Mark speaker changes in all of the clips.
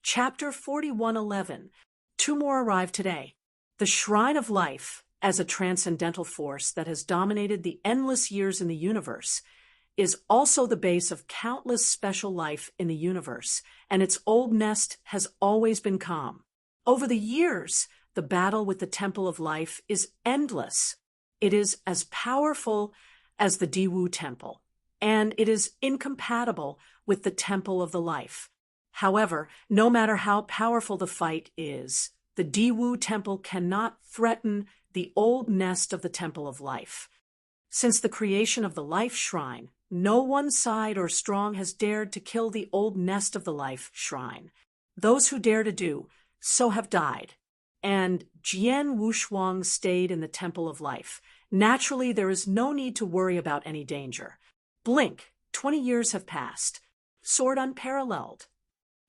Speaker 1: Chapter 4111. Two more arrive today. The Shrine of Life, as a transcendental force that has dominated the endless years in the universe, is also the base of countless special life in the universe, and its old nest has always been calm. Over the years, the battle with the Temple of Life is endless. It is as powerful as the Diwu Temple, and it is incompatible with the Temple of the Life. However, no matter how powerful the fight is, the Diwu Temple cannot threaten the old nest of the Temple of Life. Since the creation of the Life Shrine, no one side or strong has dared to kill the old nest of the Life Shrine. Those who dare to do so have died, and Jian Wushuang stayed in the Temple of Life. Naturally, there is no need to worry about any danger. Blink, 20 years have passed. Sword unparalleled.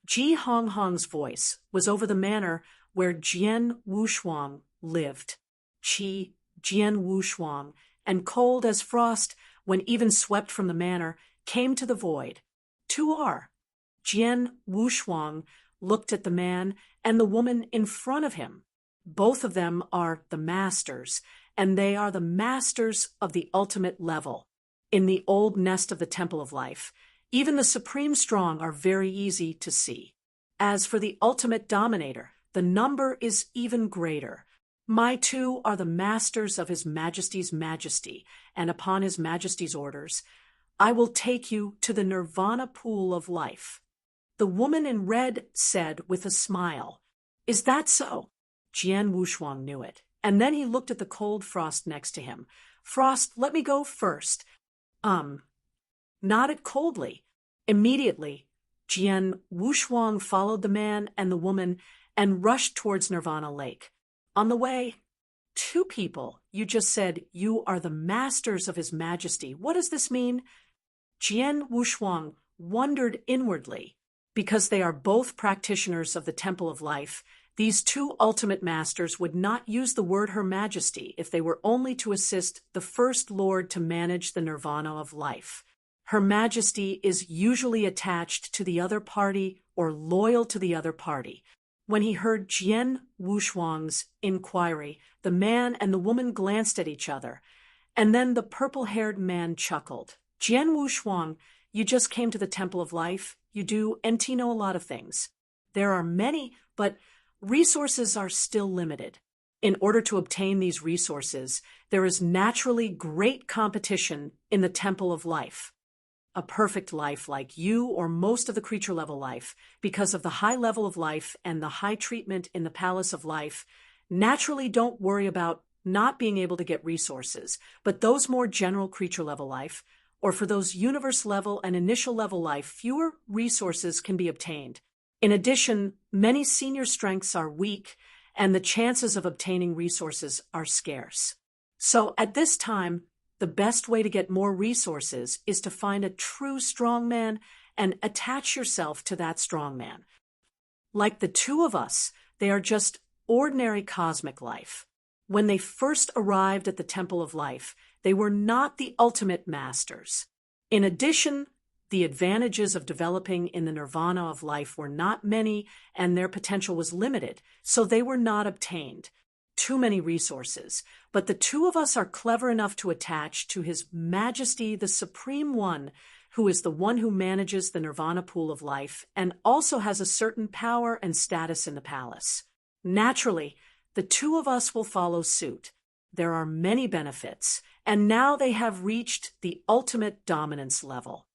Speaker 1: Ji Honghong's voice was over the manor where Jian Wushuang lived. Jian Wushuang, and cold as frost, when even swept from the manor, came to the void. Jian Wushuang looked at the man and the woman in front of him. Both of them are the masters, and they are the masters of the ultimate level. In the old nest of the Temple of Life, even the supreme strong are very easy to see. As for the ultimate dominator, the number is even greater. My two are the masters of His Majesty's majesty, and upon His Majesty's orders, I will take you to the Nirvana pool of life. The woman in red said with a smile, "Is that so?" Jian Wushuang knew it, and then he looked at the cold Frost next to him. "Frost, let me go first." Nodded coldly. Immediately, Jian Wushuang followed the man and the woman and rushed towards Nirvana Lake. On the way, "Two people, you just said you are the masters of His Majesty. What does this mean?" Jian Wushuang wondered inwardly. Because they are both practitioners of the Temple of Life, these two ultimate masters would not use the word Her Majesty if they were only to assist the First Lord to manage the Nirvana of Life. Her Majesty is usually attached to the other party or loyal to the other party. When he heard Jian Wushuang's inquiry, the man and the woman glanced at each other, and then the purple-haired man chuckled. "Jian Wushuang, you just came to the Temple of Life. You do know a lot of things. There are many, but resources are still limited. In order to obtain these resources, there is naturally great competition in the Temple of Life. A perfect life like you or most of the creature-level life, because of the high level of life and the high treatment in the Palace of Life, naturally don't worry about not being able to get resources, but those more general creature-level life, or for those universe-level and initial-level life, fewer resources can be obtained. In addition, many senior strengths are weak, and the chances of obtaining resources are scarce. So at this time, the best way to get more resources is to find a true strongman and attach yourself to that strongman. Like the two of us, they are just ordinary cosmic life. When they first arrived at the Temple of Life, they were not the ultimate masters. In addition, the advantages of developing in the Nirvana of Life were not many, and their potential was limited, so they were not obtained. Too many resources, but the two of us are clever enough to attach to His Majesty the Supreme One, who is the one who manages the Nirvana pool of life and also has a certain power and status in the palace. Naturally, the two of us will follow suit. There are many benefits, and now they have reached the ultimate dominance level.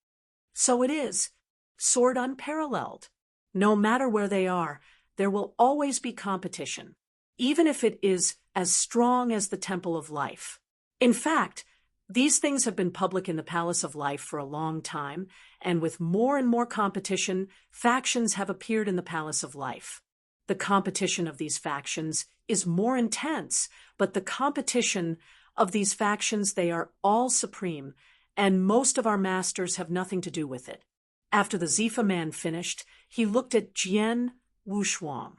Speaker 1: So it is, sword unparalleled. No matter where they are, there will always be competition, even if it is as strong as the Temple of Life. In fact, these things have been public in the Palace of Life for a long time, and with more and more competition, factions have appeared in the Palace of Life. The competition of these factions is more intense, but the competition of these factions, they are all supreme, and most of our masters have nothing to do with it. After the Zifa man finished, he looked at Jian Wushuang.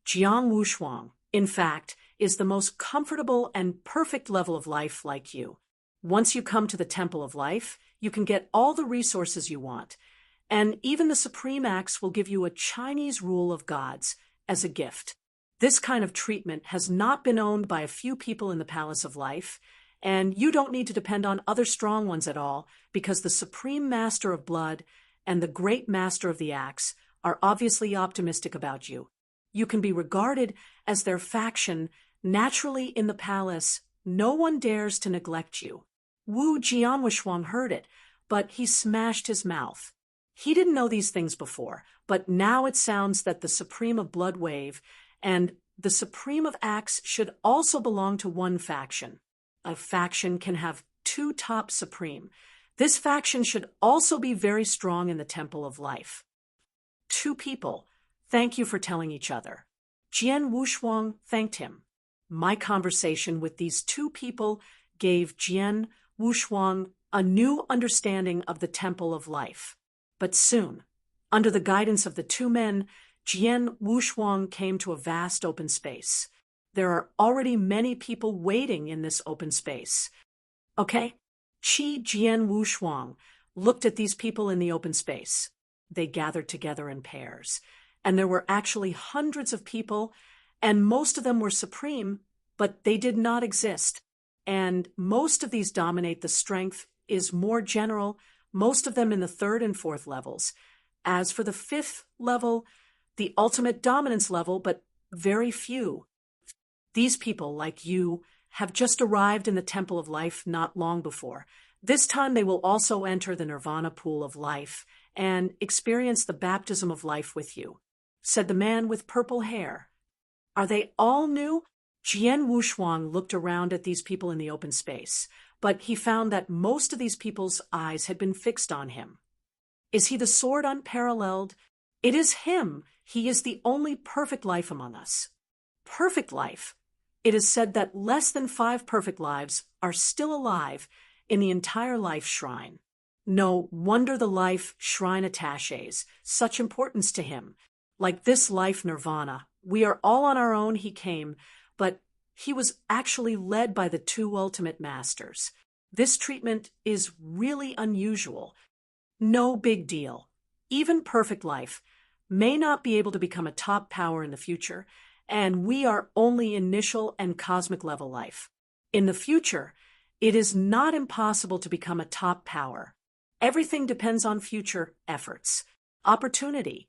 Speaker 1: Jiang Wushuang, in fact, is the most comfortable and perfect level of life like you. Once you come to the Temple of Life, you can get all the resources you want. and even the Supreme Acts will give you a Chinese rule of gods as a gift. This kind of treatment has not been owned by a few people in the Palace of Life, and you don't need to depend on other strong ones at all, because the Supreme Master of Blood and the Great Master of the Axe are obviously optimistic about you. You can be regarded as their faction. Naturally, in the palace, no one dares to neglect you. Wu Jianwushuang heard it, but he smashed his mouth. He didn't know these things before, but now it sounds that the Supreme of Blood Wave and the Supreme of Axe should also belong to one faction. A faction can have two top Supreme. This faction should also be very strong in the Temple of Life. Two people. Thank you for telling each other. Jian Wushuang thanked him. My conversation with these two people gave Jian Wushuang a new understanding of the Temple of Life. But soon, under the guidance of the two men, Jian Wushuang came to a vast open space. There are already many people waiting in this open space. Okay? Qi Jian Wushuang looked at these people in the open space. They gathered together in pairs, and there were actually hundreds of people, and most of them were supreme, but they did not exist. And most of these dominate. The strength is more general, most of them in the 3rd and 4th levels. As for the 5th level, the ultimate dominance level, but very few. These people, like you, have just arrived in the Temple of Life not long before. This time they will also enter the Nirvana pool of life and experience the baptism of life with you, said the man with purple hair. Are they all new? Jian Wushuang looked around at these people in the open space, but he found that most of these people's eyes had been fixed on him. Is he the sword unparalleled? It is him. He is the only perfect life among us. Perfect life. It is said that less than 5 perfect lives are still alive in the entire life shrine. No wonder the life shrine attaches such importance to him. Like this life nirvana, we are all on our own. He came, but he was actually led by the 2 ultimate masters. This treatment is really unusual. No big deal. Even perfect life may not be able to become a top power in the future, and we are only initial and cosmic level life. In the future, it is not impossible to become a top power. Everything depends on future efforts. Opportunity.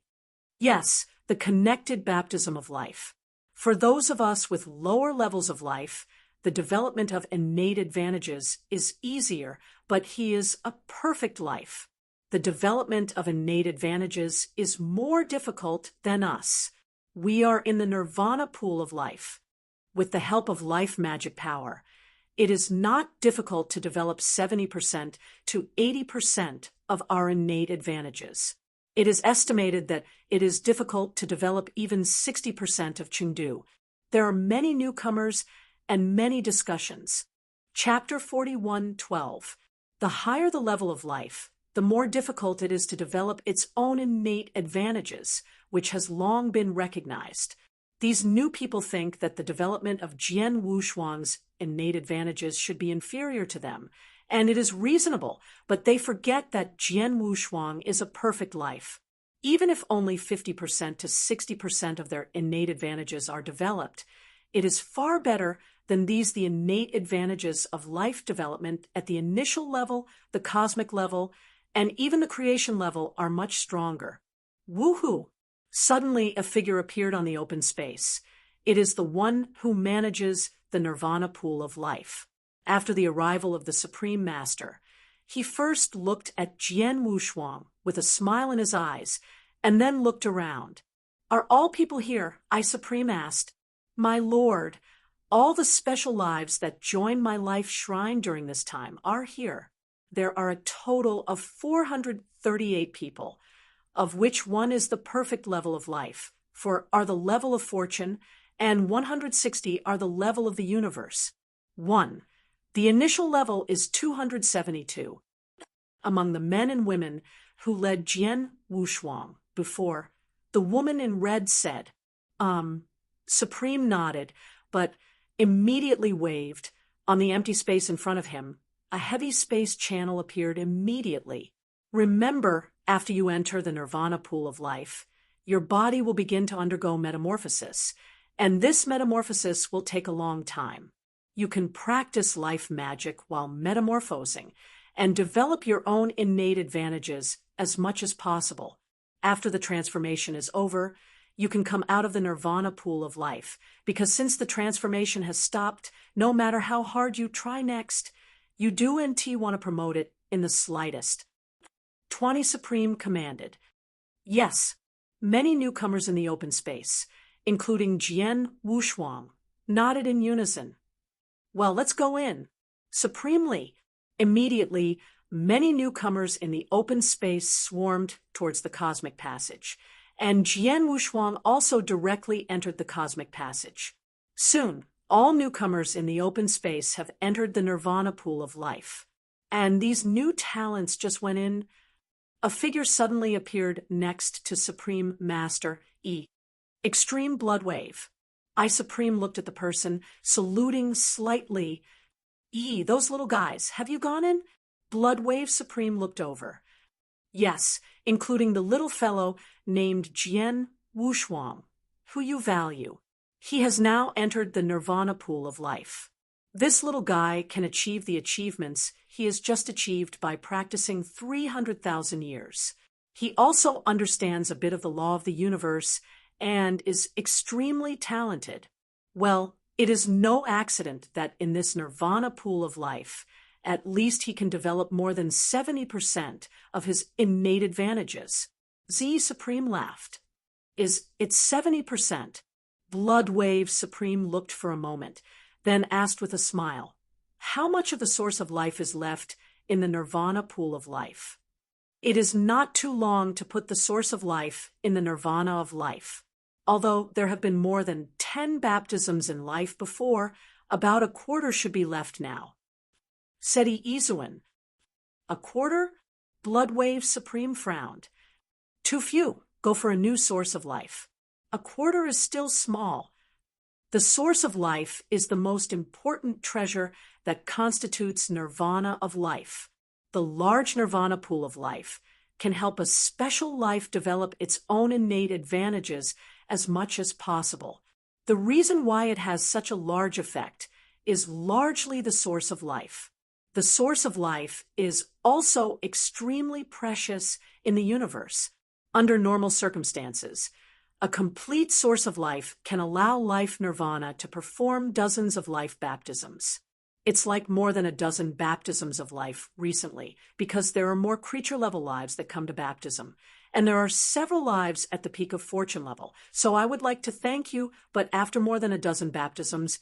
Speaker 1: Yes, the connected baptism of life. For those of us with lower levels of life, the development of innate advantages is easier, but he is a perfect life. The development of innate advantages is more difficult than us. We are in the nirvana pool of life. With the help of life magic power, it is not difficult to develop 70% to 80% of our innate advantages. It is estimated that it is difficult to develop even 60% of Chengdu. There are many newcomers and many discussions. Chapter 41:12. The higher the level of life, the more difficult it is to develop its own innate advantages, which has long been recognized. These new people think that the development of Jian Wushuang's innate advantages should be inferior to them, and it is reasonable, but they forget that Jian Wushuang is a perfect life. Even if only 50% to 60% of their innate advantages are developed, it is far better than the innate advantages of life development at the initial level, the cosmic level, and even the creation level are much stronger. Woohoo! Suddenly, a figure appeared on the open space. It is the one who manages the nirvana pool of life. After the arrival of the Supreme Master, he first looked at Jian Wushuang with a smile in his eyes, and then looked around. Are all people here? I Supreme asked. My lord, all the special lives that join my life shrine during this time are here. There are a total of 438 people, of which one is the perfect level of life, are the level of fortune, and 160 are the level of the universe. 1. The initial level is 272. Among the men and women who led Jian Wushuang before, the woman in red said, Supreme nodded, but immediately waved. On the empty space in front of him, a heavy space channel appeared immediately. Remember, After you enter the nirvana pool of life, your body will begin to undergo metamorphosis, and this metamorphosis will take a long time. You can practice life magic while metamorphosing and develop your own innate advantages as much as possible. After the transformation is over, you can come out of the nirvana pool of life, because since the transformation has stopped, no matter how hard you try next, you don't want to promote it in the slightest. 20 Supreme commanded. Yes, many newcomers in the open space, including Jian Wushuang, nodded in unison. Well, let's go in. Supremely. Immediately, many newcomers in the open space swarmed towards the cosmic passage, and Jian Wushuang also directly entered the cosmic passage. Soon, all newcomers in the open space have entered the nirvana pool of life. And these new talents just went in. A figure suddenly appeared next to Supreme Master E. Extreme Blood Wave. I Supreme looked at the person, saluting slightly. E, those little guys, have you gone in? Blood Wave Supreme looked over. Yes, including the little fellow named Jian Wushuang, who you value. He has now entered the nirvana pool of life. This little guy can achieve the achievements he has just achieved by practicing 300,000 years. He also understands a bit of the law of the universe and is extremely talented. Well, it is no accident that in this nirvana pool of life, at least he can develop more than 70% of his innate advantages. Z Supreme laughed. It's 70%? Blood Wave Supreme looked for a moment, then asked with a smile, how much of the source of life is left in the nirvana pool of life? It is not too long to put the source of life in the nirvana of life. Although there have been more than 10 baptisms in life before, about a quarter should be left now. Seti Izuan. A quarter? Blood Wave Supreme frowned. Too few. Go for a new source of life. A quarter is still small. The source of life is the most important treasure that constitutes nirvana of life. The large nirvana pool of life can help a special life develop its own innate advantages as much as possible. The reason why it has such a large effect is largely the source of life. The source of life is also extremely precious in the universe. Under normal circumstances, a complete source of life can allow life nirvana to perform dozens of life baptisms. It's like more than a dozen baptisms of life recently, because there are more creature-level lives that come to baptism, and there are several lives at the peak of fortune level. So I would like to thank you, but after more than a dozen baptisms,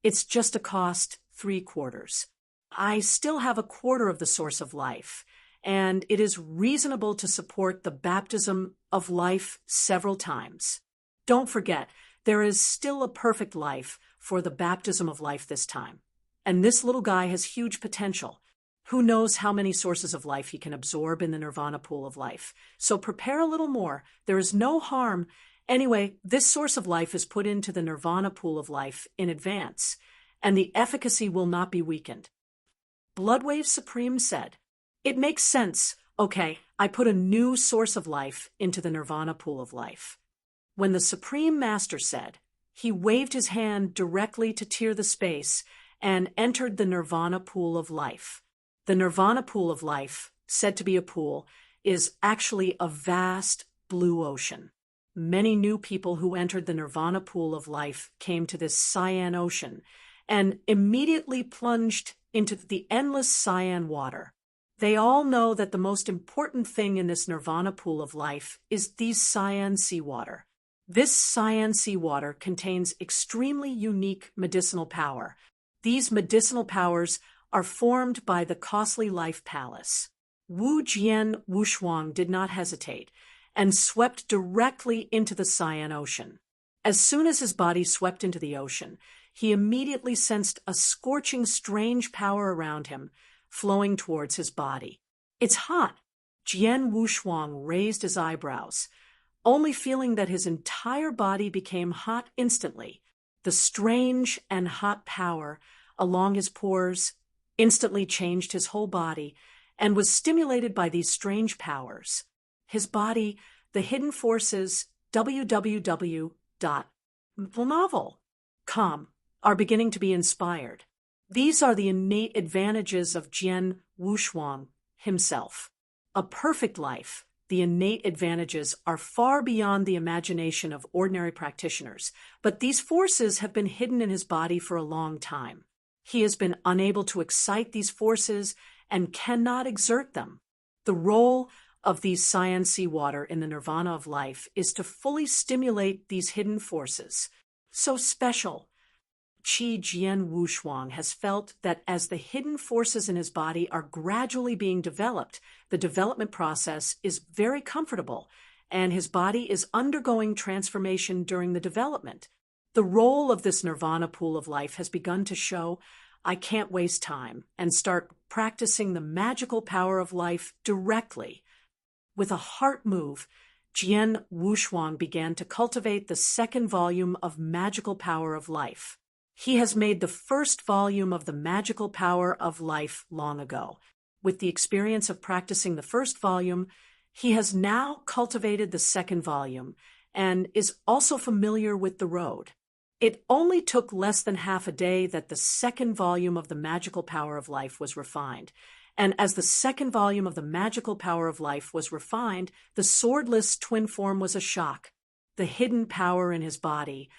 Speaker 1: it's just a cost 3/4. I still have a quarter of the source of life, and it is reasonable to support the baptism of life several times. Don't forget, there is still a perfect life for the baptism of life this time. And this little guy has huge potential. Who knows how many sources of life he can absorb in the nirvana pool of life. So prepare a little more. There is no harm. Anyway, this source of life is put into the nirvana pool of life in advance, and the efficacy will not be weakened. Bloodwave Supreme said, "It makes sense. Okay, I put a new source of life into the nirvana pool of life." When the Supreme Master said, he waved his hand directly to tear the space and entered the nirvana pool of life. The nirvana pool of life, said to be a pool, is actually a vast blue ocean. Many new people who entered the nirvana pool of life came to this cyan ocean and immediately plunged into the endless cyan water. They all know that the most important thing in this nirvana pool of life is the cyan seawater. This cyan seawater contains extremely unique medicinal power. These medicinal powers are formed by the costly life palace. Wu Jian Wushuang did not hesitate and swept directly into the cyan ocean. As soon as his body swept into the ocean, he immediately sensed a scorching, strange power around him, flowing towards his body. "It's hot." Jian Wushuang raised his eyebrows, only feeling that his entire body became hot instantly. The strange and hot power along his pores instantly changed his whole body and was stimulated by these strange powers. his body, the hidden forces, www.thenovel.com, are beginning to be inspired. These are the innate advantages of Jian Wushuang himself. A perfect life. The innate advantages are far beyond the imagination of ordinary practitioners, but these forces have been hidden in his body for a long time. He has been unable to excite these forces and cannot exert them. The role of these cyan seawater in the nirvana of life is to fully stimulate these hidden forces. So special. Qi Jian Wushuang has felt that as the hidden forces in his body are gradually being developed, the development process is very comfortable, and his body is undergoing transformation during the development. The role of this nirvana pool of life has begun to show, I can't waste time, and start practicing the magical power of life directly. With a heart move, Jian Wushuang began to cultivate the second volume of Magical Power of Life. He has made the first volume of the Magical Power of Life long ago. With the experience of practicing the first volume, he has now cultivated the second volume and is also familiar with the road. It only took less than half a day that the second volume of the Magical Power of Life was refined. And as the second volume of the Magical Power of Life was refined, the swordless twin form was a shock. The hidden power in his body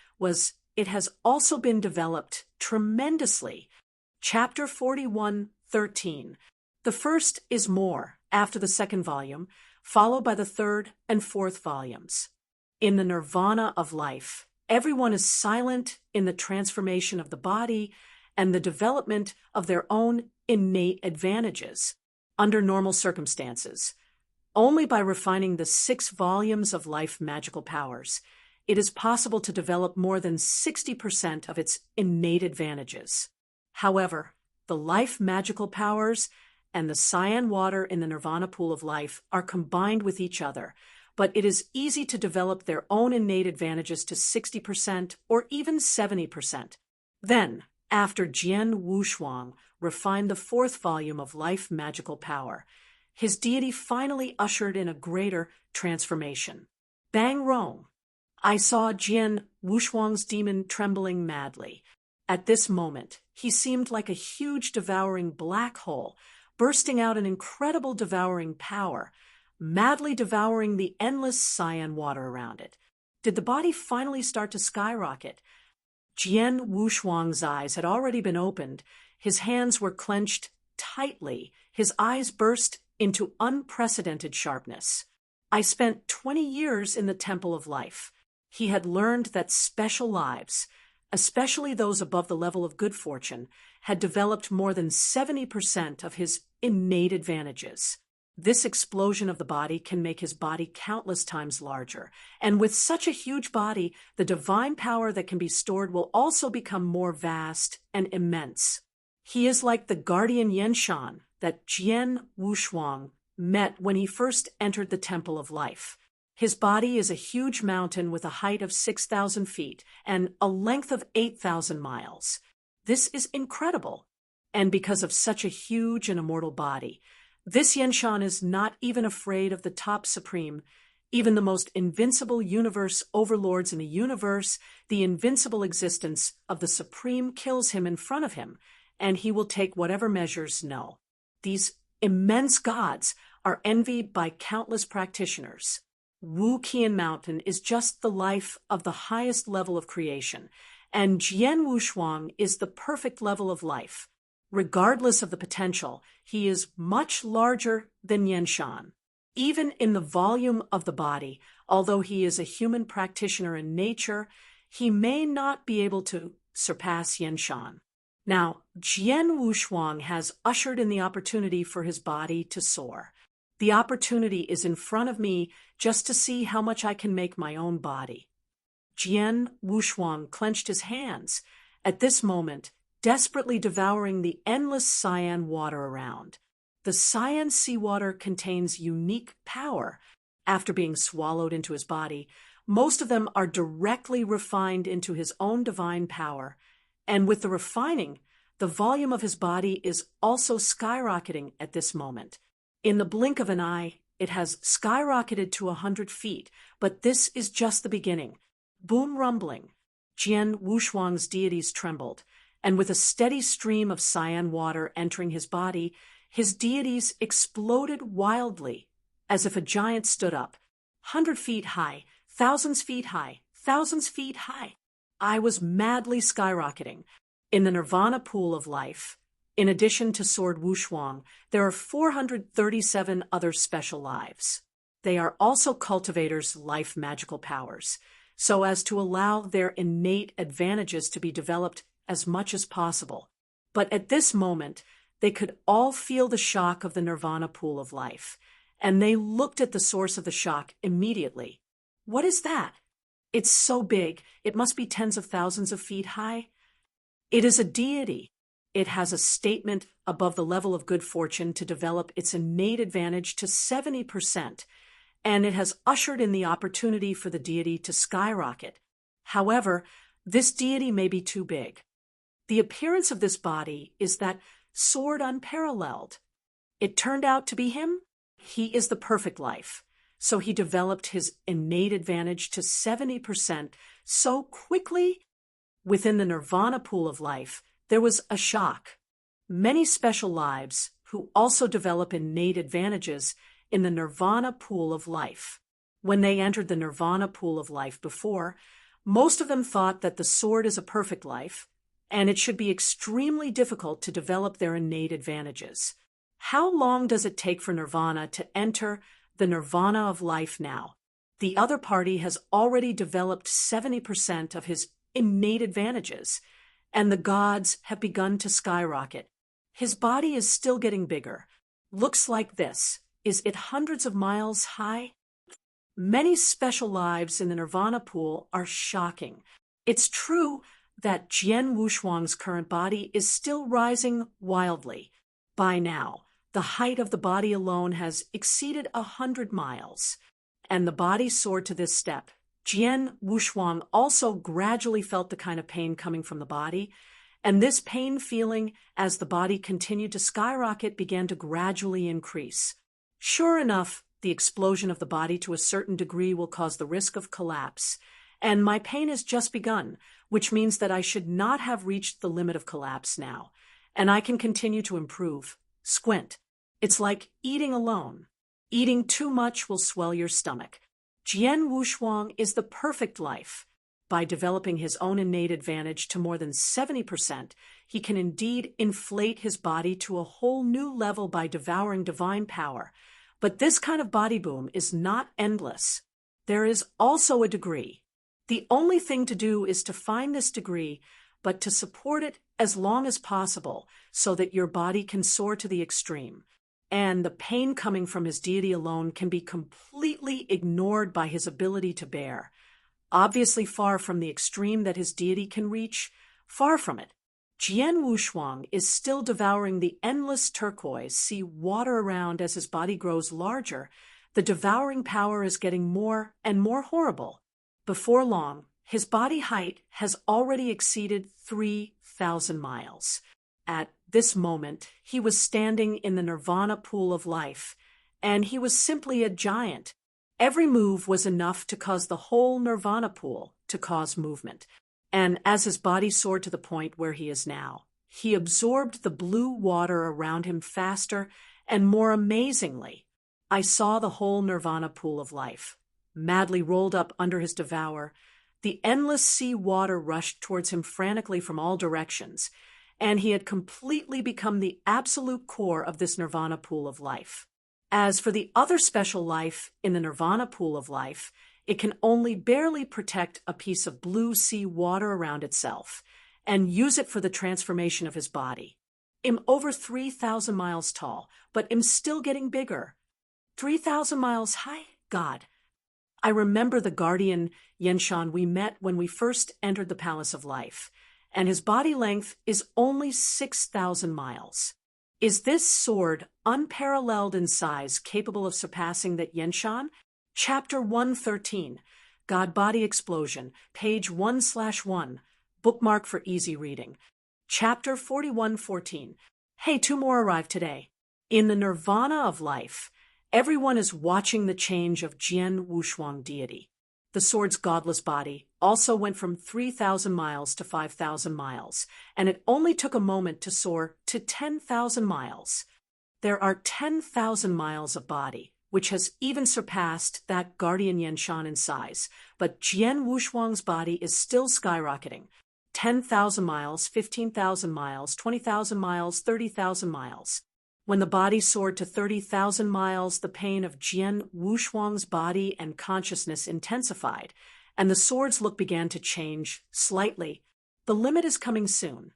Speaker 1: it has also been developed tremendously. Chapter 41:13. The first is more, after the second volume, followed by the third and fourth volumes. In the nirvana of life, everyone is silent in the transformation of the body and the development of their own innate advantages. Under normal circumstances, only by refining the 6 volumes of life magical powers, it is possible to develop more than 60% of its innate advantages. However, the life magical powers and the cyan water in the nirvana pool of life are combined with each other, but it is easy to develop their own innate advantages to 60% or even 70%. Then, after Jian Wushuang refined the 4th volume of life magical power, his deity finally ushered in a greater transformation. Bang Rong. I saw Jian Wushuang's demon trembling madly. At this moment, he seemed like a huge devouring black hole, bursting out an incredible devouring power, madly devouring the endless cyan water around it. Did the body finally start to skyrocket? Jian Wushuang's eyes had already been opened. His hands were clenched tightly. His eyes burst into unprecedented sharpness. I spent 20 years in the Temple of Life. He had learned that special lives, especially those above the level of good fortune, had developed more than 70% of his innate advantages. This explosion of the body can make his body countless times larger, and with such a huge body, the divine power that can be stored will also become more vast and immense. He is like the guardian Yenshan that Jian Wushuang met when he first entered the Temple of Life. His body is a huge mountain with a height of 6,000 feet and a length of 8,000 miles. This is incredible. And because of such a huge and immortal body, this Yenshan is not even afraid of the top supreme, even the most invincible universe overlords in the universe. The invincible existence of the supreme kills him in front of him, and he will take whatever measures no. These immense gods are envied by countless practitioners. Wu Qian Mountain is just the life of the highest level of creation, and Jian Wushuang is the perfect level of life. Regardless of the potential, he is much larger than Yenshan. Even in the volume of the body, although he is a human practitioner in nature, he may not be able to surpass Yenshan. Now, Jian Wushuang has ushered in the opportunity for his body to soar. The opportunity is in front of me just to see how much I can make my own body. Jian Wushuang clenched his hands. At this moment, desperately devouring the endless cyan water around. The cyan seawater contains unique power. After being swallowed into his body, most of them are directly refined into his own divine power. And with the refining, the volume of his body is also skyrocketing at this moment. In the blink of an eye, it has skyrocketed to 100 feet, but this is just the beginning. Boom rumbling. Jian Wushuang's deities trembled, and with a steady stream of cyan water entering his body, his deities exploded wildly, as if a giant stood up. 100 feet high, thousands feet high, thousands feet high. I was madly skyrocketing. In the nirvana pool of life, in addition to Sword Wushuang, there are 437 other special lives. They are also cultivators' life magical powers, so as to allow their innate advantages to be developed as much as possible. But at this moment, they could all feel the shock of the nirvana pool of life, and they looked at the source of the shock immediately. What is that? It's so big, it must be tens of thousands of feet high. It is a deity. It has a statement above the level of good fortune to develop its innate advantage to 70%, and it has ushered in the opportunity for the deity to skyrocket. However, this deity may be too big. The appearance of this body is that sword unparalleled. It turned out to be him. He is the perfect life. So he developed his innate advantage to 70% so quickly. Within the nirvana pool of life, there was a shock. Many special lives who also develop innate advantages in the nirvana pool of life. When they entered the nirvana pool of life before, most of them thought that the sword is a perfect life, and it should be extremely difficult to develop their innate advantages. How long does it take for nirvana to enter the nirvana of life now? The other party has already developed 70% of his innate advantages, and the gods have begun to skyrocket. His body is still getting bigger. Looks like this. Is it hundreds of miles high? Many special lives in the nirvana pool are shocking. It's true that Jian Wushuang's current body is still rising wildly. By now, the height of the body alone has exceeded 100 miles, and the body soared to this step. Jian Wushuang also gradually felt the kind of pain coming from the body, and this pain feeling as the body continued to skyrocket began to gradually increase. Sure enough, the explosion of the body to a certain degree will cause the risk of collapse, and my pain has just begun, which means that I should not have reached the limit of collapse now, and I can continue to improve. Squint. It's like eating alone. Eating too much will swell your stomach. Jian Wushuang is the perfect life. By developing his own innate advantage to more than 70%, he can indeed inflate his body to a whole new level by devouring divine power. But this kind of body boom is not endless. There is also a degree. The only thing to do is to find this degree, but to support it as long as possible so that your body can soar to the extreme. And the pain coming from his deity alone can be completely ignored by his ability to bear. Obviously far from the extreme that his deity can reach, far from it. Jian Wushuang is still devouring the endless turquoise sea water around as his body grows larger. The devouring power is getting more and more horrible. Before long, his body height has already exceeded 3,000 miles. At this moment, he was standing in the nirvana pool of life, and he was simply a giant. Every move was enough to cause the whole nirvana pool to cause movement. And as his body soared to the point where he is now, he absorbed the blue water around him faster and more amazingly. I saw the whole nirvana pool of life, madly rolled up under his devour. The endless sea water rushed towards him frantically from all directions, and he had completely become the absolute core of this nirvana pool of life. As for the other special life in the nirvana pool of life, it can only barely protect a piece of blue sea water around itself and use it for the transformation of his body. I'm over 3,000 miles tall, but am still getting bigger. 3,000 miles high? God. I remember the guardian Yenshan we met when we first entered the Palace of Life, and his body length is only 6,000 miles. Is this sword, unparalleled in size, capable of surpassing that Yenshan? Chapter 113, God-Body Explosion, page 1/1, bookmark for easy reading. Chapter 41:14. Hey, 2 more arrived today. In the nirvana of life, Everyone is watching the change of Jian Wushuang deity. The sword's godless body also went from 3,000 miles to 5,000 miles, and it only took a moment to soar to 10,000 miles. There are 10,000 miles of body, which has even surpassed that guardian Yanshan in size, but Jian Wushuang's body is still skyrocketing. 10,000 miles, 15,000 miles, 20,000 miles, 30,000 miles. When the body soared to 30,000 miles, the pain of Jian Wushuang's body and consciousness intensified, and the sword's look began to change slightly. The limit is coming soon.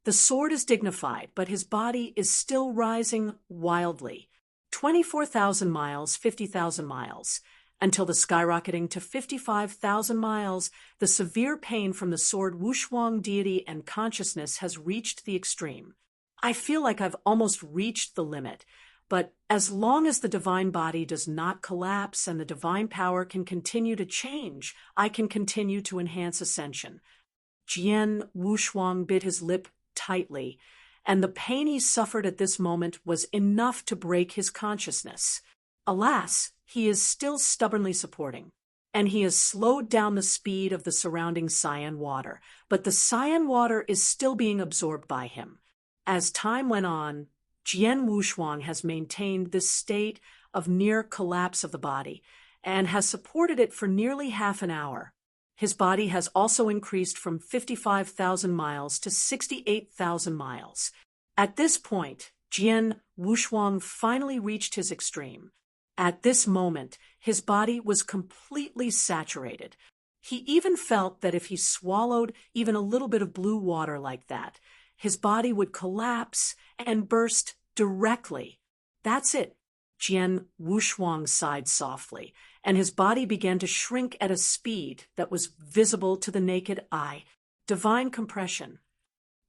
Speaker 1: The sword is dignified, but his body is still rising wildly. 24,000 miles, 50,000 miles. Until the skyrocketing to 55,000 miles, the severe pain from the sword Wushuang deity and consciousness has reached the extreme. I feel like I've almost reached the limit, but as long as the divine body does not collapse and the divine power can continue to change, I can continue to enhance ascension. Jian Wushuang bit his lip tightly, and the pain he suffered at this moment was enough to break his consciousness. Alas, he is still stubbornly supporting, and he has slowed down the speed of the surrounding cyan water, but the cyan water is still being absorbed by him. As time went on, Jian Wushuang has maintained this state of near collapse of the body and has supported it for nearly half an hour. His body has also increased from 55,000 miles to 68,000 miles. At this point, Jian Wushuang finally reached his extreme. At this moment, his body was completely saturated. He even felt that if he swallowed even a little bit of blue water like that, his body would collapse and burst directly. That's it. Jian Wushuang sighed softly, and his body began to shrink at a speed that was visible to the naked eye. Divine compression.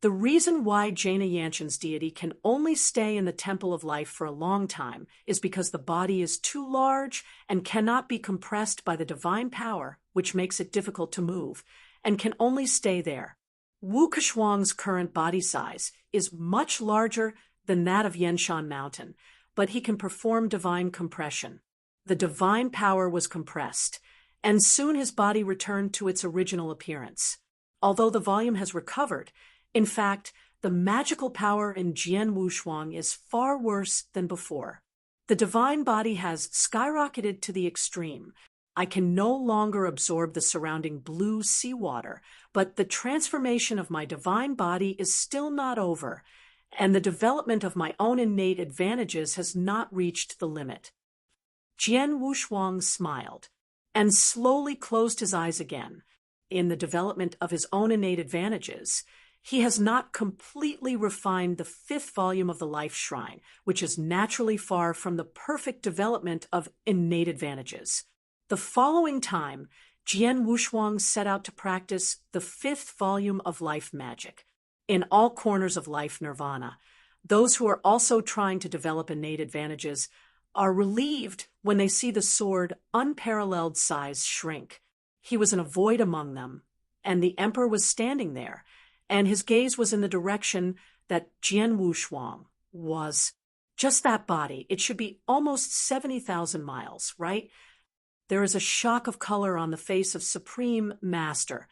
Speaker 1: The reason why Jaina Yanshan's deity can only stay in the Temple of Life for a long time is because the body is too large and cannot be compressed by the divine power, which makes it difficult to move, and can only stay there. Wu Keshuang's current body size is much larger than that of Yanshan Mountain, but he can perform divine compression. The divine power was compressed, and soon his body returned to its original appearance. Although the volume has recovered, in fact, the magical power in Jian Wushuang is far worse than before. The divine body has skyrocketed to the extreme. I can no longer absorb the surrounding blue seawater, but the transformation of my divine body is still not over, and the development of my own innate advantages has not reached the limit. Jian Wushuang smiled and slowly closed his eyes again. In the development of his own innate advantages, he has not completely refined the 5th volume of the Life Shrine, which is naturally far from the perfect development of innate advantages. The following time, Jian Wushuang set out to practice the 5th volume of life magic. In all corners of life nirvana, those who are also trying to develop innate advantages are relieved when they see the sword unparalleled size shrink. He was in a void among them, and the emperor was standing there, and his gaze was in the direction that Jian Wushuang was. Just that body, it should be almost 70,000 miles, right? There is a shock of color on the face of Supreme Master,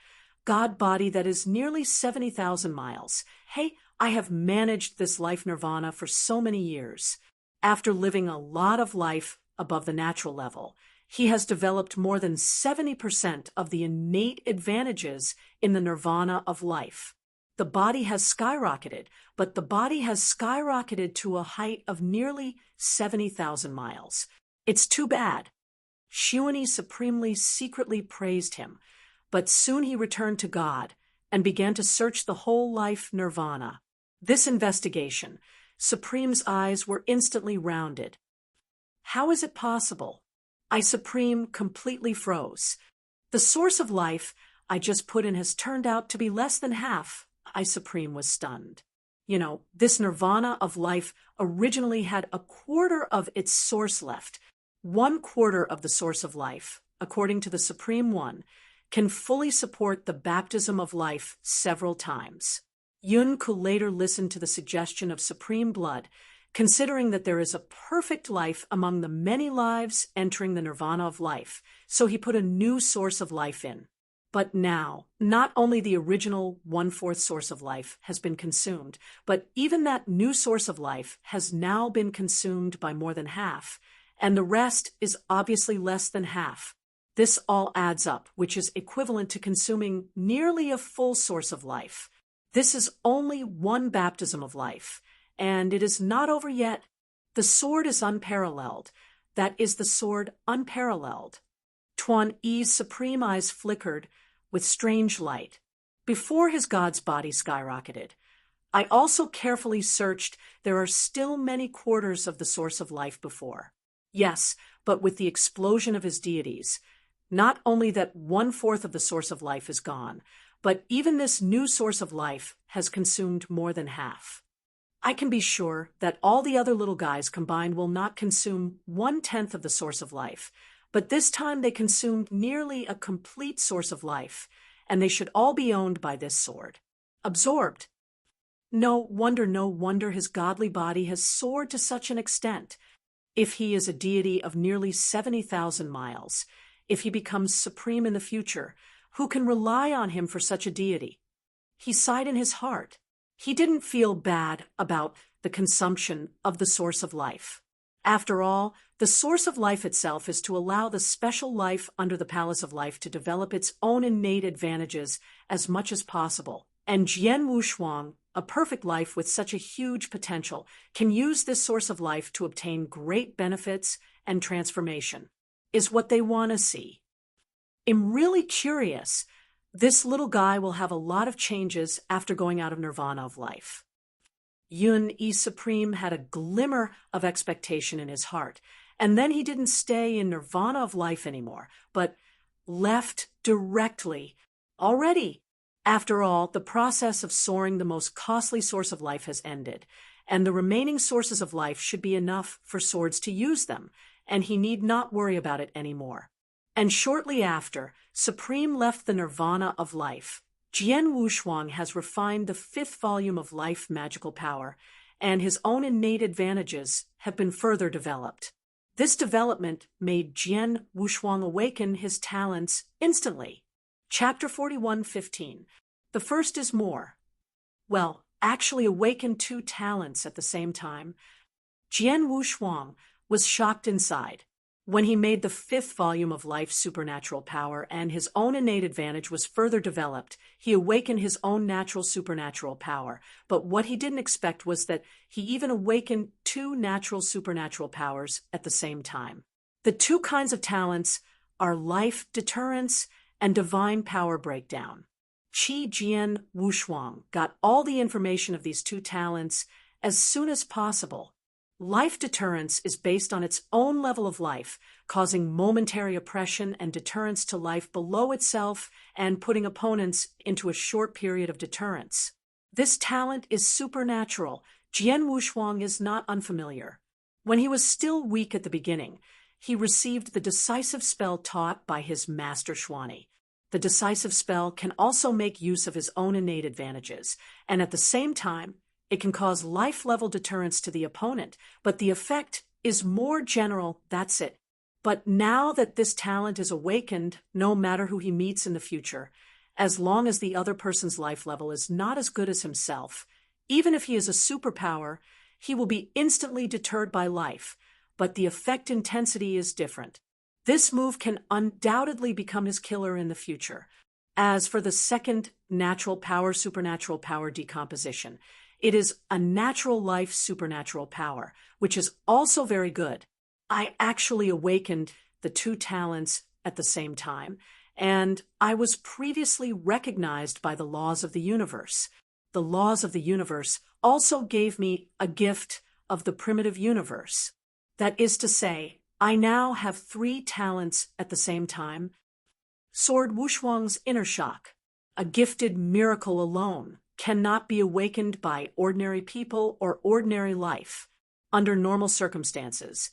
Speaker 1: God body that is nearly 70,000 miles. Hey, I have managed this life nirvana for so many years. After living a lot of life above the natural level, he has developed more than 70% of the innate advantages in the nirvana of life. The body has skyrocketed, but the body has skyrocketed to a height of nearly 70,000 miles. It's too bad. Shuani supremely secretly praised him, but soon he returned to God and began to search the whole life nirvana. This investigation, Supreme's eyes were instantly rounded. How is it possible? I Supreme completely froze. The source of life I just put in has turned out to be less than half. I Supreme was stunned. This nirvana of life originally had a quarter of its source left. 1/4 of the source of life, according to the Supreme One, can fully support the baptism of life several times. Yun could later listen to the suggestion of Supreme Blood, considering that there is a perfect life among the many lives entering the nirvana of life, so he put a new source of life in. But now, not only the original 1/4 source of life has been consumed, but even that new source of life has now been consumed by more than half, and the rest is obviously less than half. This all adds up, which is equivalent to consuming nearly a full source of life. This is only one baptism of life, and it is not over yet. The sword is unparalleled. That is the sword unparalleled. Tuan Yi's supreme eyes flickered with strange light. Before his god's body skyrocketed, I also carefully searched. There are still many quarters of the source of life before. Yes, but with the explosion of his deities, not only that 1/4 of the source of life is gone, but even this new source of life has consumed more than half. I can be sure that all the other little guys combined will not consume 1/10 of the source of life, but this time they consumed nearly a complete source of life, and they should all be owned by this sword. Absorbed. No wonder his godly body has soared to such an extent. If he is a deity of nearly 70,000 miles, if he becomes supreme in the future, who can rely on him for such a deity? He sighed in his heart. He didn't feel bad about the consumption of the source of life. After all, the source of life itself is to allow the special life under the palace of life to develop its own innate advantages as much as possible. And Jian Wushuang, a perfect life with such a huge potential, can use this source of life to obtain great benefits and transformation, is what they want to see. I'm really curious. This little guy will have a lot of changes after going out of nirvana of life. Yun Yi Supreme had a glimmer of expectation in his heart, and then he didn't stay in nirvana of life anymore, but left directly. Already, after all, the process of soaring the most costly source of life has ended, and the remaining sources of life should be enough for swords to use them, and he need not worry about it anymore. And shortly after, Supreme left the nirvana of life. Jian Wushuang has refined the 5th volume of life magical power, and his own innate advantages have been further developed. This development made Jian Wushuang awaken his talents instantly. Chapter 41:15. The first is more. Well, actually awakened 2 talents at the same time. Jian Wushuang was shocked inside. When he made the 5th volume of Life's supernatural power and his own innate advantage was further developed, he awakened his own natural supernatural power. But what he didn't expect was that he even awakened 2 natural supernatural powers at the same time. The 2 kinds of talents are life deterrence and divine power breakdown. Qi Jian Wushuang got all the information of these 2 talents as soon as possible. Life deterrence is based on its own level of life, causing momentary oppression and deterrence to life below itself and putting opponents into a short period of deterrence. This talent is supernatural. Jian Wushuang is not unfamiliar. When he was still weak at the beginning, he received the decisive spell taught by his master Xuani. The decisive spell can also make use of his own innate advantages, and at the same time, it can cause life-level deterrence to the opponent, but the effect is more general, that's it. But now that this talent is awakened, no matter who he meets in the future, as long as the other person's life level is not as good as himself, even if he is a superpower, he will be instantly deterred by life, but the effect intensity is different. This move can undoubtedly become his killer in the future. As for the second natural power, supernatural power decomposition, it is a natural life supernatural power, which is also very good. I actually awakened the 2 talents at the same time, and I was previously recognized by the laws of the universe. The laws of the universe also gave me a gift of the primitive universe. That is to say, I now have 3 talents at the same time. Sword Wushuang's inner shock, a gifted miracle alone, cannot be awakened by ordinary people or ordinary life. Under normal circumstances,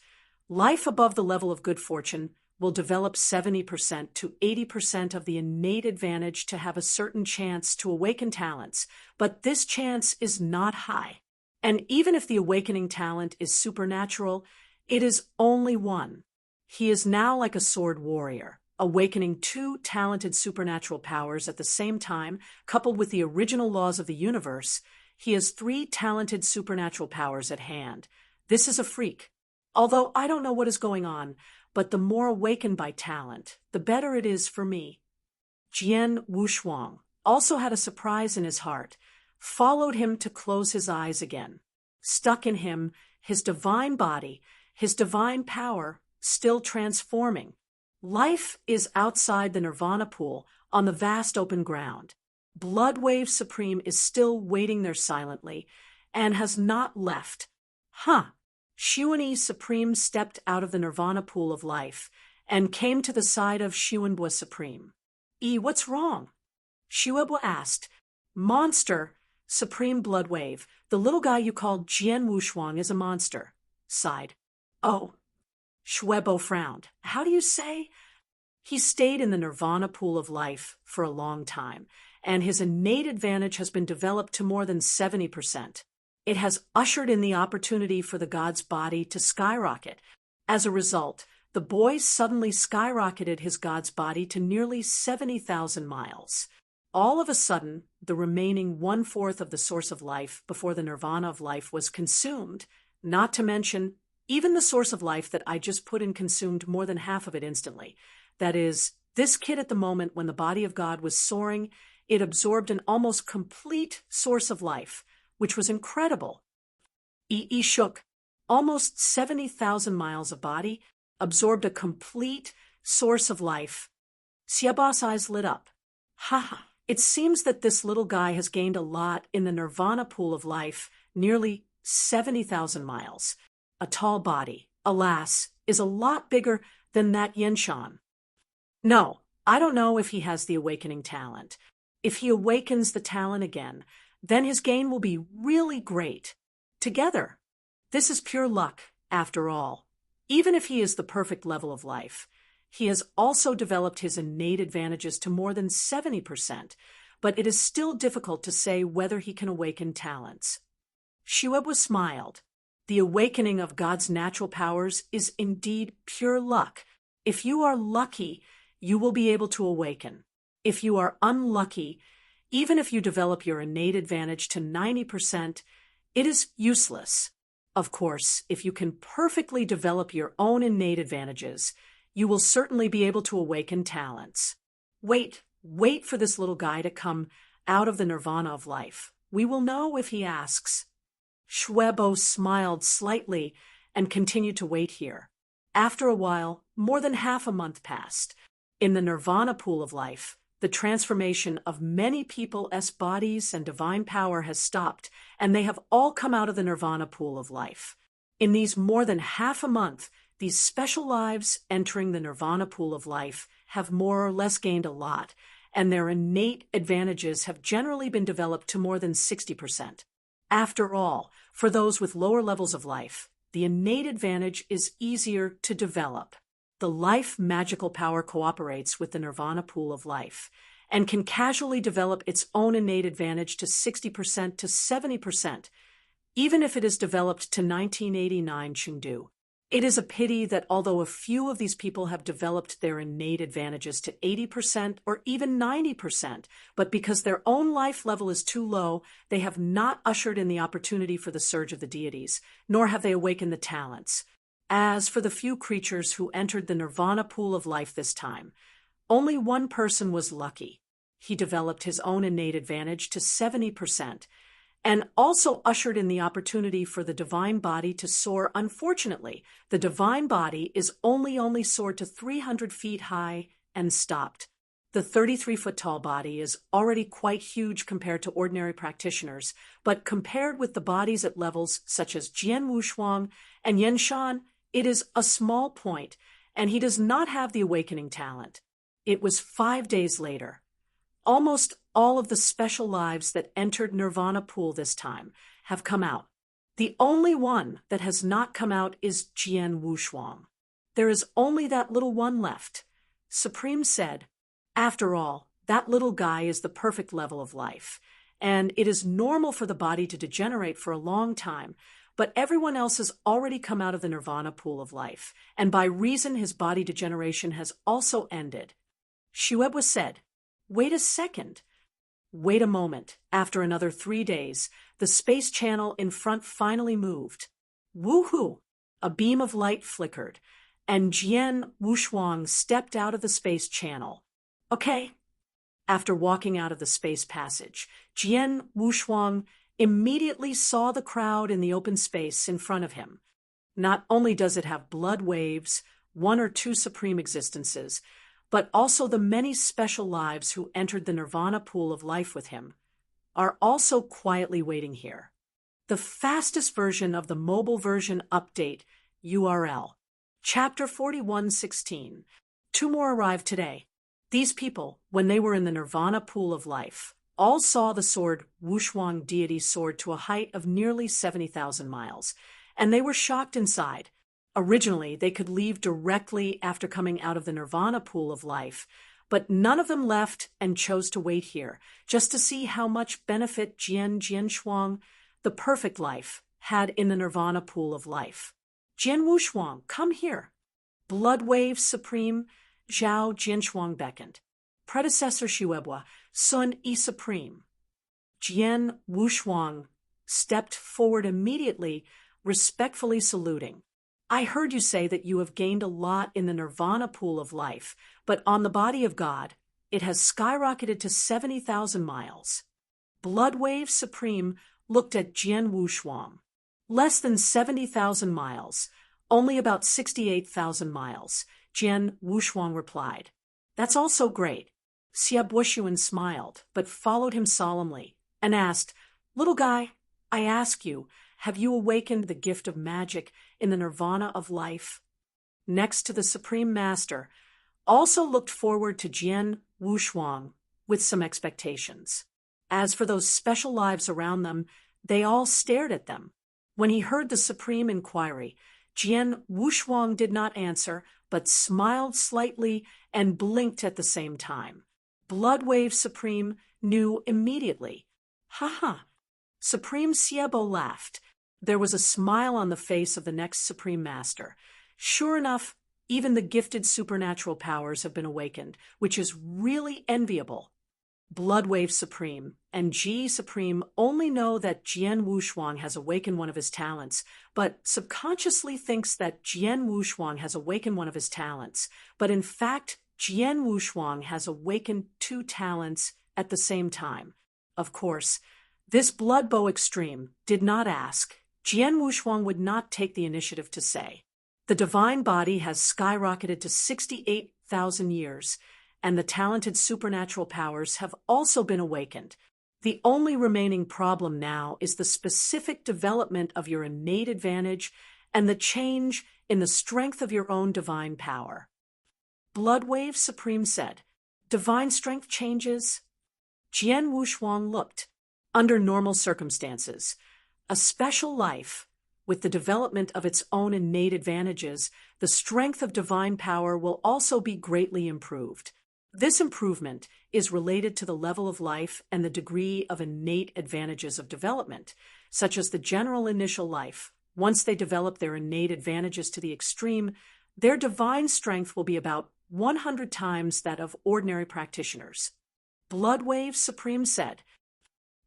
Speaker 1: life above the level of good fortune will develop 70% to 80% of the innate advantage to have a certain chance to awaken talents, but this chance is not high. And even if the awakening talent is supernatural, it is only one. He is now like a sword warrior, awakening two talented supernatural powers at the same time, coupled with the original laws of the universe. He has three talented supernatural powers at hand. This is a freak. Although I don't know what is going on, but the more awakened by talent, the better it is for me. Jian Wushuang also had a surprise in his heart, followed him to close his eyes again. Stuck in him, his divine body, his divine power, still transforming. Life is outside the nirvana pool on the vast open ground. Bloodwave Supreme is still waiting there silently and has not left. Xuanyi Supreme stepped out of the nirvana pool of life and came to the side of Xuanbua Supreme. What's wrong? Xuanbua asked. Monster, Supreme Bloodwave, the little guy you called Jian Wushuang is a monster, sighed. Oh. Xuanbua frowned. How do you say? He stayed in the nirvana pool of life for a long time, and his innate advantage has been developed to more than 70%. It has ushered in the opportunity for the god's body to skyrocket. As a result, the boy suddenly skyrocketed his god's body to nearly 70,000 miles. All of a sudden, the remaining 1/4 of the source of life before the nirvana of life was consumed, not to mention even the source of life that I just put in consumed more than half of it instantly. That is, this kid at the moment when the body of God was soaring, it absorbed an almost complete source of life, which was incredible. Shook. Almost 70,000 miles of body absorbed a complete source of life. Xiaoba's eyes lit up. It seems that this little guy has gained a lot in the nirvana pool of life, nearly 70,000 miles. A tall body, alas, is a lot bigger than that Yenshan. No, I don't know if he has the awakening talent. If he awakens the talent again, then his gain will be really great. Together. This is pure luck, after all. Even if he is the perfect level of life, he has also developed his innate advantages to more than 70%, but it is still difficult to say whether he can awaken talents. Xuanbua smiled. The awakening of God's natural powers is indeed pure luck. If you are lucky, you will be able to awaken. If you are unlucky, even if you develop your innate advantage to 90%, it is useless. Of course, if you can perfectly develop your own innate advantages, you will certainly be able to awaken talents. Wait for this little guy to come out of the nirvana of life. We will know if he asks. Xuanbua smiled slightly and continued to wait here. After a while, more than half a month passed. In the nirvana pool of life, the transformation of many people's bodies and divine power has stopped, and they have all come out of the nirvana pool of life. In these more than half a month, these special lives entering the nirvana pool of life have more or less gained a lot, and their innate advantages have generally been developed to more than 60%. After all, for those with lower levels of life, the innate advantage is easier to develop. The life magical power cooperates with the nirvana pool of life and can casually develop its own innate advantage to 60% to 70%, even if it is developed to 1989 Chengdu. It is a pity that although a few of these people have developed their innate advantages to 80% or even 90%, but because their own life level is too low, they have not ushered in the opportunity for the surge of the deities, nor have they awakened the talents. As for the few creatures who entered the nirvana pool of life this time, only one person was lucky. He developed his own innate advantage to 70%, and also ushered in the opportunity for the divine body to soar. Unfortunately, the divine body is only soared to 300 feet high and stopped. The 33-foot-tall body is already quite huge compared to ordinary practitioners, but compared with the bodies at levels such as Jian Wushuang and Yenshan, it is a small point, and he does not have the awakening talent. It was 5 days later. Almost all of the special lives that entered Nirvana Pool this time have come out. The only one that has not come out is Jian Wushuang. There is only that little one left. Supreme said, "After all, that little guy is the perfect level of life, and it is normal for the body to degenerate for a long time, but everyone else has already come out of the nirvana pool of life, and by reason his body degeneration has also ended. Shiwebwa said, "Wait a second." Wait a moment. After another 3 days, the space channel in front finally moved. Woohoo! A beam of light flickered, and Jian Wushuang stepped out of the space channel. Okay. After walking out of the space passage, Jian Wushuang immediately saw the crowd in the open space in front of him. Not only does it have blood waves, 1 or 2 supreme existences, but also the many special lives who entered the nirvana pool of life with him are also quietly waiting here. The fastest version of the mobile version update URL. Chapter 41:16. 2 more arrived today. These people, when they were in the nirvana pool of life, all saw the sword Wushuang deity soared to a height of nearly 70,000 miles, and they were shocked inside. Originally, they could leave directly after coming out of the nirvana pool of life, but none of them left and chose to wait here, just to see how much benefit Jian the perfect life, had in the nirvana pool of life. Jian Wushuang, come here. Blood Wave Supreme, Zhao Jinshuang beckoned. Predecessor Shiwebwa, Sun E Supreme. Jian Wushuang stepped forward immediately, respectfully saluting. I heard you say that you have gained a lot in the nirvana pool of life, but on the body of God, it has skyrocketed to 70,000 miles. Blood Wave Supreme looked at Jian Wushuang. Less than 70,000 miles, only about 68,000 miles, Jian Wushuang replied. That's also great. Xia Buoshuan smiled, but followed him solemnly, and asked, Little guy, I ask you, have you awakened the gift of magic in the nirvana of life? Next to the Supreme Master, also looked forward to Jian Wushuang with some expectations. As for those special lives around them, they all stared at them. When he heard the Supreme inquiry, Jian Wushuang did not answer, but smiled slightly and blinked at the same time. Blood Wave Supreme knew immediately. Ha ha! Supreme Siebo laughed. There was a smile on the face of the next Supreme Master. Sure enough, even the gifted supernatural powers have been awakened, which is really enviable. Blood Wave Supreme and Ji Supreme only know that Jian Wushuang has awakened one of his talents, but subconsciously thinks that Jian Wushuang has awakened one of his talents. But in fact, Jian Wushuang has awakened 2 talents at the same time. Of course, this Blood Bow Extreme did not ask. Jian Wushuang would not take the initiative to say. The divine body has skyrocketed to 68,000 years, and the talented supernatural powers have also been awakened. The only remaining problem now is the specific development of your innate advantage and the change in the strength of your own divine power. Blood Wave Supreme said, Divine strength changes? Jian Wushuang looked. Under normal circumstances, a special life, with the development of its own innate advantages, the strength of divine power will also be greatly improved. This improvement is related to the level of life and the degree of innate advantages of development, such as the general initial life. Once they develop their innate advantages to the extreme, their divine strength will be about 100 times that of ordinary practitioners. Blood Wave Supreme said,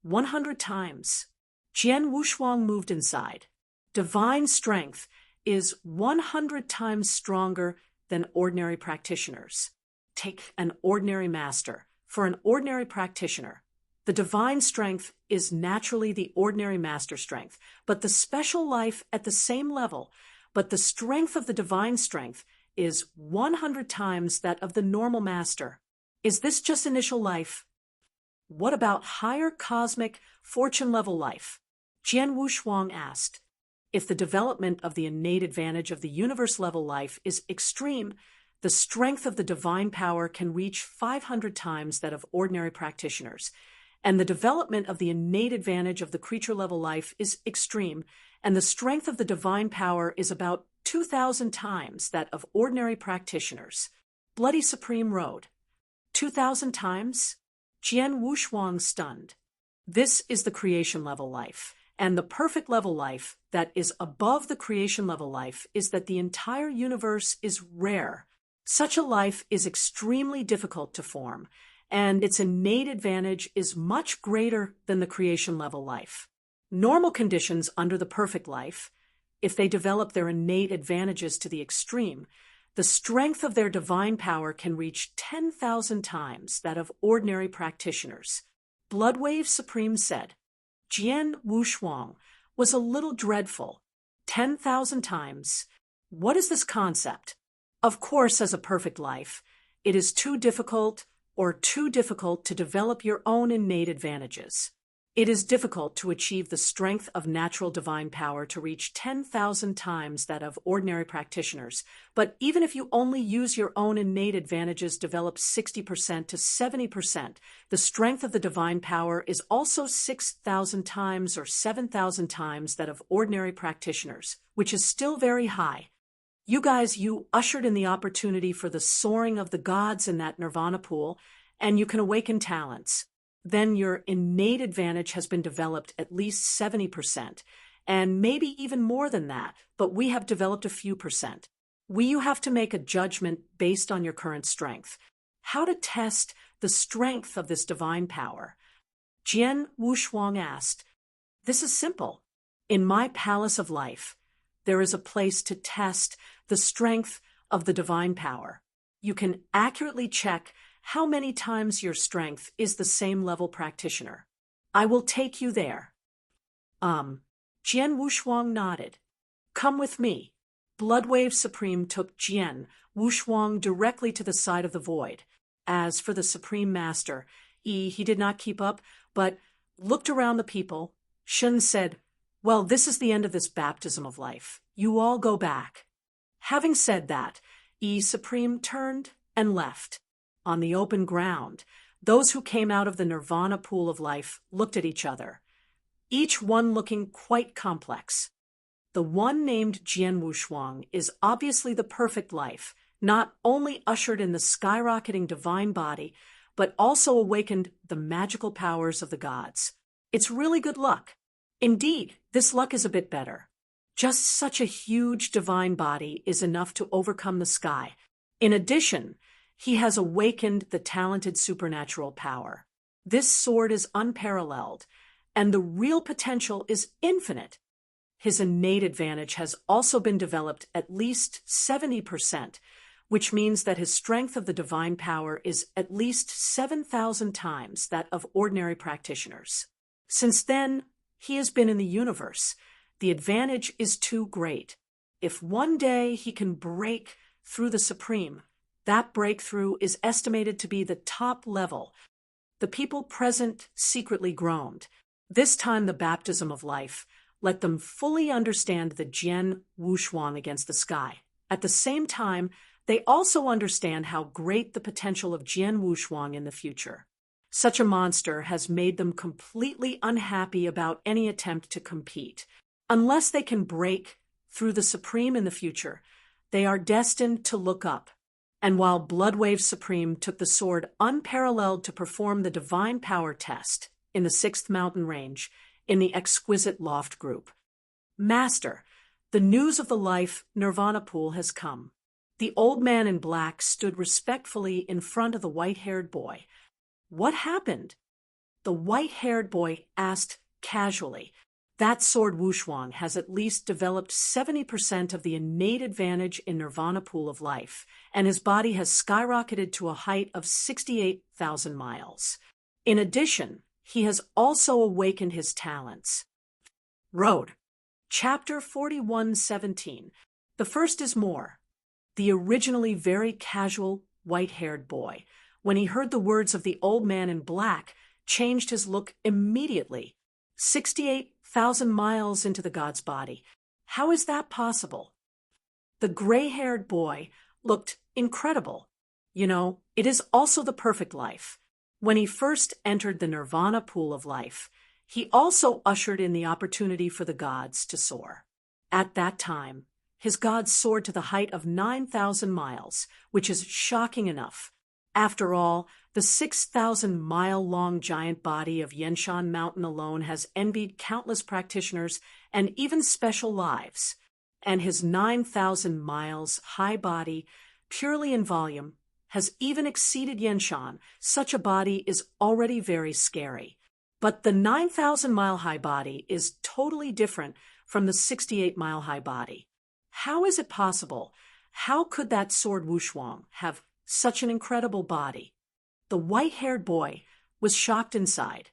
Speaker 1: 100 times. Jian Wushuang moved inside. Divine strength is 100 times stronger than ordinary practitioners. Take an ordinary master. For an ordinary practitioner, the divine strength is naturally the ordinary master strength, but the special life at the same level, but the strength of the divine strength is 100 times that of the normal master. Is this just initial life? What about higher cosmic fortune level life? Jian Wushuang asked. If the development of the innate advantage of the universe level life is extreme, the strength of the divine power can reach 500 times that of ordinary practitioners, and the development of the innate advantage of the creature level life is extreme, and the strength of the divine power is about 2,000 times that of ordinary practitioners. Bloody Supreme Road. 2,000 times? Jian Wushuang stunned. This is the creation level life. And the perfect level life that is above the creation level life is that the entire universe is rare. Such a life is extremely difficult to form, and its innate advantage is much greater than the creation level life. Normal conditions under the perfect life, if they develop their innate advantages to the extreme, the strength of their divine power can reach 10,000 times that of ordinary practitioners. Bloodwave Supreme said, Jian Wushuang was a little dreadful. 10,000 times. What is this concept? Of course, as a perfect life, it is too difficult to develop your own innate advantages. It is difficult to achieve the strength of natural divine power to reach 10,000 times that of ordinary practitioners, but even if you only use your own innate advantages develop 60% to 70%, the strength of the divine power is also 6,000 times or 7,000 times that of ordinary practitioners, which is still very high. You ushered in the opportunity for the soaring of the gods in that nirvana pool, and you can awaken talents. Then your innate advantage has been developed at least 70%, and maybe even more than that, but we have developed a few percent. You have to make a judgment based on your current strength. How to test the strength of this divine power? Jian Wushuang asked, This is simple. In my palace of life, there is a place to test the strength of the divine power. You can accurately check how many times your strength is the same level practitioner. I will take you there. Jian Wushuang nodded. Come with me. Bloodwave Supreme took Jian Wushuang directly to the side of the void. As for the Supreme Master, he did not keep up, but looked around the people. Shun said, Well, this is the end of this baptism of life. You all go back. Having said that, Supreme turned and left. On the open ground, those who came out of the nirvana pool of life looked at each other, each one looking quite complex. The one named Jian Wushuang is obviously the perfect life, not only ushered in the skyrocketing divine body, but also awakened the magical powers of the gods. It's really good luck. Indeed, this luck is a bit better. Just such a huge divine body is enough to overcome the sky. In addition, he has awakened the talented supernatural power. This sword is unparalleled, and the real potential is infinite. His innate advantage has also been developed at least 70%, which means that his strength of the divine power is at least 7,000 times that of ordinary practitioners. Since then, he has been in the universe. The advantage is too great. If one day he can break through the Supreme, that breakthrough is estimated to be the top level. The people present secretly groaned. This time the baptism of life let them fully understand the Jian Wushuang against the sky. At the same time, they also understand how great the potential of Jian Wushuang in the future. Such a monster has made them completely unhappy about any attempt to compete. Unless they can break through the Supreme in the future, they are destined to look up. And while Bloodwave Supreme took the sword unparalleled to perform the divine power test in the 6th mountain range in the exquisite loft group, Master, the news of the life nirvana pool has come. The old man in black stood respectfully in front of the white-haired boy. What happened? The white-haired boy asked casually. That sword Wushuang has at least developed 70% of the innate advantage in nirvana pool of life, and his body has skyrocketed to a height of 68,000 miles. In addition, he has also awakened his talents. Road. Chapter 41:17. The first is more. The originally very casual, white-haired boy, when he heard the words of the old man in black, changed his look immediately. 68,000 miles into the god's body. How is that possible? The gray-haired boy looked incredible. It is also the perfect life. When he first entered the nirvana pool of life, he also ushered in the opportunity for the gods to soar. At that time, his gods soared to the height of 9,000 miles, which is shocking enough. After all, the 6,000-mile-long giant body of Yenshan Mountain alone has envied countless practitioners and even special lives, and his 9,000 miles high body, purely in volume, has even exceeded Yenshan. Such a body is already very scary. But the 9,000-mile high body is totally different from the 68-mile high body. How is it possible? How could that sword Wushuang have such an incredible body? The white-haired boy was shocked inside.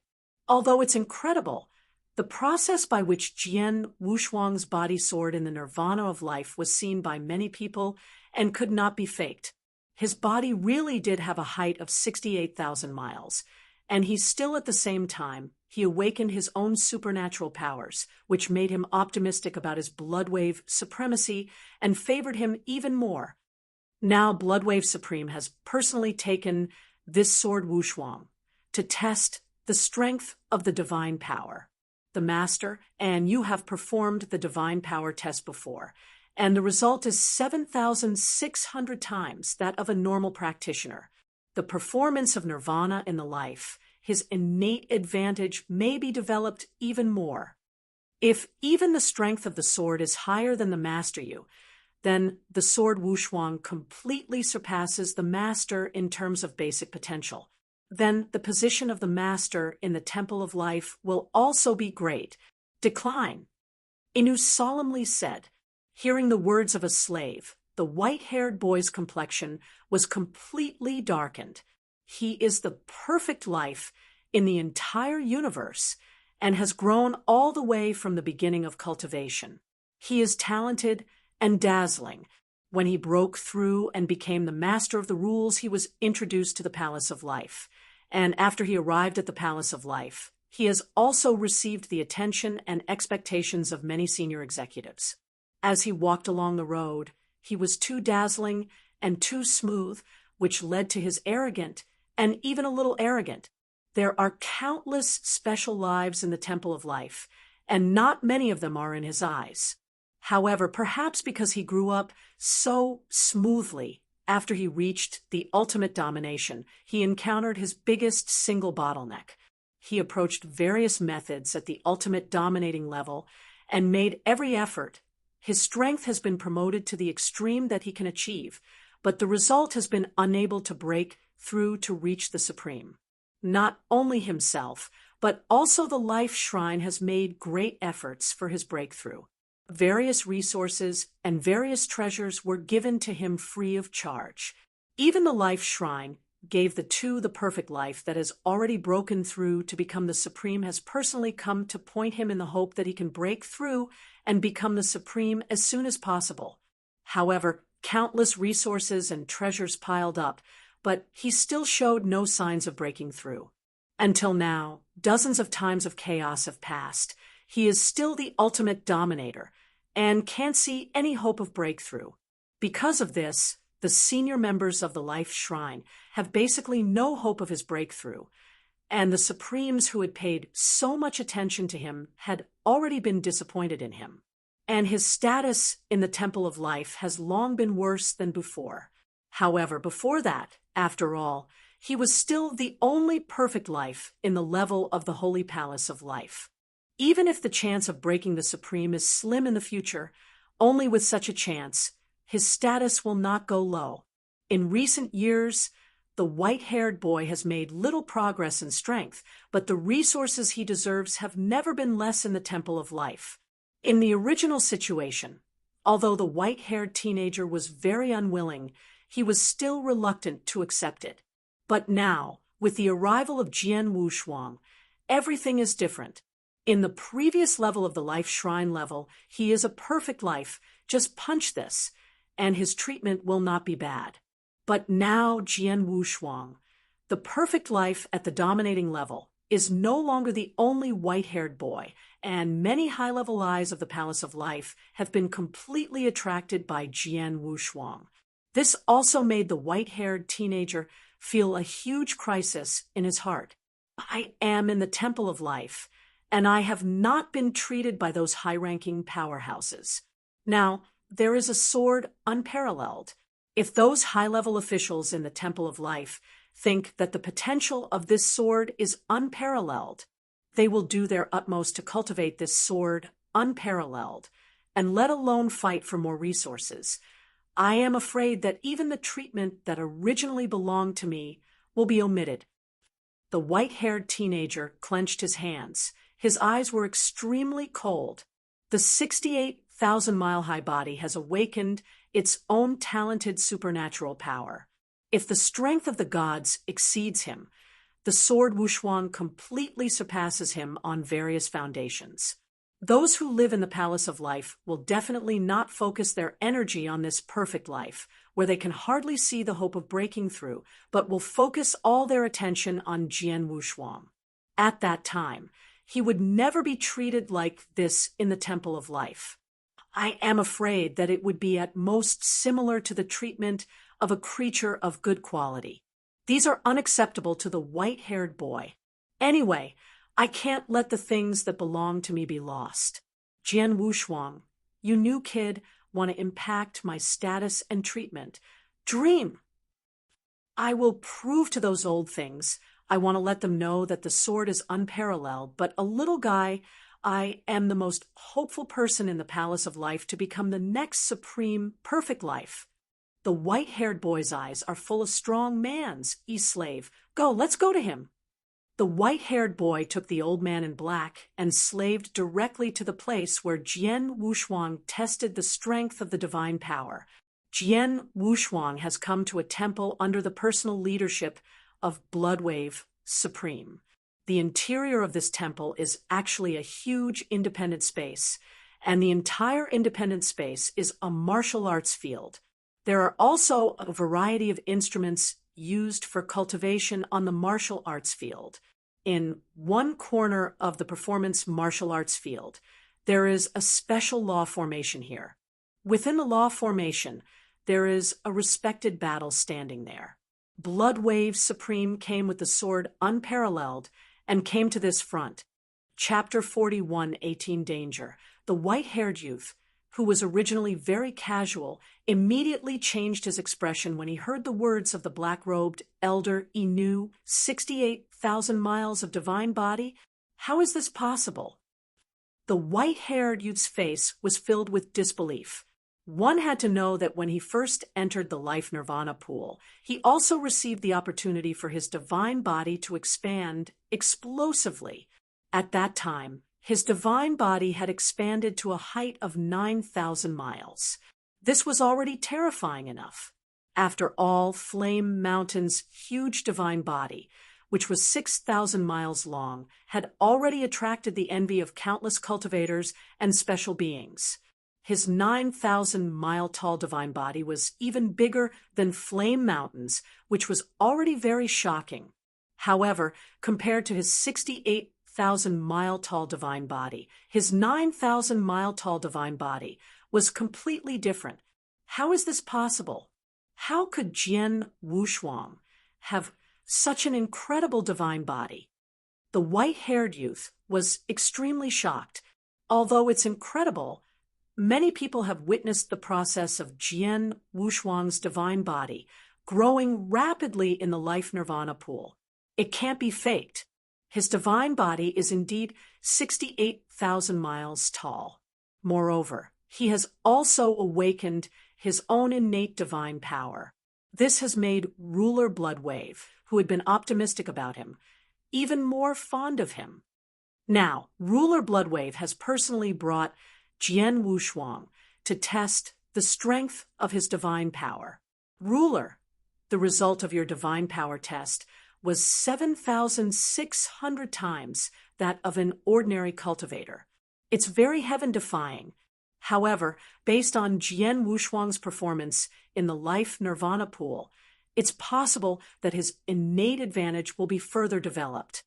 Speaker 1: Although it's incredible, the process by which Jian Wushuang's body soared in the nirvana of life was seen by many people and could not be faked. His body really did have a height of 68,000 miles, and at the same time, he awakened his own supernatural powers, which made him optimistic about his Bloodwave supremacy and favored him even more. Now Bloodwave Supreme has personally taken this sword Wushuang to test the strength of the divine power. The master, and you have performed the divine power test before, and the result is 7,600 times that of a normal practitioner. The performance of nirvana in the life, his innate advantage may be developed even more. If even the strength of the sword is higher than the master you, then the sword Wushuang completely surpasses the master in terms of basic potential. Then the position of the master in the temple of life will also be great. Decline. Inu solemnly said. Hearing the words of a slave, the white-haired boy's complexion was completely darkened. He is the perfect life in the entire universe and has grown all the way from the beginning of cultivation. He is talented and dazzling. When he broke through and became the master of the rules, he was introduced to the Palace of Life. And after he arrived at the Palace of Life, he has also received the attention and expectations of many senior executives. As he walked along the road, he was too dazzling and too smooth, which led to his arrogant and even a little arrogant. There are countless special lives in the Temple of Life, and not many of them are in his eyes. However, perhaps because he grew up so smoothly after he reached the ultimate domination, he encountered his biggest single bottleneck. He approached various methods at the ultimate dominating level and made every effort. His strength has been promoted to the extreme that he can achieve, but the result has been unable to break through to reach the supreme. Not only himself, but also the Life Shrine has made great efforts for his breakthrough. Various resources and various treasures were given to him free of charge. Even the Life Shrine gave the perfect life that has already broken through to become the supreme has personally come to point him in the hope that he can break through and become the supreme as soon as possible. However, countless resources and treasures piled up, but he still showed no signs of breaking through. Until now, dozens of times of chaos have passed. He is still the ultimate dominator and can't see any hope of breakthrough. Because of this, the senior members of the Life Shrine have basically no hope of his breakthrough, and the Supremes who had paid so much attention to him had already been disappointed in him. And his status in the Temple of Life has long been worse than before. However, before that, after all, he was still the only perfect life in the level of the Holy Palace of Life. Even if the chance of breaking the Supreme is slim in the future, only with such a chance, his status will not go low. In recent years, the white-haired boy has made little progress in strength, but the resources he deserves have never been less in the Temple of Life. In the original situation, although the white-haired teenager was very unwilling, he was still reluctant to accept it. But now, with the arrival of Jian Wushuang, everything is different. In the previous level of the Life Shrine level, he is a perfect life. Just punch this, and his treatment will not be bad. But now Jian Wushuang, the perfect life at the dominating level, is no longer the only white-haired boy, and many high-level eyes of the Palace of Life have been completely attracted by Jian Wushuang. This also made the white-haired teenager feel a huge crisis in his heart. I am in the Temple of Life, and I have not been treated by those high-ranking powerhouses. Now, there is a sword unparalleled. If those high-level officials in the Temple of Life think that the potential of this sword is unparalleled, they will do their utmost to cultivate this sword unparalleled, and let alone fight for more resources. I am afraid that even the treatment that originally belonged to me will be omitted. The white-haired teenager clenched his hands. His eyes were extremely cold. The 68,000-mile-high body has awakened its own talented supernatural power. If the strength of the gods exceeds him, the sword Wushuang completely surpasses him on various foundations. Those who live in the Palace of Life will definitely not focus their energy on this perfect life, where they can hardly see the hope of breaking through, but will focus all their attention on Jian Wushuang. At that time, he would never be treated like this in the Temple of Life. I am afraid that it would be at most similar to the treatment of a creature of good quality. These are unacceptable to the white-haired boy. Anyway, I can't let the things that belong to me be lost. Jian Wushuang, you new kid want to impact my status and treatment. Dream! I will prove to those old things. I want to let them know that the sword is unparalleled, but a little guy, I am the most hopeful person in the Palace of Life to become the next supreme, perfect life. The white-haired boy's eyes are full of strong man's, slave. Go, let's go to him. The white-haired boy took the old man in black and slaved directly to the place where Jian Wushuang tested the strength of the divine power. Jian Wushuang has come to a temple under the personal leadership of Bloodwave Supreme. The interior of this temple is actually a huge independent space, and the entire independent space is a martial arts field. There are also a variety of instruments used for cultivation on the martial arts field. In one corner of the performance martial arts field, there is a special law formation here. Within the law formation, there is a respected battle standing there. Bloodwave Supreme came with the sword unparalleled and came to this front. Chapter 41, 18 Danger. The white-haired youth, who was originally very casual, immediately changed his expression when he heard the words of the black-robed elder Inu, 68,000 miles of divine body. How is this possible? The white-haired youth's face was filled with disbelief. One had to know that when he first entered the life nirvana pool, he also received the opportunity for his divine body to expand explosively. At that time, his divine body had expanded to a height of 9,000 miles. This was already terrifying enough. After all, Flame Mountain's huge divine body, which was 6,000 miles long, had already attracted the envy of countless cultivators and special beings. His 9,000-mile-tall divine body was even bigger than Flame Mountain's, which was already very shocking. However, compared to his 68,000-mile-tall divine body, his 9,000-mile-tall divine body was completely different. How is this possible? How could Jian Wushuang have such an incredible divine body? The white-haired youth was extremely shocked. Although it's incredible, many people have witnessed the process of Jian Wushuang's divine body growing rapidly in the life nirvana pool. It can't be faked. His divine body is indeed 68,000 miles tall. Moreover, he has also awakened his own innate divine power. This has made Ruler Bloodwave, who had been optimistic about him, even more fond of him. Now, Ruler Bloodwave has personally brought Jian Wushuang to test the strength of his divine power. Ruler, the result of your divine power test was 7,600 times that of an ordinary cultivator. It's very heaven-defying. However, based on Jian Wushuang's performance in the life nirvana pool, it's possible that his innate advantage will be further developed.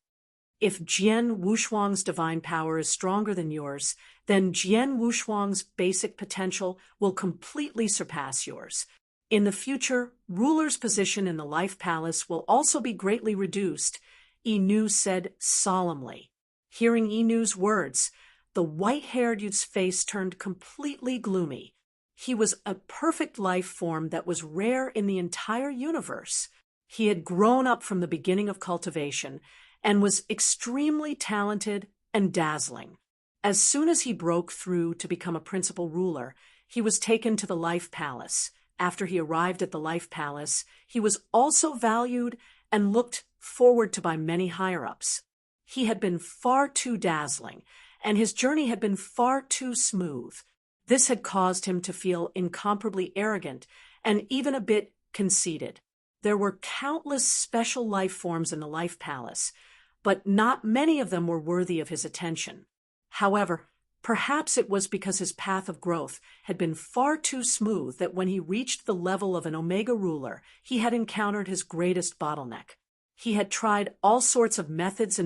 Speaker 1: If Jian Wushuang's divine power is stronger than yours, then Jian Wushuang's basic potential will completely surpass yours. In the future, Ruler's position in the Life Palace will also be greatly reduced, Inu said solemnly. Hearing Inu's words, the white-haired youth's face turned completely gloomy. He was a perfect life form that was rare in the entire universe. He had grown up from the beginning of cultivation and was extremely talented and dazzling. As soon as he broke through to become a principal ruler, he was taken to the Life Palace. After he arrived at the Life Palace, he was also valued and looked forward to by many higher-ups. He had been far too dazzling, and his journey had been far too smooth. This had caused him to feel incomparably arrogant and even a bit conceited. There were countless special life forms in the Life Palace, but not many of them were worthy of his attention. However, perhaps it was because his path of growth had been far too smooth that when he reached the level of an Omega ruler, he had encountered his greatest bottleneck. He had tried all sorts of methods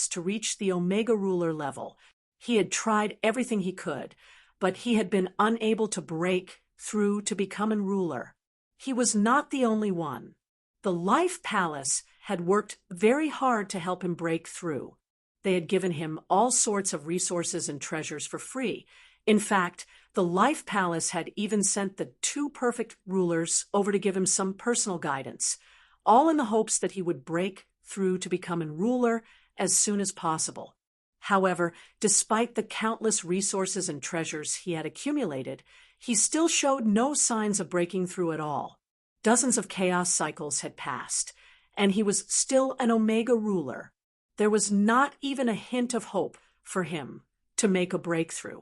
Speaker 1: to reach the Omega ruler level. He had tried everything he could, but he had been unable to break through to become a ruler. He was not the only one. The Life Palace had worked very hard to help him break through. They had given him all sorts of resources and treasures for free. In fact, the Life Palace had even sent the two perfect rulers over to give him some personal guidance, all in the hopes that he would break through to become a ruler as soon as possible. However, despite the countless resources and treasures he had accumulated, he still showed no signs of breaking through at all. Dozens of chaos cycles had passed, and he was still an Omega ruler. There was not even a hint of hope for him to make a breakthrough.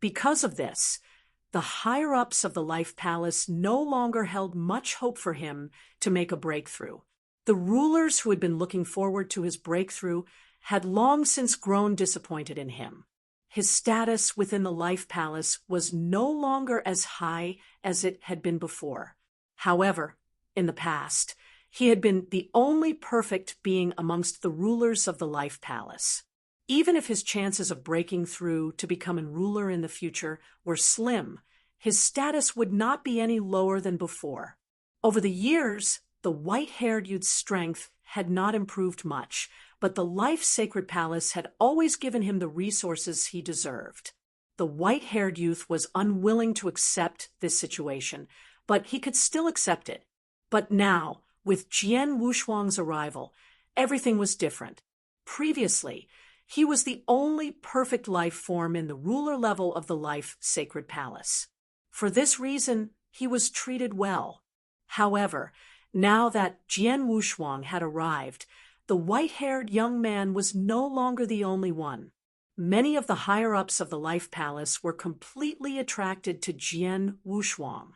Speaker 1: Because of this, the higher-ups of the Life Palace no longer held much hope for him to make a breakthrough. The rulers who had been looking forward to his breakthrough had long since grown disappointed in him. His status within the Life Palace was no longer as high as it had been before. However, in the past, he had been the only perfect being amongst the rulers of the Life Palace. Even if his chances of breaking through to become a ruler in the future were slim, his status would not be any lower than before. Over the years, the white-haired youth's strength had not improved much, but the Life Sacred Palace had always given him the resources he deserved. The white-haired youth was unwilling to accept this situation, but he could still accept it. But now, with Jian Wushuang's arrival, everything was different. Previously, he was the only perfect life form in the ruler level of the Life Sacred Palace. For this reason, he was treated well. However, now that Jian Wushuang had arrived, the white-haired young man was no longer the only one. Many of the higher-ups of the Life Palace were completely attracted to Jian Wushuang.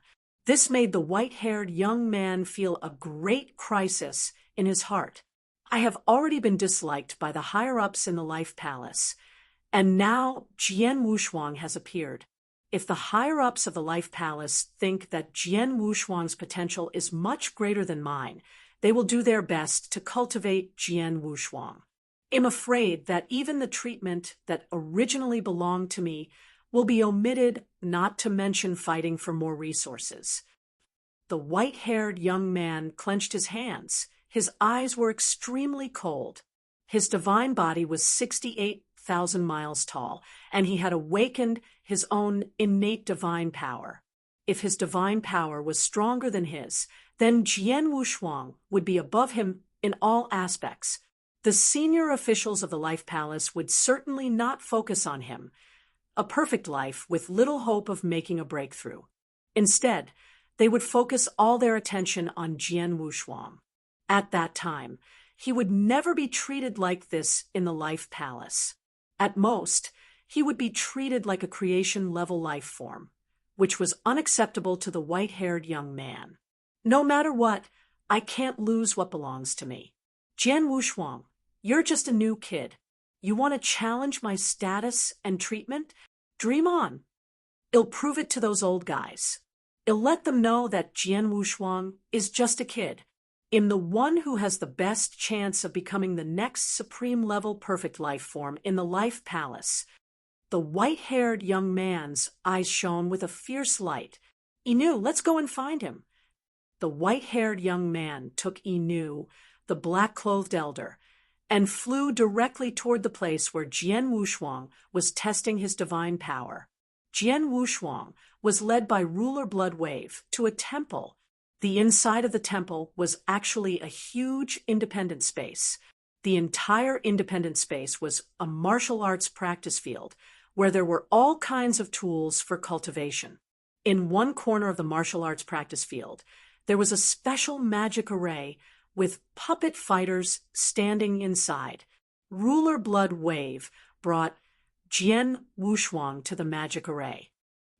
Speaker 1: This made the white-haired young man feel a great crisis in his heart. I have already been disliked by the higher-ups in the Life Palace, and now Jian Wushuang has appeared. If the higher-ups of the Life Palace think that Jian Wushuang's potential is much greater than mine, they will do their best to cultivate Jian Wushuang. I'm afraid that even the treatment that originally belonged to me will be omitted, not to mention fighting for more resources. The white-haired young man clenched his hands. His eyes were extremely cold. His divine body was 68,000 miles tall, and he had awakened his own innate divine power. If his divine power was stronger than his, then Jian Wushuang would be above him in all aspects. The senior officials of the Life Palace would certainly not focus on him, a perfect life with little hope of making a breakthrough. Instead, they would focus all their attention on Jian Wushuang. At that time, he would never be treated like this in the Life Palace. At most, he would be treated like a creation-level life form, which was unacceptable to the white-haired young man. No matter what, I can't lose what belongs to me. Jian Wushuang, you're just a new kid. You want to challenge my status and treatment? Dream on. I'll prove it to those old guys. I'll let them know that Jian Wushuang is just a kid. I'm the one who has the best chance of becoming the next supreme-level perfect life form in the Life Palace. The white-haired young man's eyes shone with a fierce light. Inu, let's go and find him. The white-haired young man took Inu, the black-clothed elder, and flew directly toward the place where Jian Wushuang was testing his divine power. Jian Wushuang was led by ruler Blood Wave to a temple. The inside of the temple was actually a huge independent space. The entire independent space was a martial arts practice field where there were all kinds of tools for cultivation. In one corner of the martial arts practice field, there was a special magic array with puppet fighters standing inside. Ruler Blood Wave brought Jian Wushuang to the magic array.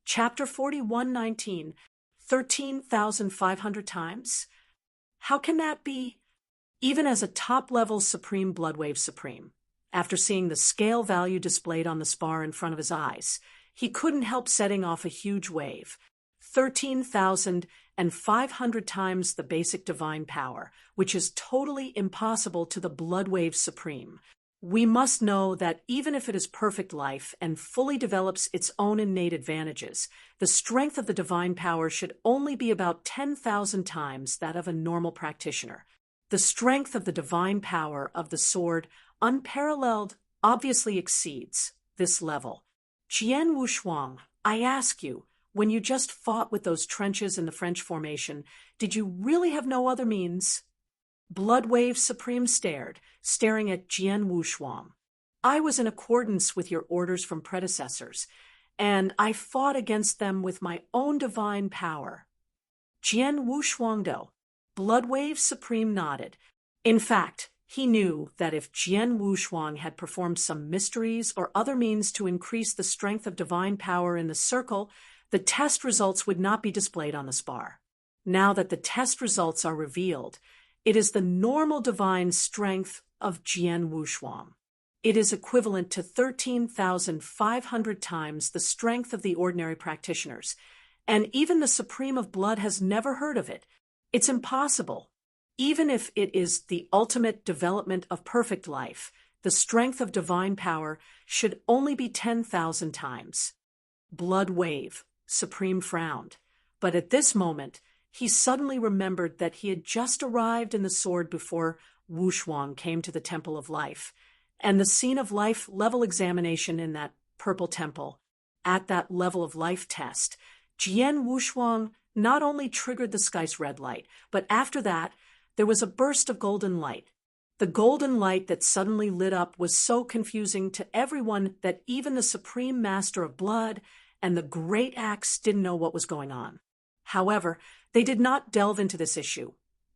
Speaker 1: Chapter 41:19, 13,500 times? How can that be? Even as a top-level Supreme Blood Wave Supreme, after seeing the scale value displayed on the spar in front of his eyes, he couldn't help setting off a huge wave, 13,500 times the basic divine power, which is totally impossible to the Blood Wave Supreme. We must know that even if it is perfect life and fully develops its own innate advantages, the strength of the divine power should only be about 10,000 times that of a normal practitioner. The strength of the divine power of the sword, unparalleled, obviously exceeds this level. Jian Wushuang, I ask you, when you just fought with those trenches in the French formation, did you really have no other means? Blood Wave Supreme staring at Jian Wushuang. I was in accordance with your orders from predecessors, and I fought against them with my own divine power. Jian Wushuangdo, Blood Wave Supreme nodded. In fact, he knew that if Jian Wushuang had performed some mysteries or other means to increase the strength of divine power in the circle, the test results would not be displayed on the spar. Now that the test results are revealed, it is the normal divine strength of Jian Wushuang. It is equivalent to 13,500 times the strength of the ordinary practitioners, and even the Supreme of Blood has never heard of it. It's impossible. Even if it is the ultimate development of perfect life, the strength of divine power should only be 10,000 times. Blood Wave Supreme frowned, but at this moment, he suddenly remembered that he had just arrived in the sword before Wushuang came to the Temple of Life, and the scene of life level examination in that purple temple. At that level of life test, Jian Wushuang not only triggered the sky's red light, but after that, there was a burst of golden light. The golden light that suddenly lit up was so confusing to everyone that even the Supreme Master of Blood and the Great Axe didn't know what was going on. However, they did not delve into this issue,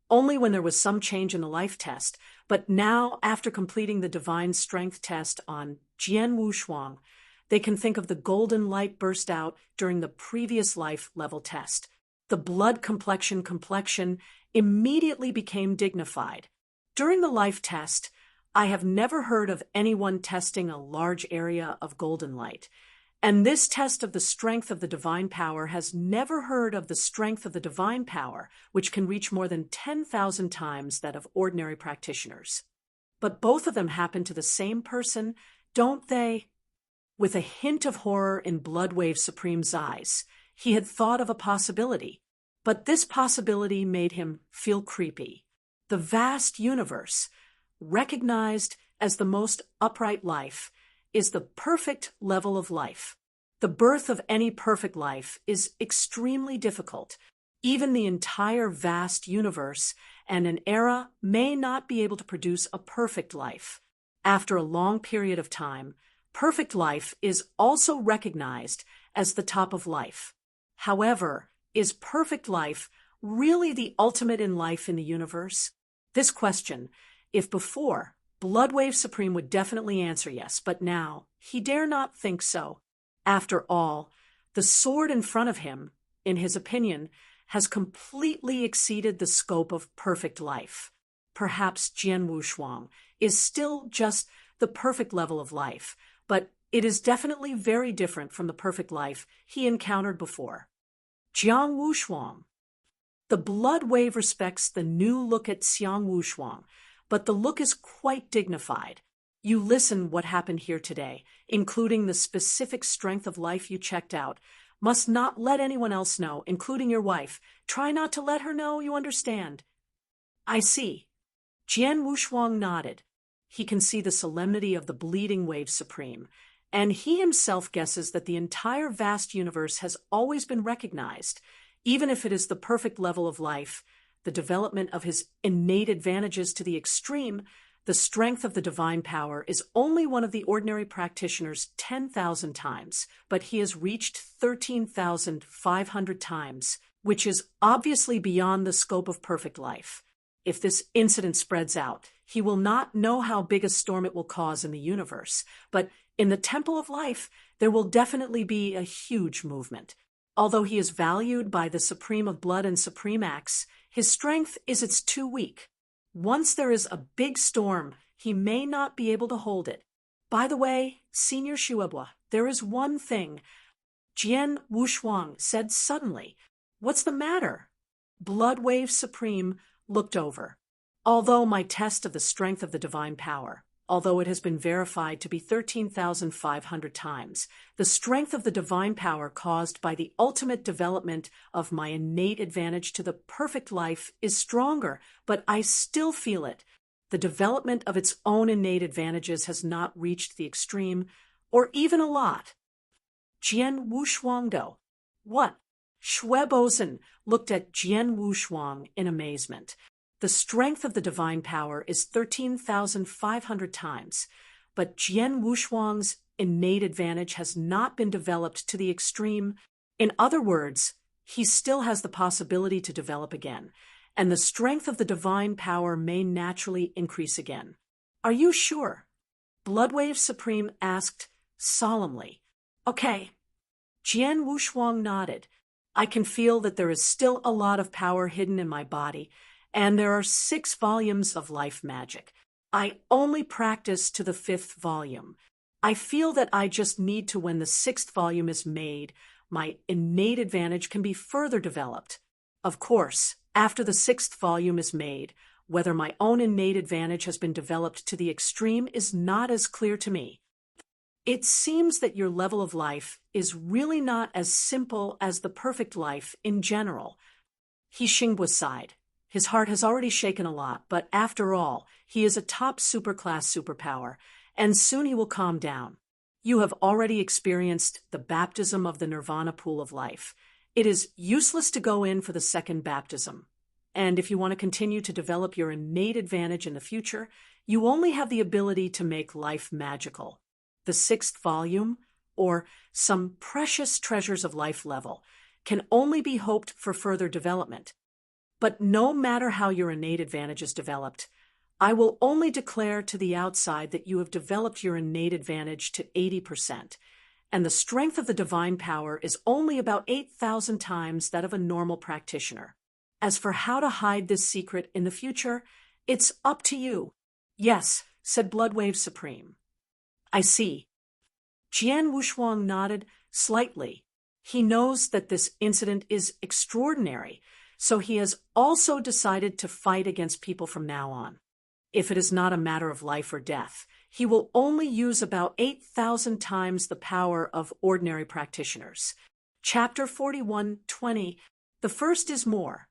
Speaker 1: only when there was some change in the life test, but now, after completing the divine strength test on Jian Wushuang, they can think of the golden light burst out during the previous life level test. The blood complexion immediately became dignified. During the life test, I have never heard of anyone testing a large area of golden light. And this test of the strength of the divine power has never heard of the strength of the divine power, which can reach more than 10,000 times that of ordinary practitioners. But both of them happen to the same person, don't they? With a hint of horror in Blood Wave Supreme's eyes, he had thought of a possibility. But this possibility made him feel creepy. The vast universe, recognized as the most upright life, is the perfect level of life. The birth of any perfect life is extremely difficult. Even the entire vast universe and an era may not be able to produce a perfect life. After a long period of time, perfect life is also recognized as the top of life. However, is perfect life really the ultimate in life in the universe? This question, if before, Blood Wave Supreme would definitely answer yes, but now he dare not think so. After all, the sword in front of him, in his opinion, has completely exceeded the scope of perfect life. Perhaps Jian Wushuang is still just the perfect level of life, but it is definitely very different from the perfect life he encountered before. Jiang Wushuang. The Blood Wave respects the new look at Xiang Wushuang, but the look is quite dignified. You listen what happened here today, including the specific strength of life you checked out. Must not let anyone else know, including your wife. Try not to let her know, you understand. I see. Jian Wushuang nodded. He can see the solemnity of the Bleeding Wave Supreme, and he himself guesses that the entire vast universe has always been recognized, even if it is the perfect level of life, the development of his innate advantages to the extreme. The strength of the divine power is only one of the ordinary practitioner's 10,000 times, but he has reached 13,500 times, which is obviously beyond the scope of perfect life. If this incident spreads out, he will not know how big a storm it will cause in the universe, but in the Temple of Life, there will definitely be a huge movement. Although he is valued by the Supreme of Blood and Supreme Axe, his strength is too weak. Once there is a big storm, he may not be able to hold it. By the way, Senior Shuebua, there is one thing. Jian Wushuang said suddenly. What's the matter? Bloodwave Supreme looked over. Although my test of the strength of the divine power, although it has been verified to be 13,500 times, the strength of the divine power caused by the ultimate development of my innate advantage to the perfect life is stronger, but I still feel it. The development of its own innate advantages has not reached the extreme, or even a lot. Jian Wushuangdo. What? Shuebozen looked at Jian Wushuang in amazement. The strength of the divine power is 13,500 times, but Jian Wushuang's innate advantage has not been developed to the extreme. In other words, he still has the possibility to develop again, and the strength of the divine power may naturally increase again. Are you sure? Bloodwave Supreme asked solemnly. Okay. Jian Wushuang nodded. I can feel that there is still a lot of power hidden in my body, and there are 6 volumes of life magic. I only practice to the 5th volume. I feel that I just need to when the 6th volume is made, my innate advantage can be further developed. Of course, after the 6th volume is made, whether my own innate advantage has been developed to the extreme is not as clear to me. It seems that your level of life is really not as simple as the perfect life in general. He Xinghua sighed. His heart has already shaken a lot, but after all, he is a top superclass superpower, and soon he will calm down. You have already experienced the baptism of the nirvana pool of life. It is useless to go in for the second baptism. And if you want to continue to develop your innate advantage in the future, you only have the ability to make life magical. The 6th volume, or some precious treasures of life level, can only be hoped for further development. But no matter how your innate advantage is developed, I will only declare to the outside that you have developed your innate advantage to 80%, and the strength of the divine power is only about 8,000 times that of a normal practitioner. As for how to hide this secret in the future, it's up to you. Yes, said Bloodwave Supreme. I see. Jian Wushuang nodded slightly. He knows that this incident is extraordinary, so he has also decided to fight against people from now on. If it is not a matter of life or death, he will only use about 8,000 times the power of ordinary practitioners. Chapter 41:20. The first is more.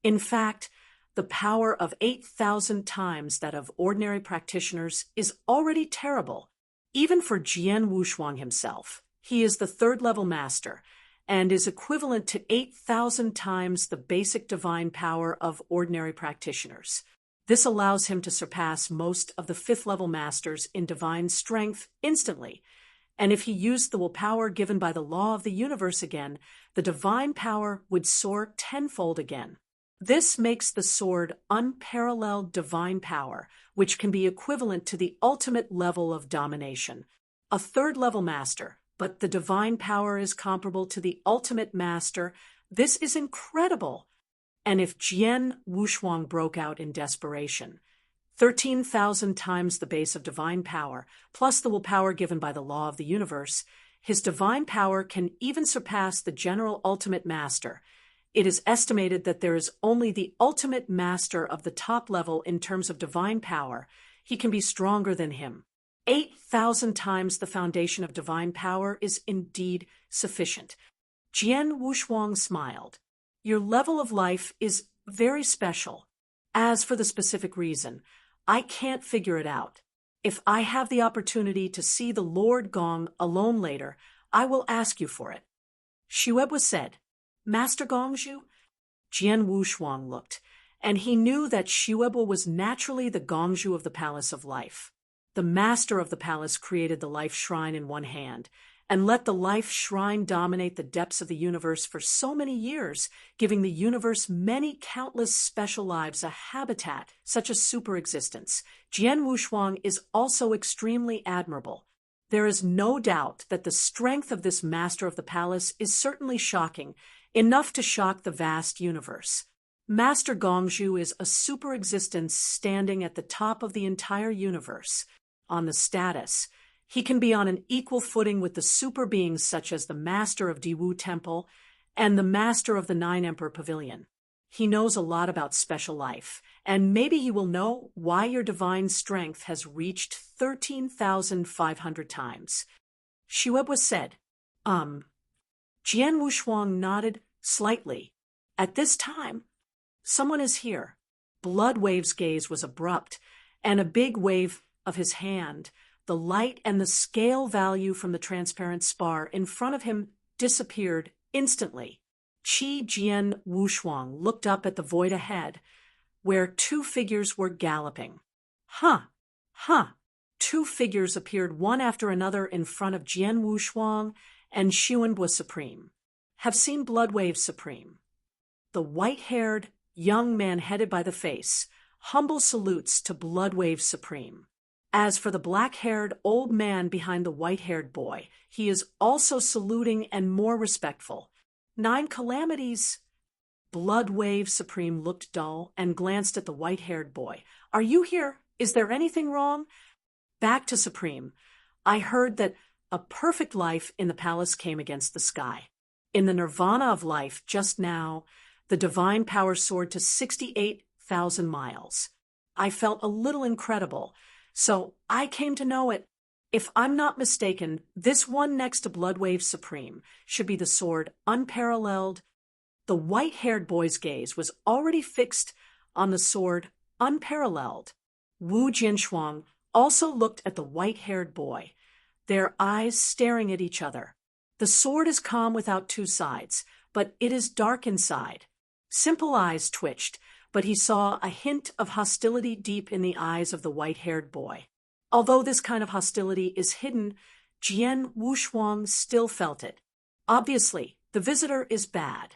Speaker 1: In fact, the power of 8,000 times that of ordinary practitioners is already terrible, even for Jian Wushuang himself. He is the 3rd-level master, and is equivalent to 8,000 times the basic divine power of ordinary practitioners. This allows him to surpass most of the 5th-level masters in divine strength instantly, and if he used the willpower given by the law of the universe again, the divine power would soar tenfold again. This makes the sword unparalleled divine power, which can be equivalent to the ultimate level of domination. A 3rd-level master, but the divine power is comparable to the ultimate master. This is incredible. And if Jian Wushuang broke out in desperation, 13,000 times the base of divine power, plus the willpower given by the law of the universe, his divine power can even surpass the general ultimate master. It is estimated that there is only the ultimate master of the top level in terms of divine power. He can be stronger than him. 8,000 times the foundation of divine power is indeed sufficient. Jian Wushuang smiled. Your level of life is very special. As for the specific reason, I can't figure it out. If I have the opportunity to see the Lord Gong alone later, I will ask you for it. Xuebu said, Master Gongzhu? Jian Wushuang looked, and he knew that Xuebu was naturally the Gongzhu of the Palace of Life. The master of the palace created the life shrine in one hand, and let the life shrine dominate the depths of the universe for so many years, giving the universe many countless special lives a habitat, such as superexistence. Jian Wushuang is also extremely admirable. There is no doubt that the strength of this master of the palace is certainly shocking, enough to shock the vast universe. Master Gongzhu is a superexistence standing at the top of the entire universe. On the status, he can be on an equal footing with the super beings such as the Master of Diwu Temple and the Master of the Nine Emperor Pavilion. He knows a lot about special life, and maybe he will know why your divine strength has reached 13,500 times. Xuebu said, Jian Wushuang nodded slightly. At this time, someone is here. Bloodwave's gaze was abrupt, and a big wave of his hand, the light and the scale value from the transparent spar in front of him disappeared instantly. Jian Wushuang looked up at the void ahead, where two figures were galloping. Two figures appeared one after another in front of Jian Wushuang and Xuanbu Supreme. Have seen Bloodwave Supreme. The white-haired young man headed by the face, humble salutes to Bloodwave Supreme. As for the black-haired old man behind the white-haired boy, he is also saluting and more respectful. 9 calamities. Bloodwave Supreme looked dull and glanced at the white-haired boy. Are you here? Is there anything wrong? Back to Supreme. I heard that a perfect life in the palace came against the sky. In the nirvana of life just now, the divine power soared to 68,000 miles. I felt a little incredible. So I came to know it. If I'm not mistaken, this one next to Bloodwave Supreme should be the sword Unparalleled. The white-haired boy's gaze was already fixed on the sword Unparalleled. Wu Jinshuang also looked at the white-haired boy, their eyes staring at each other. The sword is calm without two sides, but it is dark inside. Simple eyes twitched, but he saw a hint of hostility deep in the eyes of the white-haired boy. Although this kind of hostility is hidden, Jian Wushuang still felt it. Obviously, the visitor is bad.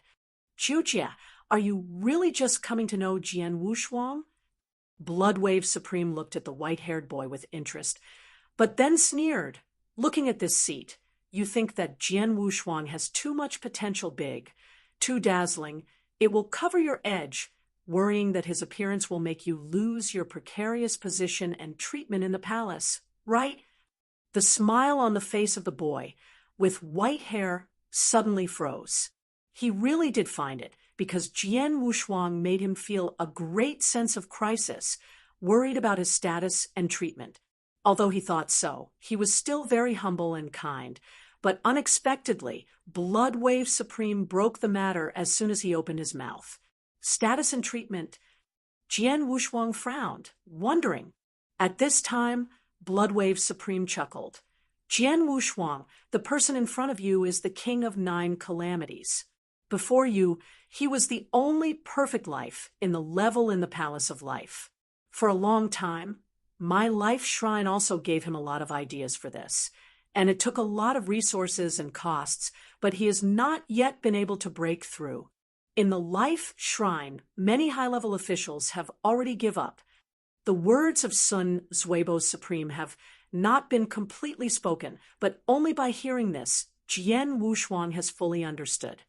Speaker 1: Jiujia, are you really just coming to know Jian Wushuang? Bloodwave Supreme looked at the white-haired boy with interest, but then sneered. Looking at this seat, you think that Jian Wushuang has too much potential big, too dazzling. It will cover your edge, worrying that his appearance will make you lose your precarious position and treatment in the palace, right? The smile on the face of the boy, with white hair, suddenly froze. He really did find it, because Jian Wushuang made him feel a great sense of crisis, worried about his status and treatment. Although he thought so, he was still very humble and kind. But unexpectedly, Bloodwave Supreme broke the matter as soon as he opened his mouth. Status and treatment. Jian Wushuang frowned, wondering. At this time, Bloodwave Supreme chuckled. Jian Wushuang, the person in front of you is the king of 9 calamities. Before you, he was the only perfect life in the level in the Palace of Life. For a long time, my life shrine also gave him a lot of ideas for this, and it took a lot of resources and costs, but he has not yet been able to break through. In the life shrine, many high-level officials have already give up. The words of Sun Zuibo Supreme have not been completely spoken, but only by hearing this, Jian Wushuang has fully understood.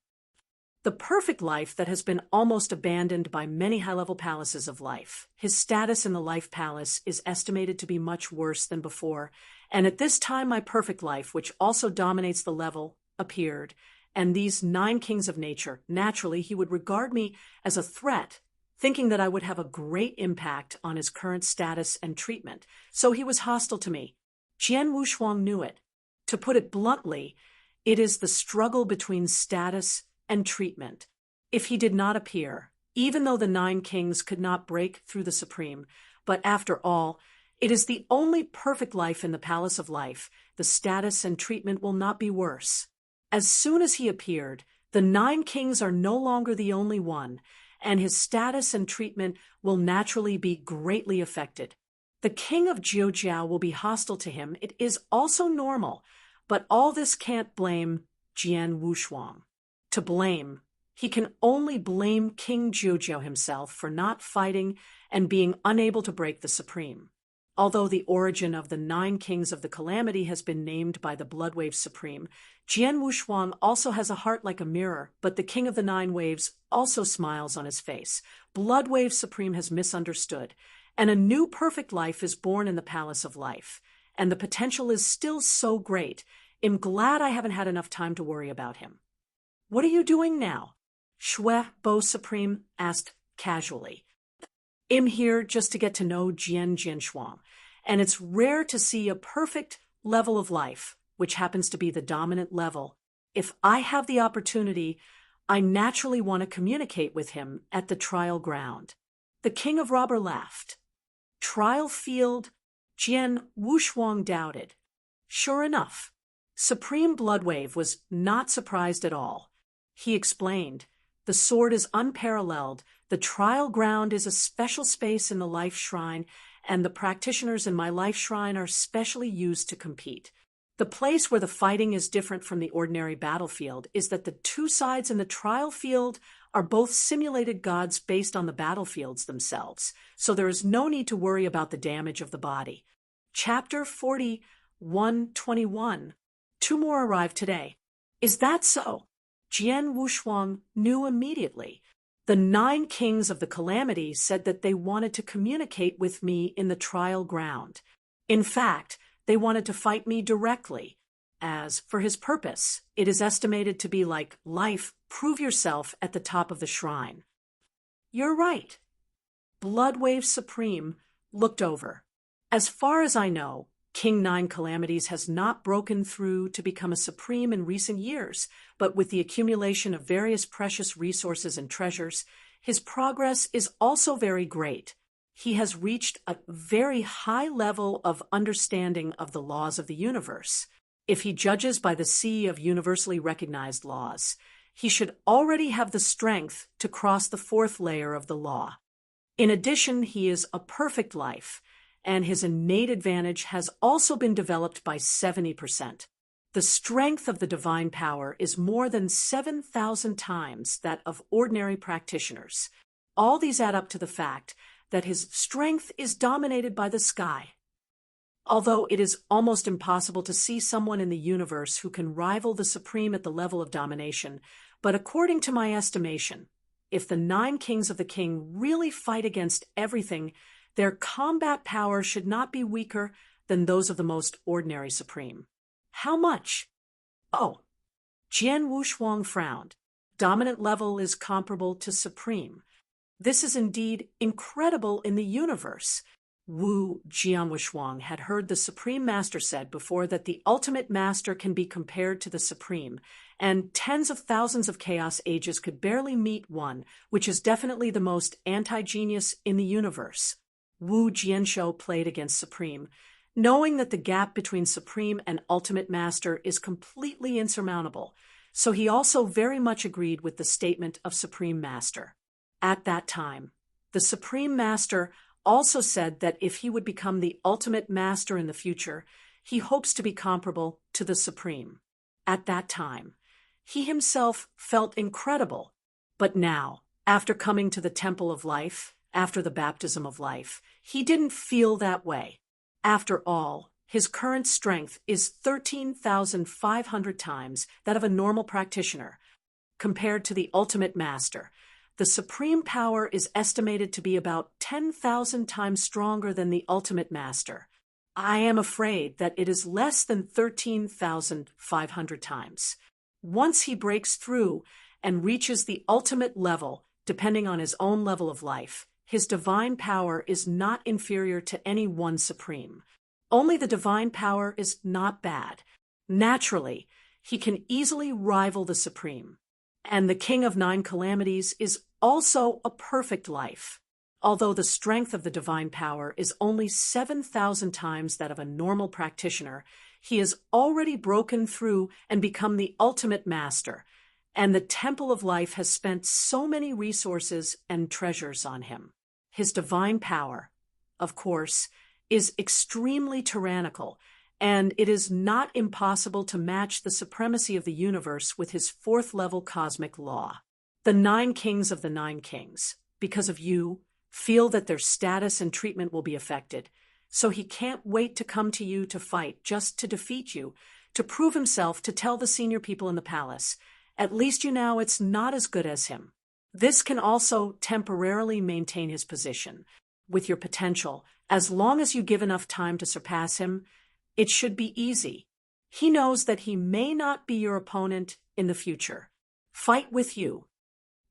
Speaker 1: The perfect life that has been almost abandoned by many high-level palaces of life. His status in the life palace is estimated to be much worse than before, and at this time my perfect life, which also dominates the level, appeared, and these 9 kings of nature, naturally he would regard me as a threat, thinking that I would have a great impact on his current status and treatment, so he was hostile to me. Jian Wushuang knew it. To put it bluntly, it is the struggle between status and treatment. If he did not appear, even though the 9 kings could not break through the Supreme, but after all, It is the only perfect life in the Palace of Life. The status and treatment will not be worse. As soon as he appeared, the 9 kings are no longer the only one, and his status and treatment will naturally be greatly affected. The king of Jiujiao will be hostile to him. It is also normal, but all this can't blame Jian Wushuang. To blame, he can only blame King Jiujiao himself for not fighting and being unable to break the Supreme. Although the origin of the 9 kings of the calamity has been named by the Bloodwave Supreme, Jian Wushuang also has a heart like a mirror, but the king of the 9 waves also smiles on his face. Bloodwave Supreme has misunderstood, and a new perfect life is born in the Palace of Life, and the potential is still so great. I'm glad I haven't had enough time to worry about him. What are you doing now? Shui Bo Supreme asked casually. I'm here just to get to know Jian Jinshuang, and it's rare to see a perfect level of life, which happens to be the dominant level. If I have the opportunity, I naturally want to communicate with him at the trial ground. The king of Robber laughed. Trial field? Jian Wushuang doubted. Sure enough, Supreme Bloodwave was not surprised at all. He explained, the sword is unparalleled. The trial ground is a special space in the life shrine, and the practitioners in my life shrine are specially used to compete. The place where the fighting is different from the ordinary battlefield is that the 2 sides in the trial field are both simulated gods based on the battlefields themselves, so there is no need to worry about the damage of the body. Chapter 41:21. 2 more arrived today. Is that so? Jian Wushuang knew immediately. The 9 kings of the calamity said that they wanted to communicate with me in the trial ground. In fact, they wanted to fight me directly. As for his purpose, it is estimated to be like life, prove yourself at the top of the shrine. You're right. Bloodwave Supreme looked over. As far as I know, King 9 Calamities has not broken through to become a supreme in recent years, but with the accumulation of various precious resources and treasures, his progress is also very great. He has reached a very high level of understanding of the laws of the universe. If he judges by the sea of universally recognized laws, he should already have the strength to cross the 4th layer of the law. In addition, he is a perfect life, and his innate advantage has also been developed by 70%. The strength of the divine power is more than 7,000 times that of ordinary practitioners. All these add up to the fact that his strength is dominated by the sky. Although it is almost impossible to see someone in the universe who can rival the Supreme at the level of domination, but according to my estimation, if the 9 kings of the king really fight against everything, their combat power should not be weaker than those of the most ordinary Supreme. How much? Oh, Jian Wushuang frowned. Dominant level is comparable to Supreme. This is indeed incredible in the universe. Wu Jianwushuang had heard the Supreme Master said before that the ultimate master can be compared to the Supreme, and tens of thousands of chaos ages could barely meet one, which is definitely the most anti-genius in the universe. Wu Jianshou played against Supreme, knowing that the gap between Supreme and Ultimate Master is completely insurmountable, so he also very much agreed with the statement of Supreme Master. At that time, the Supreme Master also said that if he would become the Ultimate Master in the future, he hopes to be comparable to the Supreme. At that time, he himself felt incredible, but now, after coming to the Temple of Life, after the baptism of life, he didn't feel that way. After all, his current strength is 13,500 times that of a normal practitioner. Compared to the Ultimate Master, the Supreme Power is estimated to be about 10,000 times stronger than the Ultimate Master. I am afraid that it is less than 13,500 times. Once he breaks through and reaches the ultimate level, depending on his own level of life, his divine power is not inferior to any one Supreme. Only the divine power is not bad. Naturally, he can easily rival the Supreme. And the King of 9 Calamities is also a perfect life. Although the strength of the divine power is only 7,000 times that of a normal practitioner, he has already broken through and become the ultimate master, and the Temple of Life has spent so many resources and treasures on him. His divine power, of course, is extremely tyrannical, and it is not impossible to match the supremacy of the universe with his fourth-level cosmic law. The 9 kings of the 9 kings, because of you, feel that their status and treatment will be affected, so he can't wait to come to you to fight, just to defeat you, to prove himself, to tell the senior people in the palace, at least you know it's not as good as him. This can also temporarily maintain his position. With your potential, as long as you give enough time to surpass him, it should be easy. He knows that he may not be your opponent in the future. Fight with you.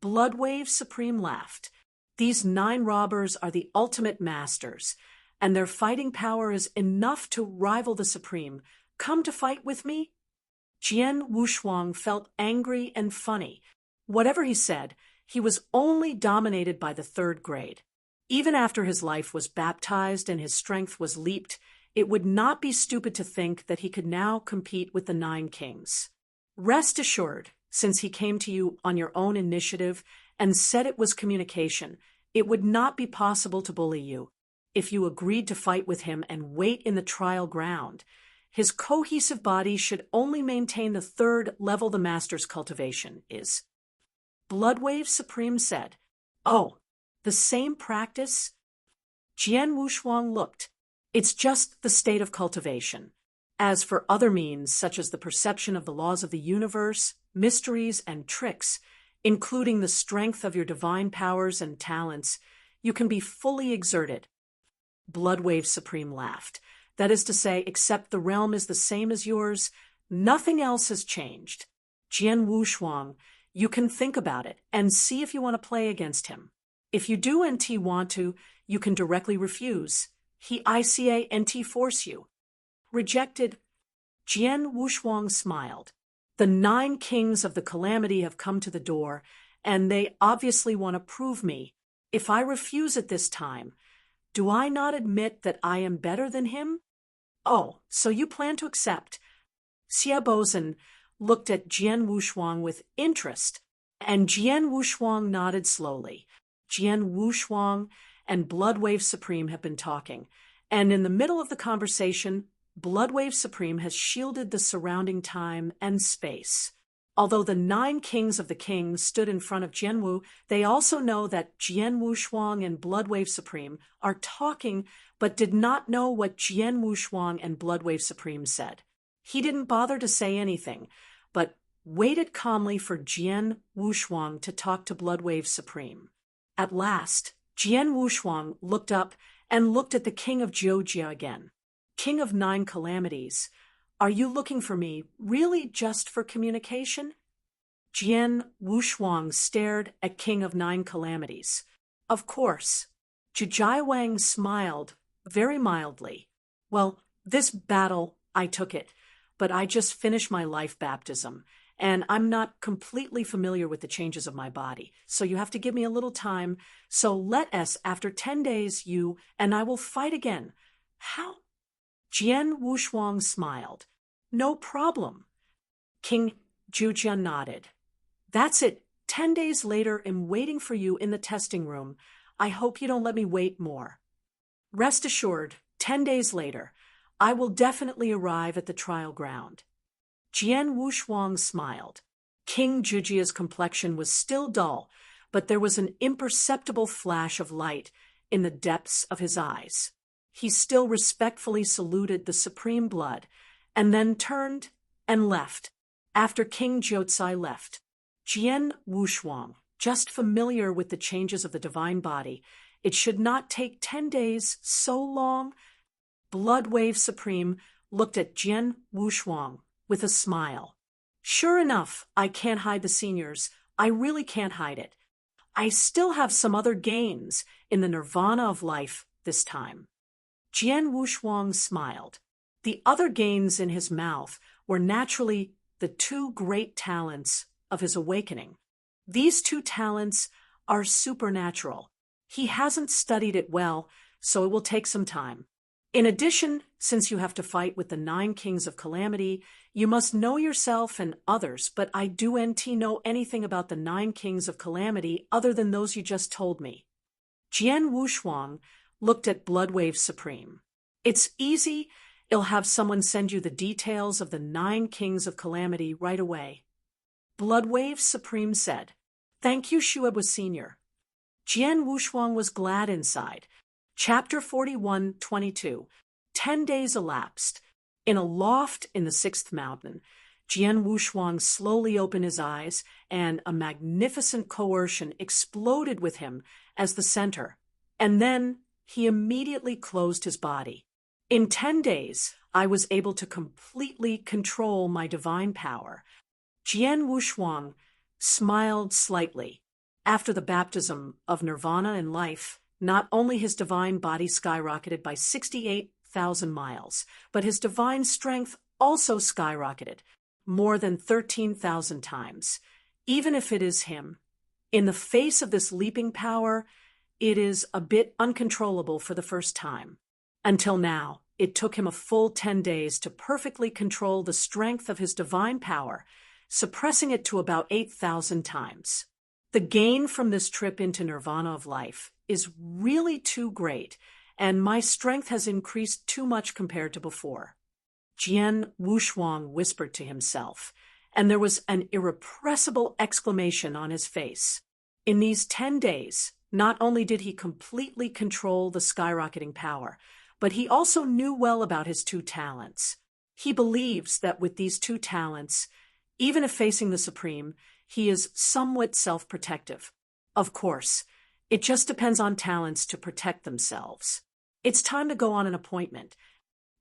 Speaker 1: Bloodwave Supreme laughed. These 9 robbers are the ultimate masters, and their fighting power is enough to rival the Supreme. Come to fight with me? Jian Wushuang felt angry and funny. Whatever he said, he was only dominated by the 3rd grade. Even after his life was baptized and his strength was leaped, it would not be stupid to think that he could now compete with the 9 kings. Rest assured, since he came to you on your own initiative and said it was communication, it would not be possible to bully you. If you agreed to fight with him and wait in the trial ground, his cohesive body should only maintain the 3rd level the master's cultivation is. Bloodwave Supreme said, "Oh, the same practice?" Jian Wushuang looked. It's just the state of cultivation. As for other means, such as the perception of the laws of the universe, mysteries, and tricks, including the strength of your divine powers and talents, you can be fully exerted. Bloodwave Supreme laughed. That is to say, except the realm is the same as yours, nothing else has changed. Jian Wushuang, you can think about it and see if you want to play against him. If you do NT want to, you can directly refuse. He ICA NT force you. Rejected. Jian Wushuang smiled. The 9 kings of the calamity have come to the door, and they obviously want to prove me. If I refuse at this time, do I not admit that I am better than him? Oh, so you plan to accept. Xie Bozhen looked at Jian Wushuang with interest, and Jian Wushuang nodded slowly. Jian Wushuang and Bloodwave Supreme have been talking, and in the middle of the conversation, Bloodwave Supreme has shielded the surrounding time and space. Although the 9 kings of the kings stood in front of Jianwu, they also know that Jian Wushuang and Bloodwave Supreme are talking, but did not know what Jian Wushuang and Bloodwave Supreme said. He didn't bother to say anything, but waited calmly for Jian Wushuang to talk to Bloodwave Supreme. At last, Jian Wushuang looked up and looked at the king of Jiujia again. King of 9 calamities, are you looking for me really just for communication? Jian Wushuang stared at King of 9 calamities. Of course. Zhijai Wang smiled very mildly. Well, this battle, I took it, but I just finished my life baptism, and I'm not completely familiar with the changes of my body, so you have to give me a little time. So let us, after 10 days, you and I will fight again. How? Jian Wushuang smiled. No problem. King Jujia nodded. That's it. 10 days later, I'm waiting for you in the testing room. I hope you don't let me wait more. Rest assured, 10 days later, I will definitely arrive at the trial ground. Jian Wushuang smiled. King Jujia's complexion was still dull, but there was an imperceptible flash of light in the depths of his eyes. He still respectfully saluted the supreme blood, and then turned and left. After King Jiuzai left, Jian Wushuang, just familiar with the changes of the divine body, it should not take 10 days so long. Bloodwave Supreme looked at Jian Wushuang with a smile. Sure enough, I can't hide the seniors. I really can't hide it. I still have some other gains in the nirvana of life this time. Jian Wushuang smiled. The other gains in his mouth were naturally the 2 great talents of his awakening. These 2 talents are supernatural. He hasn't studied it well, so it will take some time. In addition, since you have to fight with the 9 kings of calamity, you must know yourself and others, but I don't know anything about the 9 kings of calamity other than those you just told me. Jian Wushuang looked at Bloodwave Supreme. It's easy. I'll have someone send you the details of the 9 kings of calamity right away. Bloodwave Supreme said, "Thank you, Shuebu Sr." Jian Wushuang was glad inside. Chapter 41:22. 10 days elapsed. In a loft in the 6th mountain, Jian Wushuang slowly opened his eyes, and a magnificent coercion exploded with him as the center. And then he immediately closed his body. In 10 days, I was able to completely control my divine power. Jian Wushuang smiled slightly. After the baptism of nirvana and life, not only his divine body skyrocketed by 68,000 miles, but his divine strength also skyrocketed more than 13,000 times. Even if it is him, in the face of this leaping power, it is a bit uncontrollable for the first time. Until now, it took him a full 10 days to perfectly control the strength of his divine power, suppressing it to about 8,000 times. The gain from this trip into nirvana of life is really too great, and my strength has increased too much compared to before. Jian Wushuang whispered to himself, and there was an irrepressible exclamation on his face. In these 10 days, not only did he completely control the skyrocketing power, but he also knew well about his 2 talents. He believes that with these 2 talents, even if facing the Supreme, he is somewhat self-protective. Of course, it just depends on talents to protect themselves. It's time to go on an appointment.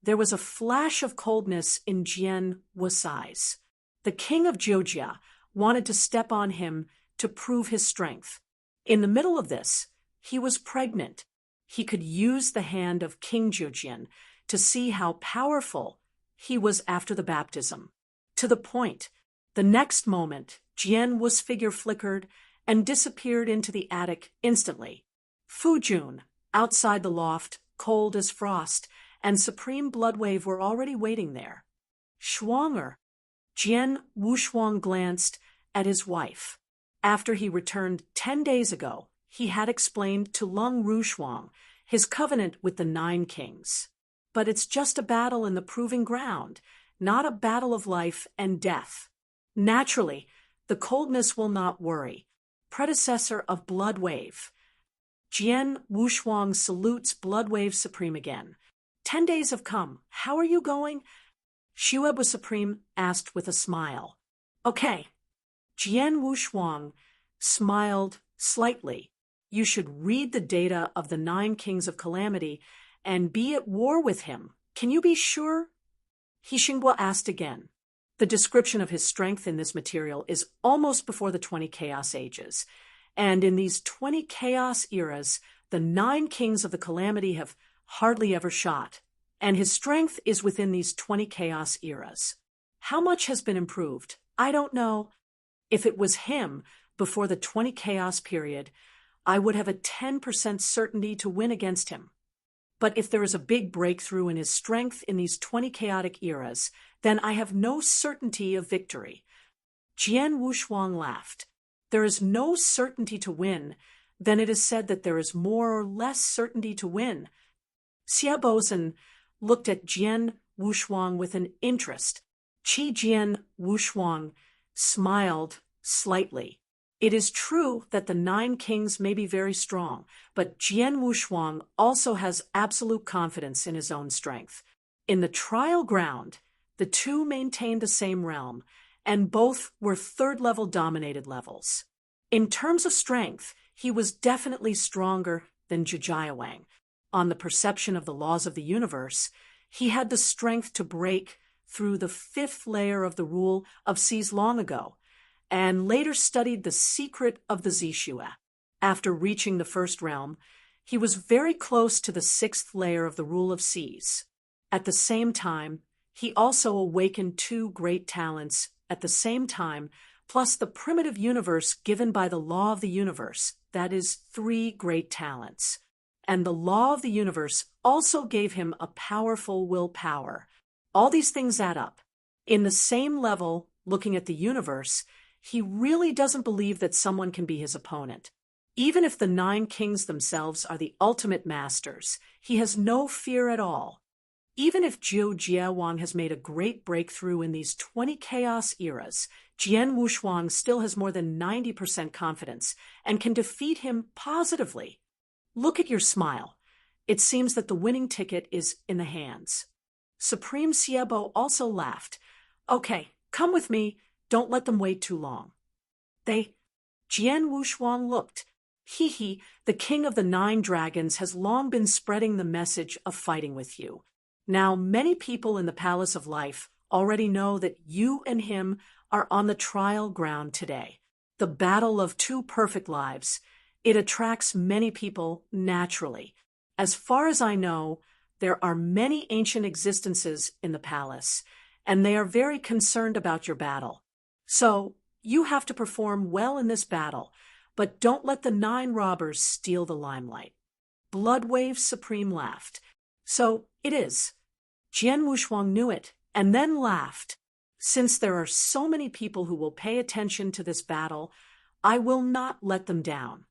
Speaker 1: There was a flash of coldness in Jian Wu's eyes. The king of Jiujia wanted to step on him to prove his strength. In the middle of this, he was pregnant. He could use the hand of King Jiujian to see how powerful he was after the baptism. To the point, the next moment, Jian Wu's figure flickered and disappeared into the attic instantly. Fu Jun, outside the loft, cold as frost, and Supreme Bloodwave were already waiting there. Shuanger. Jian Wushuang glanced at his wife. After he returned 10 days ago, he had explained to Lung Rushuang his covenant with the 9 kings. But it's just a battle in the proving ground, not a battle of life and death. Naturally, the coldness will not worry. Predecessor of Bloodwave. Jian Wushuang salutes Bloodwave Supreme again. 10 days have come. How are you going? Shuebu Supreme asked with a smile. Okay. Jian Wushuang smiled slightly. You should read the data of the 9 kings of calamity and be at war with him. Can you be sure? He Xingbo asked again. The description of his strength in this material is almost before the 20 chaos ages. And in these 20 chaos eras, the 9 kings of the calamity have hardly ever shot. And his strength is within these 20 chaos eras. How much has been improved? I don't know. If it was him before the 20 chaos period, I would have a 10% certainty to win against him. But if there is a big breakthrough in his strength in these 20 chaotic eras, then I have no certainty of victory. Jian Wushuang laughed. There is no certainty to win. Then it is said that there is more or less certainty to win. Xia Bozhen looked at Jian Wushuang with an interest. Qi Jian Wushuang smiled slightly. It is true that the 9 kings may be very strong, but Jian Wushuang also has absolute confidence in his own strength. In the trial ground, the 2 maintained the same realm, and both were 3rd-level dominated levels. In terms of strength, he was definitely stronger than Zhujiawang. On the perception of the laws of the universe, he had the strength to break through the 5th layer of the rule of seas long ago, and later studied the secret of the Zixue. After reaching the 1st realm, he was very close to the 6th layer of the rule of seas. At the same time, he also awakened 2 great talents at the same time plus the primitive universe given by the law of the universe, that is 3 great talents. And the law of the universe also gave him a powerful willpower. All these things add up. In the same level, looking at the universe, he really doesn't believe that someone can be his opponent. Even if the 9 kings themselves are the ultimate masters, he has no fear at all. Even if Zhou Jiawang has made a great breakthrough in these 20 chaos eras, Jian Wushuang still has more than 90% confidence and can defeat him positively. Look at your smile. It seems that the winning ticket is in the hands. Supreme Siebo also laughed. Okay, come with me. Don't let them wait too long. Jian Wushuang looked. He, the king of the 9 dragons, has long been spreading the message of fighting with you. Now, many people in the Palace of Life already know that you and him are on the trial ground today. The battle of 2 perfect lives. It attracts many people naturally. As far as I know, there are many ancient existences in the palace, and they are very concerned about your battle. So, you have to perform well in this battle, but don't let the 9 robbers steal the limelight. Bloodwave Supreme laughed. So, it is. Jian Wushuang knew it, and then laughed. Since there are so many people who will pay attention to this battle, I will not let them down.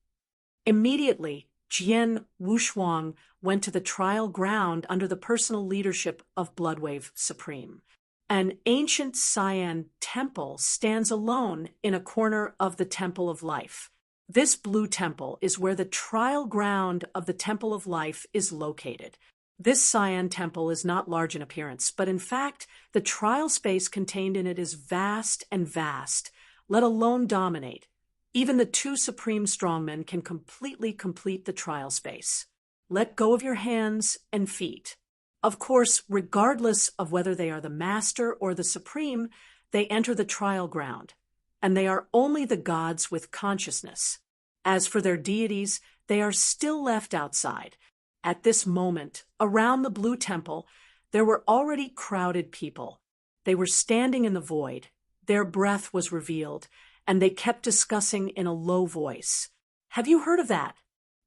Speaker 1: Immediately, Jian Wushuang went to the trial ground under the personal leadership of Bloodwave Supreme. An ancient Cyan temple stands alone in a corner of the Temple of Life. This blue temple is where the trial ground of the Temple of Life is located. This Cyan temple is not large in appearance, but in fact, the trial space contained in it is vast and vast, let alone dominate. Even the 2 supreme strongmen can completely complete the trial space. Let go of your hands and feet. Of course, regardless of whether they are the master or the supreme, they enter the trial ground, and they are only the gods with consciousness. As for their deities, they are still left outside. At this moment, around the blue temple, there were already crowded people. They were standing in the void. Their breath was revealed, and they kept discussing in a low voice. Have you heard of that?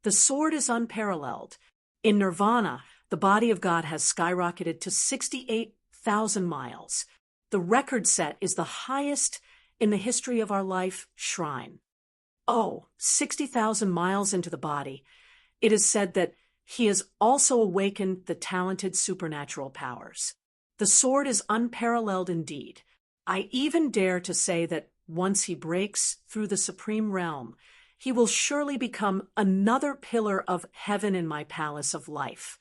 Speaker 1: The sword is unparalleled. In Nirvana, the body of God has skyrocketed to 68,000 miles. The record set is the highest in the history of our life shrine. 60,000 miles into the body. It is said that he has also awakened the talented supernatural powers. The sword is unparalleled indeed. I even dare to say that once he breaks through the supreme realm, he will surely become another pillar of heaven in my palace of life.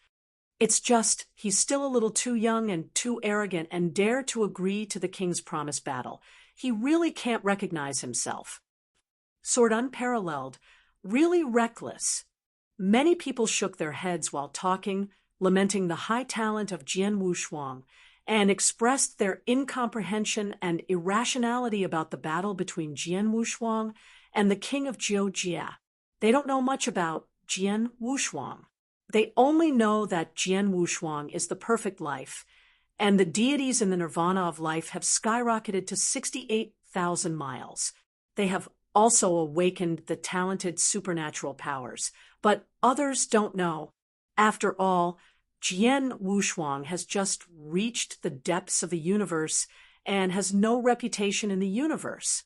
Speaker 1: It's just he's still a little too young and too arrogant and dare to agree to the king's promised battle. He really can't recognize himself. Sword unparalleled, really reckless. Many people shook their heads while talking, lamenting the high talent of Jian Wushuang, and expressed their incomprehension and irrationality about the battle between Jian Wushuang and the king of Jiojia. They don't know much about Jian Wushuang. They only know that Jian Wushuang is the perfect life, and the deities in the nirvana of life have skyrocketed to 68,000 miles. They have also awakened the talented supernatural powers, but others don't know. After all, Jian Wushuang has just reached the depths of the universe and has no reputation in the universe.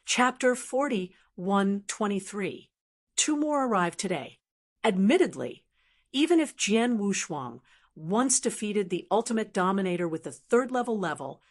Speaker 1: Chapter 41:23. 2 more arrived today. Admittedly, even if Jian Wushuang once defeated the ultimate dominator with the 3rd level,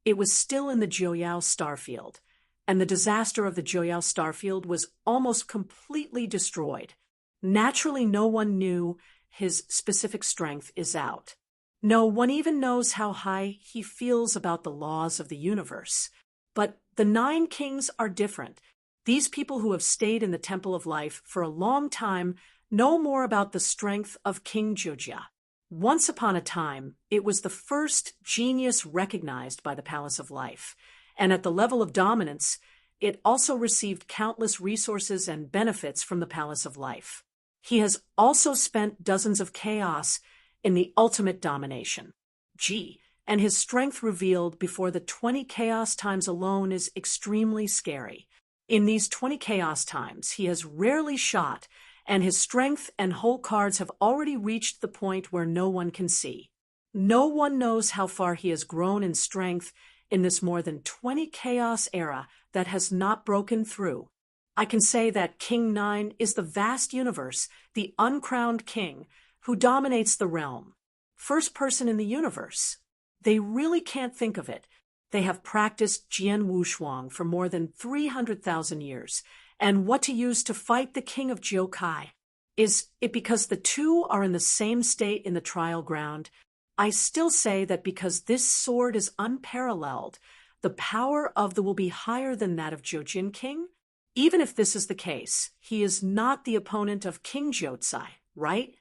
Speaker 1: it was still in the Jiuyao starfield, and the disaster of the Jiuyao starfield was almost completely destroyed. Naturally, no one knew his specific strength is out. No one even knows how high he feels about the laws of the universe. But the 9 kings are different. These people who have stayed in the Temple of Life for a long time know more about the strength of King Jiujia. Once upon a time, it was the first genius recognized by the Palace of Life, and at the level of dominance, it also received countless resources and benefits from the Palace of Life. He has also spent dozens of chaos in the ultimate domination. Gee, and his strength revealed before the 20 chaos times alone is extremely scary. In these 20 chaos times, he has rarely shot, and his strength and whole cards have already reached the point where no one can see. No one knows how far he has grown in strength in this more than 20 chaos era that has not broken through. I can say that King 9 is the vast universe, the uncrowned king, who dominates the realm. First person in the universe. They really can't think of it. They have practiced Jian Wushuang for more than 300,000 years, and what to use to fight the king of Jiokai. Is it because the two are in the same state in the trial ground? I still say that because this sword is unparalleled, the power of the will be higher than that of Jiujin King? Even if this is the case, he is not the opponent of King Jiuzai, right?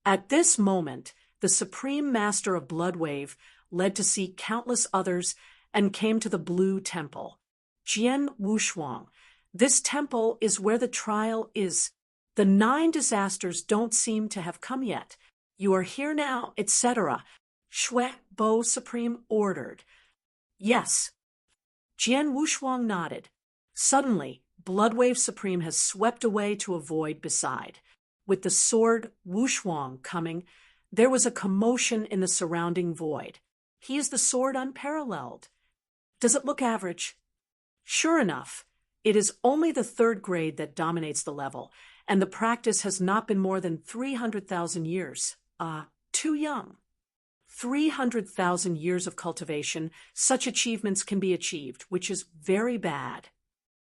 Speaker 1: At this moment, the Supreme Master of Bloodwave led to see countless others and came to the Blue Temple. Jian Wushuang. This temple is where the trial is. The 9 disasters don't seem to have come yet. You are here now, etc. Shui Bo Supreme ordered. Yes. Jian Wushuang nodded. Suddenly, Bloodwave Supreme has swept away to avoid beside. With the sword Wushuang coming, there was a commotion in the surrounding void. He is the sword unparalleled. Does it look average? Sure enough, it is only the 3rd grade that dominates the level, and the practice has not been more than 300,000 years. Too young. 300,000 years of cultivation, such achievements can be achieved, which is very bad.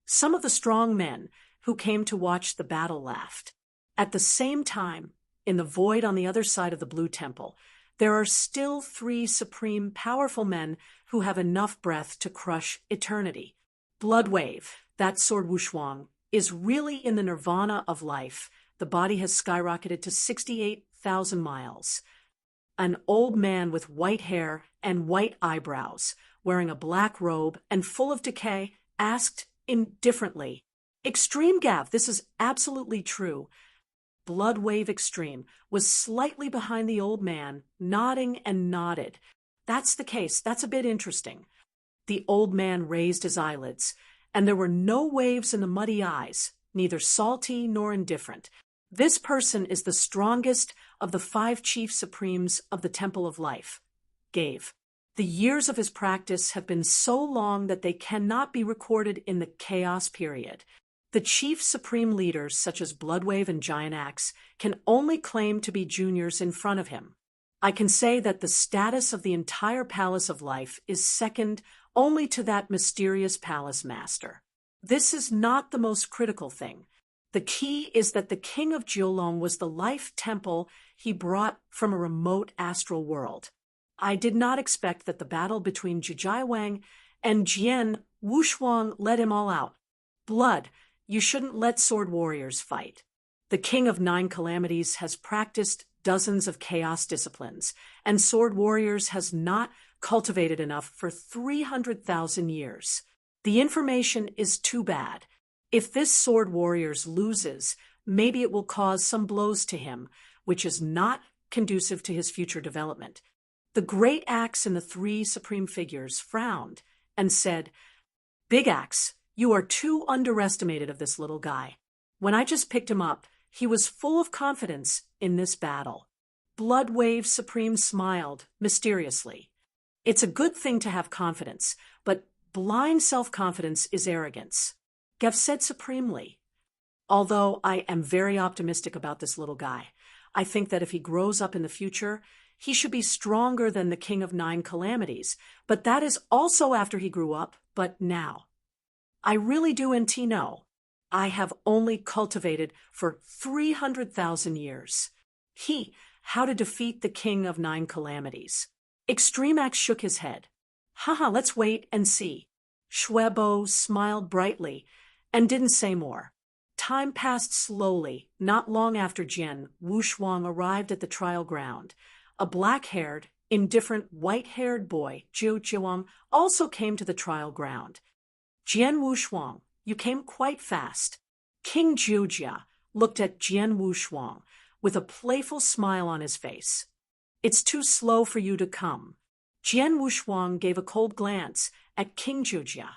Speaker 1: Some of the strong men who came to watch the battle laughed. At the same time, in the void on the other side of the Blue Temple, there are still 3 supreme powerful men who have enough breath to crush eternity. Bloodwave, that sword Wushuang, is really in the nirvana of life. The body has skyrocketed to 68,000 miles. An old man with white hair and white eyebrows, wearing a black robe and full of decay, asked indifferently, "Extreme Gav, this is absolutely true." Bloodwave Extreme was slightly behind the old man, nodding and nodded. "That's the case. That's a bit interesting." The old man raised his eyelids, and there were no waves in the muddy eyes, neither salty nor indifferent. This person is the strongest of the 5 chief supremes of the Temple of Life. Gave. The years of his practice have been so long that they cannot be recorded in the chaos period. The chief supreme leaders, such as Bloodwave and Giant Axe, can only claim to be juniors in front of him. I can say that the status of the entire Palace of Life is second only to that mysterious palace master. This is not the most critical thing. The key is that the king of Jiolong was the life temple he brought from a remote astral world. I did not expect that the battle between Jijaiwang and Jian Wushuang let him all out. Blood, you shouldn't let sword warriors fight. The king of 9 calamities has practiced dozens of chaos disciplines, and sword warriors has not cultivated enough for 300,000 years. The information is too bad. If this sword warrior loses, maybe it will cause some blows to him, which is not conducive to his future development. The great axe and the 3 supreme figures frowned and said, "Big Axe, you are too underestimated of this little guy. When I just picked him up, he was full of confidence in this battle." Bloodwave Supreme smiled mysteriously. It's a good thing to have confidence, but blind self-confidence is arrogance. Gev said supremely. Although I am very optimistic about this little guy, I think that if he grows up in the future, he should be stronger than the king of 9 calamities, but that is also after he grew up, but now. I really do know. I have only cultivated for 300,000 years. How to defeat the king of 9 calamities. Extremax shook his head. Haha, let's wait and see. Shuebo smiled brightly and didn't say more. Time passed slowly. Not long after Jian Wushuang arrived at the trial ground, a black-haired, indifferent, white-haired boy, Jiu Jiwang, also came to the trial ground. Jian Wushuang, you came quite fast. King Jiujia looked at Jian Wushuang with a playful smile on his face. It's too slow for you to come. Jian Wushuang gave a cold glance at King Jujia.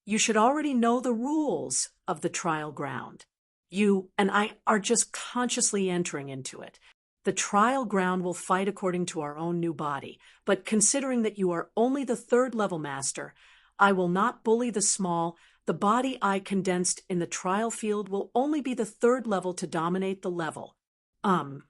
Speaker 1: You should already know the rules of the trial ground. You and I are just consciously entering into it. The trial ground will fight according to our own new body, but considering that you are only the third-level master, I will not bully the small. The body I condensed in the trial field will only be the third level to dominate the level. Jian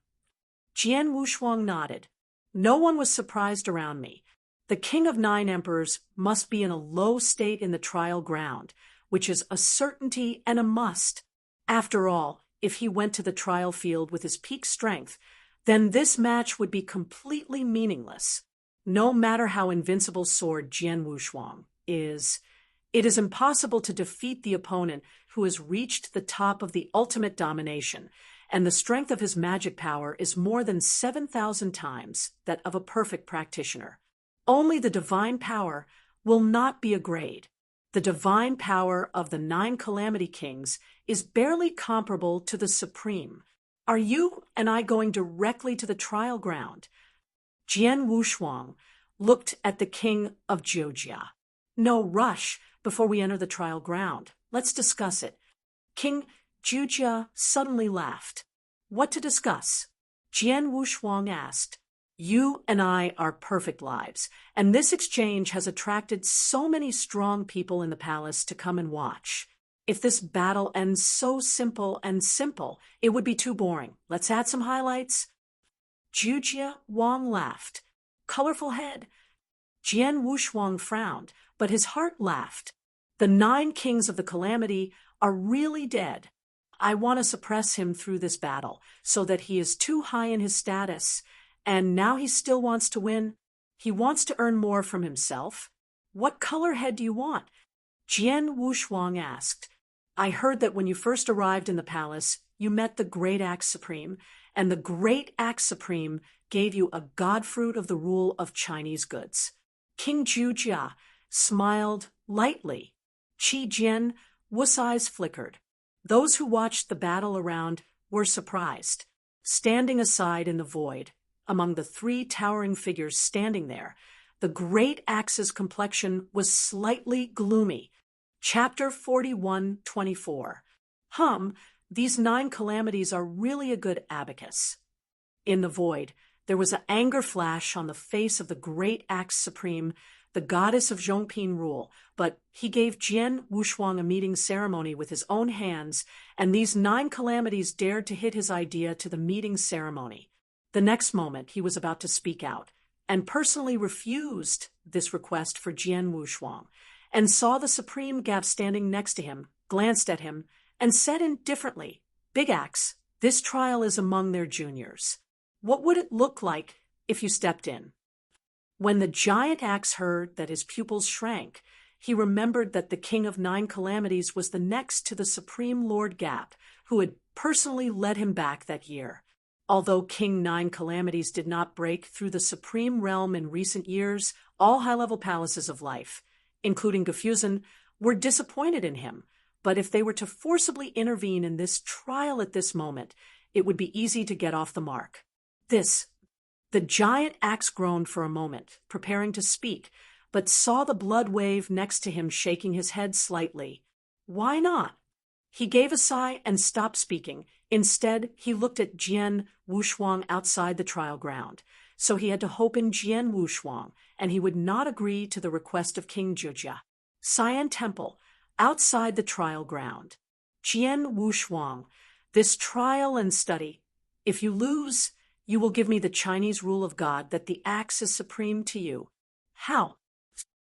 Speaker 1: Wushuang nodded. No one was surprised around me. The king of 9 emperors must be in a low state in the trial ground, which is a certainty and a must. After all, if he went to the trial field with his peak strength, then this match would be completely meaningless. No matter how invincible sword Jian Wushuang is, it is impossible to defeat the opponent who has reached the top of the ultimate domination, and the strength of his magic power is more than 7,000 times that of a perfect practitioner. Only the divine power will not be a grade. The divine power of the 9 Calamity Kings is barely comparable to the supreme. Are you and I going directly to the trial ground? Jian Wushuang looked at the king of Jojia. No rush before we enter the trial ground. Let's discuss it. King Jujia suddenly laughed. What to discuss? Jian Wushuang asked. You and I are perfect lives, and this exchange has attracted so many strong people in the palace to come and watch. If this battle ends so simple, it would be too boring. Let's add some highlights. Jujia Wang laughed. Colorful head. Jian Wushuang frowned, but his heart laughed. The 9 kings of the calamity are really dead. I want to suppress him through this battle, so that he is too high in his status. And now he still wants to win. He wants to earn more from himself. What color head do you want? Jian Wushuang asked. I heard that when you first arrived in the palace, you met the Great Axe Supreme, and the Great Axe Supreme gave you a godfruit of the rule of Chinese goods. King Jujia smiled lightly. Qi Jian Wu's eyes flickered. Those who watched the battle around were surprised. Standing aside in the void, among the 3 towering figures standing there, the Great Axe's complexion was slightly gloomy. Chapter 41:24. These 9 calamities are really a good abacus. In the void, there was an anger flash on the face of the Great Axe Supreme, the goddess of Zhongping rule, but he gave Jian Wushuang a meeting ceremony with his own hands, and these 9 calamities dared to hit his idea to the meeting ceremony. The next moment, he was about to speak out, and personally refused this request for Jian Wushuang, and saw the Supreme Gap standing next to him, glanced at him, and said indifferently, Big Axe, this trial is among their juniors. What would it look like if you stepped in? When the giant axe heard that his pupils shrank, he remembered that the king of 9 calamities was the next to the Supreme Lord Gap, who had personally led him back that year. Although King 9 calamities did not break through the supreme realm in recent years, all high-level palaces of life, including Gefusen, were disappointed in him. But if they were to forcibly intervene in this trial at this moment, it would be easy to get off the mark. The giant axe groaned for a moment, preparing to speak, but saw the blood wave next to him shaking his head slightly. Why not? He gave a sigh and stopped speaking. Instead, he looked at Jian Wushuang outside the trial ground. So he had to hope in Jian Wushuang, and he would not agree to the request of King Jujia. Cyan Temple, outside the trial ground. Jian Wushuang, this trial and study. If you lose, you will give me the Chinese rule of God that the axe is supreme to you. How?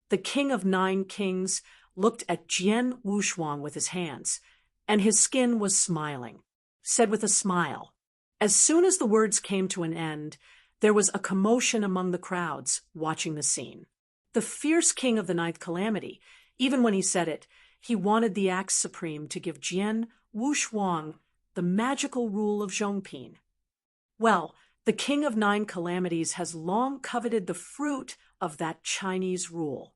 Speaker 1: The king of 9 kings looked at Jian Wushuang with his hands, and his skin was smiling. Said with a smile. As soon as the words came to an end, there was a commotion among the crowds watching the scene. The fierce king of the 9th calamity, even when he said it, he wanted the axe supreme to give Jian Wushuang the magical rule of Zhongping. Well, the king of 9 calamities has long coveted the fruit of that Chinese rule.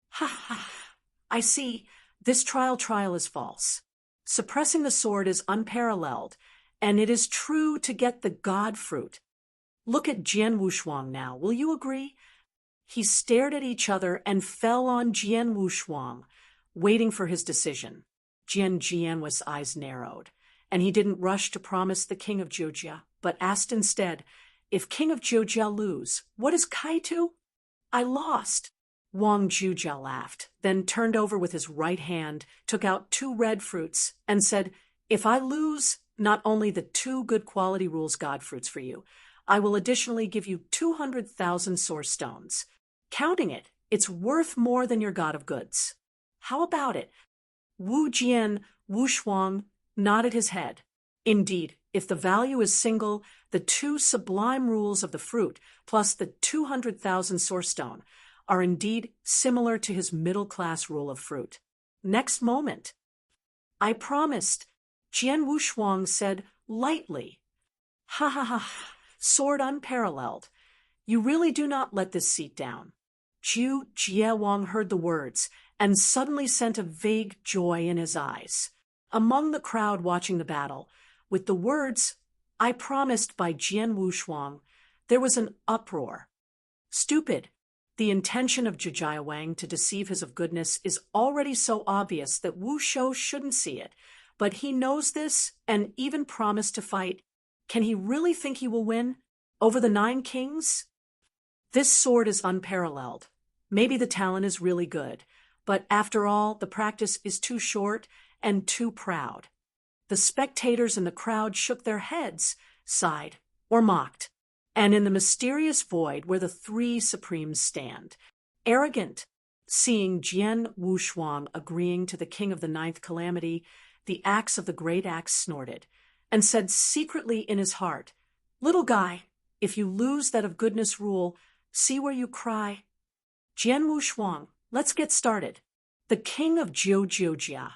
Speaker 1: Ha ha! I see. This trial is false. Suppressing the sword is unparalleled, and it is true to get the god fruit. Look at Jian Wushuang now, will you agree? he stared at each other and fell on Jian Wushuang, waiting for his decision. Jian's eyes narrowed, and he didn't rush to promise the king of Jiujia, but asked instead, if king of Jiujia lose, what is Kaitu? I lost. Wang Jiujia laughed, then turned over with his right hand, took out 2 red fruits, and said, if I lose, not only the 2 good quality rules God fruits for you, I will additionally give you 200,000 source stones. Counting it, it's worth more than your god of goods. How about it? Wu Jian Wushuang nodded his head. Indeed, if the value is single, the 2 sublime rules of the fruit plus the 200,000 source stone are indeed similar to his middle-class rule of fruit. Next moment, I promised, Jian Wushuang said lightly. Ha ha ha, sword unparalleled. You really do not let this seat down. Zhu Jiewang heard the words and suddenly sent a vague joy in his eyes. Among the crowd watching the battle, with the words, I promised by Jian Wushuang, there was an uproar. Stupid. The intention of Zhu Jiewang to deceive his of goodness is already so obvious that Wu Shou shouldn't see it, but he knows this and even promised to fight. Can he really think he will win? Over the 9 kings? This sword is unparalleled. Maybe the talent is really good, but after all, the practice is too short and too proud. The spectators in the crowd shook their heads, sighed, or mocked. And in the mysterious void where the 3 supremes stand, arrogant, seeing Jian Wushuang agreeing to the king of the 9th calamity, the axe of the great axe snorted, and said secretly in his heart, little guy, if you lose that of goodness rule, see where you cry. Jian Wushuang, let's get started. The king of Jiujia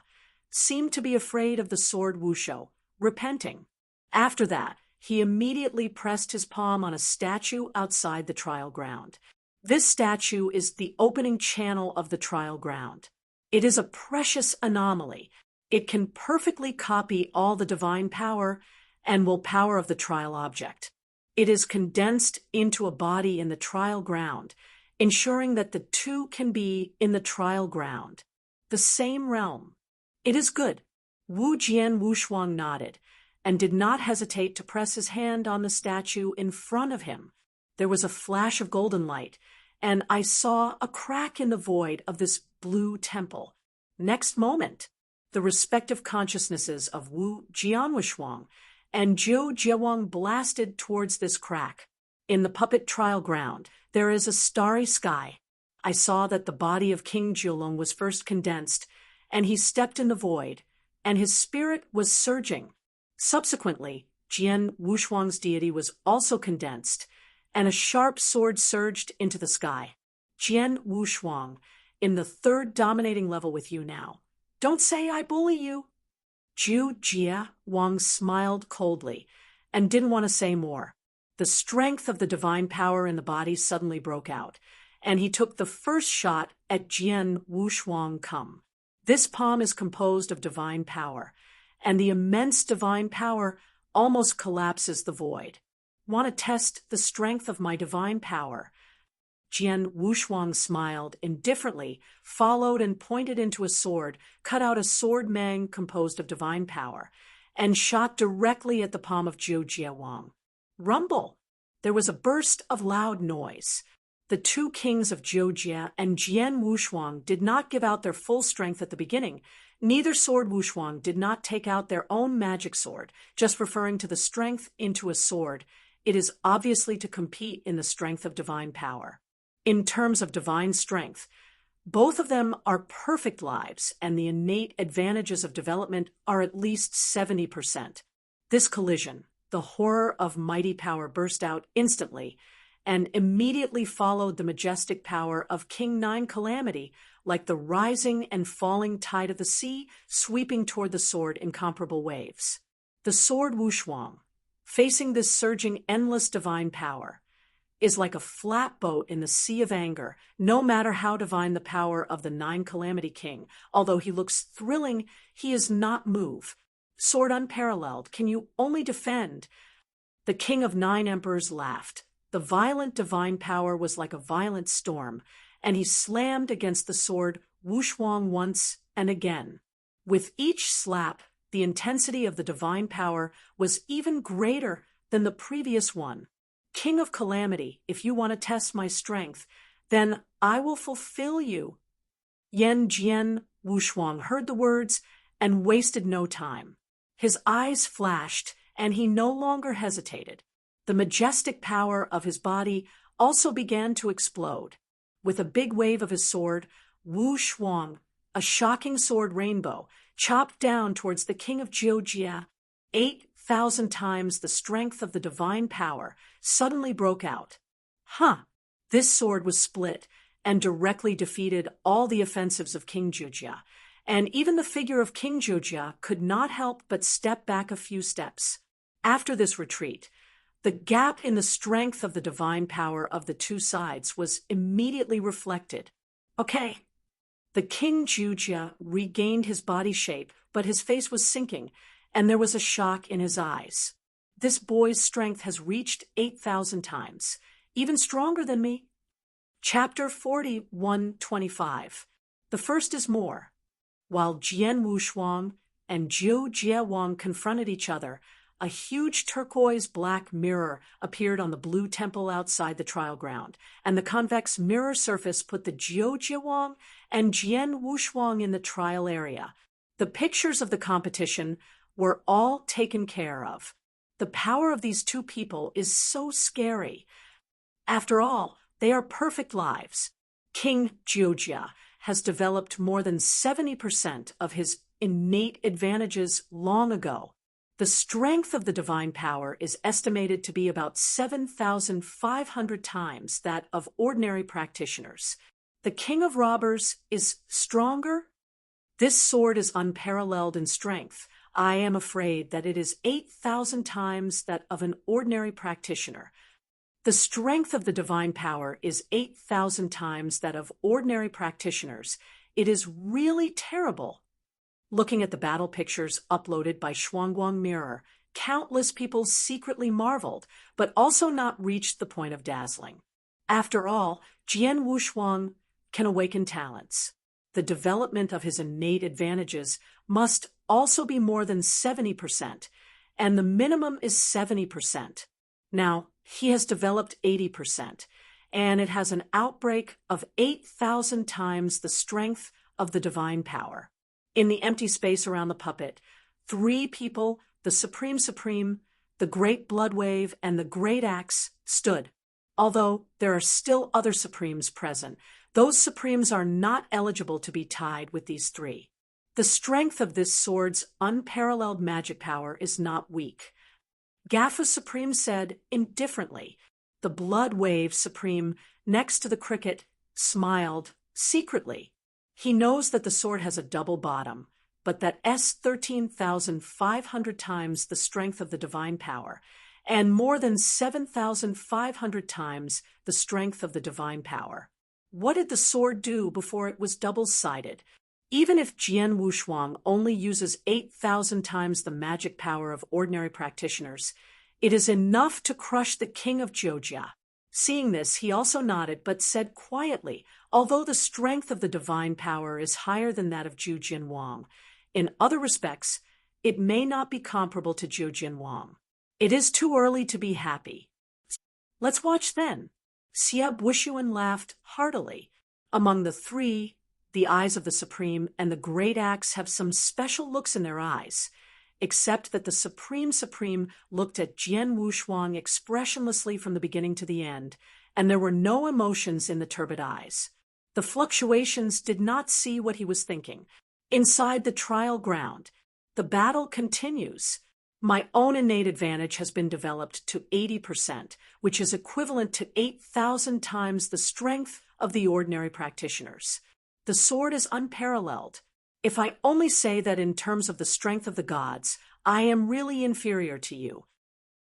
Speaker 1: seemed to be afraid of the sword Wushou, repenting. After that, he immediately pressed his palm on a statue outside the trial ground. This statue is the opening channel of the trial ground. It is a precious anomaly. It can perfectly copy all the divine power and will power of the trial object. It is condensed into a body in the trial ground, ensuring that the 2 can be in the trial ground, the same realm. It is good. Wu Jian Wushuang nodded, and did not hesitate to press his hand on the statue in front of him. There was a flash of golden light, and I saw a crack in the void of this blue temple. Next moment, the respective consciousnesses of Wu Jian Wushuang and Zhu Jiewang blasted towards this crack. In the puppet trial ground, there is a starry sky. I saw that the body of King Jiulong was first condensed, and he stepped in the void, and his spirit was surging. Subsequently, Jian Wushuang's deity was also condensed, and a sharp sword surged into the sky. Jian Wushuang, in the 3rd dominating level with you now. Don't say I bully you. Zhu Jiewang smiled coldly and didn't want to say more. The strength of the divine power in the body suddenly broke out, and he took the first shot at Jian Wushuang come. This palm is composed of divine power, and the immense divine power almost collapses the void. Want to test the strength of my divine power? Jian Wushuang smiled indifferently, followed and pointed into a sword, cut out a sword mang composed of divine power, and shot directly at the palm of Zhu Jiewang. Rumble! There was a burst of loud noise. The 2 kings of Jiujia and Jian Wushuang did not give out their full strength at the beginning. Neither sword Wushuang did not take out their own magic sword, just referring to the strength into a sword. It is obviously to compete in the strength of divine power. In terms of divine strength, both of them are perfect lives, and the innate advantages of development are at least 70%. This collision, the horror of mighty power burst out instantly, and immediately followed the majestic power of King 9 Calamity, like the rising and falling tide of the sea, sweeping toward the sword in comparable waves. The sword Wushuang, facing this surging endless divine power, is like a flat boat in the sea of anger, no matter how divine the power of the 9 Calamity King. Although he looks thrilling, he is not move. Sword unparalleled, can you only defend? The King of 9 Emperors laughed. The violent divine power was like a violent storm, and he slammed against the sword Wushuang once and again. With each slap, the intensity of the divine power was even greater than the previous one. King of Calamity, if you want to test my strength, then I will fulfill you. Yan Jian Wushuang heard the words and wasted no time. His eyes flashed, and he no longer hesitated. The majestic power of his body also began to explode. With a big wave of his sword, Wu Shuang, a shocking sword rainbow, chopped down towards the king of Jiujia. 8,000 times the strength of the divine power suddenly broke out. This sword was split and directly defeated all the offensives of King Jiujia, and even the figure of King Jiujia could not help but step back a few steps. After this retreat, the gap in the strength of the divine power of the two sides was immediately reflected. Okay. The King Jiujia regained his body shape, but his face was sinking, and there was a shock in his eyes. This boy's strength has reached 8,000 times, even stronger than me. Chapter 41:25. The first is more. While Jian Wushuang and Zhou Jiawang confronted each other, a huge turquoise-black mirror appeared on the blue temple outside the trial ground, and the convex mirror surface put the Zhou Jiawang and Jian Wushuang in the trial area. The pictures of the competition were all taken care of. The power of these two people is so scary. After all, they are perfect lives. King Jiujia has developed more than 70% of his innate advantages long ago. The strength of the divine power is estimated to be about 7,500 times that of ordinary practitioners. The king of robbers is stronger? This sword is unparalleled in strength. I am afraid that it is 8,000 times that of an ordinary practitioner. The strength of the divine power is 8,000 times that of ordinary practitioners. It is really terrible. Looking at the battle pictures uploaded by Shuangguang Mirror, countless people secretly marveled, but also not reached the point of dazzling. After all, Jian Wushuang can awaken talents. The development of his innate advantages must also be more than 70%, and the minimum is 70%. Now, he has developed 80%, and it has an outbreak of 8,000 times the strength of the divine power. In the empty space around the puppet, 3 people, the Supreme, the Great Blood Wave, and the Great Axe, stood. Although there are still other Supremes present, those Supremes are not eligible to be tied with these 3. The strength of this sword's unparalleled magic power is not weak. Gaffa Supreme said indifferently. The Blood Wave Supreme, next to the cricket, smiled secretly. He knows that the sword has a double bottom, but that S 13,500 times the strength of the divine power, and more than 7,500 times the strength of the divine power. What did the sword do before it was double-sided? Even if Jian Wushuang only uses 8,000 times the magic power of ordinary practitioners, it is enough to crush the king of Jiujia. Seeing this, he also nodded, but said quietly, although the strength of the divine power is higher than that of Zhu Jinwang, in other respects, it may not be comparable to Zhu Jinwang. It is too early to be happy. Let's watch then. Xia Buishuan laughed heartily. Among the 3, the eyes of the Supreme and the Great Axe have some special looks in their eyes, except that the Supreme looked at Jian Wushuang expressionlessly from the beginning to the end, and there were no emotions in the turbid eyes. The fluctuations did not see what he was thinking. Inside the trial ground, the battle continues. My own innate advantage has been developed to 80%, which is equivalent to 8,000 times the strength of the ordinary practitioners. The sword is unparalleled. If I only say that in terms of the strength of the gods, I am really inferior to you.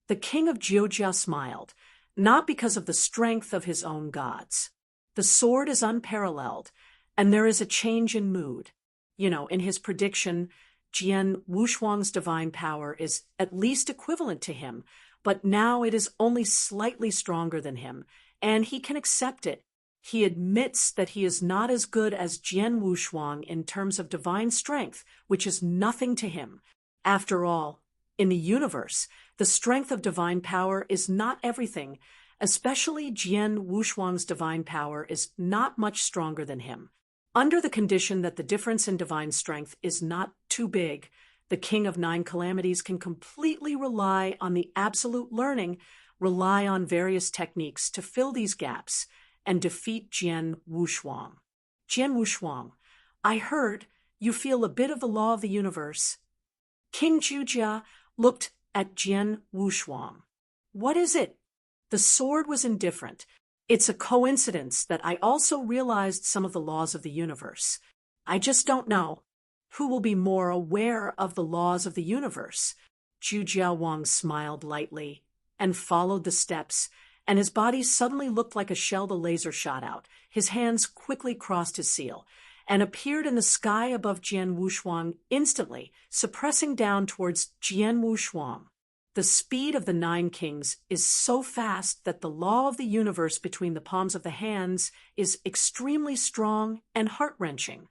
Speaker 1: The king of Jiujia smiled, not because of the strength of his own gods. The sword is unparalleled, and there is a change in mood. In his prediction, Jian Wushuang's divine power is at least equivalent to him, but now it is only slightly stronger than him, and he can accept it. He admits that he is not as good as Jian Wushuang in terms of divine strength, which is nothing to him. After all, in the universe, the strength of divine power is not everything. Especially Jian Wushuang's divine power is not much stronger than him. Under the condition that the difference in divine strength is not too big, the King of Nine Calamities can completely rely on the absolute learning, rely on various techniques to fill these gaps, and defeat Jian Wushuang. Jian Wushuang, I heard you feel a bit of the law of the universe. King Zhujia looked at Jian Wushuang. What is it? The sword was indifferent. It's a coincidence that I also realized some of the laws of the universe. I just don't know who will be more aware of the laws of the universe. Zhu Wang smiled lightly and followed the steps, and his body suddenly looked like a shell the laser shot out. His hands quickly crossed his seal and appeared in the sky above Jian Wushuang instantly, suppressing down towards Jian Wushuang. The speed of the Nine Kings is so fast that the law of the universe between the palms of the hands is extremely strong and heart-wrenching.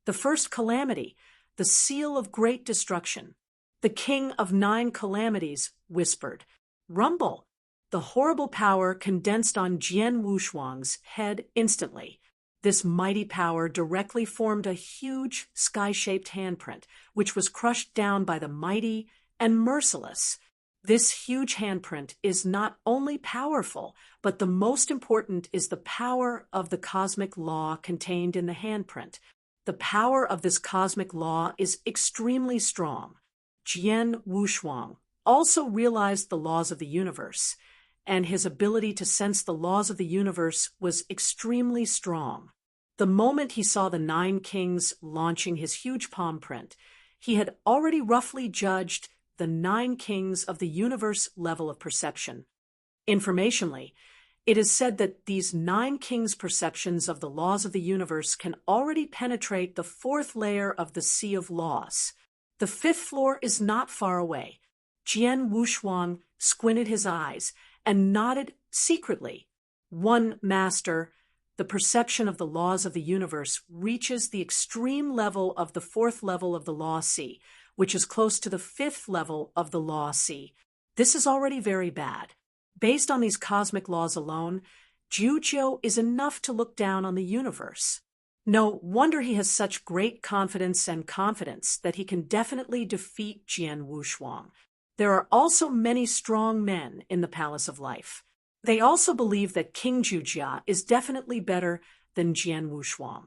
Speaker 1: The first calamity, the seal of great destruction. The King of Nine Calamities whispered, "Rumble." The horrible power condensed on Jian Wushuang's head instantly. This mighty power directly formed a huge sky-shaped handprint, which was crushed down by the mighty and merciless. This huge handprint is not only powerful, but the most important is the power of the cosmic law contained in the handprint. The power of this cosmic law is extremely strong. Jian Wushuang also realized the laws of the universe, and his ability to sense the laws of the universe was extremely strong. The moment he saw the Nine Kings launching his huge palm print, he had already roughly judged the Nine Kings of the universe level of perception. Informationally, it is said that these Nine Kings' perceptions of the laws of the universe can already penetrate the fourth layer of the Sea of Laws. The fifth floor is not far away. Jian Wushuang squinted his eyes and nodded secretly. One master, the perception of the laws of the universe reaches the extreme level of the fourth level of the Law Sea, which is close to the fifth level of the Law Sea. This is already very bad. Based on these cosmic laws alone, Zhu is enough to look down on the universe. No wonder he has such great confidence and confidence that he can definitely defeat Jian Wushuang. There are also many strong men in the Palace of Life. They also believe that King Zhujia is definitely better than Jian Wushuang.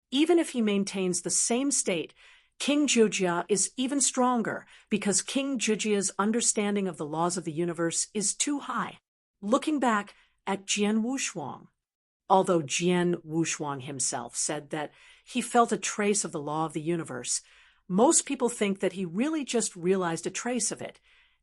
Speaker 1: Even if he maintains the same state, King Zhujia is even stronger because King Zhujia's understanding of the laws of the universe is too high. Looking back at Jian Wushuang, although Jian Wushuang himself said that he felt a trace of the law of the universe, most people think that he really just realized a trace of it,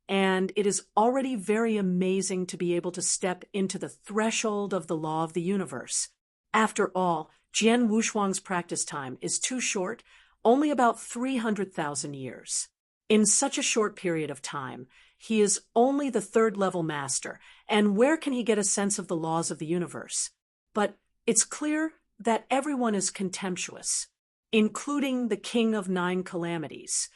Speaker 1: and it is already very amazing to be able to step into the threshold of the law of the universe. After all, Jian Wushuang's practice time is too short, only about 300,000 years. In such a short period of time, he is only the third-level master, and where can he get a sense of the laws of the universe? But it's clear that everyone is contemptuous, including the King of Nine Calamities.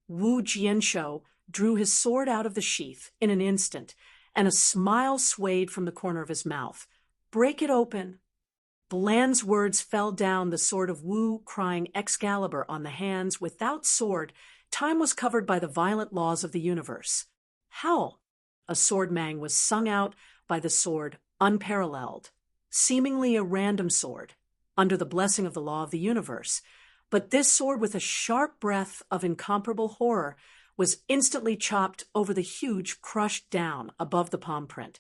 Speaker 1: Wu Jianshou drew his sword out of the sheath in an instant, and a smile swayed from the corner of his mouth. "Break it open." Bland's words fell down the sword of Wu, crying Excalibur on the hands. Without sword, time was covered by the violent laws of the universe. Howl! A sword mang was sung out by the sword, unparalleled, seemingly a random sword, under the blessing of the law of the universe. But this sword, with a sharp breath of incomparable horror, was instantly chopped over the huge crushed down above the palm print.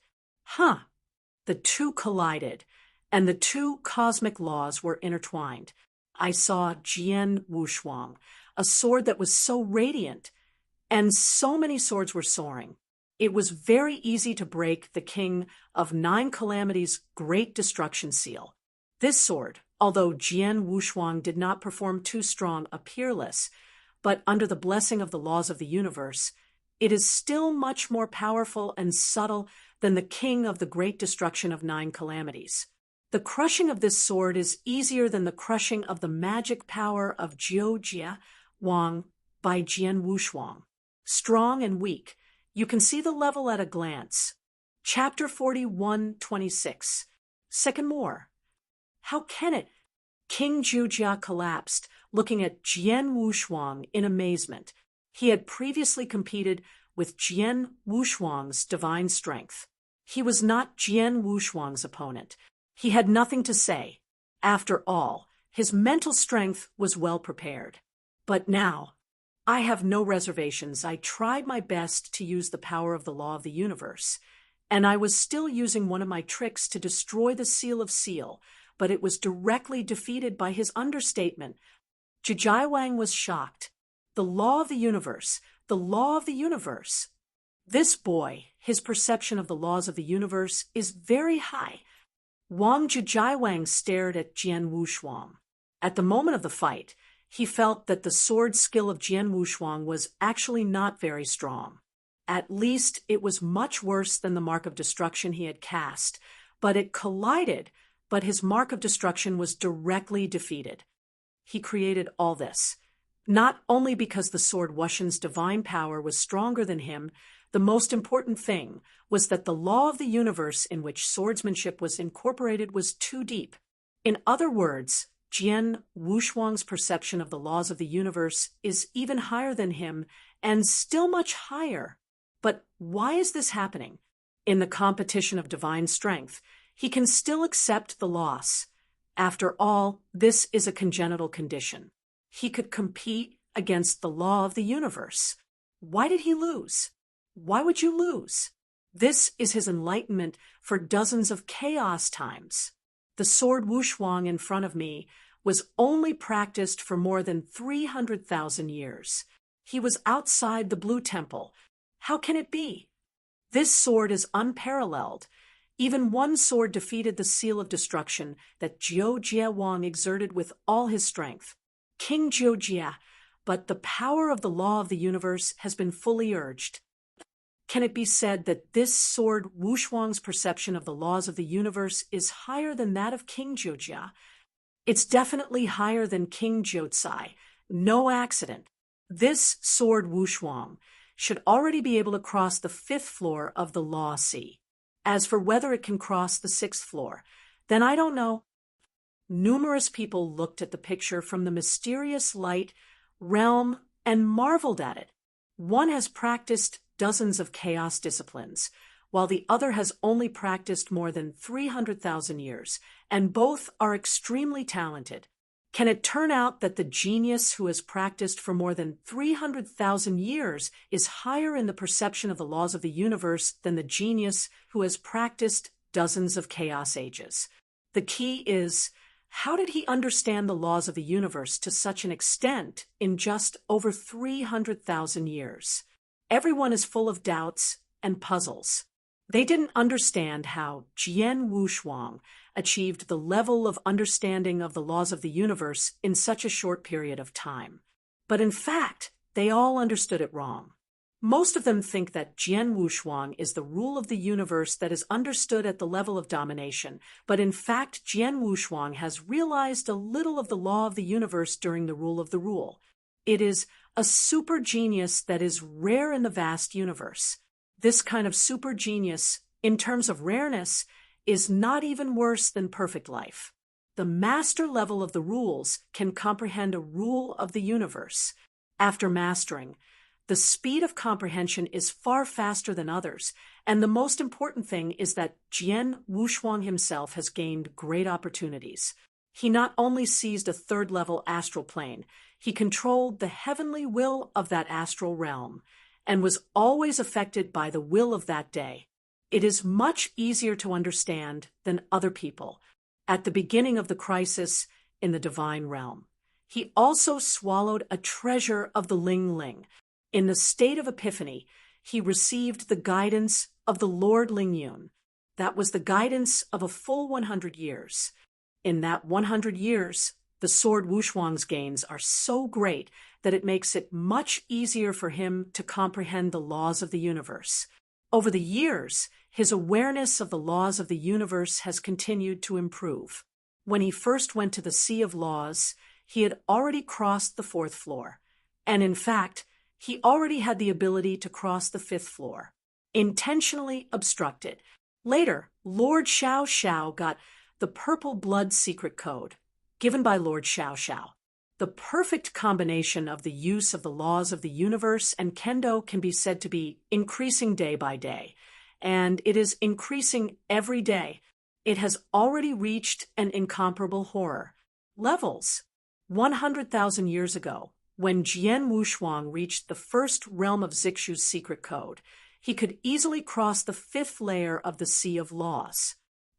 Speaker 1: The two collided, and the two cosmic laws were intertwined. I saw Jian Wushuang, a sword that was so radiant, and so many swords were soaring. It was very easy to break the King of Nine Calamities' great destruction seal. This sword, although Jian Wushuang did not perform too strong a peerless, but under the blessing of the laws of the universe, it is still much more powerful and subtle than the king of the great destruction of 9 calamities. The crushing of this sword is easier than the crushing of the magic power of Jiu Jia Wang by Jian Wushuang. Strong and weak, you can see the level at a glance. Chapter 41:26. Second more. How can it? King Jiu Jia collapsed, looking at Jian Wushuang in amazement. He had previously competed with Jian Wushuang's divine strength. He was not Jian Wushuang's opponent. He had nothing to say. After all, his mental strength was well prepared. But now, I have no reservations. I tried my best to use the power of the law of the universe, and I was still using one of my tricks to destroy the seal of seal, but it was directly defeated by his understatement. Jijai Wang was shocked. The law of the universe, the law of the universe. This boy, his perception of the laws of the universe is very high. Wang Jijai Wang stared at Jian Wushuang. At the moment of the fight, he felt that the sword skill of Jian Wushuang was actually not very strong. At least it was much worse than the mark of destruction he had cast, but it collided, but his mark of destruction was directly defeated. He created all this, not only because the sword Wushan's divine power was stronger than him. The most important thing was that the law of the universe in which swordsmanship was incorporated was too deep. In other words, Jian Wushuang's perception of the laws of the universe is even higher than him, and still much higher. But why is this happening? In the competition of divine strength, he can still accept the loss. After all, this is a congenital condition. He could compete against the law of the universe. Why did he lose? Why would you lose? This is his enlightenment for dozens of chaos times. The sword Wushuang in front of me was only practiced for more than 300,000 years. He was outside the Blue Temple. How can it be? This sword is unparalleled. Even one sword defeated the seal of destruction that Jiu Jia Wang exerted with all his strength. King Jiu Jia, but the power of the law of the universe has been fully urged. Can it be said that this sword Wushuang's perception of the laws of the universe is higher than that of King Jiu Jia? It's definitely higher than King Jiu Tsai. No accident. This sword Wushuang should already be able to cross the 5th floor of the Law Sea. As for whether it can cross the 6th floor, then I don't know. Numerous people looked at the picture from the mysterious light realm and marveled at it. One has practiced dozens of chaos disciplines, while the other has only practiced more than 300,000 years, and both are extremely talented. Can it turn out that the genius who has practiced for more than 300,000 years is higher in the perception of the laws of the universe than the genius who has practiced dozens of chaos ages? The key is, how did he understand the laws of the universe to such an extent in just over 300,000 years? Everyone is full of doubts and puzzles. They didn't understand how Jian Wushuang achieved the level of understanding of the laws of the universe in such a short period of time. But in fact, they all understood it wrong. Most of them think that Jian Wushuang is the rule of the universe that is understood at the level of domination, but in fact, Jian Wushuang has realized a little of the law of the universe during the rule of the rule. It is a super genius that is rare in the vast universe. This kind of super genius, in terms of rareness, is not even worse than perfect life. The master level of the rules can comprehend a rule of the universe. After mastering, the speed of comprehension is far faster than others, and the most important thing is that Jian Wushuang himself has gained great opportunities. He not only seized a third-level astral plane, he controlled the heavenly will of that astral realm, and was always affected by the will of that day. It is much easier to understand than other people. At the beginning of the crisis in the divine realm, he also swallowed a treasure of the Ling Ling. In the state of epiphany, he received the guidance of the Lord Lingyun. That was the guidance of a full 100 years. In that 100 years, The sword Wushuang's gains are so great that it makes it much easier for him to comprehend the laws of the universe. Over the years, his awareness of the laws of the universe has continued to improve. When he first went to the Sea of Laws, he had already crossed the 4th floor, and in fact, he already had the ability to cross the 5th floor. Intentionally obstructed. Later, Lord Xiao Xiao got the Purple Blood Secret Code, given by Lord Xiao Xiao. The perfect combination of the use of the laws of the universe and kendo can be said to be increasing day by day, and it is increasing every day. It has already reached an incomparable horror. Levels. 100,000 years ago, when Jian Wushuang reached the first realm of Zixu's secret code, he could easily cross the 5th layer of the Sea of Laws.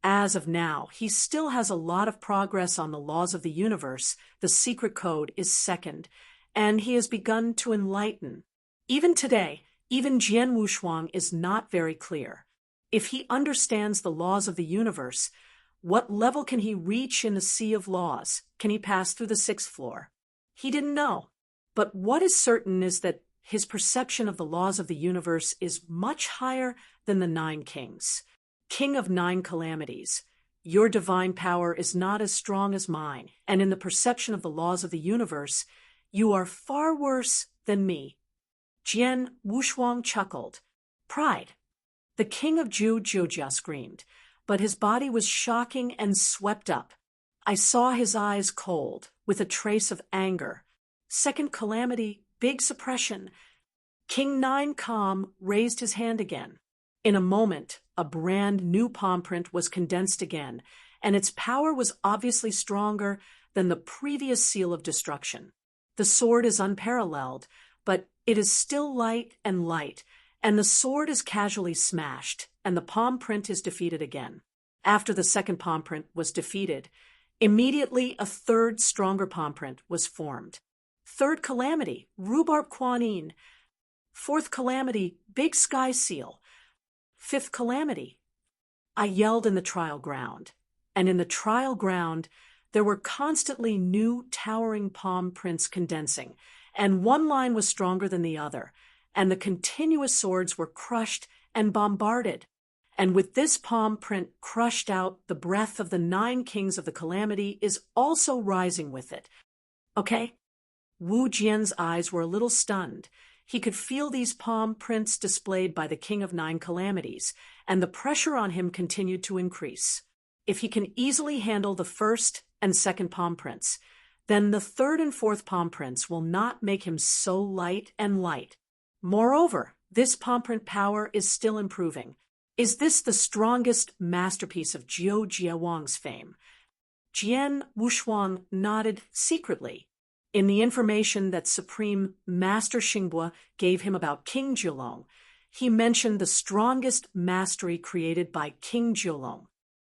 Speaker 1: As of now, he still has a lot of progress on the laws of the universe. The secret code is 2nd, and he has begun to enlighten. Even today, even Jian Wushuang is not very clear. If he understands the laws of the universe, what level can he reach in the Sea of Laws? Can he pass through the 6th floor? He didn't know. But what is certain is that his perception of the laws of the universe is much higher than the 9 kings. King of 9 calamities, your divine power is not as strong as mine, and in the perception of the laws of the universe, you are far worse than me. Jian Wushuang chuckled. Pride. The king of Jiujia screamed, but his body was shocking and swept up. I saw his eyes cold, with a trace of anger. 2nd calamity, big suppression. King 9 calm raised his hand again. In a moment, a brand new palm print was condensed again, and its power was obviously stronger than the previous seal of destruction. The sword is unparalleled, but it is still light, and the sword is casually smashed, and the palm print is defeated again. After the 2nd palm print was defeated, immediately a 3rd, stronger palm print was formed. 3rd calamity, Rhubarb Kuan Yin. 4th calamity, Big Sky Seal. 5th calamity. I yelled in the trial ground, and in the trial ground there were constantly new towering palm prints condensing, and one line was stronger than the other, and the continuous swords were crushed and bombarded. And with this palm print crushed out, the breath of the 9 kings of the calamity is also rising with it. Okay? Wu Jian's eyes were a little stunned. He could feel these palm prints displayed by the king of 9 calamities, and the pressure on him continued to increase. If he can easily handle the 1st and 2nd palm prints, then the 3rd and 4th palm prints will not make him so light. Moreover, this palm print power is still improving. Is this the strongest masterpiece of Jiu Jiawang's fame? Jian Wushuang nodded secretly. In the information that Supreme Master Xingbua gave him about King Jiulong, he mentioned the strongest mastery created by King Jiulong.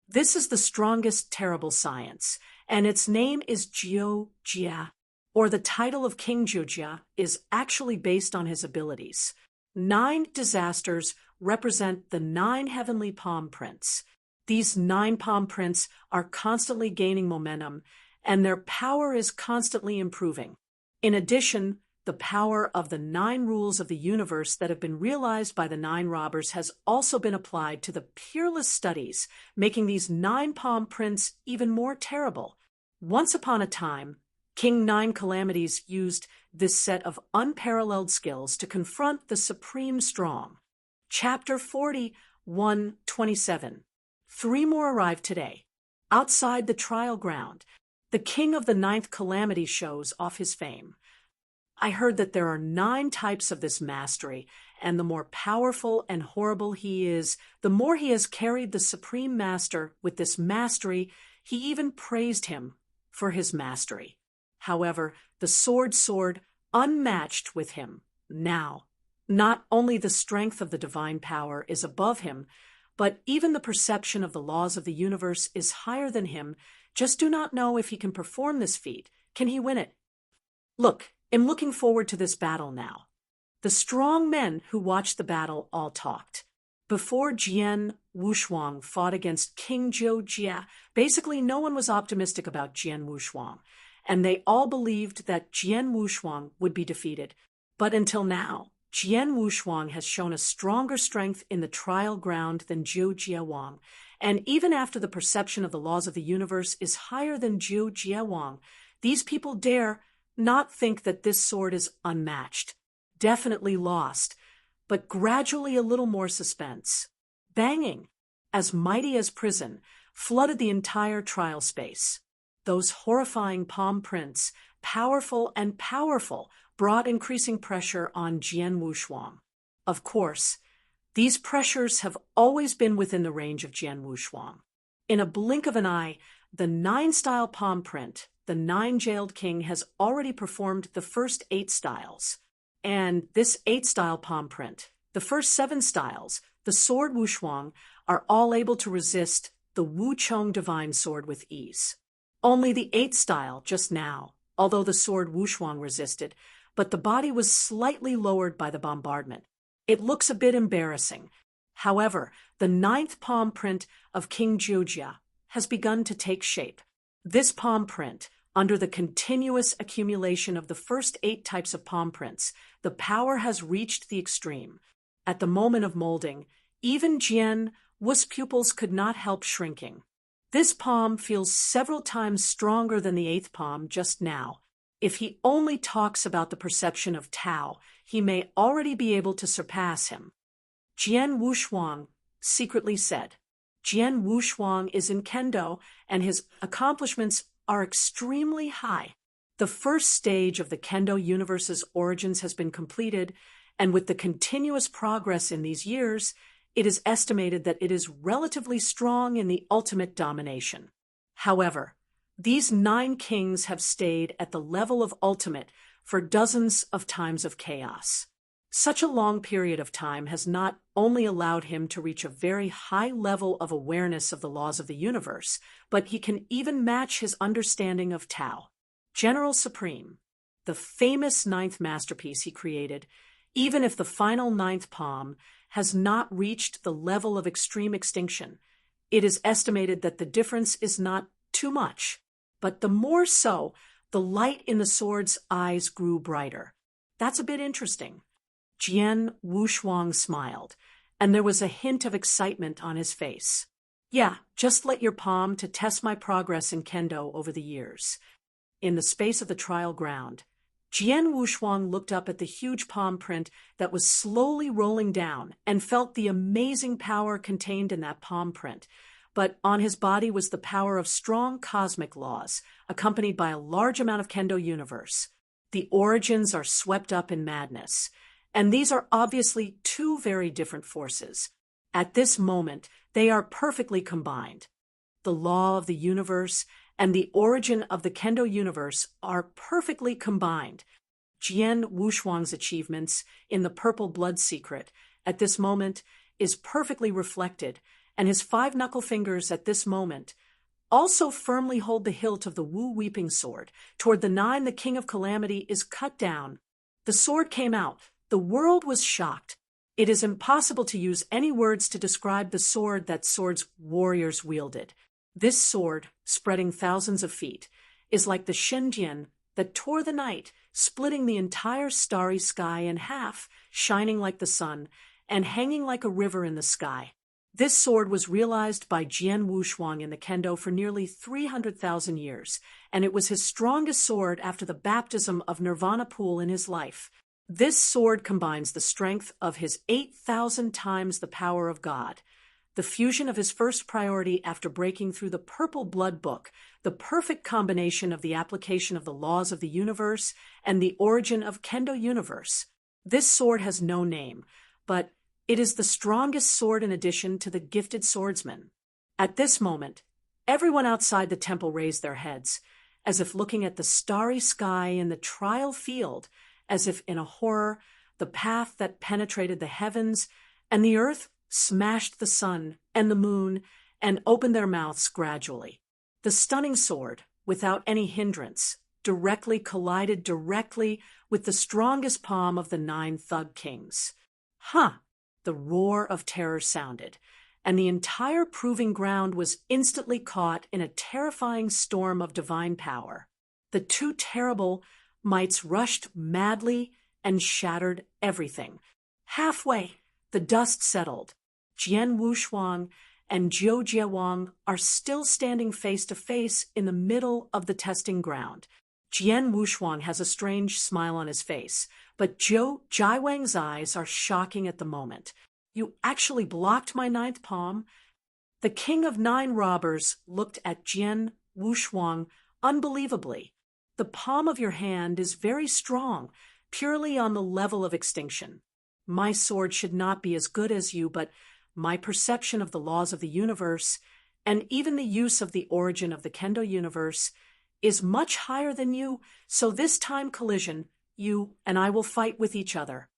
Speaker 1: This is the strongest terrible science, and its name is Jiu Jia, or the title of King Jiujia is actually based on his abilities. 9 disasters represent the 9 heavenly palm prints. These 9 palm prints are constantly gaining momentum, and their power is constantly improving. In addition, the power of the 9 rules of the universe that have been realized by the 9 robbers has also been applied to the peerless studies, making these 9 palm prints even more terrible. Once upon a time, King 9 Calamities used this set of unparalleled skills to confront the Supreme Strong. Chapter 41:27. 3 more arrived today. Outside the trial ground, the king of the 9th calamity shows off his fame. I heard that there are 9 types of this mastery, and the more powerful and horrible he is, the more he has carried the Supreme Master with this mastery. He even praised him for his mastery. However, the sword, unmatched with him. Now, not only the strength of the divine power is above him, but even the perception of the laws of the universe is higher than him. Just do not know if he can perform this feat. Can he win it? Look, I'm looking forward to this battle now. The strong men who watched the battle all talked. Before Jian Wushuang fought against King Jiujia, basically no one was optimistic about Jian Wushuang, and they all believed that Jian Wushuang would be defeated. But until now, Jian Wushuang has shown a stronger strength in the trial ground than Zhou Jiawang, and even after the perception of the laws of the universe is higher than Zhou Jiawang, these people dare not think that this sword is unmatched. Definitely lost, but gradually a little more suspense. Banging, as mighty as prison, flooded the entire trial space. Those horrifying palm prints, powerful and powerful, brought increasing pressure on Jian Wushuang. Of course, these pressures have always been within the range of Jian Wushuang. In a blink of an eye, the 9-style palm print, the 9-jailed king, has already performed the first 8 styles. And this 8-style palm print, the first 7 styles, the sword Wushuang, are all able to resist the Wuchong divine sword with ease. Only the 8th style just now, although the sword Wushuang resisted, but the body was slightly lowered by the bombardment. It looks a bit embarrassing. However, the 9th palm print of King Jiujia has begun to take shape. This palm print, under the continuous accumulation of the first 8 types of palm prints, the power has reached the extreme. At the moment of molding, even Jian Wu's pupils could not help shrinking. This palm feels several times stronger than the 8th palm just now. If he only talks about the perception of Tao, he may already be able to surpass him. Jian Wushuang secretly said. Jian Wushuang is in Kendo, and his accomplishments are extremely high. The first stage of the Kendo universe's origins has been completed, and with the continuous progress in these years, it is estimated that it is relatively strong in the ultimate domination. However, these 9 kings have stayed at the level of ultimate for dozens of times of chaos. Such a long period of time has not only allowed him to reach a very high level of awareness of the laws of the universe, but he can even match his understanding of Tao. General Supreme, the famous 9th masterpiece he created, even if the final 9th palm has not reached the level of extreme extinction, it is estimated that the difference is not too much. But the more so, the light in the sword's eyes grew brighter. That's a bit interesting. Jian Wushuang smiled, and there was a hint of excitement on his face. Yeah, just let your palm to test my progress in Kendo over the years. In the space of the trial ground, Jian Wushuang looked up at the huge palm print that was slowly rolling down and felt the amazing power contained in that palm print. But on his body was the power of strong cosmic laws, accompanied by a large amount of Kendo universe. The origins are swept up in madness, and these are obviously 2 very different forces. At this moment, they are perfectly combined. The law of the universe and the origin of the Kendo universe are perfectly combined. Jian Wushuang's achievements in the purple blood secret at this moment is perfectly reflected, and his 5 knuckle fingers at this moment also firmly hold the hilt of the Wu Weeping Sword. Toward the 9, the King of Calamity is cut down. The sword came out. The world was shocked. It is impossible to use any words to describe the sword that sword's warriors wielded. This sword, spreading thousands of feet, is like the Shenjian that tore the night, splitting the entire starry sky in half, shining like the sun, and hanging like a river in the sky. This sword was realized by Jian Wushuang in the Kendo for nearly 300,000 years, and it was his strongest sword after the baptism of Nirvana pool in his life. This sword combines the strength of his 8,000 times the power of God, the fusion of his first priority after breaking through the purple blood book, the perfect combination of the application of the laws of the universe and the origin of Kendo universe. This sword has no name, but it is the strongest sword in addition to the gifted swordsman. At this moment, everyone outside the temple raised their heads, as if looking at the starry sky in the trial field, as if in a horror, the path that penetrated the heavens and the earth smashed the sun and the moon and opened their mouths gradually. The stunning sword, without any hindrance, collided directly with the strongest palm of the 9 thug kings. The roar of terror sounded, and the entire proving ground was instantly caught in a terrifying storm of divine power. The two terrible mites rushed madly and shattered everything. Halfway, the dust settled. Jian Wushuang and Zhou Jiawang are still standing face to face in the middle of the testing ground. Jian Wushuang has a strange smile on his face, but Zhou Jiawang's eyes are shocking at the moment. You actually blocked my ninth palm? The king of 9 robbers looked at Jian Wushuang unbelievably. The palm of your hand is very strong, purely on the level of extinction. My sword should not be as good as you, but my perception of the laws of the universe, and even the use of the origin of the Kendo universe, is much higher than you, so this time collision, you and I will fight with each other.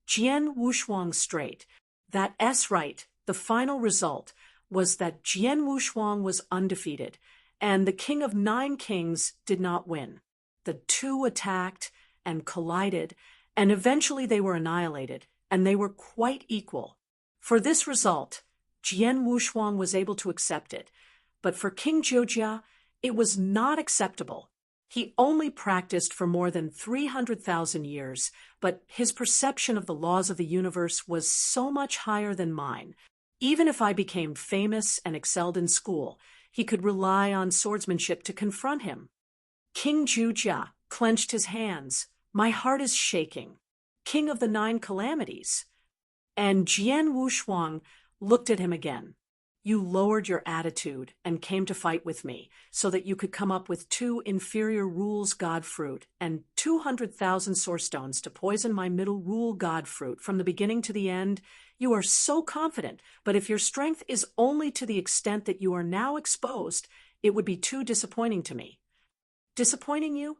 Speaker 1: Jian Wushuang straight. That's right. The final result was that Jian Wushuang was undefeated, and the king of 9 kings did not win. The two attacked and collided, and eventually they were annihilated, and they were quite equal. For this result, Jian Wushuang was able to accept it, but for King Jiujia, it was not acceptable. He only practiced for more than 300,000 years, but his perception of the laws of the universe was so much higher than mine. Even if I became famous and excelled in school, he could rely on swordsmanship to confront him. King Jiujia clenched his hands. My heart is shaking. King of the 9 calamities. And Jian Wushuang looked at him again. You lowered your attitude and came to fight with me so that you could come up with 2 inferior rules god fruit and 200,000 source stones to poison my middle rule god fruit from the beginning to the end. You are so confident, but if your strength is only to the extent that you are now exposed, it would be too disappointing to me. Disappointing you?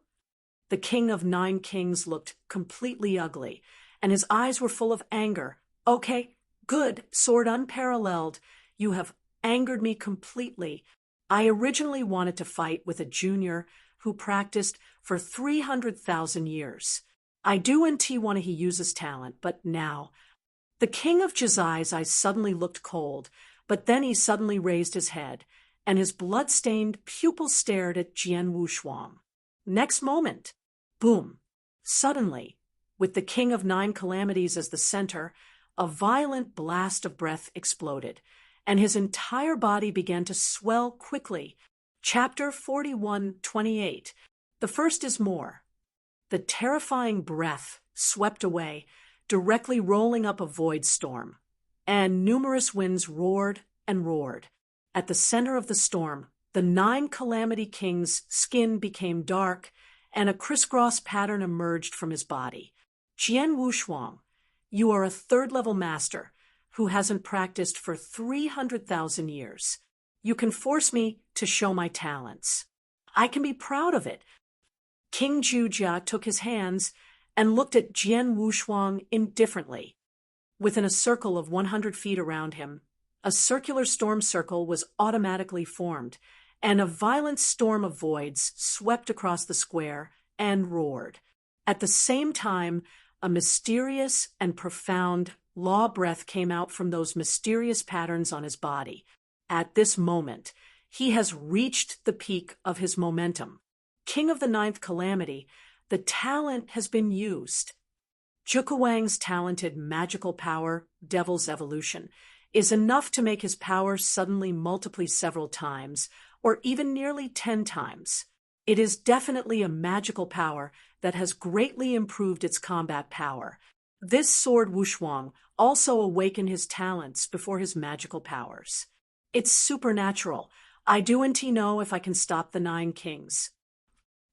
Speaker 1: The king of 9 kings looked completely ugly, and his eyes were full of anger. Okay, good, sword unparalleled. You have angered me completely. I originally wanted to fight with a junior who practiced for 300,000 years. I do indeed want to use his talent, but now... The king of Jizai's eyes suddenly looked cold, but then he suddenly raised his head, and his blood-stained pupil stared at Jian Wushuang. Next moment, boom! Suddenly, with the king of 9 calamities as the center, a violent blast of breath exploded, and his entire body began to swell quickly. Chapter 41:28. The first is more. The terrifying breath swept away, directly rolling up a void storm, and numerous winds roared and roared. At the center of the storm, the 9 calamity kings' skin became dark, and a crisscross pattern emerged from his body. Jian Wushuang, you are a 3rd-level master who hasn't practiced for 300,000 years. You can force me to show my talents. I can be proud of it. King Jiujia took his hands and looked at Jian Wushuang indifferently. Within a circle of 100 feet around him, a circular storm circle was automatically formed, and a violent storm of voids swept across the square and roared. At the same time, a mysterious and profound law breath came out from those mysterious patterns on his body. At this moment, he has reached the peak of his momentum. King of the 9th calamity, the talent has been used. Zhuge talented magical power, Devil's Evolution, is enough to make his power suddenly multiply several times, or even nearly 10 times. It is definitely a magical power that has greatly improved its combat power. This sword Wushuang also awakened his talents before his magical powers. It's supernatural. I do indeed know if I can stop the 9 kings.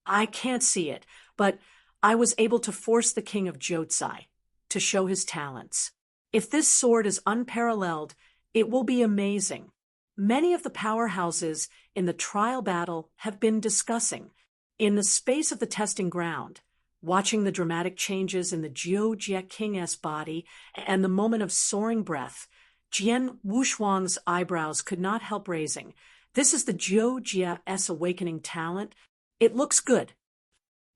Speaker 1: I can't see it, but I was able to force the king of Jozai to show his talents. If this sword is unparalleled, it will be amazing. Many of the powerhouses in the trial battle have been discussing, in the space of the testing ground, watching the dramatic changes in the Jiujia King's body and the moment of soaring breath. Jian Wushuang's eyebrows could not help raising. This is the Jiujia's awakening talent. It looks good.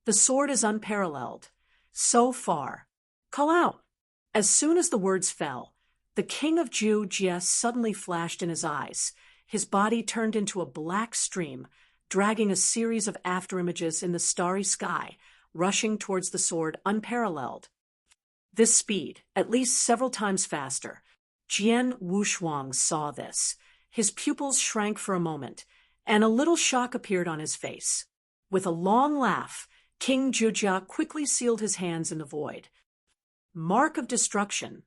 Speaker 1: The sword is unparalleled. So far. Call out. As soon as the words fell, the king of Jiujia suddenly flashed in his eyes. His body turned into a black stream. dragging a series of afterimages in the starry sky, rushing towards the sword unparalleled. This speed, at least several times faster. Jian Wushuang saw this. His pupils shrank for a moment, and a little shock appeared on his face. With a long laugh, King Zhujia quickly sealed his hands in the void. Mark of destruction.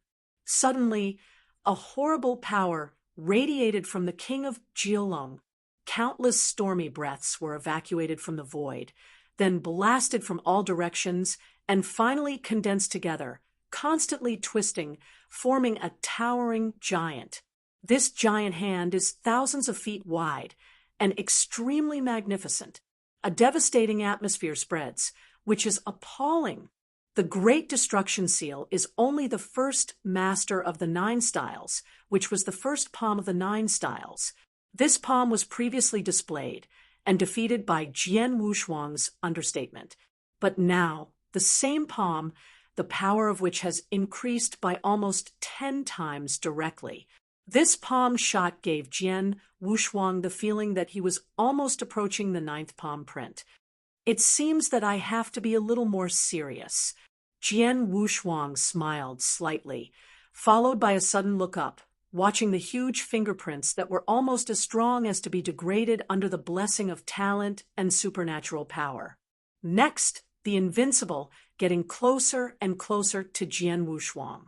Speaker 1: Suddenly, a horrible power radiated from the king of Jiolong. Countless stormy breaths were evacuated from the void, then blasted from all directions, and finally condensed together, constantly twisting, forming a towering giant. This giant hand is thousands of feet wide and extremely magnificent. A devastating atmosphere spreads, which is appalling. The Great Destruction Seal is only the first master of the 9 styles, which was the first palm of the 9 styles. This palm was previously displayed and defeated by Jian Wushuang's understatement. But now, the same palm, the power of which has increased by almost 10 times directly. This palm shot gave Jian Wushuang the feeling that he was almost approaching the 9th palm print. It seems that I have to be a little more serious. Jian Wushuang smiled slightly, followed by a sudden look up, watching the huge fingerprints that were almost as strong as to be degraded under the blessing of talent and supernatural power. Next, the invincible, getting closer and closer to Jian Wushuang.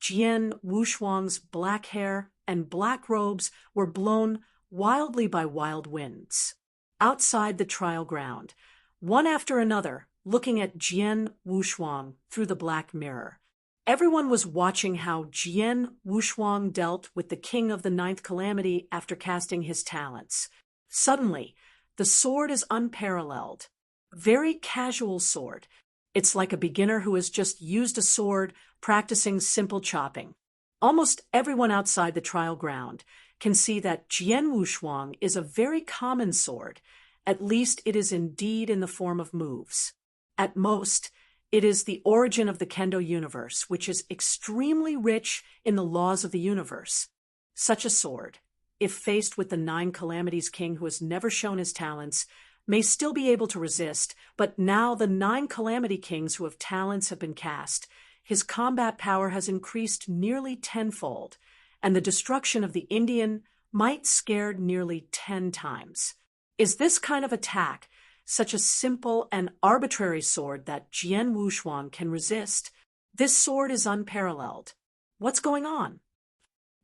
Speaker 1: Jian Wushuang's black hair and black robes were blown wildly by wild winds. Outside the trial ground, one after another, looking at Jian Wushuang through the black mirror. Everyone was watching how Jian Wushuang dealt with the king of the 9th calamity after casting his talents. Suddenly, the sword is unparalleled. Very casual sword. It's like a beginner who has just used a sword, practicing simple chopping. Almost everyone outside the trial ground can see that Jian Wushuang is a very common sword. At least it is indeed in the form of moves. At most, it is the origin of the Kendo universe, which is extremely rich in the laws of the universe. Such a sword, if faced with the 9 calamities king who has never shown his talents, may still be able to resist, but now the 9 calamity kings who have talents have been cast. His combat power has increased nearly tenfold, and the destruction of the Indian might scare nearly 10 times. Is this kind of attack such a simple and arbitrary sword that Jian Wushuang can resist? This sword is unparalleled. What's going on?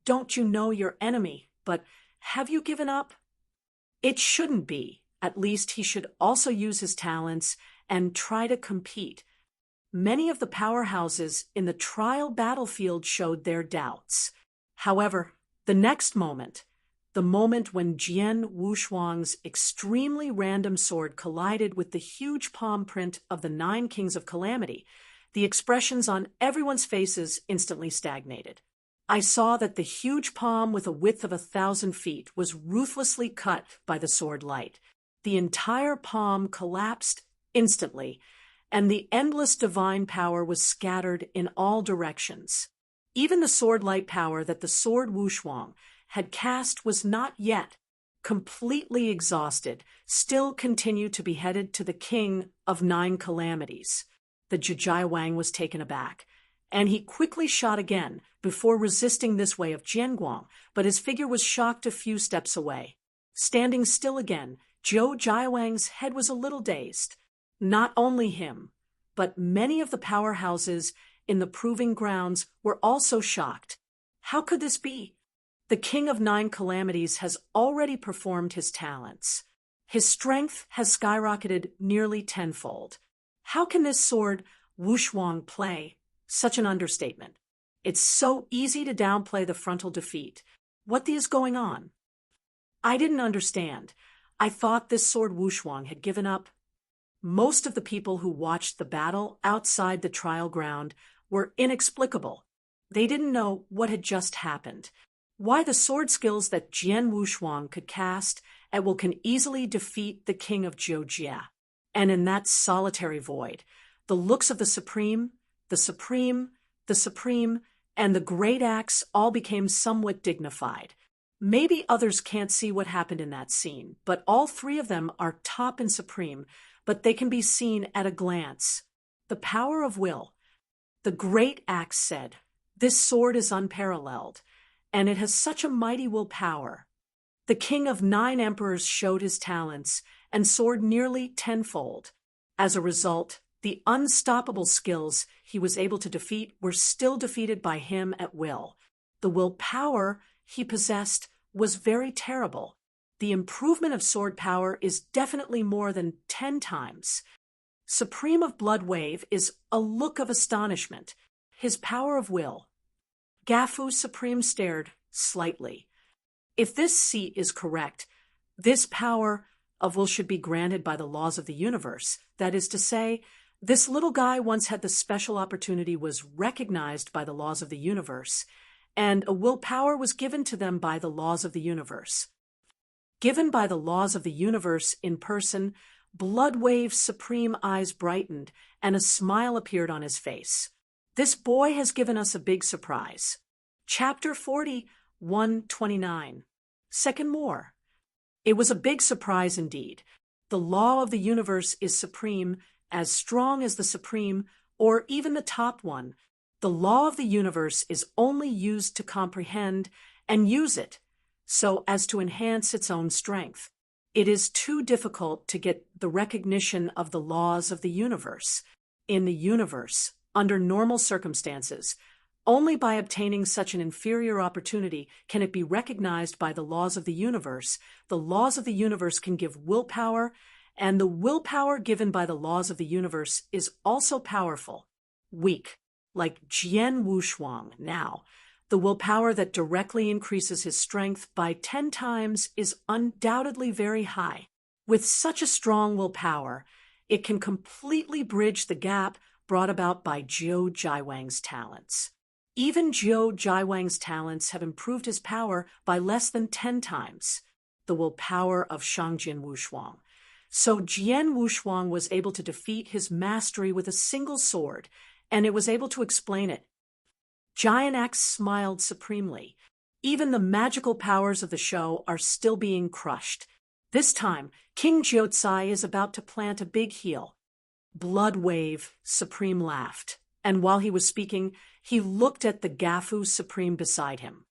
Speaker 1: Don't you know your enemy, but have you given up? It shouldn't be. At least he should also use his talents and try to compete. Many of the powerhouses in the trial battlefield showed their doubts. However, the next moment, the moment when Jian Wushuang's extremely random sword collided with the huge palm print of the 9 kings of calamity, the expressions on everyone's faces instantly stagnated. I saw that the huge palm with a width of 1,000 feet was ruthlessly cut by the sword light. The entire palm collapsed instantly, and the endless divine power was scattered in all directions. Even the sword light power that the sword Wushuang had cast was not yet completely exhausted, still continued to be headed to the king of 9 calamities. The Zhujia Wang was taken aback, and he quickly shot again before resisting this way of Jianguang, but his figure was shocked a few steps away. Standing still again, Zhou Jiawang's head was a little dazed. Not only him, but many of the powerhouses in the proving grounds were also shocked. How could this be? The king of 9 calamities has already performed his talents. His strength has skyrocketed nearly tenfold. How can this sword Wushuang play? Such an understatement. It's so easy to downplay the frontal defeat. What is going on? I didn't understand. I thought this sword Wushuang had given up. Most of the people who watched the battle outside the trial ground were inexplicable. They didn't know what had just happened. Why the sword skills that Jian Wushuang could cast can easily defeat the king of Zhoujia. And in that solitary void, the looks of the Supreme, and the Great Axe all became somewhat dignified. Maybe others can't see what happened in that scene, but all three of them are top and supreme, but they can be seen at a glance. The power of will. The great axe said, "This sword is unparalleled, and it has such a mighty willpower." The king of 9 emperors showed his talents and soared nearly tenfold. As a result, the unstoppable skills he was able to defeat were still defeated by him at will. The willpower he possessed was very terrible. The improvement of sword power is definitely more than 10 times. Supreme of Blood Wave is a look of astonishment. His power of will. Gafu Supreme stared slightly. If this seat is correct, this power of will should be granted by the laws of the universe. That is to say, this little guy once had the special opportunity was recognized by the laws of the universe, and a willpower was given to them by the laws of the universe. Given by the laws of the universe in person, Bloodwave's supreme eyes brightened, and a smile appeared on his face. This boy has given us a big surprise. Chapter 40, 129. Second more. It was a big surprise indeed. The law of the universe is supreme, as strong as the supreme, or even the top one. The law of the universe is only used to comprehend and use it, so as to enhance its own strength. It is too difficult to get the recognition of the laws of the universe. In the universe, under normal circumstances, only by obtaining such an inferior opportunity can it be recognized by the laws of the universe. The laws of the universe can give willpower, and the willpower given by the laws of the universe is also powerful. Weak, like Jian Wushuang now. The willpower that directly increases his strength by 10 times is undoubtedly very high. With such a strong willpower, it can completely bridge the gap brought about by Zhou Jiwang's talents. Even Zhou Jiwang's talents have improved his power by less than 10 times the willpower of Shangjin Wushuang. So Jian Wushuang was able to defeat his mastery with a single sword, and it was able to explain it. Giant Axe smiled supremely. Even the magical powers of the show are still being crushed. This time, King Jiucai is about to plant a big heel. Blood Wave Supreme laughed, and while he was speaking, he looked at the Gafu Supreme beside him.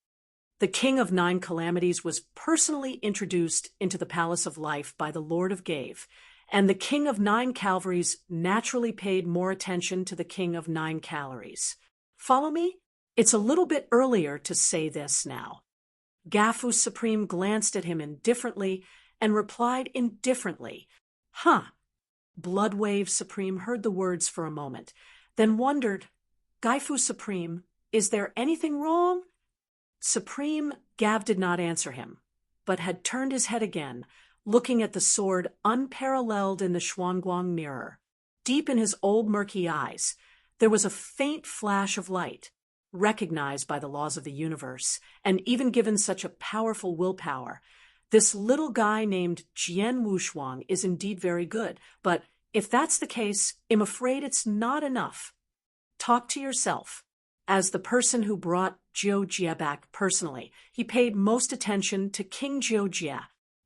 Speaker 1: The King of 9 Calamities was personally introduced into the Palace of Life by the Lord of Gave, and the King of 9 Calvaries naturally paid more attention to the King of 9 Calories. Follow me? It's a little bit earlier to say this now. Gafu Supreme glanced at him indifferently and replied indifferently. Huh. Bloodwave Supreme heard the words for a moment, then wondered, Gaifu Supreme, is there anything wrong? Supreme Gav did not answer him, but had turned his head again, looking at the sword unparalleled in the Xuanguang mirror. Deep in his old murky eyes, there was a faint flash of light, recognized by the laws of the universe, and even given such a powerful willpower. This little guy named Jian Wushuang is indeed very good, but if that's the case, I'm afraid it's not enough. Talk to yourself. As the person who brought Zhou Jie back personally, he paid most attention to King Zhou Jie.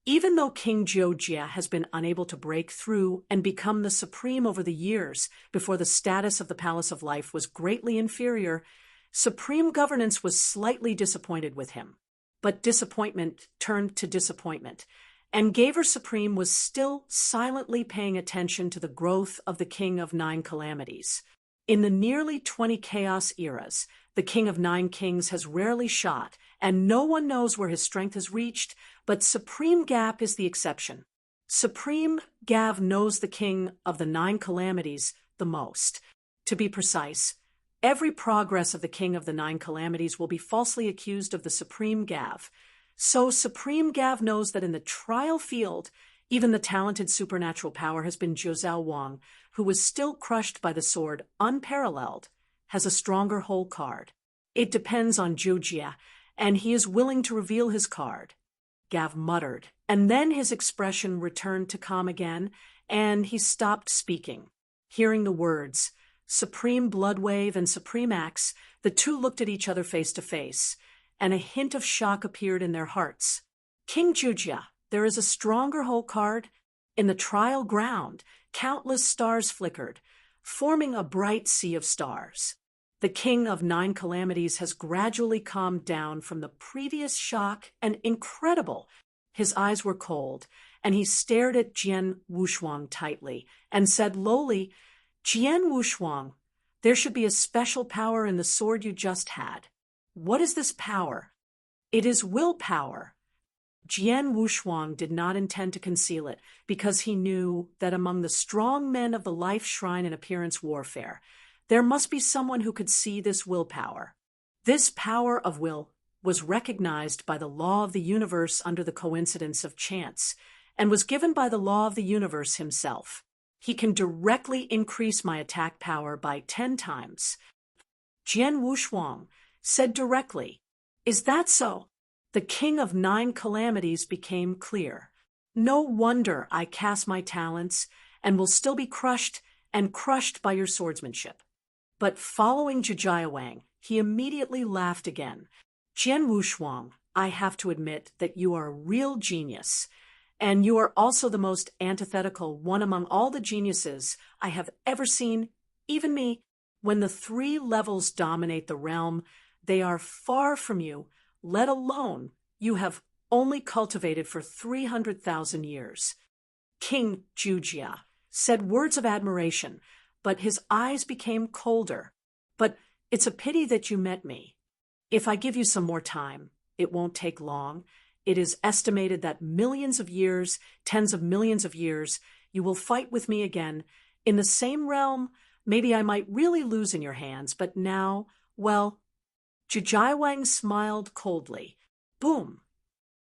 Speaker 1: Even though King Zhou Jie has been unable to break through and become the supreme over the years before the status of the Palace of Life was greatly inferior, Supreme Governance was slightly disappointed with him. But disappointment turned to disappointment, and Gaver Supreme was still silently paying attention to the growth of the King of 9 Calamities. In the nearly 20 chaos eras, the King of 9 Kings has rarely shot, and no one knows where his strength has reached, but Supreme Gap is the exception. Supreme Gav knows the King of the 9 Calamities the most. To be precise, every progress of the King of the 9 Calamities will be falsely accused of the Supreme Gav. So Supreme Gav knows that in the trial field, even the talented supernatural power has been Zhou Wang, who was still crushed by the sword unparalleled, has a stronger whole card. It depends on Zhou Jie, and he is willing to reveal his card. Gav muttered, and then his expression returned to calm again, and he stopped speaking. Hearing the words, Supreme Bloodwave and Supreme Axe, the two looked at each other face to face, and a hint of shock appeared in their hearts. King Jujia, there is a stronger hole card. In the trial ground, countless stars flickered, forming a bright sea of stars. The king of 9 calamities has gradually calmed down from the previous shock and incredible. His eyes were cold, and he stared at Jian Wushuang tightly and said lowly, Jian Wushuang, there should be a special power in the sword you just had. What is this power? It is willpower. Jian Wushuang did not intend to conceal it because he knew that among the strong men of the life shrine in appearance warfare, there must be someone who could see this willpower. This power of will was recognized by the law of the universe under the coincidence of chance, and was given by the law of the universe himself. He can directly increase my attack power by 10 times. Jian Wushuang said directly, Is that so? The king of 9 calamities became clear. No wonder I cast my talents and will still be crushed by your swordsmanship. But following Zhijiawang, he immediately laughed again. Jian Wushuang, I have to admit that you are a real genius, and you are also the most antithetical one among all the geniuses I have ever seen, even me. When the 3 levels dominate the realm, they are far from you, let alone you have only cultivated for 300,000 years. King Jujia said words of admiration, but his eyes became colder. But it's a pity that you met me. If I give you some more time, it won't take long. It is estimated that millions of years, tens of millions of years, you will fight with me again. In the same realm, maybe I might really lose in your hands, but now, well, Zhijiawang smiled coldly. Boom!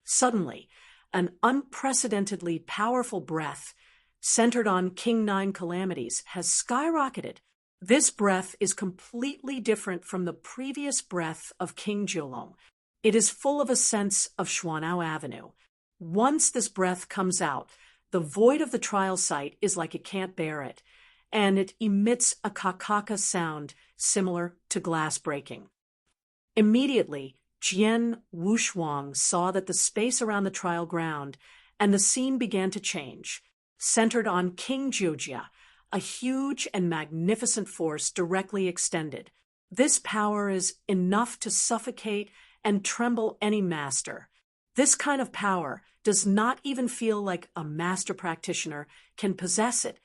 Speaker 1: Suddenly, an unprecedentedly powerful breath, centered on King 9 calamities, has skyrocketed. This breath is completely different from the previous breath of King Jiulong. It is full of a sense of Xuanao Avenue. Once this breath comes out, the void of the trial site is like it can't bear it, and it emits a kakaka sound similar to glass breaking. Immediately, Jian Wushuang saw that the space around the trial ground and the scene began to change, centered on King Jujia, a huge and magnificent force directly extended. This power is enough to suffocate and tremble any master. This kind of power does not even feel like a master practitioner can possess it.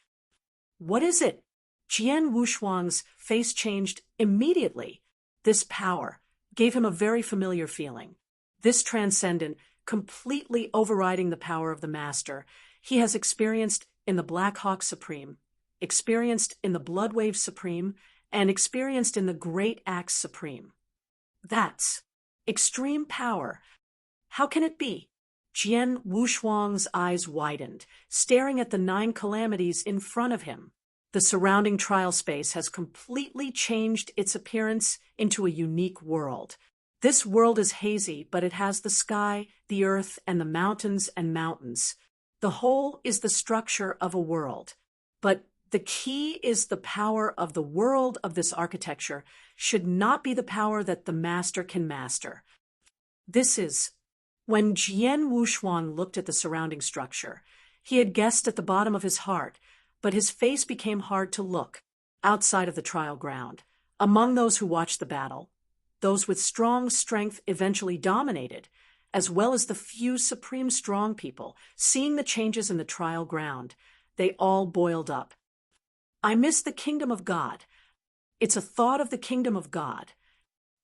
Speaker 1: What is it? Jian Wushuang's face changed immediately. This power gave him a very familiar feeling. This transcendent, completely overriding the power of the master, he has experienced in the Black Hawk Supreme, experienced in the Blood Wave Supreme, and experienced in the Great Axe Supreme. That's extreme power. How can it be? Jian Wushuang's eyes widened, staring at the 9 calamities in front of him. The surrounding trial space has completely changed its appearance into a unique world. This world is hazy, but it has the sky, the earth, and the mountains and mountains. The whole is the structure of a world. But the key is the power of the world of this architecture should not be the power that the master can master. This is when Jian Wushuang looked at the surrounding structure. He had guessed at the bottom of his heart, but his face became hard to look. Outside of the trial ground, among those who watched the battle, those with strong strength eventually dominated, as well as the few supreme strong people, seeing the changes in the trial ground, they all boiled up. I miss the kingdom of God. It's a thought of the kingdom of God.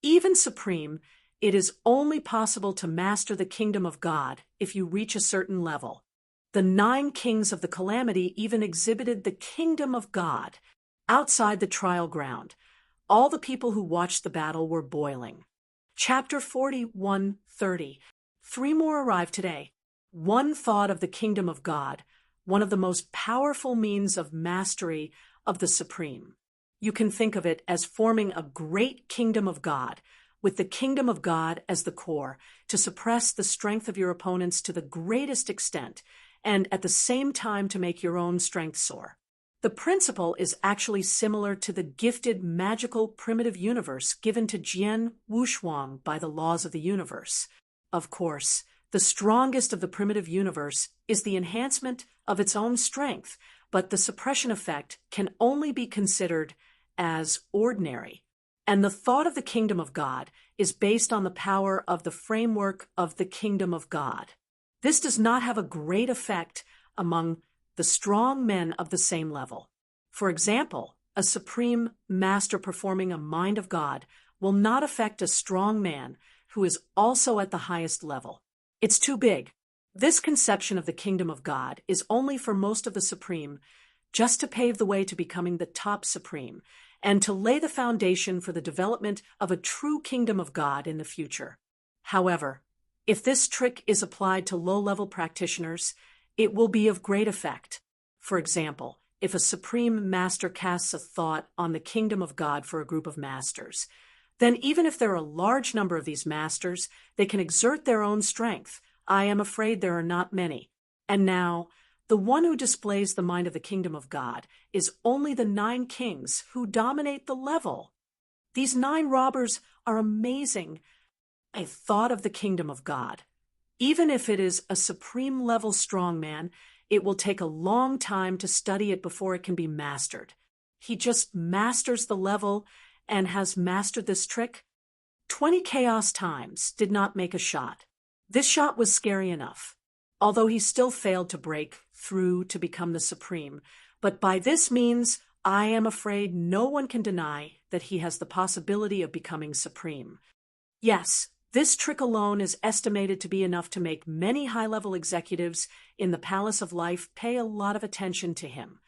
Speaker 1: Even supreme, it is only possible to master the kingdom of God if you reach a certain level. The 9 kings of the calamity even exhibited the kingdom of God. Outside the trial ground, all the people who watched the battle were boiling. Chapter 41:30. 3 more arrived today. One thought of the kingdom of God, one of the most powerful means of mastery of the supreme. You can think of it as forming a great kingdom of God, with the kingdom of God as the core, to suppress the strength of your opponents to the greatest extent, and at the same time to make your own strength soar. The principle is actually similar to the gifted magical primitive universe given to Jian Wushuang by the laws of the universe. Of course, the strongest of the primitive universe is the enhancement of its own strength, but the suppression effect can only be considered as ordinary. And the thought of the kingdom of God is based on the power of the framework of the kingdom of God. This does not have a great effect among the strong men of the same level. For example, a supreme master performing a mind of God will not affect a strong man who is also at the highest level. It's too big. This conception of the kingdom of God is only for most of the supreme, just to pave the way to becoming the top supreme, and to lay the foundation for the development of a true kingdom of God in the future. However, if this trick is applied to low-level practitioners, it will be of great effect. For example, if a supreme master casts a thought on the kingdom of God for a group of masters, then even if there are a large number of these masters, they can exert their own strength. I am afraid there are not many. And now, the one who displays the mind of the kingdom of God is only the 9 kings who dominate the level. These 9 robbers are amazing. A thought of the kingdom of God. Even if it is a supreme level strongman, it will take a long time to study it before it can be mastered. He just masters the level and has mastered this trick. 20 chaos times did not make a shot. This shot was scary enough, although he still failed to break through to become the supreme. But by this means, I am afraid no one can deny that he has the possibility of becoming supreme. Yes, this trick alone is estimated to be enough to make many high-level executives in the Palace of Life pay a lot of attention to him.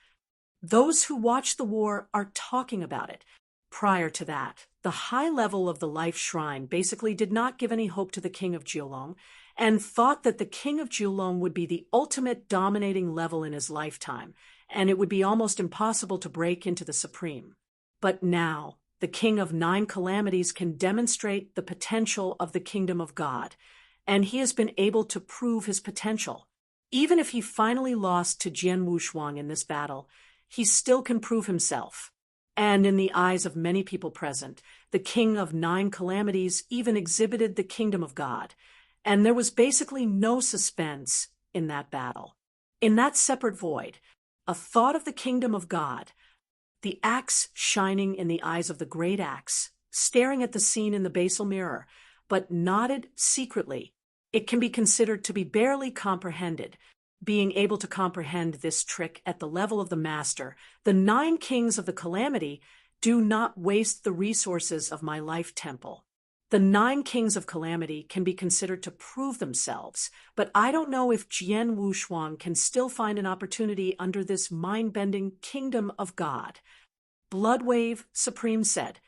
Speaker 1: Those who watch the war are talking about it. Prior to that, the high level of the Life Shrine basically did not give any hope to the King of Jiulong, and thought that the King of Jiulong would be the ultimate dominating level in his lifetime, and it would be almost impossible to break into the Supreme. But now, the King of 9 Calamities can demonstrate the potential of the kingdom of God, and he has been able to prove his potential. Even if he finally lost to Jian Wushuang in this battle, he still can prove himself. And in the eyes of many people present, the King of 9 Calamities even exhibited the kingdom of God, and there was basically no suspense in that battle. In that separate void, a thought of the kingdom of God, the axe shining in the eyes of the great axe, staring at the scene in the basal mirror, but nodded secretly. It can be considered to be barely comprehended. Being able to comprehend this trick at the level of the master, the 9 kings of the calamity do not waste the resources of my life temple. The 9 kings of calamity can be considered to prove themselves, but I don't know if Jian Wushuang can still find an opportunity under this mind-bending kingdom of God. Bloodwave Supreme said,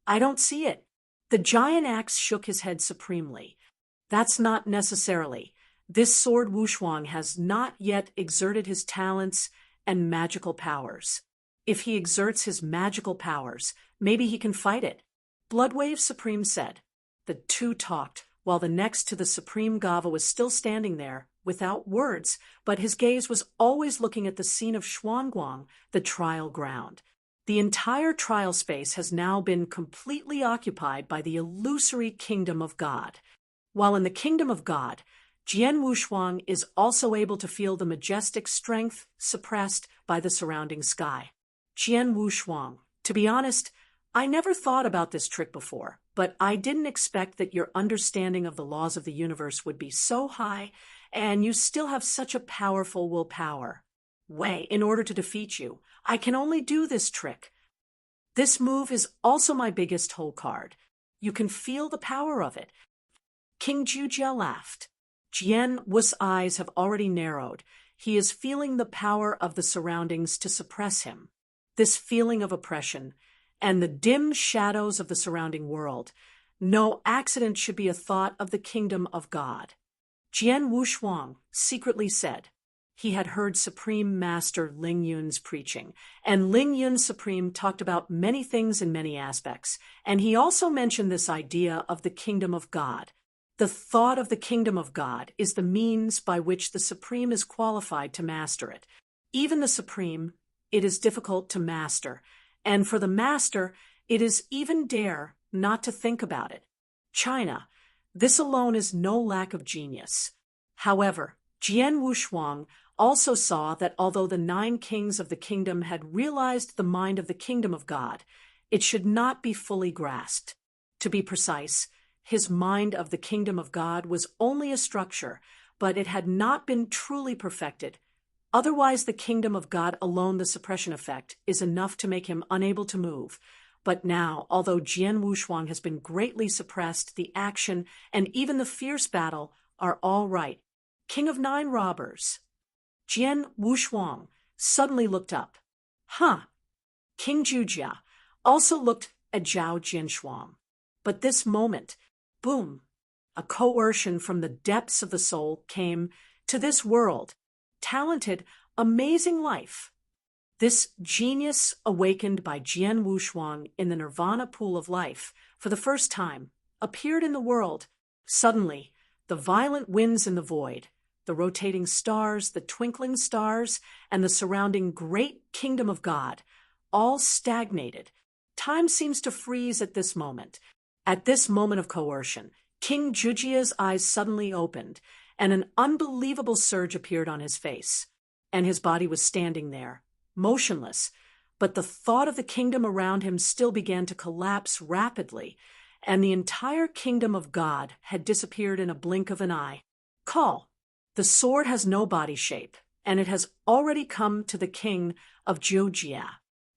Speaker 1: I don't see it. The giant axe shook his head supremely. That's not necessarily. This sword Wushuang has not yet exerted his talents and magical powers. If he exerts his magical powers, maybe he can fight it. Bloodwave Supreme said. The two talked, while the next to the Supreme Gava was still standing there, without words, but his gaze was always looking at the scene of Xuanguang, the trial ground. The entire trial space has now been completely occupied by the illusory kingdom of God. While in the kingdom of God, Jian Wushuang is also able to feel the majestic strength suppressed by the surrounding sky. Jian Wushuang, to be honest, I never thought about this trick before, but I didn't expect that your understanding of the laws of the universe would be so high, and you still have such a powerful willpower. In order to defeat you, I can only do this trick. This move is also my biggest hole card. You can feel the power of it. King Jujia laughed. Jian Wu's eyes have already narrowed. He is feeling the power of the surroundings to suppress him. This feeling of oppression and the dim shadows of the surrounding world. No accident should be a thought of the kingdom of God. Jian Wushuang secretly said. He had heard Supreme Master Ling Yun's preaching, and Ling Yun Supreme talked about many things in many aspects, and he also mentioned this idea of the kingdom of God. The thought of the kingdom of God is the means by which the Supreme is qualified to master it. Even the Supreme it is difficult to master, and for the master, it is even dare not to think about it. China, this alone is no lack of genius. However, Jian Wushuang also saw that although the 9 kings of the kingdom had realized the mind of the kingdom of God, it should not be fully grasped. To be precise, his mind of the kingdom of God was only a structure, but it had not been truly perfected. Otherwise, the kingdom of God alone, the suppression effect, is enough to make him unable to move. But now, although Jian Wushuang has been greatly suppressed, the action and even the fierce battle are all right. King of 9 robbers. Jian Wushuang suddenly looked up. King Zhujia also looked at Zhao Jianshuang. But this moment, boom, a coercion from the depths of the soul came to this world. Talented, amazing life. This genius awakened by Jian Wushuang in the nirvana pool of life for the first time appeared in the world. Suddenly, the violent winds in the void, the rotating stars, the twinkling stars, and the surrounding great kingdom of God all stagnated. Time seems to freeze at this moment. At this moment of coercion, King Zhujia's eyes suddenly opened, and an unbelievable surge appeared on his face, and his body was standing there, motionless. But the thought of the kingdom around him still began to collapse rapidly, and the entire kingdom of God had disappeared in a blink of an eye. Call. The sword has no body shape, and it has already come to the king of Zhuojia.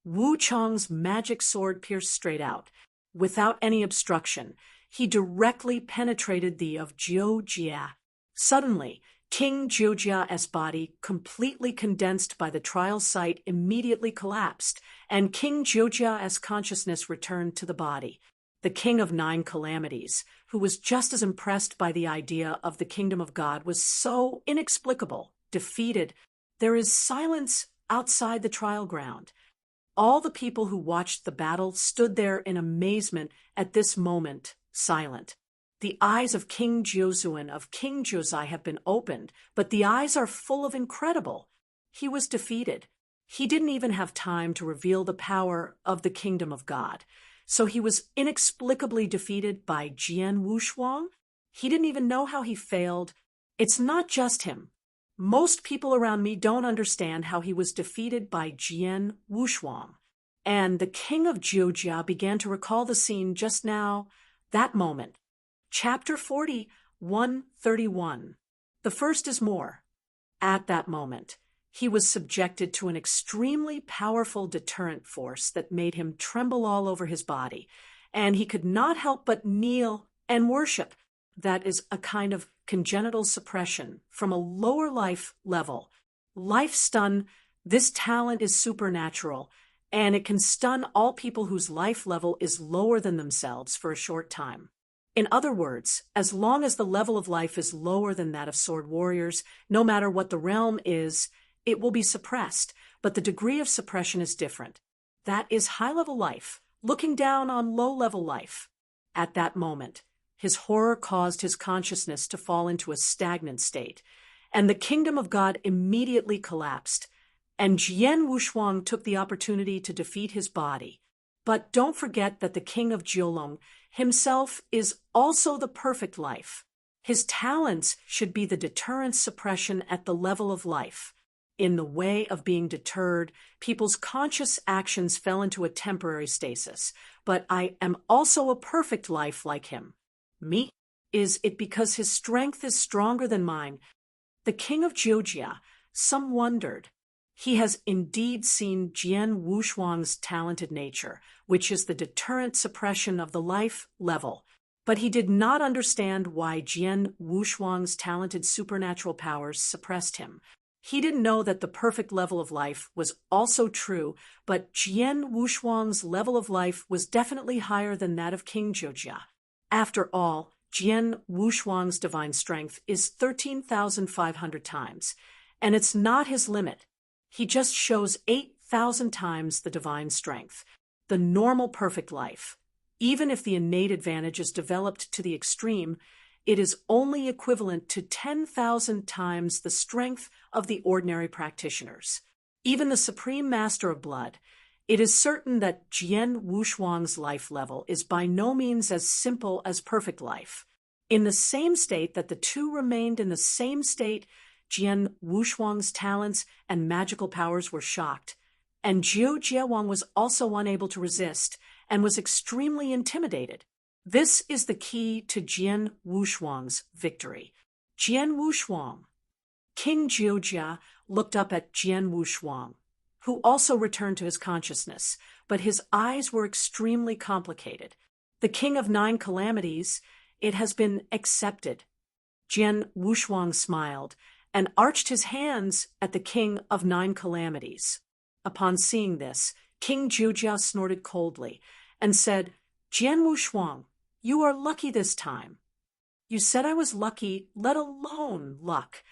Speaker 1: Wu Chang's magic sword pierced straight out. Without any obstruction, he directly penetrated the of Zhuojia. Suddenly, King Zhuojia's body, completely condensed by the trial sight, immediately collapsed, and King Zhuojia's consciousness returned to the body. The king of 9 calamities, who was just as impressed by the idea of the kingdom of God, was so inexplicable, defeated. There is silence outside the trial ground. All the people who watched the battle stood there in amazement at this moment, silent. The eyes of King Josuan, of King Josiah have been opened, but the eyes are full of incredible. He was defeated. He didn't even have time to reveal the power of the kingdom of God. So he was inexplicably defeated by Jian Wushuang. He didn't even know how he failed. It's not just him. Most people around me don't understand how he was defeated by Jian Wushuang. And the king of Zhuojia began to recall the scene just now, that moment. Chapter 40, 131. The first is more. At that moment, he was subjected to an extremely powerful deterrent force that made him tremble all over his body, and he could not help but kneel and worship. That is a kind of congenital suppression from a lower life level. Life stun, this talent is supernatural, and it can stun all people whose life level is lower than themselves for a short time. In other words, as long as the level of life is lower than that of sword warriors, no matter what the realm is, it will be suppressed, but the degree of suppression is different. That is high-level life, looking down on low-level life. At that moment, his horror caused his consciousness to fall into a stagnant state, and the kingdom of God immediately collapsed, and Jian Wushuang took the opportunity to defeat his body. But don't forget that the king of Jiulong himself is also the perfect life. His talents should be the deterrent suppression at the level of life. In the way of being deterred, people's conscious actions fell into a temporary stasis. But I am also a perfect life like him. Me? Is it because his strength is stronger than mine? The king of Zhuojia, some wondered. He has indeed seen Jian Wushuang's talented nature, which is the deterrent suppression of the life level. But he did not understand why Jian Wushuang's talented supernatural powers suppressed him. He didn't know that the perfect level of life was also true, but Jian Wushuang's level of life was definitely higher than that of King Zhuojia. After all, Jian Wushuang's divine strength is 13,500 times, and it's not his limit. He just shows 8,000 times the divine strength, the normal perfect life. Even if the innate advantage is developed to the extreme, it is only equivalent to 10,000 times the strength of the ordinary practitioners. even the Supreme Master of Blood, it is certain that Jian Wushuang's life level is by no means as simple as perfect life. In the same state that the two remained in the same state, Jian Wushuang's talents and magical powers were shocked, and Jiu Jiawang was also unable to resist and was extremely intimidated. This is the key to Jian Wushuang's victory. Jian Wushuang. King Jiujia looked up at Jian Wushuang, who also returned to his consciousness, but his eyes were extremely complicated. The King of Nine Calamities, it has been accepted. Jian Wushuang smiled and arched his hands at the King of Nine Calamities. Upon seeing this, King Jiujia snorted coldly and said, Jian Wushuang, you are lucky this time. You said I was lucky, let alone luck.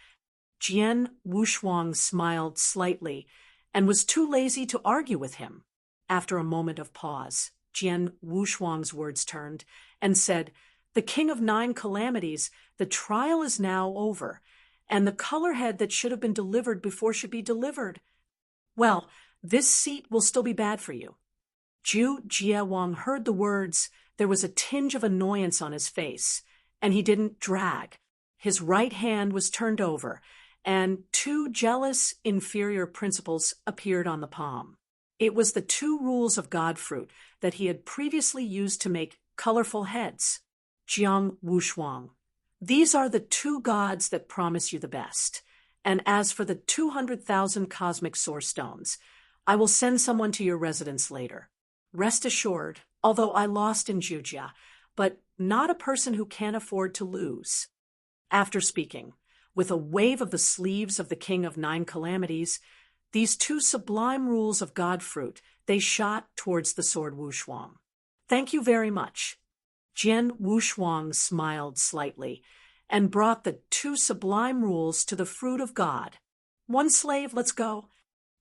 Speaker 1: Jian Wushuang smiled slightly and was too lazy to argue with him. After a moment of pause, Jian Wushuang's words turned and said, the King of Nine Calamities, the trial is now over, and the color head that should have been delivered before should be delivered. Well, this seat will still be bad for you. Jiu Jiawang heard the words. There was a tinge of annoyance on his face, and he didn't drag. His right hand was turned over, and two jealous, inferior principles appeared on the palm. It was the two rules of God fruit that he had previously used to make colorful heads. Jiang Wushuang. These are the two gods that promise you the best. And as for the 200,000 cosmic source stones, I will send someone to your residence later. Rest assured, although I lost in Jujia, but not a person who can't afford to lose. After speaking, with a wave of the sleeves of the King of Nine Calamities, these two sublime rules of God fruit, they shot towards the sword Wushuang. Thank you very much. Jian Wushuang smiled slightly and brought the two sublime rules to the fruit of God. One slave, let's go.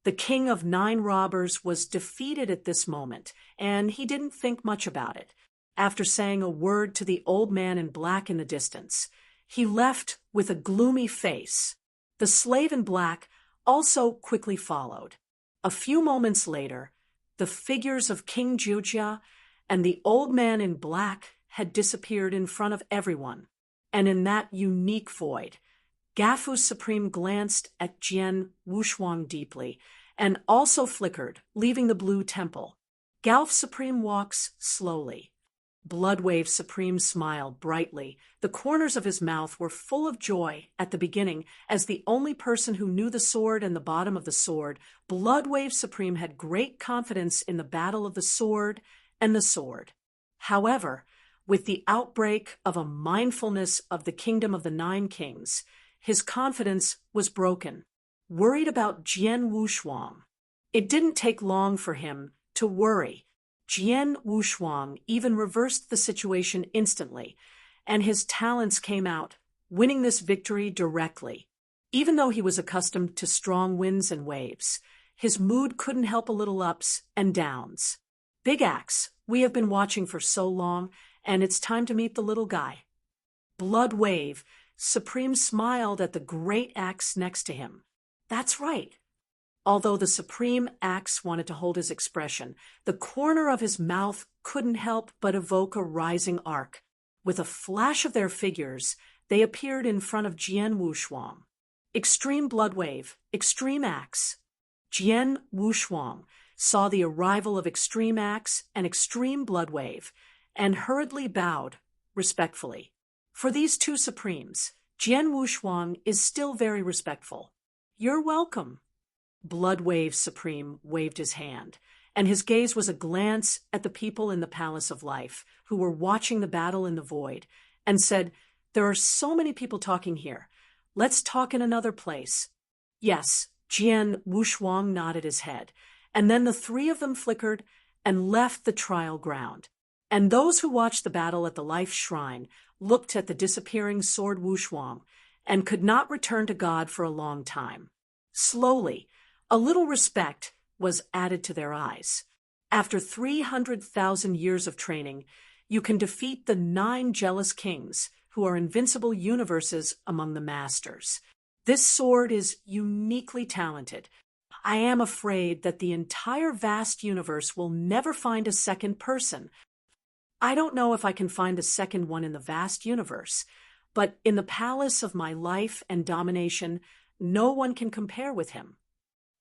Speaker 1: The King of Nine Robbers was defeated at this moment, and he didn't think much about it. After saying a word to the old man in black in the distance, he left with a gloomy face. The slave in black also quickly followed. A few moments later, the figures of King Jujia and the old man in black had disappeared in front of everyone, and in that unique void, Gafu Supreme glanced at Jian Wushuang deeply and also flickered, leaving the blue temple. Galf Supreme walks slowly. Bloodwave Supreme smiled brightly. The corners of his mouth were full of joy at the beginning. As the only person who knew the sword and the bottom of the sword, Bloodwave Supreme had great confidence in the battle of the sword and the sword. However, with the outbreak of a mindfulness of the kingdom of the Nine Kings, his confidence was broken. Worried about Jian Wushuang, it didn't take long for him to worry. Jian Wushuang even reversed the situation instantly, and his talents came out, winning this victory directly. Even though he was accustomed to strong winds and waves, his mood couldn't help a little ups and downs. Big Axe, we have been watching for so long, and it's time to meet the little guy. Bloodwave Supreme smiled at the great axe next to him. That's right. Although the Supreme Axe wanted to hold his expression, the corner of his mouth couldn't help but evoke a rising arc. With a flash of their figures, they appeared in front of Jian Wushuang. Extreme Bloodwave, Extreme Axe. Jian Wushuang saw the arrival of Extreme Axe and Extreme Bloodwave, and hurriedly bowed, respectfully. For these two Supremes, Jian Wushuang is still very respectful. You're welcome. Bloodwave Supreme waved his hand, and his gaze was a glance at the people in the Palace of Life who were watching the battle in the void, and said, there are so many people talking here. Let's talk in another place. Yes, Jian Wushuang nodded his head, and then the three of them flickered and left the trial ground. And those who watched the battle at the Life Shrine looked at the disappearing sword Wushuang and could not return to God for a long time. Slowly, a little respect was added to their eyes. After 300,000 years of training, you can defeat the 9 jealous kings who are invincible universes among the masters. This sword is uniquely talented. I am afraid that the entire vast universe will never find a second person. I don't know if I can find a second one in the vast universe, but in the palace of my life and domination, no one can compare with him.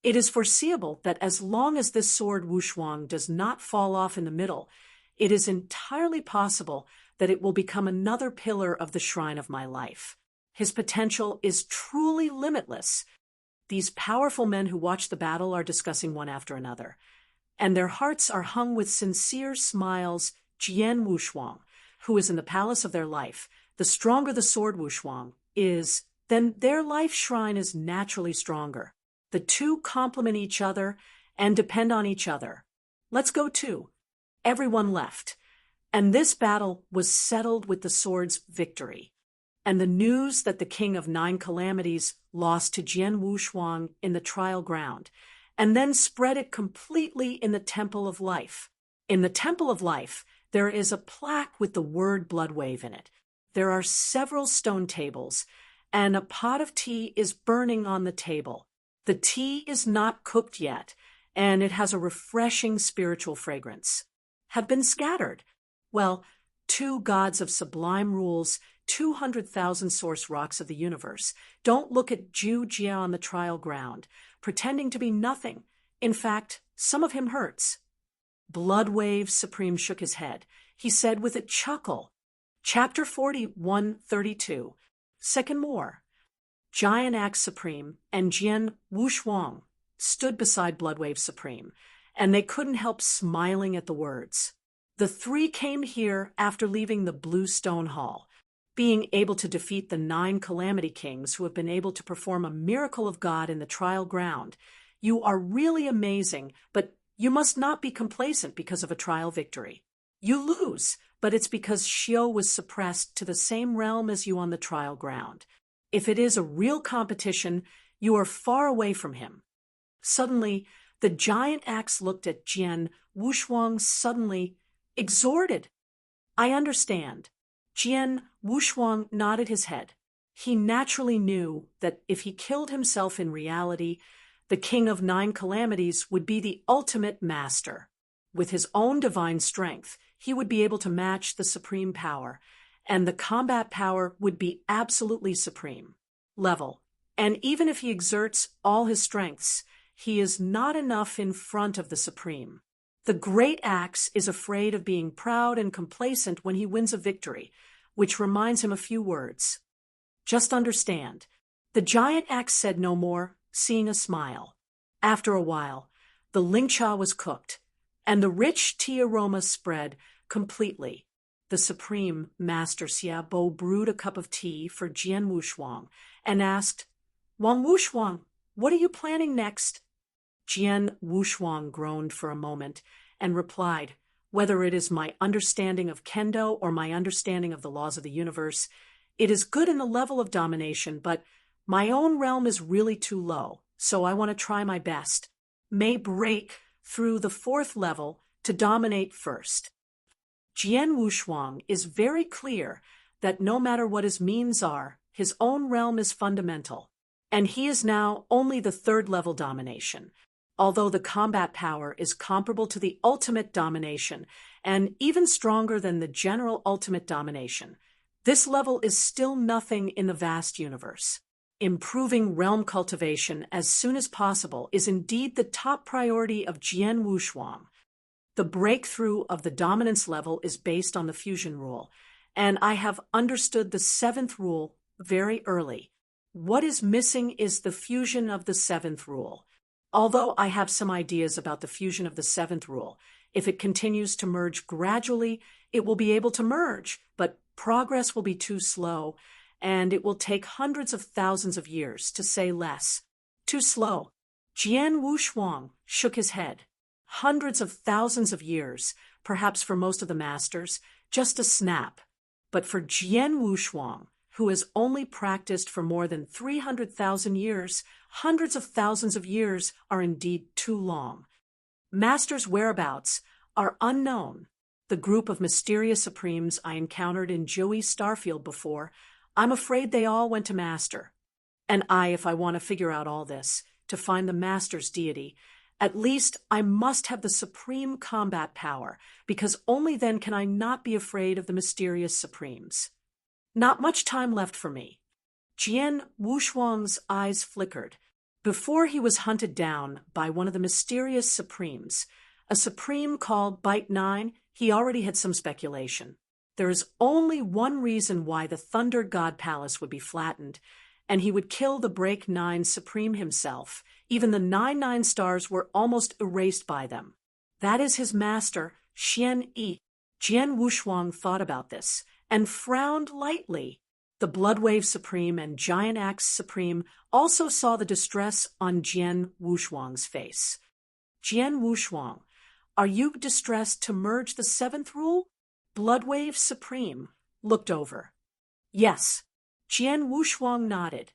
Speaker 1: It is foreseeable that as long as this sword Wushuang does not fall off in the middle, it is entirely possible that it will become another pillar of the shrine of my life. His potential is truly limitless. These powerful men who watch the battle are discussing one after another, and their hearts are hung with sincere smiles. Jian Wushuang, who is in the palace of their life, the stronger the sword Wushuang is, then their life shrine is naturally stronger. The two complement each other and depend on each other. Let's go too. Everyone left, and this battle was settled with the sword's victory. And the news that the King of Nine Calamities lost to Jian Wushuang in the trial ground, and then spread it completely in the Temple of Life. In the Temple of Life, there is a plaque with the word Bloodwave in it. There are several stone tables, and a pot of tea is burning on the table. The tea is not cooked yet, and it has a refreshing spiritual fragrance. Have been scattered. Well, two gods of sublime rules, 200,000 source rocks of the universe. Don't look at Zhu Jia on the trial ground, pretending to be nothing. In fact, some of him hurts. Bloodwave Supreme shook his head. He said with a chuckle, Chapter 4132, Second more. Giant Axe Supreme and Jian Wushuang stood beside Bloodwave Supreme, and they couldn't help smiling at the words. The three came here after leaving the Blue Stone Hall, being able to defeat the 9 Calamity Kings who have been able to perform a miracle of God in the trial ground. You are really amazing, but you must not be complacent because of a trial victory. You lose, but it's because Xiao was suppressed to the same realm as you on the trial ground. If it is a real competition, you are far away from him. Suddenly, the giant axe looked at Jian Wushuang suddenly, exhorted. I understand. Jian Wushuang nodded his head. He naturally knew that if he killed himself in reality, the King of 9 Calamities would be the ultimate master. With his own divine strength, he would be able to match the supreme power, and the combat power would be absolutely supreme. Level. And even if he exerts all his strengths, he is not enough in front of the supreme. The great axe is afraid of being proud and complacent when he wins a victory, which reminds him a few words. Just understand. The giant axe said no more, seeing a smile. After a while, the ling cha was cooked, and the rich tea aroma spread completely. The Supreme Master Xia Bo brewed a cup of tea for Jian Wushuang and asked, Wang Wushuang, what are you planning next? Jian Wushuang groaned for a moment and replied, whether it is my understanding of kendo or my understanding of the laws of the universe, it is good in the level of domination, but my own realm is really too low, so I want to try my best. May break through the 4th level to dominate first. Jian Wushuang is very clear that no matter what his means are, his own realm is fundamental, and he is now only the 3rd level domination, although the combat power is comparable to the ultimate domination and even stronger than the general ultimate domination. This level is still nothing in the vast universe. Improving realm cultivation as soon as possible is indeed the top priority of Jian Wushuang. The breakthrough of the dominance level is based on the fusion rule, and I have understood the 7th rule very early. What is missing is the fusion of the 7th rule. Although I have some ideas about the fusion of the 7th rule, if it continues to merge gradually, it will be able to merge, but progress will be too slow, and it will take hundreds of thousands of years, to say less. Too slow. Jian Wushuang shook his head. Hundreds of thousands of years, perhaps for most of the masters, just a snap. But for Jian Wushuang, who has only practiced for more than 300,000 years, hundreds of thousands of years are indeed too long. Masters' whereabouts are unknown. The group of mysterious supremes I encountered in Joey Starfield before, I'm afraid they all went to master. And if I want to figure out all this, to find the Master's deity. At least I must have the supreme combat power, because only then can I not be afraid of the mysterious supremes. Not much time left for me. Jian Wushuang's eyes flickered. Before he was hunted down by one of the mysterious supremes, a supreme called Bite 9, he already had some speculation. There is only one reason why the Thunder God Palace would be flattened, and he would kill the Break 9 Supreme himself. Even the 99 stars were almost erased by them. That is his master, Xian Yi. Jian Wushuang thought about this and frowned lightly. The Bloodwave Supreme and Giant Axe Supreme also saw the distress on Jian Wushuang's face. Jian Wushuang, are you distressed to merge the seventh rule? Bloodwave Supreme looked over. Yes. Jian Wushuang nodded.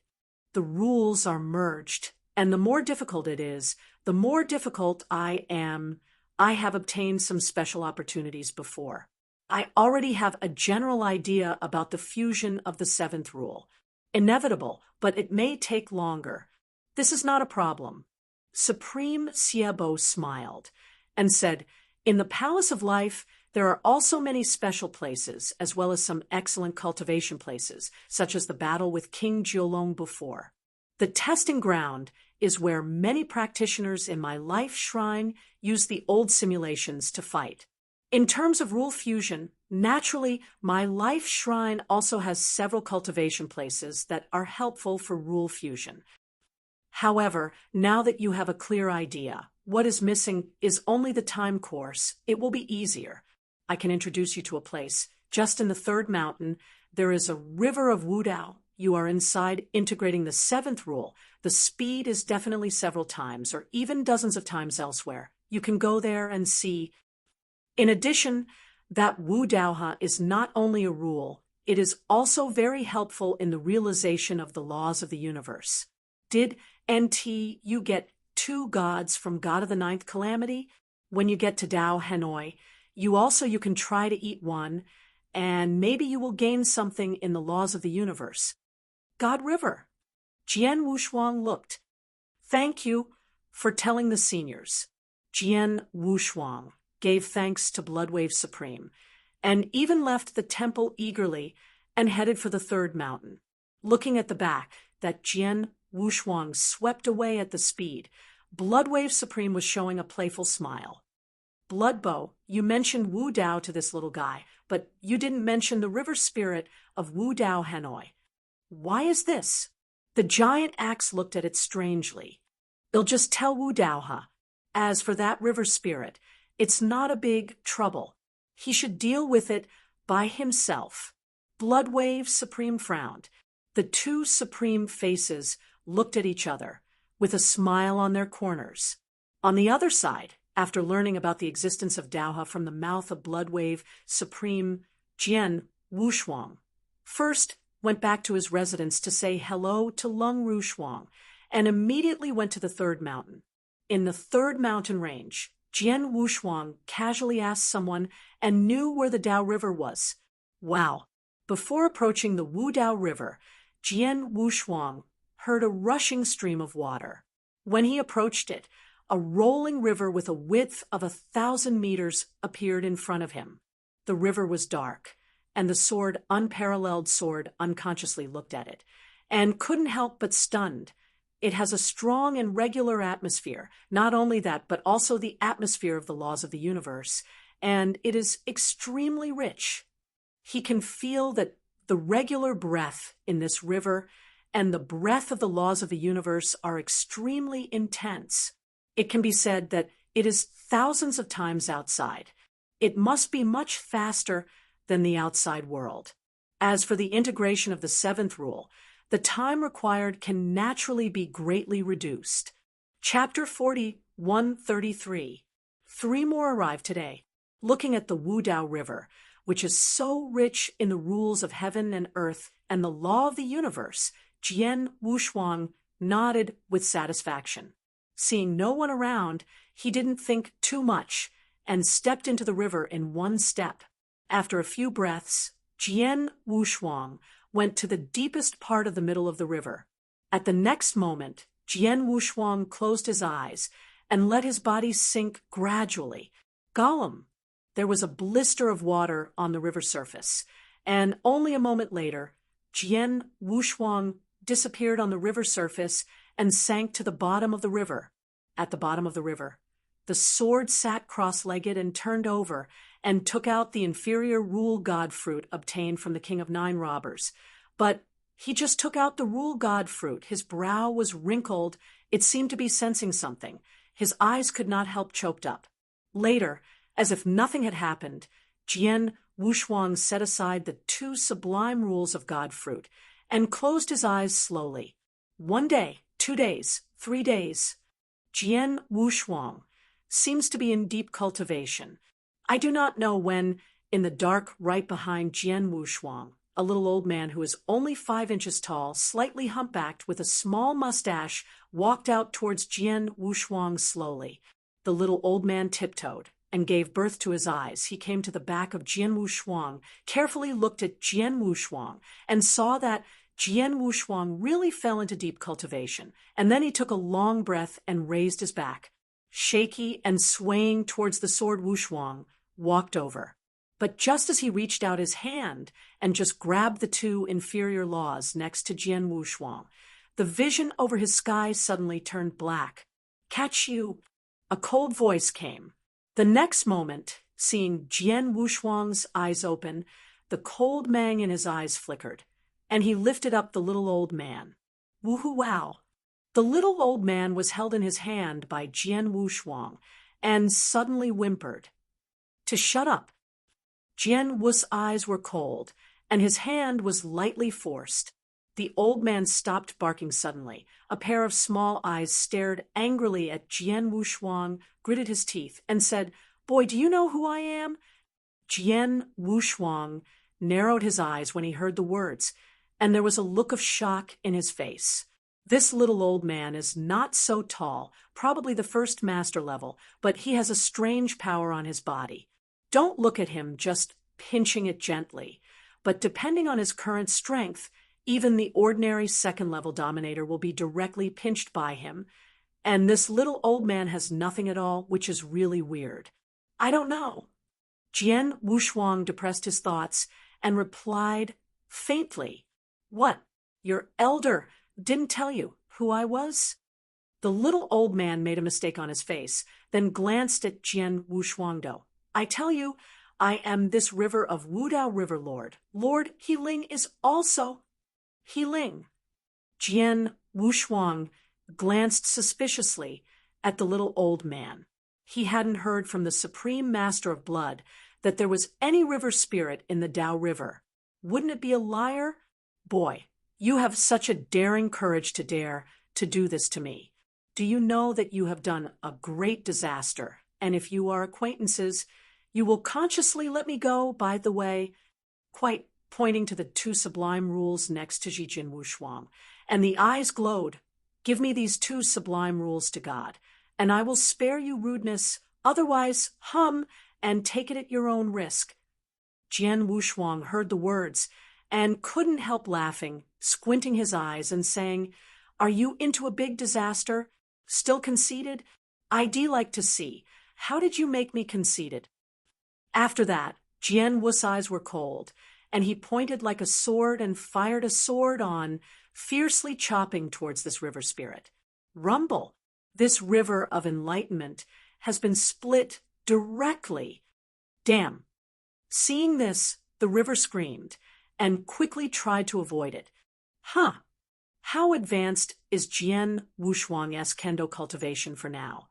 Speaker 1: The rules are merged, and the more difficult it is, the more difficult I am. I have obtained some special opportunities before. I already have a general idea about the fusion of the seventh rule. Inevitable, but it may take longer. This is not a problem. Supreme Siebo smiled and said, in the Palace of Life, there are also many special places, as well as some excellent cultivation places, such as the battle with King Jiolong before. The testing ground is where many practitioners in my life shrine use the old simulations to fight. In terms of rule fusion, naturally, my life shrine also has several cultivation places that are helpful for rule fusion. However, now that you have a clear idea, what is missing is only the time course. It will be easier. I can introduce you to a place. Just in the third mountain, there is a river of Wudao. You are inside integrating the seventh rule. The speed is definitely several times, or even dozens of times elsewhere. You can go there and see. In addition, that Wu Daoha is not only a rule, it is also very helpful in the realization of the laws of the universe. Did NT you get 2 gods from God of the Ninth Calamity? When you get to Dao Hanoi, you can try to eat one, and maybe you will gain something in the laws of the universe. God River. Jian Wushuang looked. Thank you for telling the seniors. Jian Wushuang gave thanks to Bloodwave Supreme, and even left the temple eagerly and headed for the third mountain. Looking at the back, that Jian Wushuang swept away at the speed. Bloodwave Supreme was showing a playful smile. Bloodbow, you mentioned Wu Dao to this little guy, but you didn't mention the river spirit of Wu Dao Hanoi. Why is this? The giant axe looked at it strangely. They'll just tell Wu Daoha. As for that river spirit, it's not a big trouble. He should deal with it by himself. Bloodwave Supreme frowned. The 2 supreme faces looked at each other, with a smile on their corners. On the other side, after learning about the existence of Daoha from the mouth of Bloodwave Supreme Jian Wushuang, first went back to his residence to say hello to Lung Rushuang, and immediately went to the third mountain. In the third mountain range, Jian Wushuang casually asked someone and knew where the Dao River was. Wow! Before approaching the Wu Dao River, Jian Wushuang heard a rushing stream of water. When he approached it, a rolling river with a width of 1,000 meters appeared in front of him. The river was dark, and the unparalleled sword unconsciously looked at it, and couldn't help but stunned. It has a strong and regular atmosphere. Not only that, but also the atmosphere of the laws of the universe, and it is extremely rich. He can feel that the regular breath in this river and the breath of the laws of the universe are extremely intense. It can be said that it is thousands of times outside. It must be much faster than the outside world. As for the integration of the seventh rule, the time required can naturally be greatly reduced. Chapter 4133. 3 more arrived today. Looking at the Wu Dao River, which is so rich in the rules of heaven and earth and the law of the universe, Jian Wushuang nodded with satisfaction. Seeing no one around, he didn't think too much and stepped into the river in one step. After a few breaths, Jian Wushuang went to the deepest part of the middle of the river. At the next moment, Jian Wushuang closed his eyes and let his body sink gradually. Gollum! There was a blister of water on the river surface, and only a moment later, Jian Wushuang disappeared on the river surface and sank to the bottom of the river. At the bottom of the river, the sword sat cross-legged and turned over and took out the inferior rule god fruit obtained from the King of Nine Robbers. But he just took out the rule god fruit. His brow was wrinkled. It seemed to be sensing something. His eyes could not help choked up. Later, as if nothing had happened, Jian Wushuang set aside the 2 sublime rules of god fruit and closed his eyes slowly. 1 day, 2 days, 3 days. Jian Wushuang seems to be in deep cultivation. I do not know when, in the dark right behind Jian Wushuang, a little old man who is only 5 inches tall, slightly humpbacked with a small mustache, walked out towards Jian Wushuang slowly. The little old man tiptoed and gave birth to his eyes. He came to the back of Jian Wushuang, carefully looked at Jian Wushuang, and saw that Jian Wushuang really fell into deep cultivation, and then he took a long breath and raised his back. Shaky and swaying towards the sword, Wushuang walked over. But just as he reached out his hand and just grabbed the 2 inferior laws next to Jian Wushuang, the vision over his sky suddenly turned black. "Catch you!" A cold voice came. The next moment, seeing Jian Wushuang's eyes open, the cold mang in his eyes flickered, and he lifted up the little old man. Woohoo wow! The little old man was held in his hand by Jian Wushuang and suddenly whimpered to shut up. Jian Wu's eyes were cold, and his hand was lightly forced. The old man stopped barking suddenly. A pair of small eyes stared angrily at Jian Wushuang, gritted his teeth, and said, "Boy, do you know who I am?" Jian Wushuang narrowed his eyes when he heard the words, and there was a look of shock in his face. This little old man is not so tall, probably the first master level, but he has a strange power on his body. Don't look at him just pinching it gently, but depending on his current strength, even the ordinary second-level dominator will be directly pinched by him, and this little old man has nothing at all, which is really weird. I don't know. Jian Wushuang depressed his thoughts and replied faintly, "What? Your elder didn't tell you who I was?" The little old man made a mistake on his face, then glanced at Jian Wushuangdo. "I tell you, I am this river of Wudao River Lord. Lord Heling is also Heling." Jian Wushuang glanced suspiciously at the little old man. He hadn't heard from the Supreme Master of Blood that there was any river spirit in the Dao River. Wouldn't it be a liar? "Boy, you have such a daring courage to dare to do this to me. Do you know that you have done a great disaster? And if you are acquaintances, you will consciously let me go, by the way," quite pointing to the 2 sublime rules next to Jian Wushuang. And the eyes glowed. "Give me these 2 sublime rules to God, and I will spare you rudeness. Otherwise, hum and take it at your own risk." Jian Wushuang heard the words and couldn't help laughing, squinting his eyes and saying, "Are you into a big disaster? Still conceited? I'd like to see. How did you make me conceited?" After that, Jian Wu's eyes were cold, and he pointed like a sword and fired a sword on, fiercely chopping towards this river spirit. Rumble! This river of enlightenment has been split directly. Damn! Seeing this, the river screamed and quickly tried to avoid it. Huh! How advanced is Jian Wushuang's kendo cultivation for now?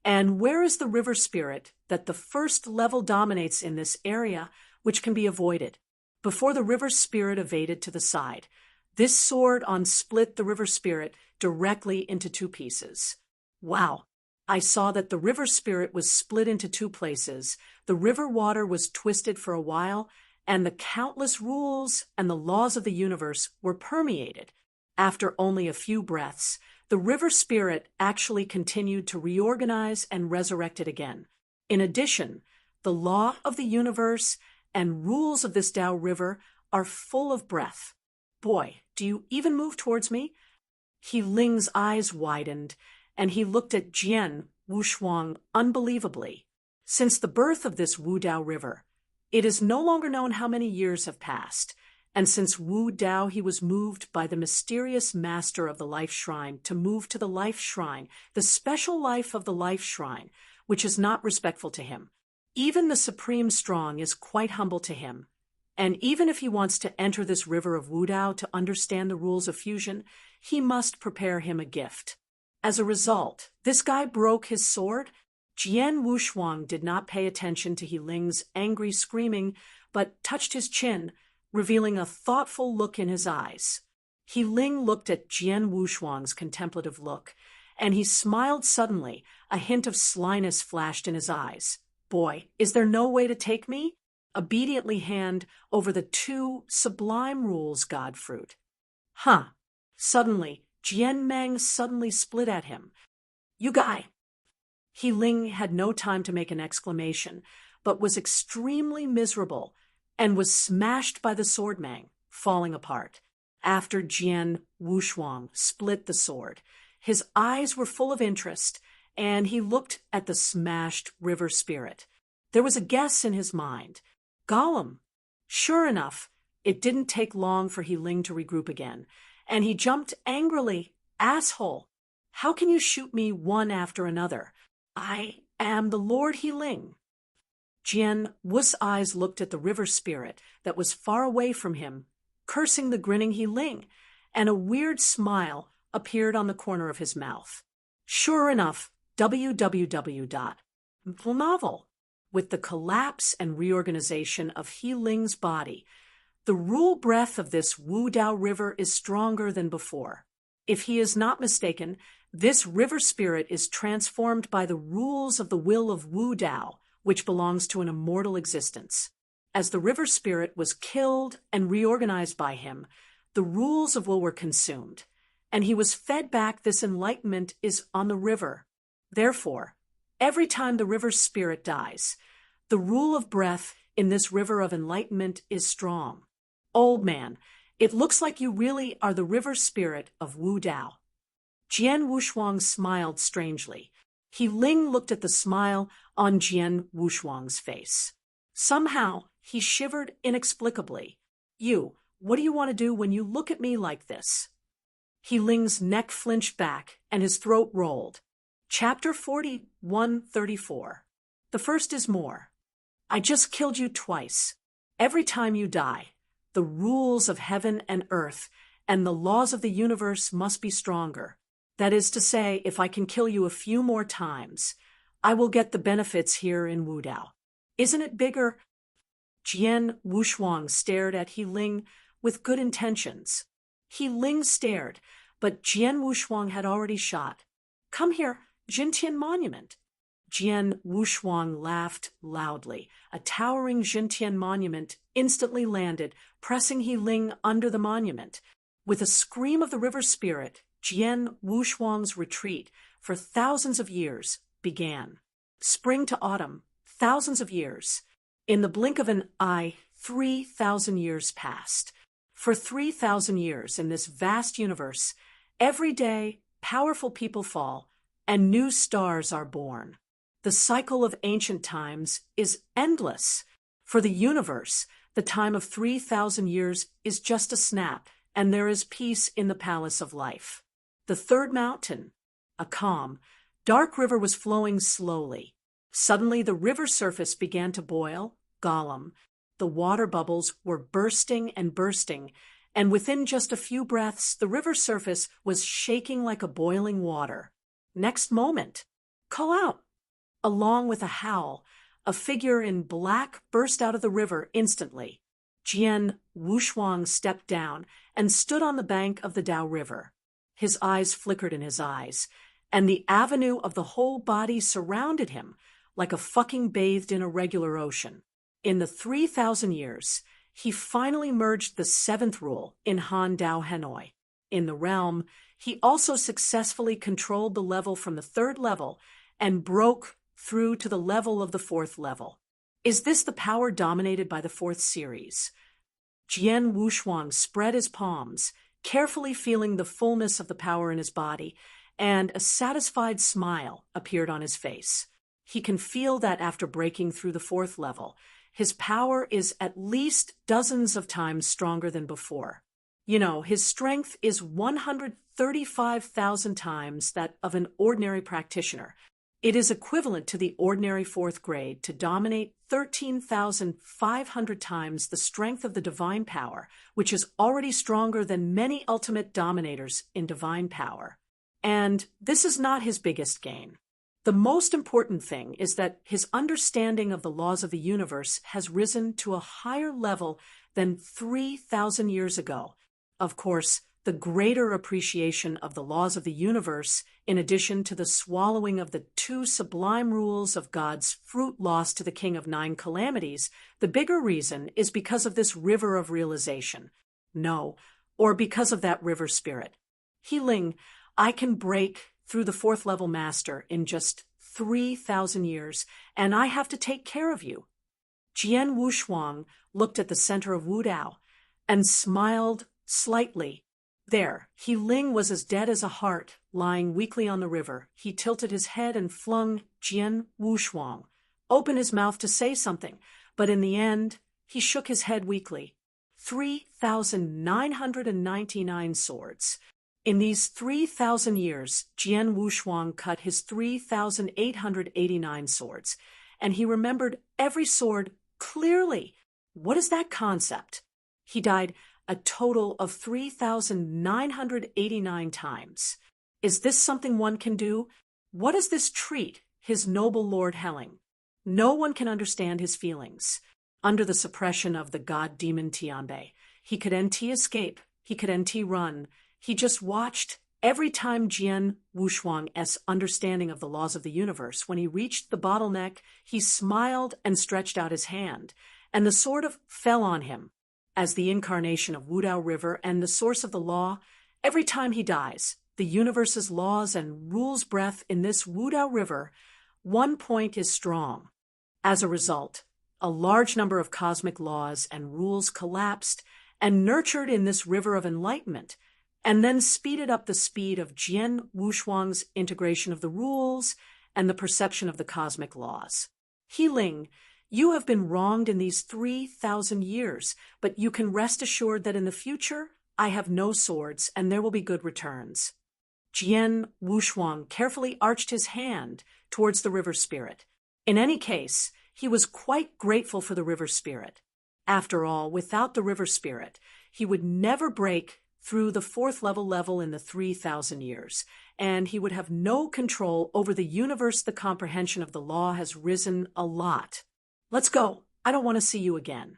Speaker 1: And where is the river spirit that the first level dominates in this area, which can be avoided? Before the river spirit evaded to the side, this sword on split the river spirit directly into 2 pieces. Wow! I saw that the river spirit was split into 2 places, the river water was twisted for a while, and the countless rules and the laws of the universe were permeated. After only a few breaths, the river spirit actually continued to reorganize and resurrect it again. In addition, the law of the universe and rules of this Tao river are full of breath. Boy, do you even move towards me? He Ling's eyes widened, and he looked at Jian Wushuang unbelievably. Since the birth of this Wu Dao river, it is no longer known how many years have passed, and since Wu Dao he was moved by the mysterious master of the Life Shrine to move to the Life Shrine, the special life of the Life Shrine, which is not respectful to him. Even the Supreme Strong is quite humble to him, and even if he wants to enter this river of Wu Dao to understand the rules of fusion, he must prepare him a gift. As a result, this guy broke his sword. Jian Wushuang did not pay attention to He Ling's angry screaming, but touched his chin, revealing a thoughtful look in his eyes. He Ling looked at Jian Wushuang's contemplative look, and he smiled suddenly. A hint of slyness flashed in his eyes. Boy, is there no way to take me? Obediently hand over the 2 sublime rules, Godfruit. Huh. Suddenly, Jian Meng suddenly split at him. You guy! He Ling had no time to make an exclamation, but was extremely miserable and was smashed by the sword Mang, falling apart. After Jian Wushuang split the sword, his eyes were full of interest, and he looked at the smashed river spirit. There was a guess in his mind. Gollum. Sure enough, it didn't take long for He Ling to regroup again, and he jumped angrily. Asshole! How can you shoot me one after another? I am the Lord He Ling. Jian Wu's eyes looked at the river spirit that was far away from him, cursing the grinning He Ling, and a weird smile appeared on the corner of his mouth. Sure enough, www. With the collapse and reorganization of He Ling's body, the rule breath of this Wu Dao river is stronger than before. If he is not mistaken, this river spirit is transformed by the rules of the will of Wu Dao, which belongs to an immortal existence. As the river spirit was killed and reorganized by him, the rules of will were consumed, and he was fed back. This enlightenment is on the river. Therefore, every time the river spirit dies, the rule of breath in this river of enlightenment is strong. Old man, it looks like you really are the river spirit of Wu Dao. Jian Wushuang smiled strangely. He Ling looked at the smile on Jian Wushuang's face. Somehow, he shivered inexplicably. What do you want to do when you look at me like this? He Ling's neck flinched back, and his throat rolled. Chapter 41:34. The first is more. I just killed you twice. Every time you die, the rules of heaven and earth and the laws of the universe must be stronger. That is to say, if I can kill you a few more times, I will get the benefits here in Wu Dao. Isn't it bigger? Jian Wushuang stared at He Ling with good intentions. He Ling stared, but Jian Wushuang had already shot. Come here, Jintian Monument. Jian Wushuang laughed loudly. A towering Jintian monument instantly landed, pressing He Ling under the monument. With a scream of the river spirit, Jian Wushuang's retreat for thousands of years began. Spring to autumn, thousands of years. In the blink of an eye, 3,000 years passed. For 3,000 years in this vast universe, every day powerful people fall and new stars are born. The cycle of ancient times is endless. For the universe, the time of 3,000 years is just a snap, and there is peace in the palace of life. The third mountain, a calm, dark river was flowing slowly. Suddenly the river surface began to boil. Gollum. The water bubbles were bursting and bursting, and within just a few breaths the river surface was shaking like a boiling water. Next moment, call out! Along with a howl, a figure in black burst out of the river instantly. Jian Wushuang stepped down and stood on the bank of the Dao River. His eyes flickered in his eyes, and the avenue of the whole body surrounded him like a fucking bathed in a regular ocean. In the 3,000 years, he finally merged the 7th rule in Han Dao Hanoi. In the realm, he also successfully controlled the level from the 3rd level and broke through to the level of the 4th level. Is this the power dominated by the 4th series? Jian Wushuang spread his palms, carefully feeling the fullness of the power in his body, and a satisfied smile appeared on his face. He can feel that after breaking through the fourth level, his power is at least dozens of times stronger than before. His strength is 135,000 times that of an ordinary practitioner. It is equivalent to the ordinary fourth grade to dominate 13,500 times the strength of the divine power, which is already stronger than many ultimate dominators in divine power. And this is not his biggest gain. The most important thing is that his understanding of the laws of the universe has risen to a higher level than 3,000 years ago. Of course, the greater appreciation of the laws of the universe, in addition to the swallowing of the two sublime rules of God's fruit lost to the king of nine calamities, the bigger reason is because of this river of realization. No, or because of that river spirit. Healing, I can break through the fourth level master in just 3,000 years, and I have to take care of you. Jian Wushuang looked at the center of Wudao and smiled slightly. There, He Ling was as dead as a heart, lying weakly on the river. He tilted his head and flung Jian Wushuang, open his mouth to say something, but in the end, he shook his head weakly. 3,999 swords. In these 3,000 years, Jian Wushuang cut his 3,889 swords, and he remembered every sword clearly. What is that concept? He died a total of 3,989 times. Is this something one can do? What does this treat his noble Lord Helling? No one can understand his feelings. Under the suppression of the god-demon Tianbei, he could NT escape, he could NT run. He just watched every time Jian Wushuang's understanding of the laws of the universe. When he reached the bottleneck, he smiled and stretched out his hand, and the sword fell on him. As the incarnation of Wudao River and the source of the law, every time he dies, the universe's laws and rules breath in this Wudao River, one point is strong. As a result, a large number of cosmic laws and rules collapsed and nurtured in this river of enlightenment, and then speeded up the speed of Jian Wushuang's integration of the rules and the perception of the cosmic laws. Healing, you have been wronged in these 3,000 years, but you can rest assured that in the future, I have no swords and there will be good returns. Jian Wushuang carefully arched his hand towards the river spirit. In any case, he was quite grateful for the river spirit. After all, without the river spirit, he would never break through the fourth level in the 3,000 years, and he would have no control over the universe. The comprehension of the law has risen a lot. Let's go. I don't want to see you again.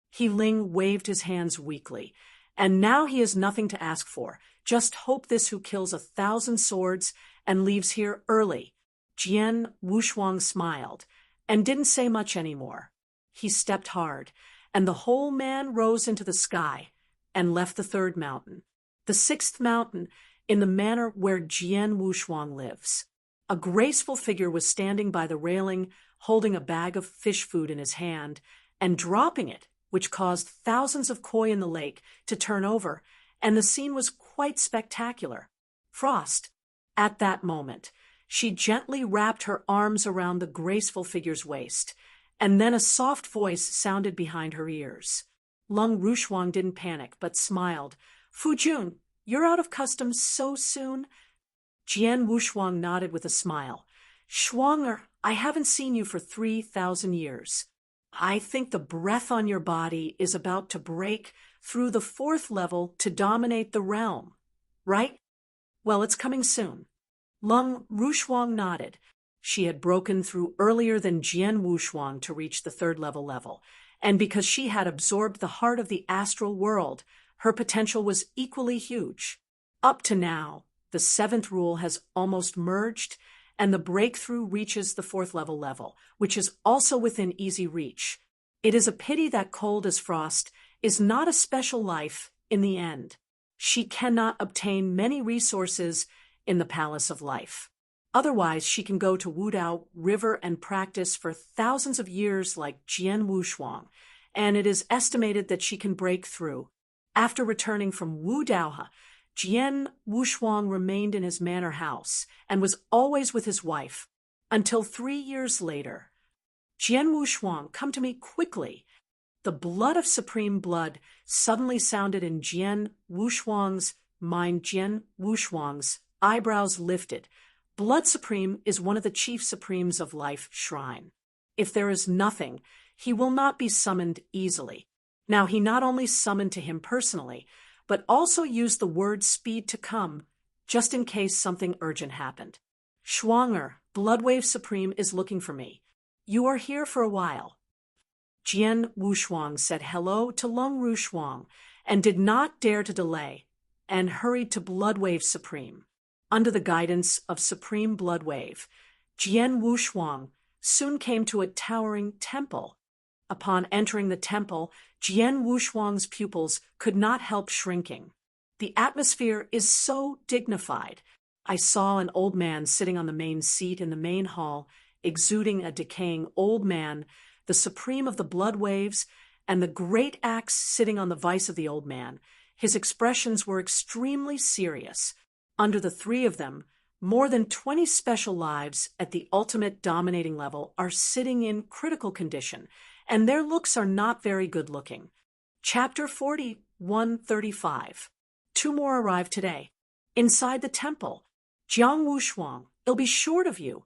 Speaker 1: He Ling waved his hands weakly, and now he has nothing to ask for. Just hope this who kills 1,000 swords and leaves here early. Jian Wushuang smiled and didn't say much anymore. He stepped hard, and the whole man rose into the sky and left the third mountain, the sixth mountain, in the manner where Jian Wushuang lives. A graceful figure was standing by the railing, holding a bag of fish food in his hand and dropping it, which caused thousands of koi in the lake to turn over, and the scene was quite spectacular. Frost. At that moment, she gently wrapped her arms around the graceful figure's waist, and then a soft voice sounded behind her ears. Lung Rushuang didn't panic, but smiled. Fujun, you're out of customs so soon? Jian Wushuang nodded with a smile. Shuanger, I haven't seen you for 3,000 years. I think the breath on your body is about to break through the fourth level to dominate the realm, right? Well, it's coming soon. Lung Rushuang nodded. She had broken through earlier than Jian Wushuang to reach the third level, and because she had absorbed the heart of the astral world, her potential was equally huge. Up to now, the seventh rule has almost merged, and the breakthrough reaches the fourth level, which is also within easy reach. It is a pity that cold as frost is not a special life in the end. She cannot obtain many resources in the palace of life. Otherwise, she can go to Wudao River and practice for thousands of years like Jian Wushuang, and it is estimated that she can break through. After returning from Wu Daohe, Jian Wushuang remained in his manor house and was always with his wife, until 3 years later. Jian Wushuang, come to me quickly. The blood of supreme blood suddenly sounded in Jian Wushuang's mind. Jian Wushuang's eyebrows lifted. Blood supreme is one of the chief supremes of life shrine. If there is nothing, he will not be summoned easily. Now he not only summoned to him personally, but also used the word speed to come, just in case something urgent happened. Shuanger, Bloodwave Supreme, is looking for me. You are here for a while. Jian Wushuang said hello to Lung Rushuang and did not dare to delay, and hurried to Bloodwave Supreme. Under the guidance of Supreme Bloodwave, Jian Wushuang soon came to a towering temple. Upon entering the temple, Jian Wushuang's pupils could not help shrinking. The atmosphere is so dignified. I saw an old man sitting on the main seat in the main hall, exuding a decaying old man, the supreme of the blood waves, and the great axe sitting on the vice of the old man. His expressions were extremely serious. Under the three of them, more than 20 special lives at the ultimate dominating level are sitting in critical condition, and their looks are not very good looking. Chapter 4135. 2 more arrived today. Inside the temple, Jiang Wushuang, it'll be short of you.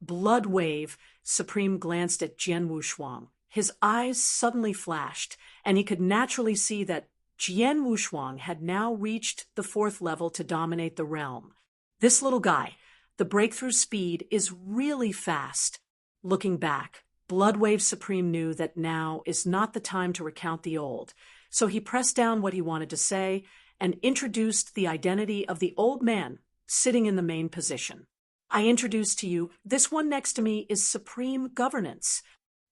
Speaker 1: Blood Wave Supreme glanced at Jian Wushuang. His eyes suddenly flashed, and he could naturally see that Jian Wushuang had now reached the 4th level to dominate the realm. This little guy, the breakthrough speed is really fast. Looking back, Bloodwave Supreme knew that now is not the time to recount the old, so he pressed down what he wanted to say and introduced the identity of the old man sitting in the main position. I introduce to you, this one next to me is Supreme Governance.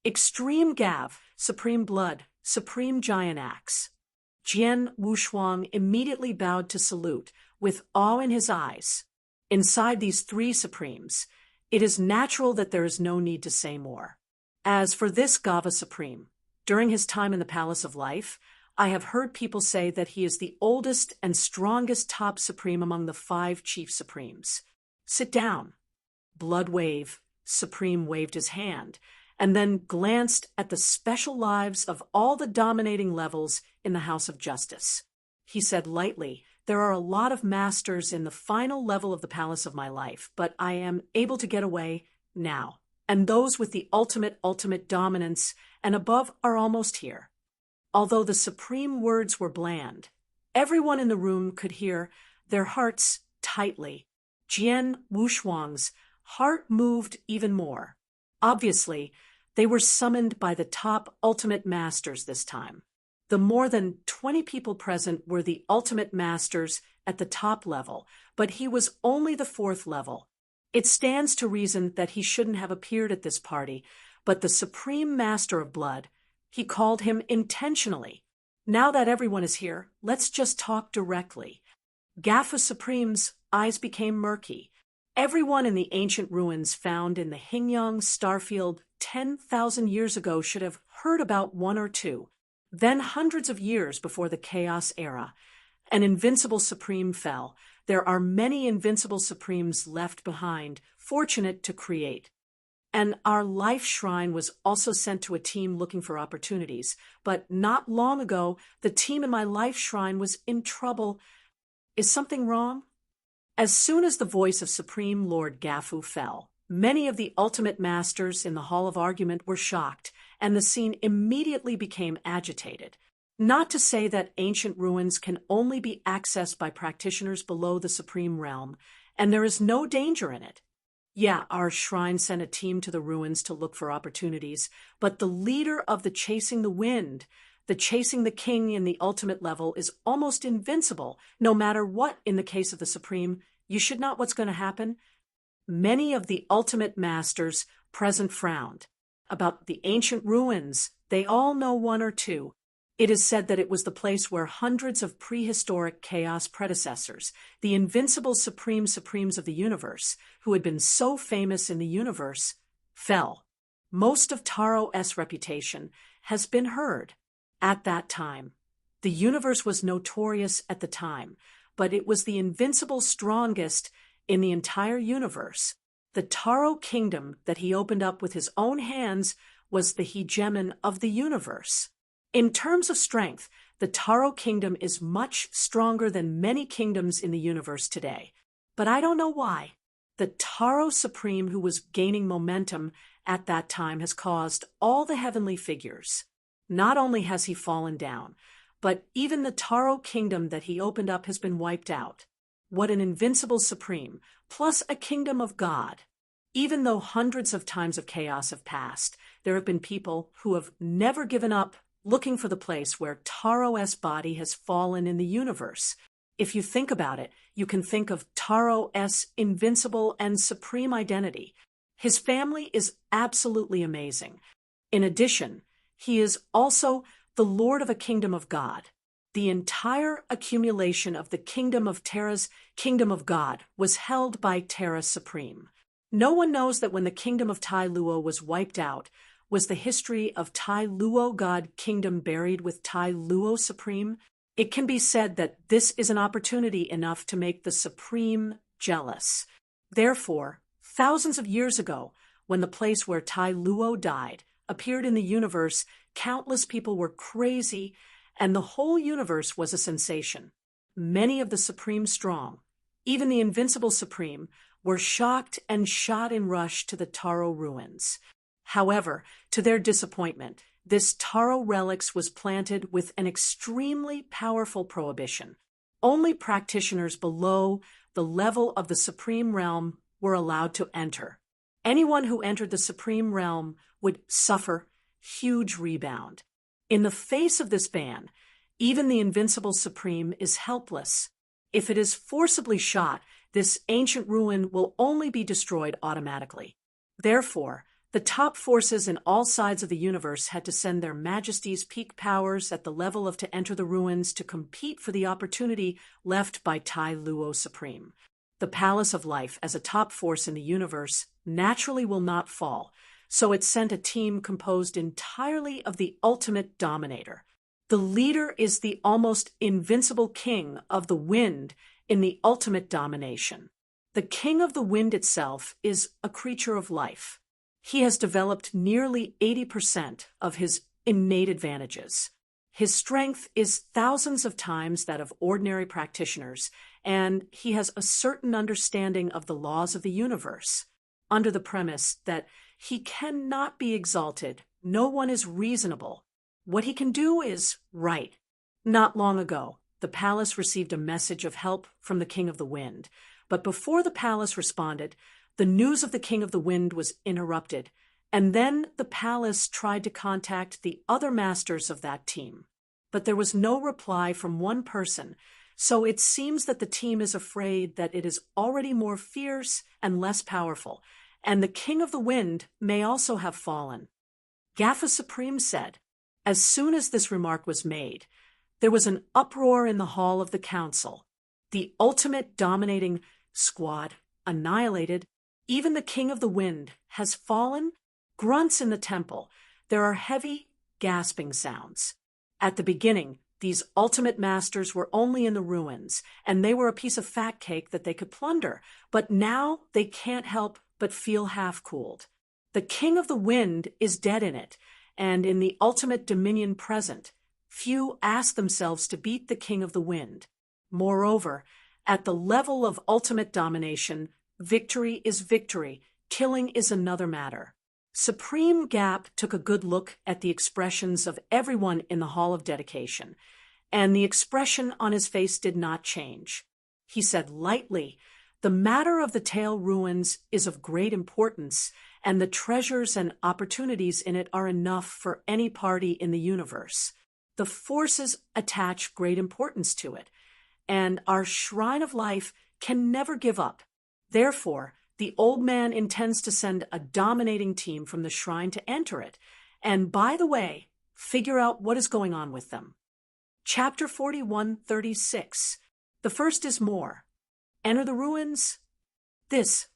Speaker 1: Extreme Gav, Supreme Blood, Supreme Giant Axe. Jian Wushuang immediately bowed to salute, with awe in his eyes. Inside these 3 Supremes, it is natural that there is no need to say more. As for this Gava Supreme, during his time in the Palace of Life, I have heard people say that he is the oldest and strongest top Supreme among the 5 Chief Supremes. Sit down. Blood Wave Supreme waved his hand, and then glanced at the special lives of all the dominating levels in the House of Justice. He said lightly, there are a lot of masters in the final level of the Palace of my life, but I am able to get away now. And those with the ultimate dominance and above are almost here. Although the supreme words were bland, everyone in the room could hear their hearts tightly. Jian Wushuang's heart moved even more. Obviously, they were summoned by the top ultimate masters this time. The more than 20 people present were the ultimate masters at the top level, but he was only the 4th level. It stands to reason that he shouldn't have appeared at this party, but the Supreme Master of Blood, he called him intentionally. Now that everyone is here, let's just talk directly. Gafa Supreme's eyes became murky. Everyone in the ancient ruins found in the Hingyang starfield 10,000 years ago should have heard about 1 or 2. Then, hundreds of years before the Chaos Era, an invincible Supreme fell. There are many invincible Supremes left behind, fortunate to create. And our life shrine was also sent to a team looking for opportunities. But not long ago, the team in my life shrine was in trouble. Is something wrong? As soon as the voice of Supreme Lord Gafu fell, many of the ultimate masters in the Hall of Argument were shocked, and the scene immediately became agitated. Not to say that ancient ruins can only be accessed by practitioners below the Supreme Realm, and there is no danger in it. Yeah, our shrine sent a team to the ruins to look for opportunities, but the leader of the Chasing the Wind, the Chasing the King in the ultimate level, is almost invincible, no matter what in the case of the Supreme. You should know what's going to happen. Many of the ultimate masters present frowned. About the ancient ruins, they all know 1 or 2. It is said that it was the place where hundreds of prehistoric chaos predecessors, the invincible supremes of the universe, who had been so famous in the universe, fell. Most of Taro's reputation has been heard. At that time, The universe was notorious at the time, but it was the invincible strongest in the entire universe. The Taro kingdom that he opened up with his own hands was the hegemon of the universe. In terms of strength, the Taro kingdom is much stronger than many kingdoms in the universe today. But I don't know why. The Taro Supreme who was gaining momentum at that time has caused all the heavenly figures. Not only has he fallen down, but even the Taro kingdom that he opened up has been wiped out. What an invincible supreme, plus a kingdom of God. Even though hundreds of times of chaos have passed, there have been people who have never given up looking for the place where Taro's body has fallen in the universe. If you think about it, you can think of Taro's invincible and supreme identity. His family is absolutely amazing. In addition, he is also the Lord of a kingdom of God. The entire accumulation of the kingdom of Terra's kingdom of God was held by Terra Supreme. No one knows that when the kingdom of Tai Luo was wiped out, was the history of Tai Luo God kingdom buried with Tai Luo Supreme? It can be said that this is an opportunity enough to make the Supreme jealous. Therefore, thousands of years ago, when the place where Tai Luo died appeared in the universe, countless people were crazy, and the whole universe was a sensation. Many of the Supreme Strong, even the Invincible Supreme, were shocked and shot in rush to the Taro ruins. However, to their disappointment, this Taro relics was planted with an extremely powerful prohibition. Only practitioners below the level of the Supreme Realm were allowed to enter. Anyone who entered the Supreme Realm would suffer huge rebound. In the face of this ban, even the Invincible Supreme is helpless. If it is forcibly shot, this ancient ruin will only be destroyed automatically. Therefore, the top forces in all sides of the universe had to send their majesties' peak powers at the level of to enter the ruins to compete for the opportunity left by Tai Luo Supreme. The Palace of Life, as a top force in the universe, naturally will not fall, so it sent a team composed entirely of the ultimate dominator. The leader is the almost invincible king of the wind in the ultimate domination. The king of the wind itself is a creature of life. He has developed nearly 80% of his innate advantages. His strength is thousands of times that of ordinary practitioners, and he has a certain understanding of the laws of the universe. Under the premise that he cannot be exalted, no one is reasonable. What he can do is right. Not long ago, the palace received a message of help from the King of the Wind, but before the palace responded, the news of the King of the Wind was interrupted, and then the palace tried to contact the other masters of that team. But there was no reply from one person, so it seems that the team is afraid that it is already more fierce and less powerful, and the King of the Wind may also have fallen. Gaffa Supreme said. As soon as this remark was made, there was an uproar in the hall of the council. The ultimate dominating squad annihilated. Even the King of the Wind has fallen. Grunts in the temple. There are heavy, gasping sounds. At the beginning, these ultimate masters were only in the ruins, and they were a piece of fat cake that they could plunder, but now they can't help but feel half-cooled. The King of the Wind is dead in it, and in the ultimate dominion present, few ask themselves to beat the King of the Wind. Moreover, at the level of ultimate domination, victory is victory, killing is another matter. Supreme Gap took a good look at the expressions of everyone in the Hall of Dedication, and the expression on his face did not change. He said lightly, "The matter of the Tail ruins is of great importance, and the treasures and opportunities in it are enough for any party in the universe. The forces attach great importance to it, and our Shrine of Life can never give up. Therefore, the old man intends to send a dominating team from the shrine to enter it, and by the way, figure out what is going on with them." Chapter 41:36. The first is more. Enter the ruins. This,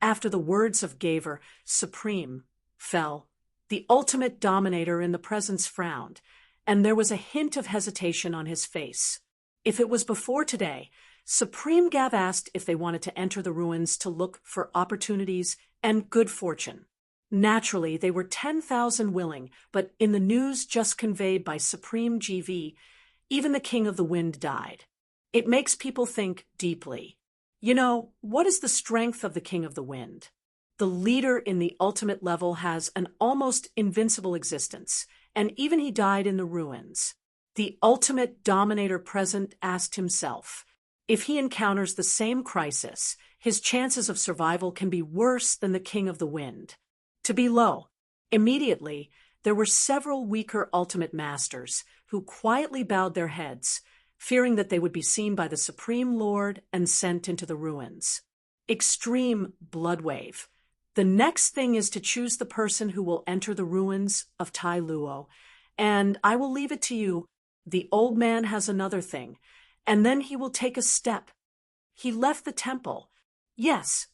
Speaker 1: after the words of Gaver, Supreme, fell. The ultimate dominator in the presence frowned, and there was a hint of hesitation on his face. If it was before today, Supreme Gav asked if they wanted to enter the ruins to look for opportunities and good fortune. Naturally, they were 10,000 willing, but in the news just conveyed by Supreme GV, even the King of the Wind died. It makes people think deeply. You know, what is the strength of the King of the Wind? The leader in the ultimate level has an almost invincible existence, and even he died in the ruins. The ultimate dominator present asked himself, if he encounters the same crisis, his chances of survival can be worse than the King of the Wind. To be low. Immediately, there were several weaker ultimate masters who quietly bowed their heads, fearing that they would be seen by the Supreme Lord and sent into the ruins. Extreme blood wave. The next thing is to choose the person who will enter the ruins of Tai Luo, and I will leave it to you. The old man has another thing, and then he will take a step. He left the temple. Yes.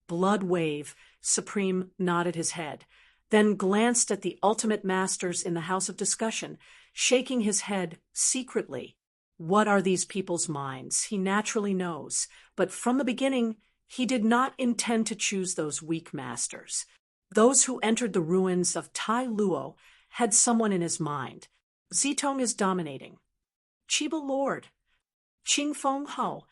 Speaker 1: Blood wave. Supreme nodded his head, then glanced at the ultimate masters in the house of discussion, shaking his head secretly. What are these people's minds? He naturally knows, but from the beginning, he did not intend to choose those weak masters. Those who entered the ruins of Tai Luo had someone in his mind. Zitong is dominating. Chiba Lord. Qing Feng Hao.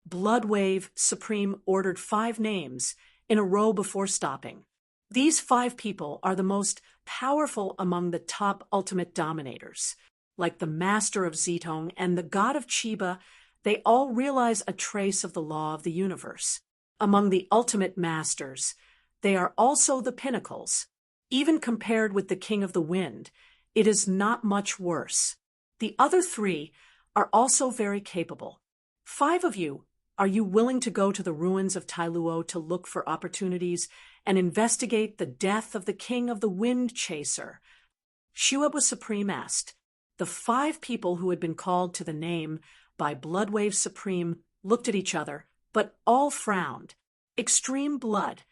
Speaker 1: Blood Wave Supreme ordered 5 names in a row before stopping. These 5 people are the most powerful among the top ultimate dominators. Like the master of Zitong and the god of Chiba, they all realize a trace of the law of the universe. Among the ultimate masters, they are also the pinnacles. Even compared with the King of the Wind, it is not much worse. The other 3 are also very capable. 5 of you, are you willing to go to the ruins of Tai Luo to look for opportunities and investigate the death of the King of the Wind Chaser? Shuabu Supreme asked. The 5 people who had been called to the name by Bloodwave Supreme looked at each other, but all frowned. Extreme blood.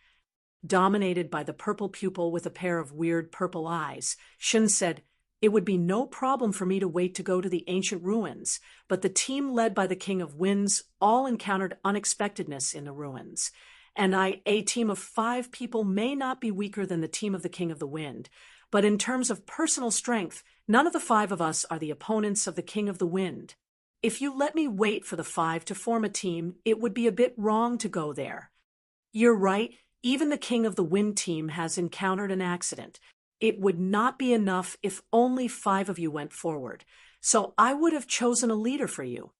Speaker 1: Dominated by the purple pupil with a pair of weird purple eyes, Shun said, it would be no problem for me to wait to go to the ancient ruins, but the team led by the King of Winds all encountered unexpectedness in the ruins, and a team of 5 people may not be weaker than the team of the King of the Wind, but in terms of personal strength, none of the 5 of us are the opponents of the King of the Wind. If you let me wait for the 5 to form a team, it would be a bit wrong to go there. You're right, even the King of the Wind team has encountered an accident. It would not be enough if only 5 of you went forward, so I would have chosen a leader for you.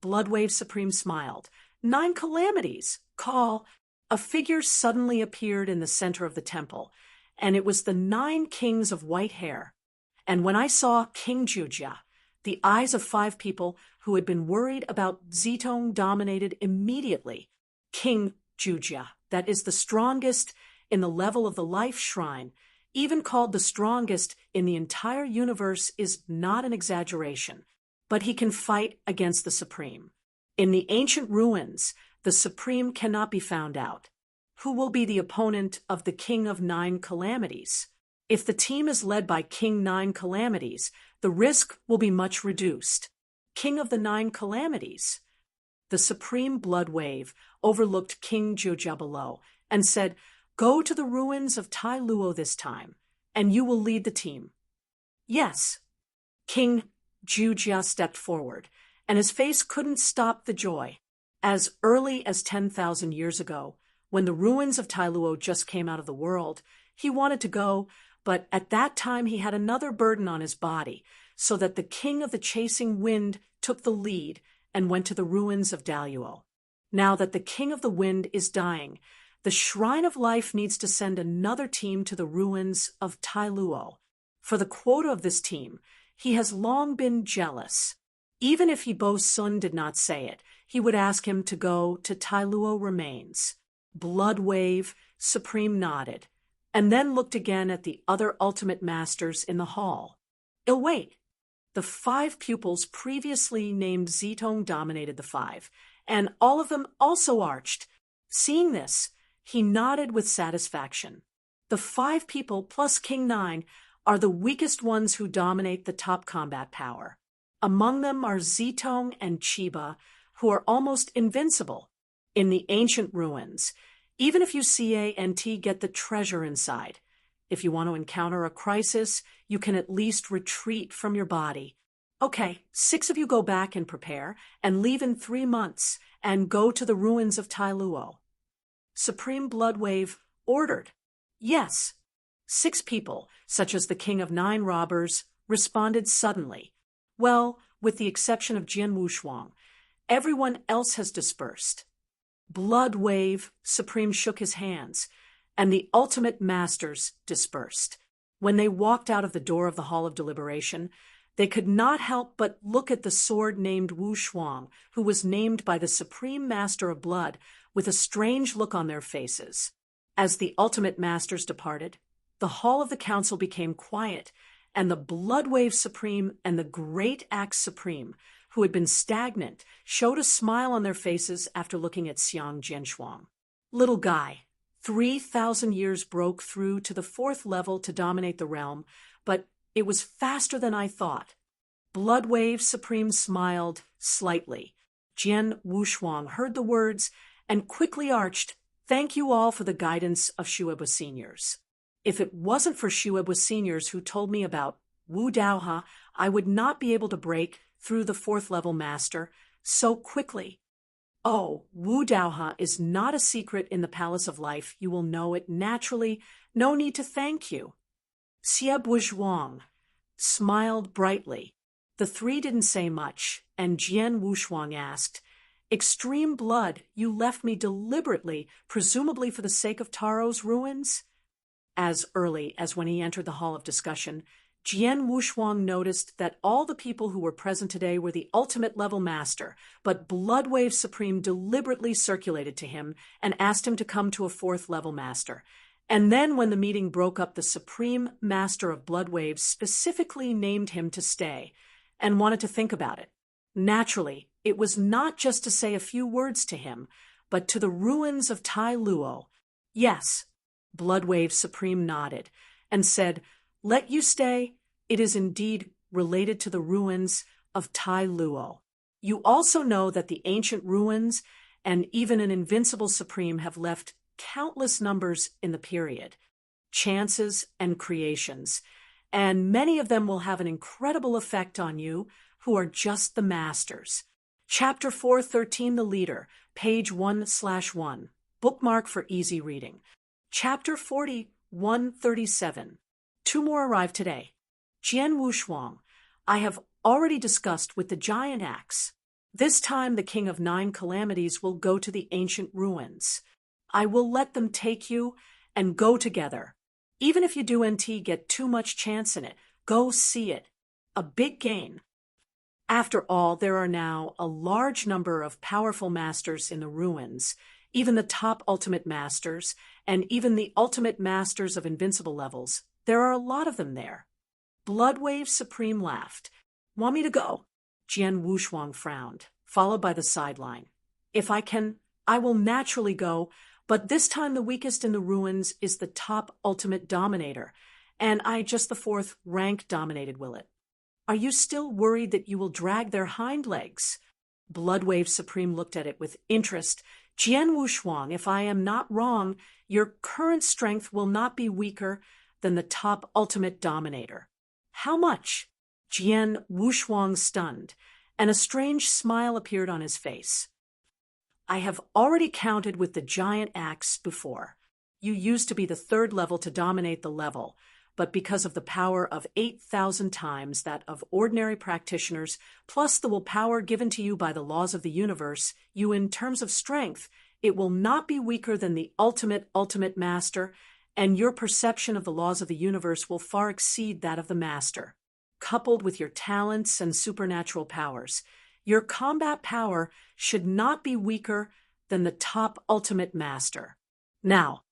Speaker 1: Bloodwave Supreme smiled. 9 calamities. Call. A figure suddenly appeared in the center of the temple, and it was the 9 kings of white hair. And when I saw King Jujia, the eyes of 5 people who had been worried about Zitong dominated immediately. King Jujia, that is the strongest in the level of the life shrine, even called the strongest in the entire universe, is not an exaggeration, but he can fight against the Supreme. In the ancient ruins, the Supreme cannot be found out. Who will be the opponent of the King of 9 Calamities? If the team is led by King 9 Calamities, the risk will be much reduced. King of the 9 Calamities. The Supreme Blood Wave overlooked King Jujia below and said, go to the ruins of Tai Luo this time, and you will lead the team. Yes. King Jujia stepped forward, and his face couldn't stop the joy. As early as 10,000 years ago, when the ruins of Tai Luo just came out of the world, he wanted to go, but at that time he had another burden on his body, so that the King of the Chasing Wind took the lead and went to the ruins of Daluo. Now that the King of the Wind is dying, the Shrine of Life needs to send another team to the ruins of Tai Luo. For the quota of this team, he has long been jealous. Even if Bo Sun did not say it, he would ask him to go to Tai Luo remains. Blood Wave Supreme nodded, and then looked again at the other ultimate masters in the hall. Wait. The 5 pupils previously named Zitong dominated the 5, and all of them also arched. Seeing this, he nodded with satisfaction. The 5 people plus King 9 are the weakest ones who dominate the top combat power. Among them are Zitong and Chiba, who are almost invincible. In the ancient ruins, even if you CANT get the treasure inside. If you want to encounter a crisis, you can at least retreat from your body. Okay, 6 of you go back and prepare, and leave in 3 months, and go to the ruins of Tai Luo. Supreme Bloodwave ordered. Yes. 6 people, such as the King of 9 Robbers, responded suddenly. Well, with the exception of Jian Wushuang, everyone else has dispersed. Bloodwave Supreme shook his hands, and the ultimate masters dispersed. When they walked out of the door of the Hall of Deliberation, they could not help but look at the sword named Wu Shuang, who was named by the Supreme Master of Blood, with a strange look on their faces. As the ultimate masters departed, the hall of the council became quiet, and the Bloodwave Supreme and the Great Axe Supreme, who had been stagnant, showed a smile on their faces after looking at Xiang Jianshuang. Little guy, 3,000 years broke through to the 4th level to dominate the realm, but it was faster than I thought. Bloodwave Supreme smiled slightly. Jian Wushuang heard the words and quickly arched, "Thank you all for the guidance of Shuebu seniors. If it wasn't for Shuebu seniors who told me about Wu Daoha, I would not be able to break through the 4th level master so quickly." Oh, Wu Daoha is not a secret in the Palace of Life. You will know it naturally. No need to thank you. Xie Buzhuang smiled brightly. The 3 didn't say much, and Jian Wushuang asked, "Extreme Blood, you left me deliberately, presumably for the sake of Taro's ruins?" As early as when he entered the Hall of Discussion, Jian Wushuang noticed that all the people who were present today were the ultimate level master, but Bloodwave Supreme deliberately circulated to him and asked him to come to a 4th level master. And then when the meeting broke up, the Supreme Master of Bloodwaves specifically named him to stay and wanted to think about it. Naturally, it was not just to say a few words to him, but to the ruins of Tai Luo. Yes, Bloodwave Supreme nodded and said, "Let you stay. It is indeed related to the ruins of Tai Luo. You also know that the ancient ruins and even an invincible Supreme have left countless numbers in the period, chances and creations, and many of them will have an incredible effect on you who are just the masters." Chapter 413, The Leader, page 1/1, bookmark for easy reading. Chapter 4137. 2 more arrived today. Jian Wushuang, I have already discussed with the giant axe. This time the King of 9 Calamities will go to the ancient ruins. I will let them take you and go together. Even if you do get too much chance in it, go see it. A big gain. After all, there are now a large number of powerful masters in the ruins, even the top ultimate masters, and even the ultimate masters of invincible levels. There are a lot of them there. Bloodwave Supreme laughed. "Want me to go?" Jian Wushuang frowned, followed by the sideline. "If I can, I will naturally go, but this time the weakest in the ruins is the top ultimate dominator, and I just the 4th rank dominated will it. Are you still worried that you will drag their hind legs?" Bloodwave Supreme looked at it with interest. "Jian Wushuang, if I am not wrong, your current strength will not be weaker than the top ultimate dominator." "How much?" Jian Wushuang stunned, and a strange smile appeared on his face. "I have already counted with the giant axe before. You used to be the 3rd level to dominate the level, but because of the power of 8,000 times that of ordinary practitioners, plus the willpower given to you by the laws of the universe, you, in terms of strength, it will not be weaker than the ultimate master, and your perception of the laws of the universe will far exceed that of the master. Coupled with your talents and supernatural powers, your combat power should not be weaker than the top ultimate master. Now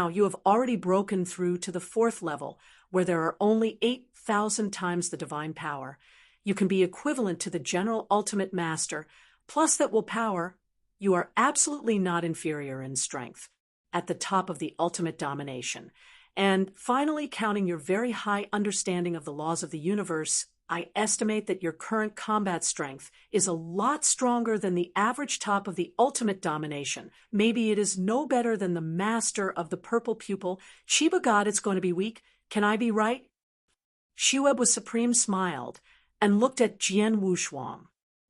Speaker 1: you have already broken through to the 4th level, where there are only 8,000 times the divine power. You can be equivalent to the general ultimate master, plus that willpower. You are absolutely not inferior in strength, at the top of the ultimate domination, And finally, counting your very high understanding of the laws of the universe, I estimate that your current combat strength is a lot stronger than the average top of the ultimate domination. Maybe it is no better than the master of the purple pupil. Chiba God, it's going to be weak. Can I be right? Shiweb was supreme smiled and looked at Jian Wushuang.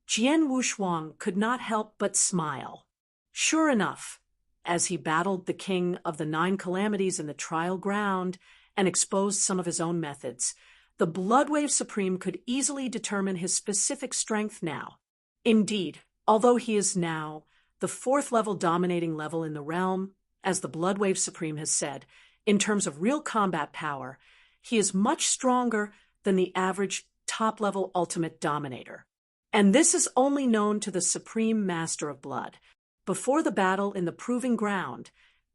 Speaker 1: Jian Wushuang could not help but smile. Sure enough, as he battled the king of the 9 calamities in the trial ground and exposed some of his own methods, the Bloodwave Supreme could easily determine his specific strength now. Indeed, although he is now the 4th level dominating level in the realm, as the Bloodwave Supreme has said, in terms of real combat power, he is much stronger than the average top-level ultimate dominator. And this is only known to the Supreme Master of Blood. Before the battle in the Proving Ground,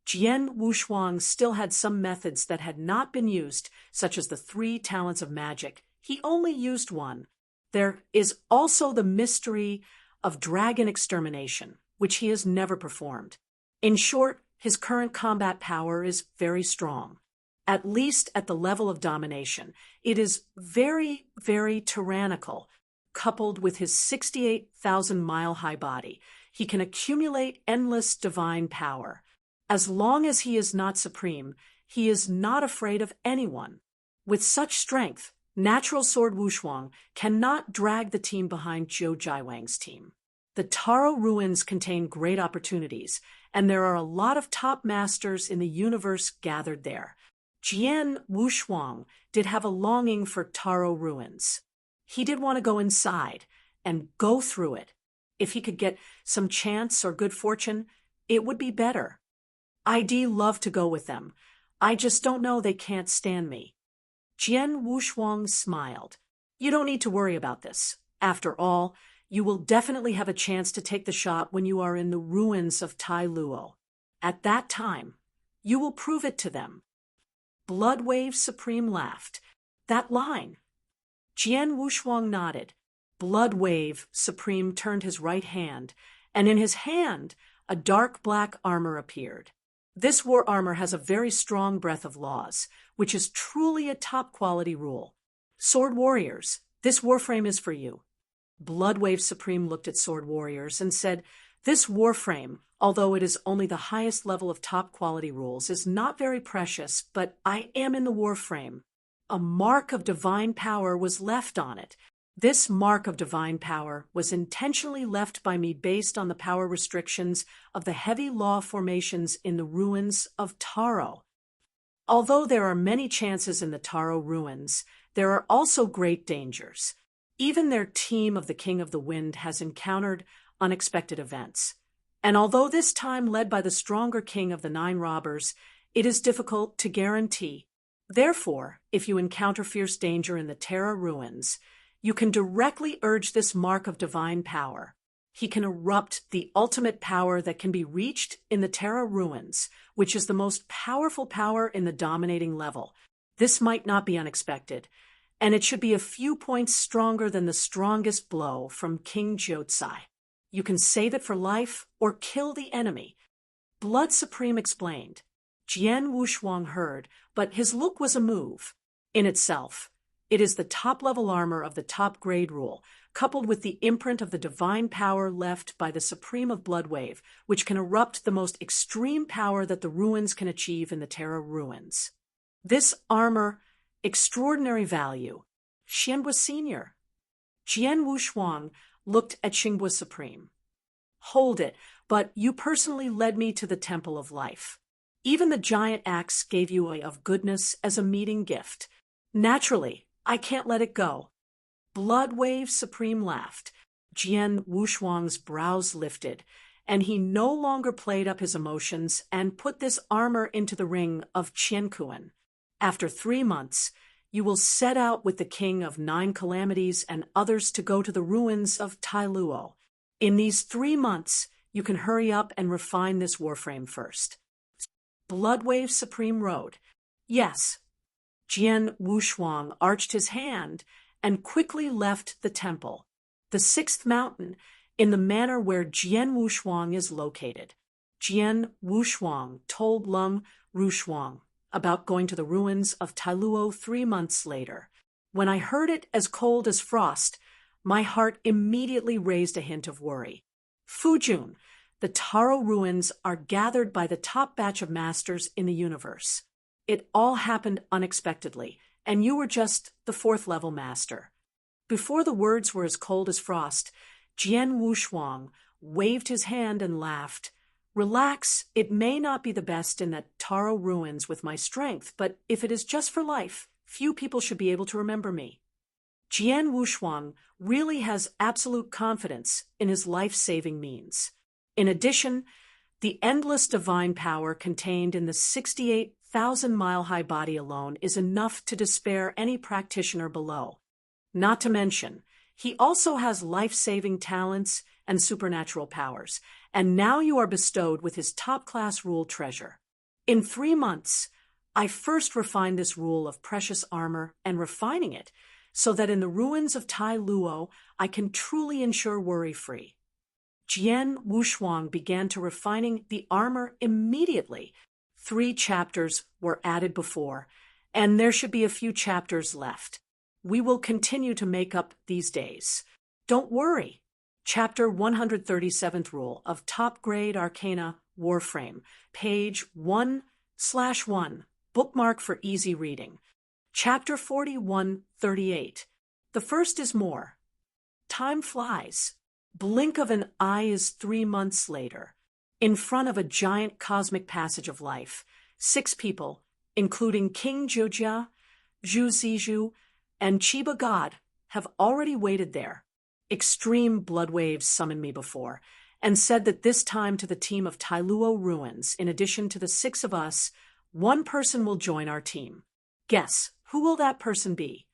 Speaker 1: Jian Wushuang still had some methods that had not been used, such as the 3 talents of magic. He only used one. There is also the mystery of dragon extermination, which he has never performed. In short, his current combat power is very strong. At least at the level of domination, it is very, very tyrannical. Coupled with his 68,000-mile-high body, he can accumulate endless divine power. As long as he is not supreme, he is not afraid of anyone. With such strength, Natural Sword Wushuang cannot drag the team behind Zhou Jiawang's team. The Taro Ruins contain great opportunities, and there are a lot of top masters in the universe gathered there. Jian Wushuang did have a longing for Taro Ruins. He did want to go inside and go through it. If he could get some chance or good fortune, it would be better. I'd love to go with them. I just don't know they can't stand me. Jian Wushuang smiled. You don't need to worry about this. After all, you will definitely have a chance to take the shot when you are in the ruins of Tai Luo. At that time, you will prove it to them. Bloodwave Supreme laughed. That line. Jian Wushuang nodded. Bloodwave Supreme turned his right hand, and in his hand, a dark black armor appeared. This war armor has a very strong breath of laws, which is truly a top-quality rule. Sword Warriors, this warframe is for you. Bloodwave Supreme looked at Sword Warriors and said, this warframe, although it is only the highest level of top-quality rules, is not very precious, but I am in the warframe. A mark of divine power was left on it. This mark of divine power was intentionally left by me based on the power restrictions of the heavy law formations in the ruins of Taro. Although there are many chances in the Taro ruins, there are also great dangers. Even their team of the King of the Wind has encountered unexpected events. And although this time led by the stronger King of the 9 Robbers, it is difficult to guarantee. Therefore, if you encounter fierce danger in the Terra ruins, you can directly urge this mark of divine power. He can erupt the ultimate power that can be reached in the Terra ruins, which is the most powerful power in the dominating level. This might not be unexpected, and it should be a few points stronger than the strongest blow from King Jotsai. You can save it for life or kill the enemy. Blood Supreme explained. Jian Wushuang heard, but his look was a move. In itself, it is the top-level armor of the top-grade rule, coupled with the imprint of the divine power left by the Supreme of Bloodwave, which can erupt the most extreme power that the ruins can achieve in the Terra ruins. This armor, extraordinary value. Xianbua Senior. Jian Wushuang looked at Xingbua Supreme. Hold it, but you personally led me to the Temple of Life. Even the giant axe gave you of goodness as a meeting gift. Naturally, I can't let it go. Bloodwave Supreme laughed. Jian Wushuang's brows lifted, and he no longer played up his emotions and put this armor into the ring of Qiankuan. After 3 months, you will set out with the King of 9 Calamities and others to go to the ruins of Tai Luo. In these 3 months, you can hurry up and refine this warframe first. Bloodwave Supreme rode. Yes. Jian Wushuang arched his hand and quickly left the temple, the 6th mountain, in the manner where Jian Wushuang is located. Jian Wushuang told Lung Rushuang, about going to the ruins of Tailuo 3 months later. When I heard it as cold as frost, my heart immediately raised a hint of worry. Fujun, the Taro ruins are gathered by the top batch of masters in the universe. It all happened unexpectedly, and you were just the fourth-level master. Before the words were as cold as frost, Jian Wushuang waved his hand and laughed. Relax, it may not be the best in the Taro ruins with my strength, but if it is just for life, few people should be able to remember me. Jian Wushuang really has absolute confidence in his life-saving means. In addition, the endless divine power contained in the 68,000-mile-high body alone is enough to despair any practitioner below. Not to mention, he also has life-saving talents and supernatural powers, and now you are bestowed with his top-class rule treasure. In 3 months, I first refined this rule of precious armor and refining it, so that in the ruins of Tai Luo I can truly ensure worry-free. Jian Wushuang began to refining the armor immediately. 3 chapters were added before, and there should be a few chapters left. We will continue to make up these days. Don't worry. Chapter 137th Rule of Top Grade Arcana Warframe, page 1/1, bookmark for easy reading. Chapter 4138. The first is more. Time flies. Blink of an eye is 3 months later. In front of a giant cosmic passage of life, 6 people, including King Jujia, Zhu Zizhu, and Chiba God, have already waited there. Extreme blood waves summoned me before, and said that this time to the team of Tailuo ruins, in addition to the 6 of us, 1 person will join our team. Guess, who will that person be?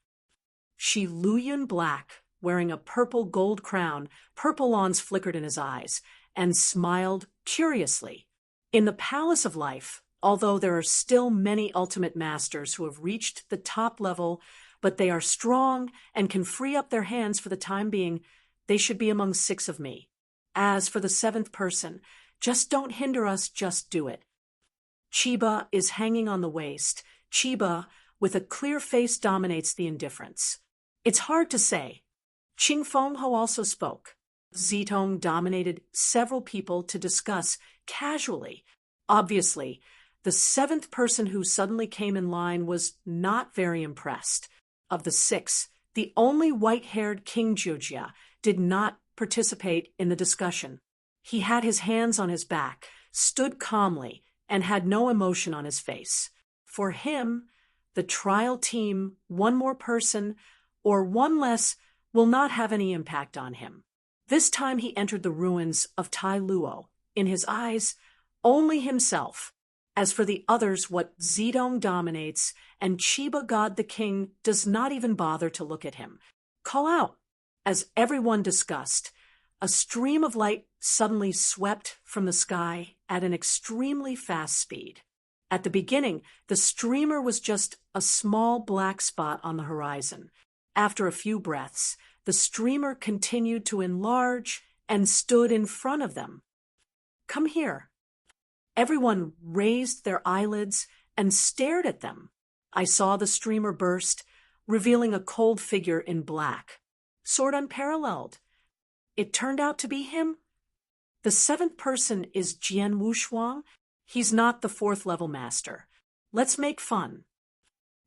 Speaker 1: Shi Luyun Black, wearing a purple gold crown, purple lawns flickered in his eyes, and smiled curiously. In the Palace of Life, although there are still many ultimate masters who have reached the top level, but they are strong and can free up their hands for the time being, they should be among 6 of me. As for the 7th person, just don't hinder us, just do it. Chiba is hanging on the waist. Chiba, with a clear face, dominates the indifference. It's hard to say. Qing Fengho also spoke. Zitong dominated several people to discuss casually. Obviously, the 7th person who suddenly came in line was not very impressed. Of the 6, the only white-haired King Jujia did not participate in the discussion. He had his hands on his back, stood calmly, and had no emotion on his face. For him, the trial team, 1 more person, or 1 less, will not have any impact on him. This time he entered the ruins of Tai Luo. In his eyes, only himself. As for the others, what Zidong dominates, and Chiba God the King does not even bother to look at him. Call out. As everyone discussed, a stream of light suddenly swept from the sky at an extremely fast speed. At the beginning, the streamer was just a small black spot on the horizon. After a few breaths, the streamer continued to enlarge and stood in front of them. Come here. Everyone raised their eyelids and stared at them. I saw the streamer burst, revealing a cold figure in black. Sword unparalleled. It turned out to be him. The 7th person is Jian Wushuang. He's not the 4th-level master. Let's make fun.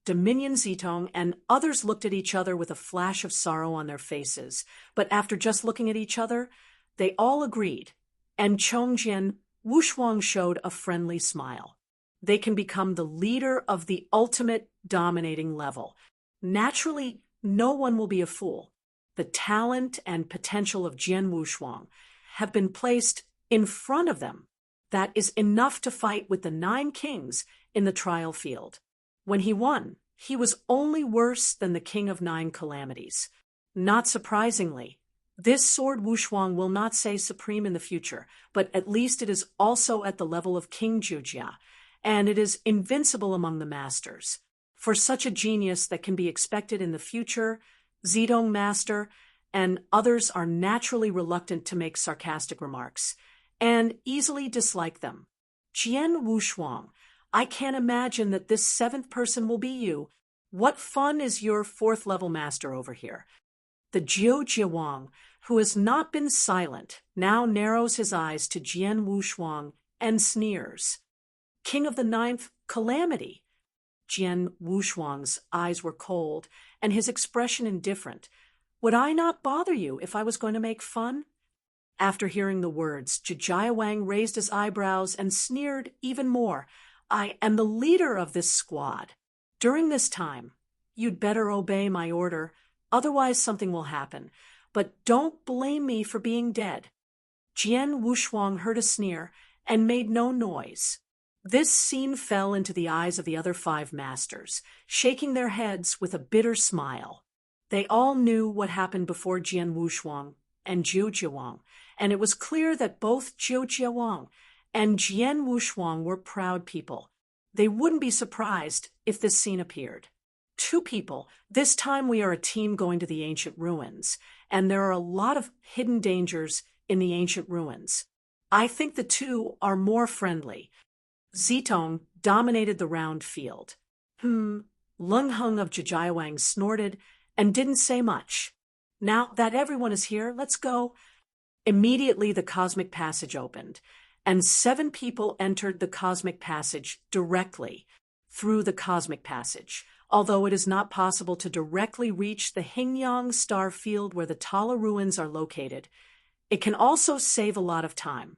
Speaker 1: Dominion Zitong and others looked at each other with a flash of sorrow on their faces, but after just looking at each other, they all agreed, and Chongjian Wushuang showed a friendly smile. They can become the leader of the ultimate dominating level. Naturally, no one will be a fool. The talent and potential of Jian Wushuang have been placed in front of them. That is enough to fight with the 9 kings in the trial field. When he won, he was only worse than the King of 9 Calamities. Not surprisingly, this sword Wushuang will not say supreme in the future, but at least it is also at the level of King Jujia, and it is invincible among the masters. For such a genius that can be expected in the future, Zidong Master and others are naturally reluctant to make sarcastic remarks, and easily dislike them. Jian Wushuang, I can't imagine that this seventh person will be you. What fun is your fourth level master over here? The Jiu who has not been silent, now narrows his eyes to Jian Wushuang and sneers. King of the ninth, calamity. Jian Wushuang's eyes were cold and his expression indifferent. Would I not bother you if I was going to make fun? After hearing the words, Jijiawang raised his eyebrows and sneered even more. I am the leader of this squad. During this time, you'd better obey my order, otherwise something will happen. But don't blame me for being dead. Jian Wushuang heard a sneer and made no noise. This scene fell into the eyes of the other 5 masters, shaking their heads with a bitter smile. They all knew what happened before Jian Wushuang and Jiu Jiawang, and it was clear that both Jiu Jiawang and Jian Wushuang were proud people. They wouldn't be surprised if this scene appeared. 2 people. This time we are a team going to the ancient ruins, and there are a lot of hidden dangers in the ancient ruins. I think the 2 are more friendly. Zitong dominated the round field. Lung Hung of Jijiawang snorted and didn't say much. Now that everyone is here, let's go. Immediately the cosmic passage opened, and 7 people entered the cosmic passage directly through the cosmic passage. Although it is not possible to directly reach the Hingyang star field where the Tala ruins are located, it can also save a lot of time.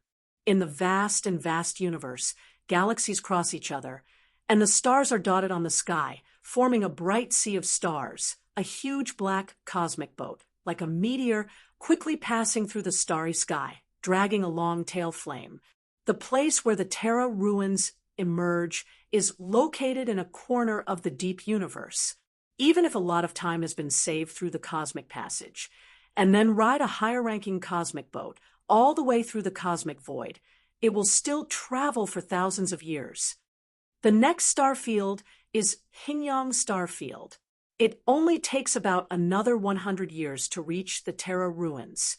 Speaker 1: In the vast and vast universe, galaxies cross each other, and the stars are dotted on the sky, forming a bright sea of stars, a huge black cosmic boat, like a meteor quickly passing through the starry sky, dragging a long tail flame. The place where the Terra ruins emerge is located in a corner of the deep universe. Even if a lot of time has been saved through the cosmic passage, and then ride a higher-ranking cosmic boat all the way through the cosmic void, it will still travel for thousands of years. The next star field is Hingyang Star Field. It only takes about another 100 years to reach the Terra ruins.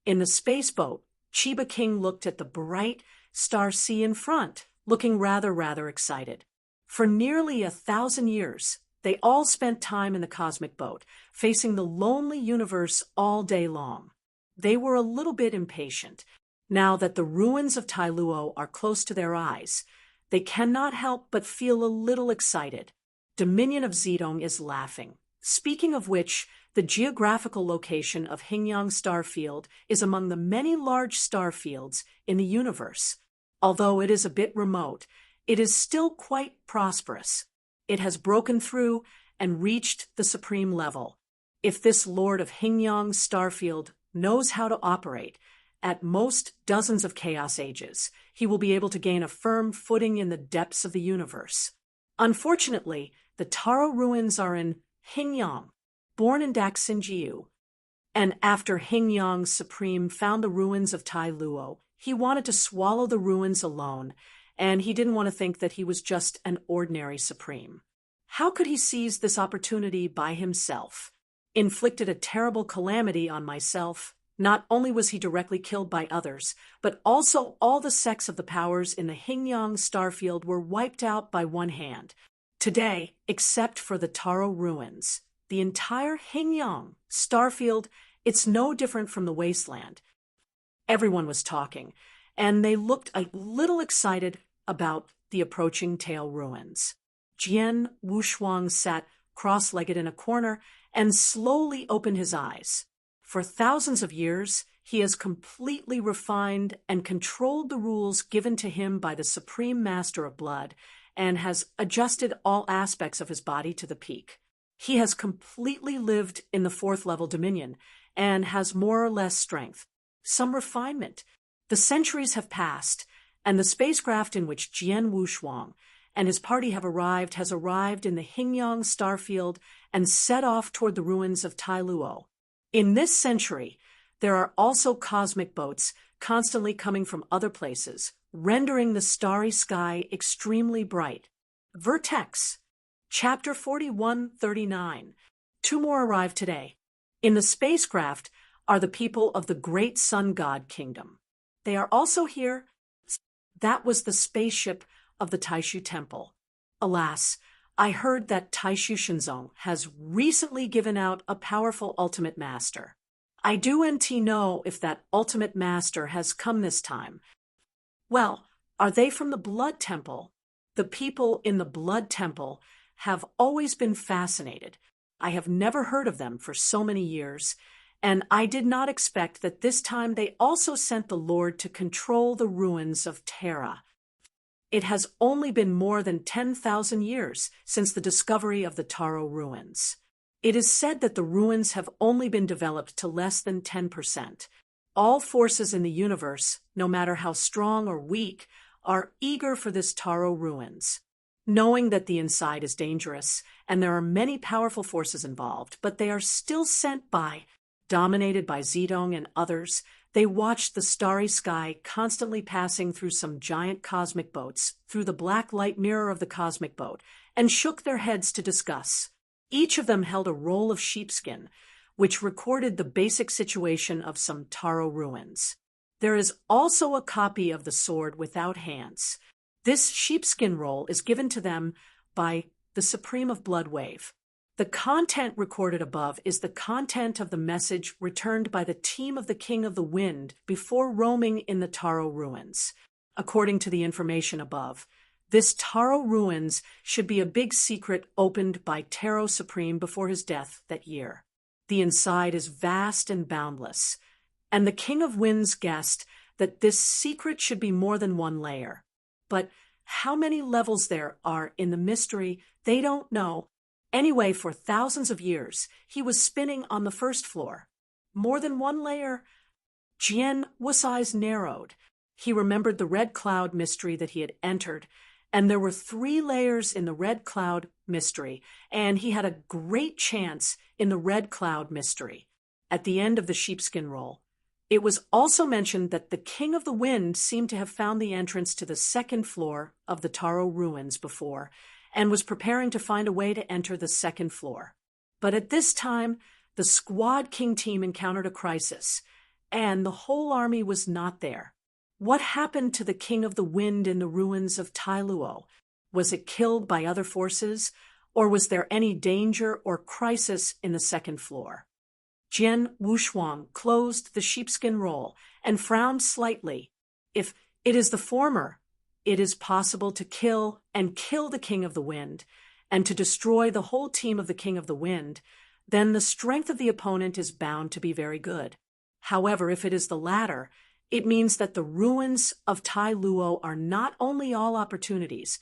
Speaker 1: In the space boat, Chiba King looked at the bright star sea in front, looking rather excited. For nearly 1,000 years, they all spent time in the cosmic boat, facing the lonely universe all day long. They were a little bit impatient. Now that the ruins of Tailuo are close to their eyes, they cannot help but feel a little excited. Dominion of Zedong is laughing. Speaking of which, the geographical location of Hingyang Star Field is among the many large star fields in the universe. Although it is a bit remote, it is still quite prosperous. It has broken through and reached the supreme level. If this Lord of Hingyang Starfield knows how to operate, at most dozens of chaos ages, he will be able to gain a firm footing in the depths of the universe. Unfortunately, the Taro ruins are in Hingyang, born in Daxinjiu. And after Hingyang Supreme found the ruins of Tailuo, he wanted to swallow the ruins alone, and he didn't want to think that he was just an ordinary Supreme. How could he seize this opportunity by himself? Inflicted a terrible calamity on myself. Not only was he directly killed by others, but also all the sects of the powers in the Hingyang Starfield were wiped out by one hand. Today, except for the Taro ruins, the entire Hingyang Starfield, it's no different from the wasteland. Everyone was talking, and they looked a little excited about the approaching tail ruins. Jian Wushuang sat cross-legged in a corner and slowly opened his eyes. For thousands of years, he has completely refined and controlled the rules given to him by the Supreme Master of Blood and has adjusted all aspects of his body to the peak. He has completely lived in the 4th level dominion and has more or less strength. Some refinement. The centuries have passed, and the spacecraft in which Jian Wushuang and his party have arrived has arrived in the Hingyang Starfield and set off toward the ruins of Tailuo. In this century, there are also cosmic boats constantly coming from other places, rendering the starry sky extremely bright. Vertex. Chapter 4139. 2 more arrived today. In the spacecraft are the people of the great sun god kingdom. They are also here. That was the spaceship of the Taishu Temple. Alas, I heard that Taishu Shenzong has recently given out a powerful ultimate master. I do know if that ultimate master has come this time. Well, are they from the Blood Temple? The people in the Blood Temple have always been fascinated. I have never heard of them for so many years, and I did not expect that this time they also sent the Lord to control the ruins of Terra. It has only been more than 10,000 years since the discovery of the Taro ruins. It is said that the ruins have only been developed to less than 10%. All forces in the universe, no matter how strong or weak, are eager for this Taro ruins. Knowing that the inside is dangerous, and there are many powerful forces involved, but they are still sent by, dominated by Zedong and others, they watched the starry sky constantly passing through some giant cosmic boats, through the black light mirror of the cosmic boat, and shook their heads to discuss. Each of them held a roll of sheepskin, which recorded the basic situation of some Taro ruins. There is also a copy of the sword without hands. This sheepskin roll is given to them by the Supreme of Blood Wave. The content recorded above is the content of the message returned by the team of the King of the Wind before roaming in the Taro ruins. According to the information above, this Taro ruins should be a big secret opened by Taro Supreme before his death that year. The inside is vast and boundless, and the King of Winds guessed that this secret should be more than one layer. But how many levels there are in the mystery, they don't know. Anyway, for thousands of years, he was spinning on the first floor. More than one layer? Jian Wu's eyes narrowed. He remembered the red cloud mystery that he had entered, and there were 3 layers in the red cloud mystery, and he had a great chance in the red cloud mystery. At the end of the sheepskin roll, it was also mentioned that the King of the Wind seemed to have found the entrance to the 2nd floor of the Taro ruins before, and was preparing to find a way to enter the 2nd floor. But at this time, the Squad King team encountered a crisis, and the whole army was not there. What happened to the King of the Wind in the ruins of Tailuo? Was it killed by other forces, or was there any danger or crisis in the 2nd floor? Jian Wushuang closed the sheepskin roll and frowned slightly. If it is the former, it is possible to kill the King of the Wind, and to destroy the whole team of the King of the Wind, then the strength of the opponent is bound to be very good. However, if it is the latter, it means that the ruins of Tailuo are not only all opportunities,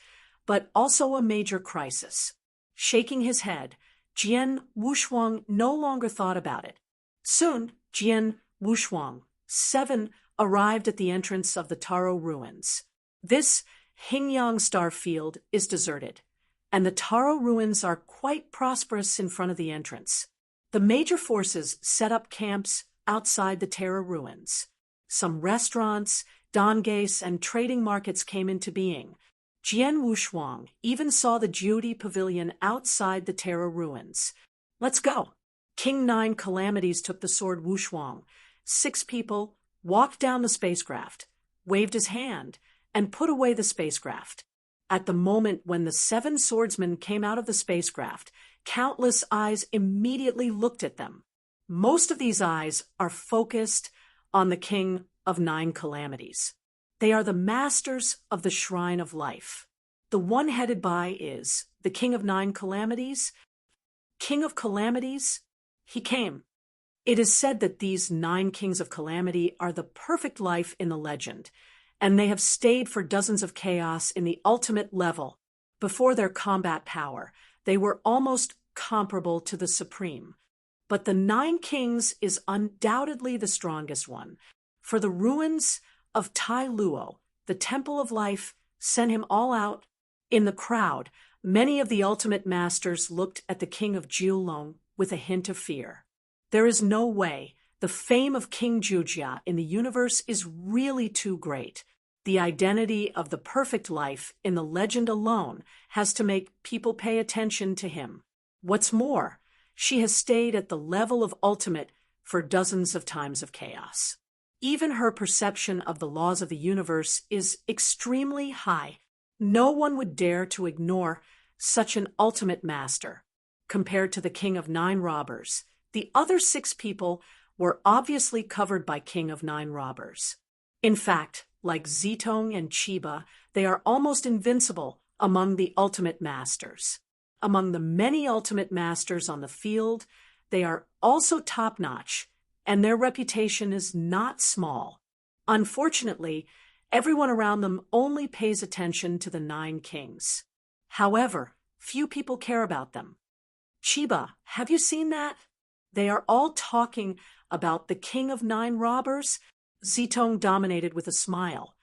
Speaker 1: but also a major crisis. Shaking his head, Jian Wushuang no longer thought about it. Soon, Jian Wushuang, 7, arrived at the entrance of the Taro ruins. This Hingyang star field is deserted, and the Taro ruins are quite prosperous in front of the entrance. The major forces set up camps outside the Taro ruins. Some restaurants, dongays, and trading markets came into being. Jian Wushuang even saw the Judy Pavilion outside the Taro ruins. Let's go. King 9 Calamities took the sword Wushuang. 6 people walked down the spacecraft, waved his hand, and put away the spacecraft. At the moment when the 7 swordsmen came out of the spacecraft, countless eyes immediately looked at them. Most of these eyes are focused on the King of 9 Calamities. They are the masters of the Shrine of Life. The one headed by is the King of 9 Calamities. King of Calamities, he came. It is said that these 9 kings of calamity are the perfect life in the legend, and they have stayed for dozens of chaos in the ultimate level. Before their combat power, they were almost comparable to the Supreme. But the 9 kings is undoubtedly the strongest one. For the ruins of Tailuo, the Temple of Life, sent him all out. In the crowd, many of the ultimate masters looked at the King of Jiulong with a hint of fear. There is no way. The fame of King Jujia in the universe is really too great. The identity of the perfect life in the legend alone has to make people pay attention to him. What's more, she has stayed at the level of ultimate for dozens of times of chaos. Even her perception of the laws of the universe is extremely high. No one would dare to ignore such an ultimate master. Compared to the King of Nine Robbers, the other 6 people were obviously covered by King of Nine Robbers. In fact, like Zitong and Chiba, they are almost invincible among the ultimate masters. Among the many ultimate masters on the field, they are also top-notch, and their reputation is not small. Unfortunately, everyone around them only pays attention to the 9 kings. However, few people care about them. Chiba, have you seen that? They are all talking about the King of Nine Robbers. Zitong dominated with a smile.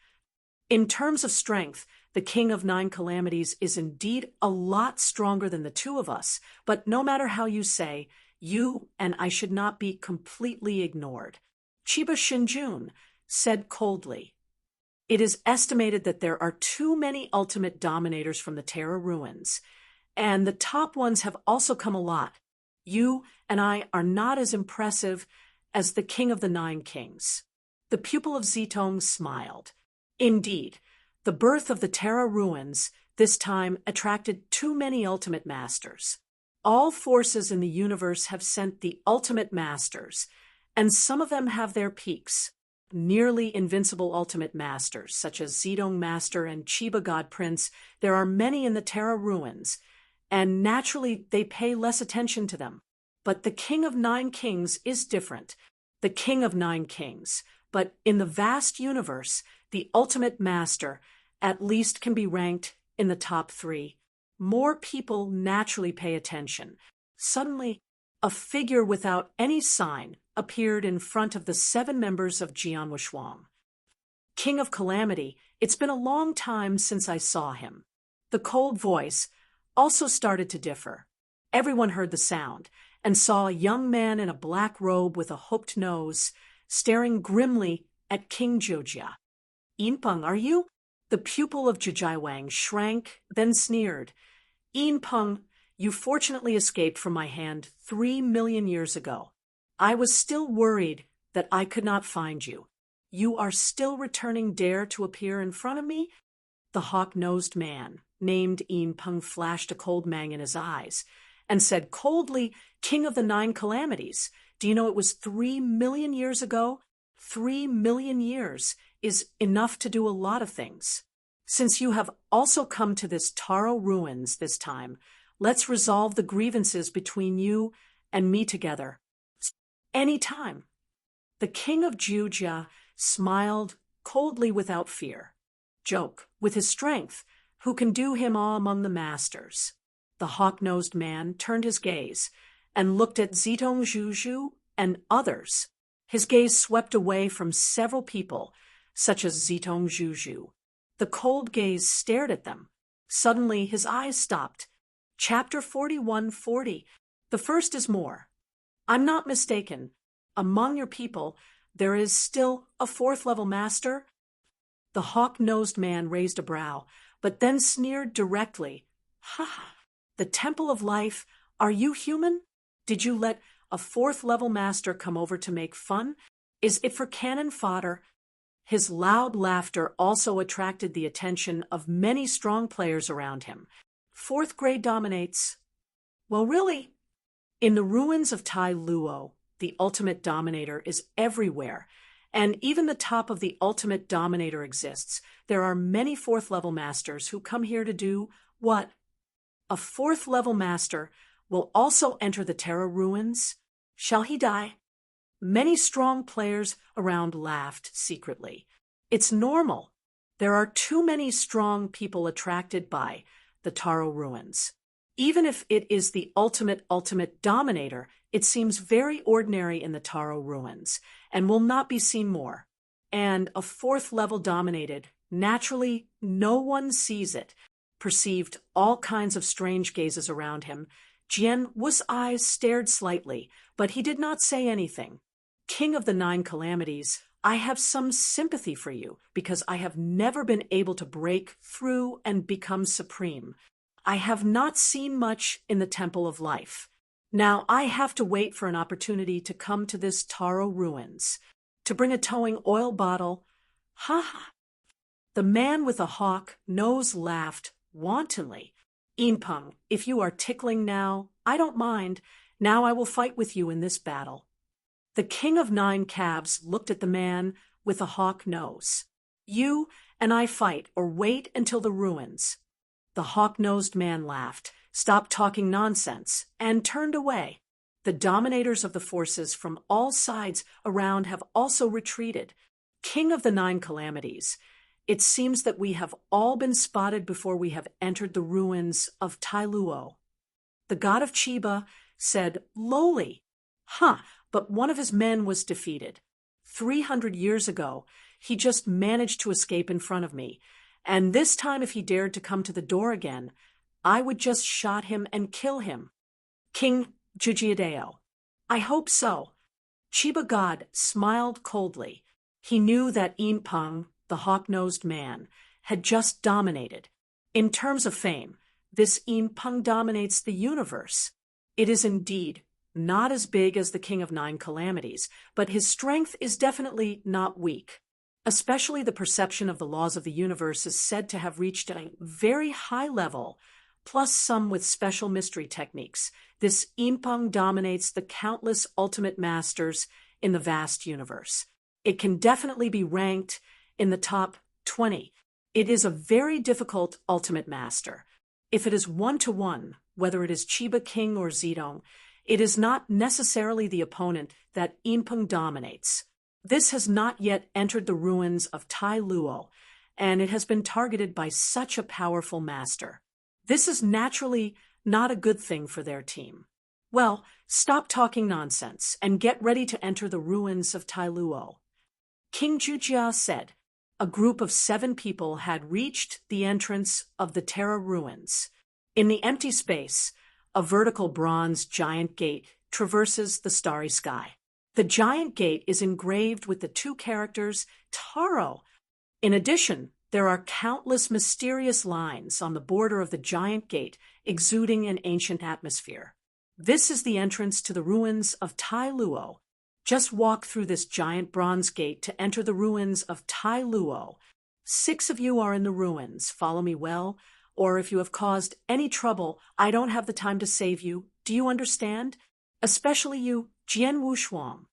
Speaker 1: In terms of strength, the King of Nine Calamities is indeed a lot stronger than the 2 of us, but no matter how you say, you and I should not be completely ignored. Chiba Shinjun said coldly. It is estimated that there are too many ultimate dominators from the Terra ruins, and the top ones have also come a lot. You and I are not as impressive as the King of the 9 kings. The pupil of Zitong smiled. Indeed, the birth of the Terra ruins this time attracted too many ultimate masters. All forces in the universe have sent the ultimate masters, and some of them have their peaks. Nearly invincible ultimate masters, such as Zedong Master and Chiba God Prince, there are many in the Terra ruins, and naturally they pay less attention to them. But the King of 9 kings is different. The King of 9 kings. But in the vast universe, the ultimate master at least can be ranked in the top 3. More people naturally pay attention. Suddenly, a figure without any sign appeared in front of the 7 members of Jian Wushuang. King of Calamity, it's been a long time since I saw him. The cold voice also started to differ. Everyone heard the sound and saw a young man in a black robe with a hooked nose staring grimly at King Jiujia. Yinpeng, are you? The pupil of Jijaiwang shrank, then sneered. Yinpeng, you fortunately escaped from my hand 3 million years ago. I was still worried that I could not find you. You are still returning dare to appear in front of me? The hawk-nosed man, named Yinpeng, flashed a cold mang in his eyes and said coldly, King of the 9 calamities, do you know it was 3 million years ago? 3 million years is enough to do a lot of things. Since you have also come to this Taro ruins this time, let's resolve the grievances between you and me together. Any time. The King of Jiujia smiled coldly without fear. Joke, with his strength, who can do him all among the masters? The hawk-nosed man turned his gaze and looked at Zitong Zhuzhu and others. His gaze swept away from several people, such as Zitong Zhuzhu. The cold gaze stared at them. Suddenly his eyes stopped. Chapter 4140. The first is more. I'm not mistaken. Among your people, there is still a 4th-level master? The hawk-nosed man raised a brow, but then sneered directly. Ha! The Temple of Life, are you human? Did you let a 4th-level master come over to make fun? Is it for cannon fodder? His loud laughter also attracted the attention of many strong players around him. 4th grade dominates. Well, really? In the ruins of Tai Luo, the ultimate dominator is everywhere, and even the top of the ultimate dominator exists. There are many 4th-level masters who come here to do what? A 4th-level master will also enter the Terra ruins. Shall he die? Many strong players around laughed secretly. It's normal. There are too many strong people attracted by the Taro ruins. Even if it is the ultimate dominator, it seems very ordinary in the Taro ruins and will not be seen more. And a 4th-level dominated, naturally no one sees it, perceived all kinds of strange gazes around him. Jian Wu's eyes stared slightly, but he did not say anything. King of the 9 calamities, I have some sympathy for you because I have never been able to break through and become supreme. I have not seen much in the Temple of Life. Now I have to wait for an opportunity to come to this Taro ruins, to bring a towing oil bottle. Ha ha! The man with the hawk nose laughed wantonly. Inpeng, if you are tickling now, I don't mind. Now I will fight with you in this battle. The king of nine cabs looked at the man with the hawk nose. You and I fight, or wait until the ruins. The hawk-nosed man laughed, stopped talking nonsense, and turned away. The dominators of the forces from all sides around have also retreated. King of the nine calamities, it seems that we have all been spotted before we have entered the ruins of Tailuo. The god of Chiba said lowly, but one of his men was defeated. 300 years ago, he just managed to escape in front of me, and this time if he dared to come to the door again, I would just shot him and kill him. King Jujiadeo, I hope so. Chiba god smiled coldly. He knew that Inpeng, the hawk-nosed man, had just dominated. In terms of fame, this Inpeng dominates the universe. It is indeed not as big as the King of Nine Calamities, but his strength is definitely not weak. Especially the perception of the laws of the universe is said to have reached a very high level, plus some with special mystery techniques. This Inpeng dominates the countless ultimate masters in the vast universe. It can definitely be ranked in the top 20. It is a very difficult ultimate master. If it is 1-to-1, whether it is Chiba King or Zedong, it is not necessarily the opponent that Inpeng dominates. This has not yet entered the ruins of Tai Luo, and it has been targeted by such a powerful master. This is naturally not a good thing for their team. Well, stop talking nonsense and get ready to enter the ruins of Tai Luo. King Jujia said. A group of 7 people had reached the entrance of the Terra ruins. In the empty space, a vertical bronze giant gate traverses the starry sky. The giant gate is engraved with the 2 characters Taro. In addition, there are countless mysterious lines on the border of the giant gate exuding an ancient atmosphere. This is the entrance to the ruins of Tai Luo. Just walk through this giant bronze gate to enter the ruins of Tai Luo. 6 of you are in the ruins, follow me well, or if you have caused any trouble, I don't have the time to save you. Do you understand? Especially you, Jian Wushuang.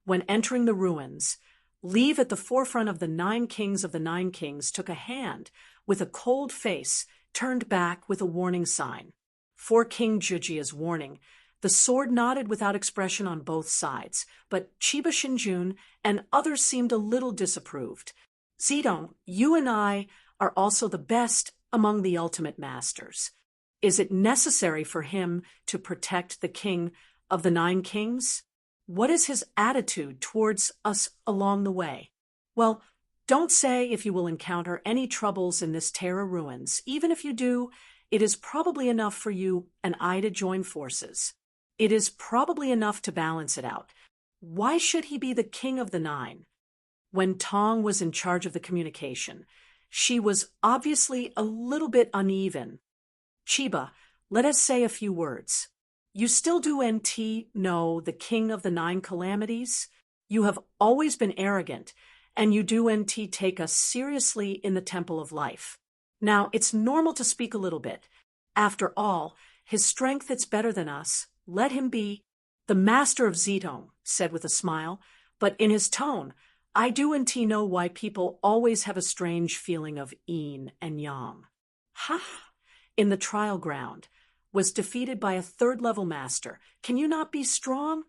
Speaker 1: When entering the ruins, leave at the forefront of the 9 kings of the 9 kings took a hand with a cold face turned back with a warning sign. For King Jujia's warning, the sword nodded without expression on both sides, but Chiba Shinjun and others seemed a little disapproved. Zedong, you and I are also the best among the ultimate masters. Is it necessary for him to protect the king of the 9 kings? What is his attitude towards us along the way? Well, don't say if you will encounter any troubles in this Terra ruins. Even if you do, it is probably enough for you and I to join forces. It is probably enough to balance it out. Why should he be the king of the 9? When Tong was in charge of the communication, she was obviously a little bit uneven. Chiba, let us say a few words. You still do NT know the king of the 9 calamities? You have always been arrogant, and you do NT take us seriously in the temple of life. Now, it's normal to speak a little bit. After all, his strength is better than us. Let him be. The master of Zedong said with a smile, but in his tone, I do and T know why people always have a strange feeling of yin and yang. In the trial ground, was defeated by a 3rd-level master. Can you not be strong?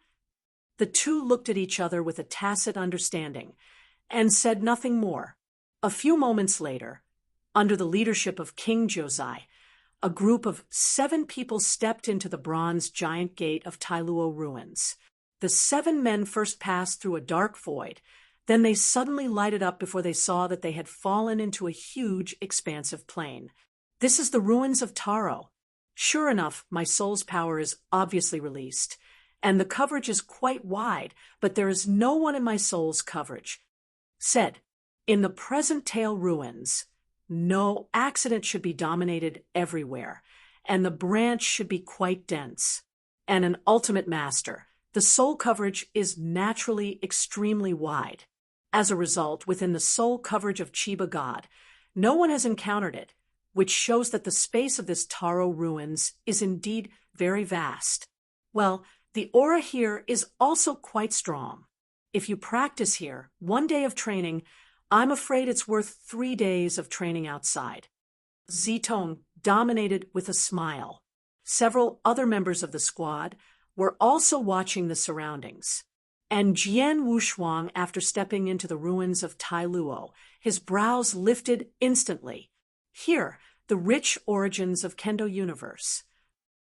Speaker 1: The 2 looked at each other with a tacit understanding and said nothing more. A few moments later, under the leadership of King Josai, a group of 7 people stepped into the bronze giant gate of Tailuo ruins. The 7 men first passed through a dark void. Then they suddenly lighted up before they saw that they had fallen into a huge, expansive plain. This is the ruins of Taro. Sure enough, my soul's power is obviously released, and the coverage is quite wide, but there is no one in my soul's coverage. Said, in the present Tail ruins, no accident should be dominated everywhere, and the branch should be quite dense. And an ultimate master, the soul coverage is naturally extremely wide. As a result, within the sole coverage of Chiba God, no one has encountered it, which shows that the space of this Taro ruins is indeed very vast. Well, the aura here is also quite strong. If you practice here, 1 day of training, I'm afraid it's worth 3 days of training outside. Zitong dominated with a smile. Several other members of the squad were also watching the surroundings. And Jian Wushuang, after stepping into the ruins of Tai Luo, his brows lifted instantly. Here, the rich origins of Kendo universe.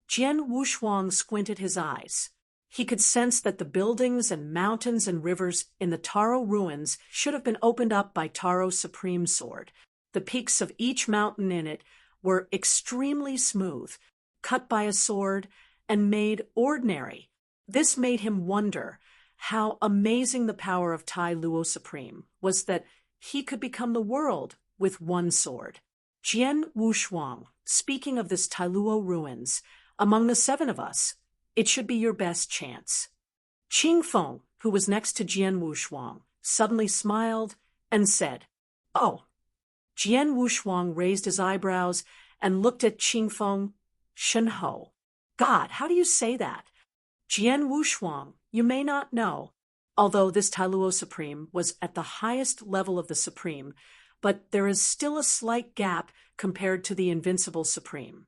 Speaker 1: Jian Wushuang squinted his eyes. He could sense that the buildings and mountains and rivers in the Taro ruins should have been opened up by Taro's supreme sword. The peaks of each mountain in it were extremely smooth, cut by a sword, and made ordinary. This made him wonder how amazing the power of Tai Luo Supreme was, that he could become the world with one sword. Jian Wushuang, speaking of this Tai Luo ruins, among the 7 of us, it should be your best chance. Qing Feng, who was next to Jian Wushuang, suddenly smiled and said, "Oh." Jian Wushuang raised his eyebrows and looked at Qing Feng. "Shenhou. God, how do you say that?" Jian Wushuang, you may not know, although this Tai Luo Supreme was at the highest level of the Supreme, but there is still a slight gap compared to the Invincible Supreme.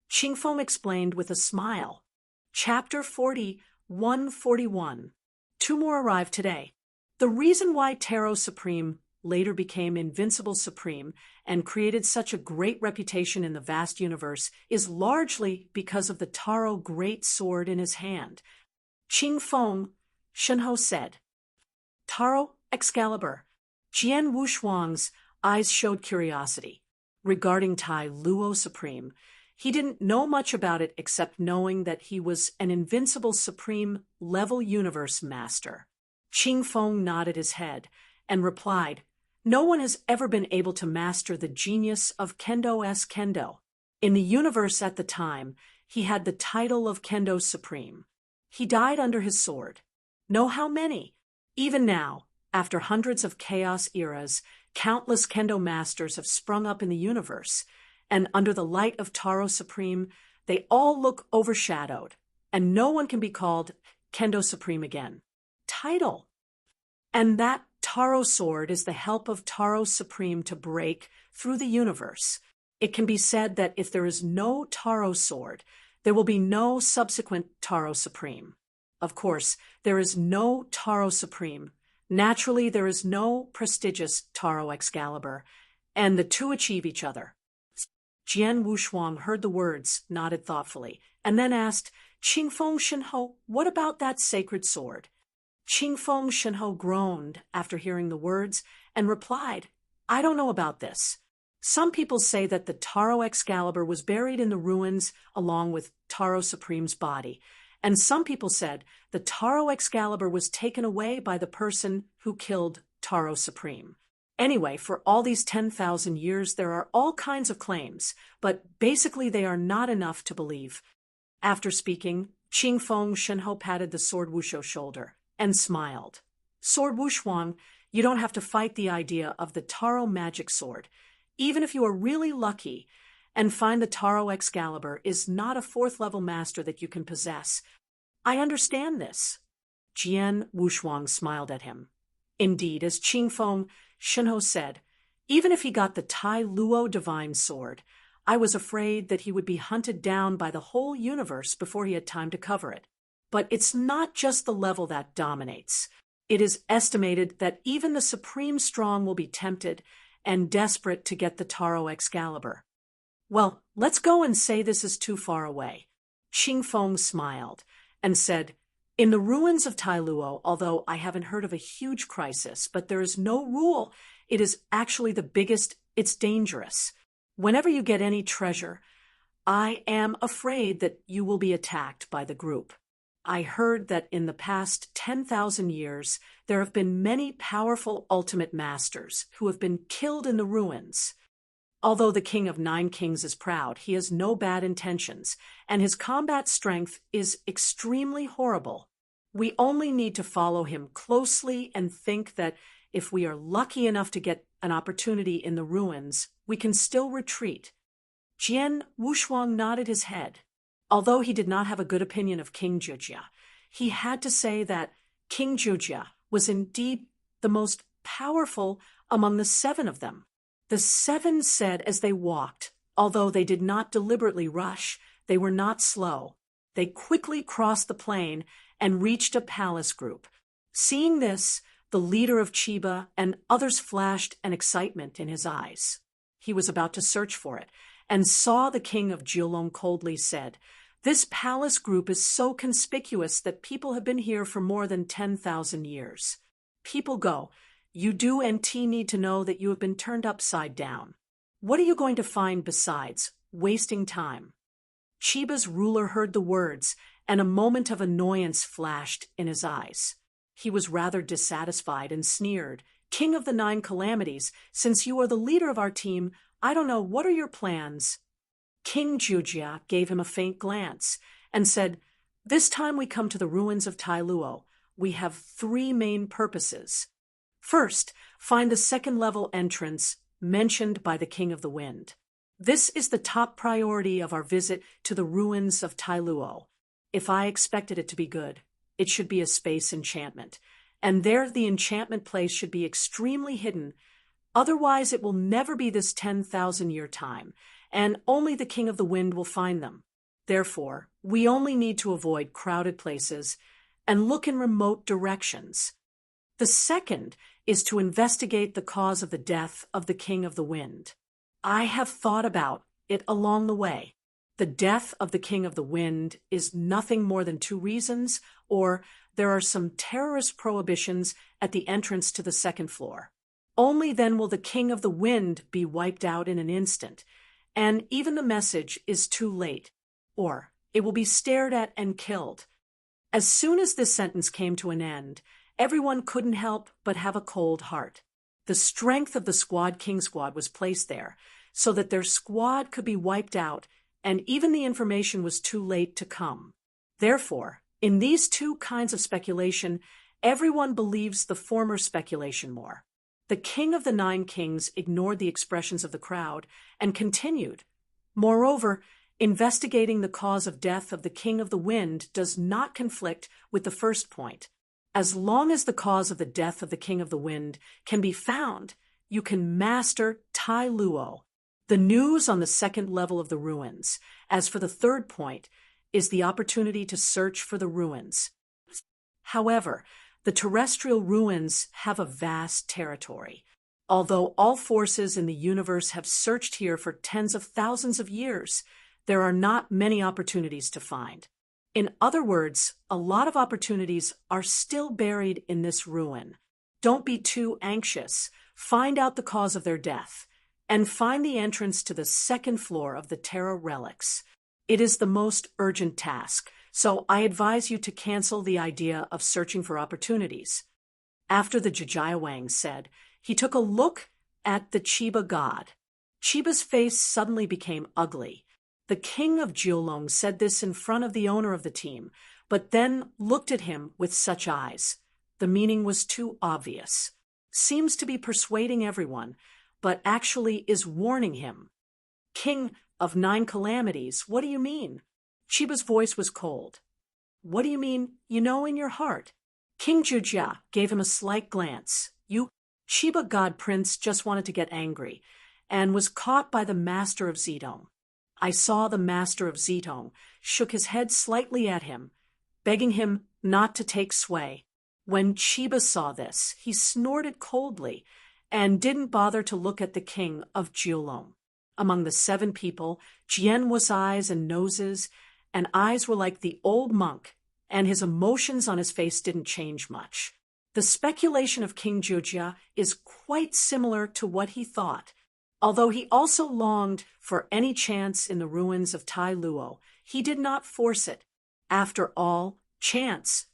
Speaker 1: Qing Feng explained with a smile. Chapter 4141. 2 more arrived today. The reason why Taro Supreme later became Invincible Supreme and created such a great reputation in the vast universe is largely because of the Taro Great Sword in his hand. Qing Feng, Shenhou said. Taro Excalibur. Jian Wushuang's eyes showed curiosity. Regarding Tai Luo Supreme, he didn't know much about it except knowing that he was an Invincible Supreme level universe master. Qing Feng nodded his head and replied, "No one has ever been able to master the genius of Kendo's Kendo. In the universe at the time, he had the title of Kendo Supreme. He died under his sword. Know how many? Even now, after hundreds of chaos eras, countless Kendo masters have sprung up in the universe, and under the light of Taro Supreme, they all look overshadowed, and no one can be called Kendo Supreme again. Title. And that Taro sword is the help of Taro Supreme to break through the universe. It can be said that if there is no Taro sword, there will be no subsequent Taro Supreme. Of course, there is no Taro Supreme. Naturally, there is no prestigious Taro Excalibur, and the two achieve each other." Jian Wushuang heard the words, nodded thoughtfully, and then asked, "Qing Feng, Shenhou, what about that sacred sword?" Qing Feng Shenhou groaned after hearing the words and replied, "I don't know about this. Some people say that the Taro Excalibur was buried in the ruins along with Taro Supreme's body, and some people said the Taro Excalibur was taken away by the person who killed Taro Supreme. Anyway, for all these 10,000 years, there are all kinds of claims, but basically they are not enough to believe." After speaking, Qing Feng Shenhou patted the Sword Wushou's shoulder and smiled. "Sword Wushuang, you don't have to fight the idea of the Taro magic sword. Even if you are really lucky and find the Taro Excalibur is not a 4th-level master that you can possess. I understand this." Jian Wushuang smiled at him. Indeed, as Qing Feng Shenhou said, even if he got the Tai Luo divine sword, I was afraid that he would be hunted down by the whole universe before he had time to cover it. But it's not just the level that dominates. It is estimated that even the supreme strong will be tempted and desperate to get the Taro Excalibur. Well, let's go and say this is too far away. Qing Feng smiled and said, "In the ruins of Tai Luo, although I haven't heard of a huge crisis, but there is no rule. It is actually the biggest. It's dangerous. Whenever you get any treasure, I am afraid that you will be attacked by the group. I heard that in the past 10,000 years, there have been many powerful ultimate masters who have been killed in the ruins. Although the King of 9 Kings is proud, he has no bad intentions, and his combat strength is extremely horrible. We only need to follow him closely and think that if we are lucky enough to get an opportunity in the ruins, we can still retreat. Jian Wushuang nodded his head. Although he did not have a good opinion of King Zhejia, he had to say that King Zhejia was indeed the most powerful among the 7 of them. The 7 said as they walked, although they did not deliberately rush, they were not slow. They quickly crossed the plain and reached a palace group. Seeing this, the leader of Chiba and others flashed an excitement in his eyes. He was about to search for it, and saw the king of Jiulong coldly said, "This palace group is so conspicuous that people have been here for more than 10,000 years. People go, you do and T need to know that you have been turned upside down. What are you going to find besides wasting time?" Chiba's ruler heard the words, and a moment of annoyance flashed in his eyes. He was rather dissatisfied and sneered, "King of the 9 calamities, since you are the leader of our team, I don't know, what are your plans?" King Zhejia gave him a faint glance and said, "This time we come to the ruins of Tailuo. We have 3 main purposes. First, find the 2nd-level entrance mentioned by the King of the Wind. This is the top priority of our visit to the ruins of Tailuo. If I expected it to be good, it should be a space enchantment, and there the enchantment place should be extremely hidden. Otherwise it will never be this 10,000-year time, and only the King of the Wind will find them. Therefore, we only need to avoid crowded places and look in remote directions. The second is to investigate the cause of the death of the King of the Wind. I have thought about it along the way. The death of the King of the Wind is nothing more than 2 reasons, or there are some terrorist prohibitions at the entrance to the 2nd floor. Only then will the King of the Wind be wiped out in an instant, and even the message is too late, or it will be stared at and killed." As soon as this sentence came to an end, everyone couldn't help but have a cold heart. The strength of the King Squad was placed there, so that their squad could be wiped out, and even the information was too late to come. Therefore, in these 2 kinds of speculation, everyone believes the former speculation more. The King of the 9 Kings ignored the expressions of the crowd and continued. Moreover, investigating the cause of death of the King of the Wind does not conflict with the first point. As long as the cause of the death of the King of the Wind can be found, you can master Tailuo. The news on the 2nd level of the ruins, as for the 3rd point, is the opportunity to search for the ruins. However, the terrestrial ruins have a vast territory. Although all forces in the universe have searched here for tens of thousands of years, there are not many opportunities to find. In other words, a lot of opportunities are still buried in this ruin. Don't be too anxious. Find out the cause of their death, and find the entrance to the 2nd floor of the Terra Relics. It is the most urgent task, so I advise you to cancel the idea of searching for opportunities. After the Zhejiawang said, he took a look at the Chiba god. Chiba's face suddenly became ugly. The king of Jiulong said this in front of the owner of the team, but then looked at him with such eyes. The meaning was too obvious. Seems to be persuading everyone, but actually is warning him. "King of 9 calamities, what do you mean?" Chiba's voice was cold. "What do you mean, you know in your heart?" King Zhejia gave him a slight glance. Chiba God Prince just wanted to get angry, and was caught by the Master of Zedong. I saw the Master of Zedong shook his head slightly at him, begging him not to take sway. When Chiba saw this, he snorted coldly, and didn't bother to look at the king of Jiulong. Among the 7 people, Jian's eyes and noses and eyes were like the old monk, and his emotions on his face didn't change much. The speculation of King Zhejia is quite similar to what he thought. Although he also longed for any chance in the ruins of Tailuo, he did not force it. After all, chance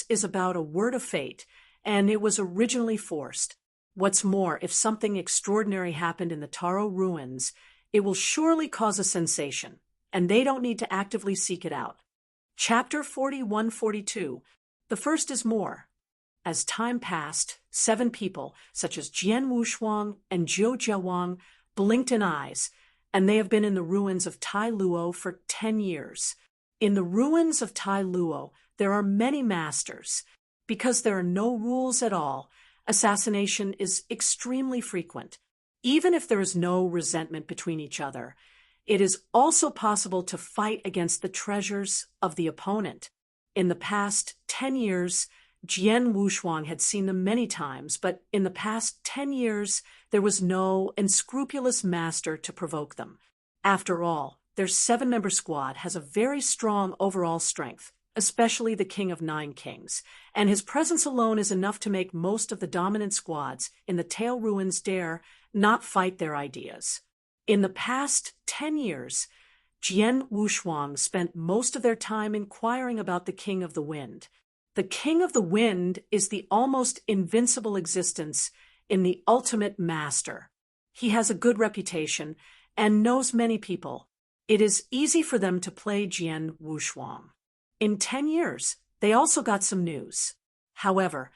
Speaker 1: is about a word of fate, and it was originally forced. What's more, if something extraordinary happened in the Taro ruins, it will surely cause a sensation, and they don't need to actively seek it out. Chapter 41-42. The first is more. as time passed, 7 people, such as Jian Wushuang and Zhou Jiawang, blinked in eyes, and they have been in the ruins of Tai Luo for 10 years. In the ruins of Tai Luo, there are many masters. Because there are no rules at all, assassination is extremely frequent. Even if there is no resentment between each other, it is also possible to fight against the treasures of the opponent. In the past 10 years, Jian Wushuang had seen them many times, but in the past 10 years, there was no unscrupulous master to provoke them. After all, their 7-member squad has a very strong overall strength, especially the King of 9 Kings, and his presence alone is enough to make most of the dominant squads in the Tail Ruins dare not fight their ideas. In the past 10 years, Jian Wushuang spent most of their time inquiring about the King of the Wind. The King of the Wind is the almost invincible existence in the ultimate master. He has a good reputation and knows many people. It is easy for them to play Jian Wushuang. In 10 years, they also got some news. However,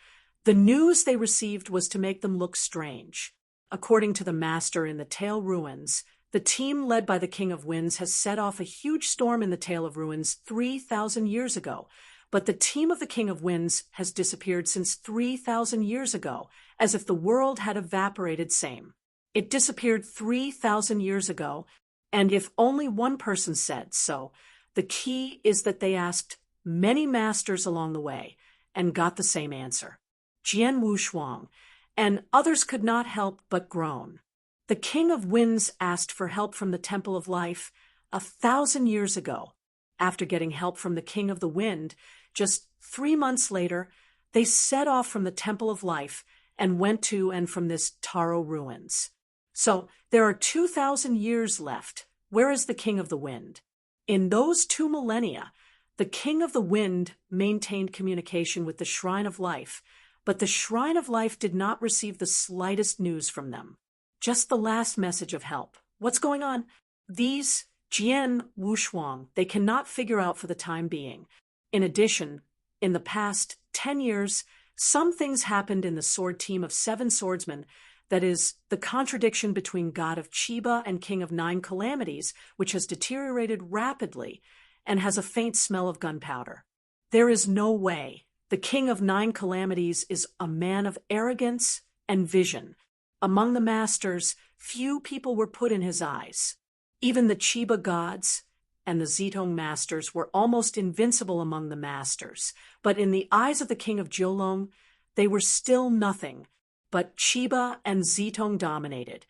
Speaker 1: the news they received was to make them look strange. According to the master in the Tail Ruins, the team led by the King of Winds has set off a huge storm in the Tail of Ruins 3,000 years ago, but the team of the King of Winds has disappeared since 3,000 years ago, as if the world had evaporated same. It disappeared 3,000 years ago, and if only one person said so, the key is that they asked many masters along the way and got the same answer. Jian Wushuang and others could not help but groan. The King of Winds asked for help from the Temple of Life 1,000 years ago. After getting help from the King of the Wind, just 3 months later, they set off from the Temple of Life and went to and from this Taro Ruins. So there are 2,000 years left. Where is the King of the Wind? In those 2 millennia, the King of the Wind maintained communication with the Shrine of Life, but the Shrine of Life did not receive the slightest news from them. Just the last message of help. What's going on? These Jian Wushuang, they cannot figure out for the time being. In addition, in the past 10 years, some things happened in the sword team of 7 swordsmen. That is, the contradiction between God of Chiba and King of 9 Calamities, which has deteriorated rapidly and has a faint smell of gunpowder. There is no way. The King of 9 Calamities is a man of arrogance and vision. Among the masters, few people were put in his eyes. Even the Chiba gods and the Zitong masters were almost invincible among the masters, but in the eyes of the King of Jiulong, they were still nothing. But Chiba and Zitong dominated,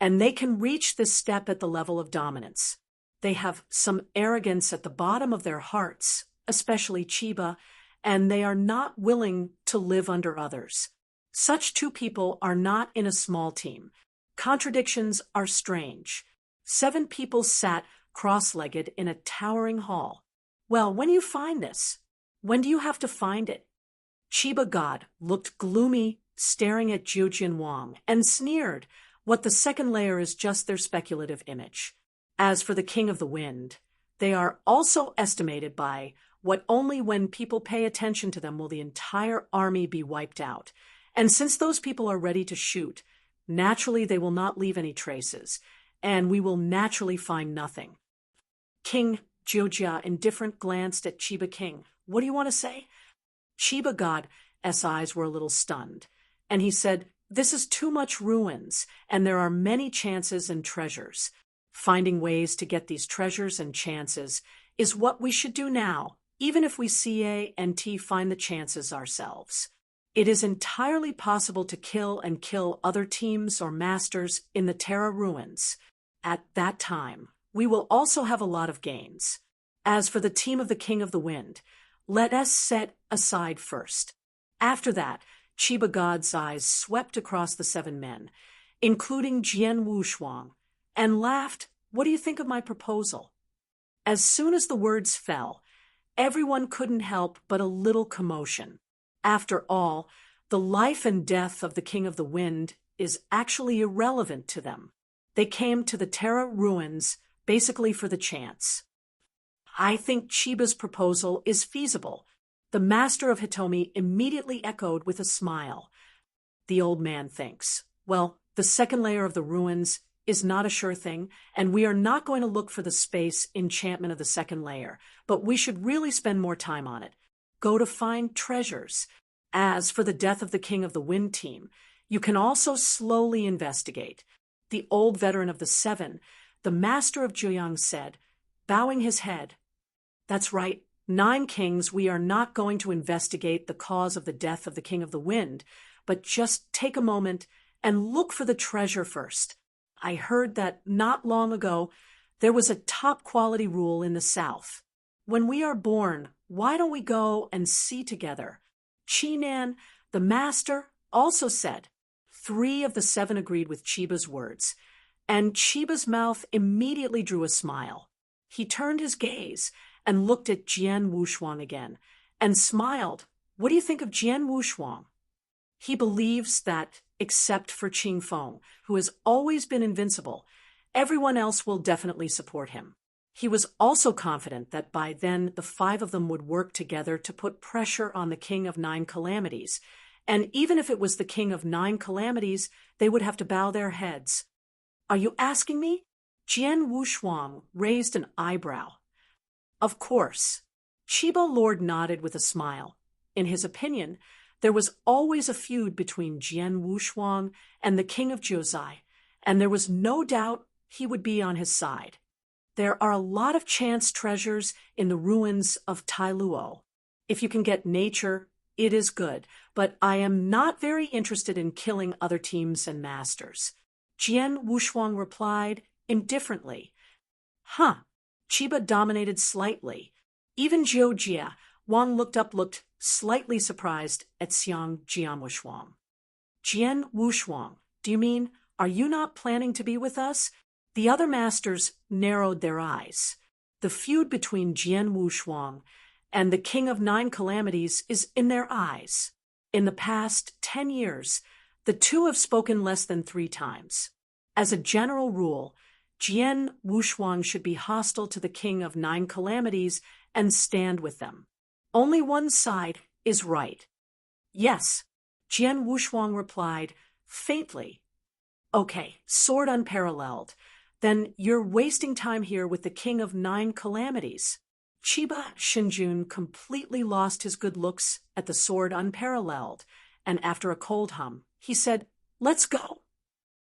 Speaker 1: and they can reach this step at the level of dominance. They have some arrogance at the bottom of their hearts, especially Chiba, and they are not willing to live under others. Such 2 people are not in a small team. Contradictions are strange. 7 people sat cross-legged in a towering hall. Well, when do you find this? When do you have to find it? Chiba God looked gloomy, staring at Zhu Jinwang, and sneered. What the second layer is just their speculative image. As for the King of the Wind, they are also estimated by what only when people pay attention to them will the entire army be wiped out. And since those people are ready to shoot, naturally they will not leave any traces, and we will naturally find nothing. King Jiujia indifferent glanced at Chiba King. What do you want to say? Chiba God's eyes were a little stunned, and he said, "This is too much ruins, and there are many chances and treasures. Finding ways to get these treasures and chances is what we should do now, even if we CA&T find the chances ourselves. It is entirely possible to kill and kill other teams or masters in the Terra Ruins. At that time, we will also have a lot of gains. As for the team of the King of the Wind, let us set aside first." After that, Chiba God's eyes swept across the 7 men, including Jian Wushuang, and laughed. "What do you think of my proposal?" As soon as the words fell, everyone couldn't help but a little commotion. After all, the life and death of the King of the Wind is actually irrelevant to them. They came to the Terra Ruins basically for the chance. I think Chiba's proposal is feasible. The master of Hitomi immediately echoed with a smile. The old man thinks, well, the second layer of the ruins is not a sure thing, and we are not going to look for the space enchantment of the second layer, but we should really spend more time on it. Go to find treasures. As for the death of the king of the wind team, you can also slowly investigate. The old veteran of the seven, the master of Juyang, said, bowing his head. That's right, 9 kings, we are not going to investigate the cause of the death of the king of the wind, but just take a moment and look for the treasure first. I heard that not long ago there was a top-quality rule in the south. When we are born, why don't we go and see together? Chinan, the master, also said. 3 of the 7 agreed with Chiba's words, and Chiba's mouth immediately drew a smile. He turned his gaze and looked at Jian Wushuang again, and smiled. What do you think of Jian Wushuang? He believes that, except for Qing Feng, who has always been invincible, everyone else will definitely support him. He was also confident that by then the 5 of them would work together to put pressure on the King of 9 Calamities, and even if it was the King of 9 Calamities, they would have to bow their heads. Are you asking me? Jian Wushuang raised an eyebrow. Of course. Chiba Lord nodded with a smile. In his opinion, there was always a feud between Jian Wushuang and the king of Jiuzhai, and there was no doubt he would be on his side. There are a lot of chance treasures in the ruins of Tailuo. If you can get nature, it is good, but I am not very interested in killing other teams and masters. Jian Wushuang replied indifferently. Huh. Chiba dominated slightly. Even Zhou Jia, Wang looked slightly surprised at Xiang Jianwushuang. Jian Wushuang, do you mean, are you not planning to be with us? The other masters narrowed their eyes. The feud between Jian Wushuang and the King of 9 Calamities is in their eyes. In the past 10 years, the two have spoken less than 3 times. As a general rule, Jian Wushuang should be hostile to the King of 9 Calamities and stand with them. Only one side is right. Yes, Jian Wushuang replied, faintly. Okay, sword unparalleled. Then you're wasting time here with the King of 9 Calamities. Chiba Shinjun completely lost his good looks at the sword unparalleled, and after a cold hum, he said, let's go.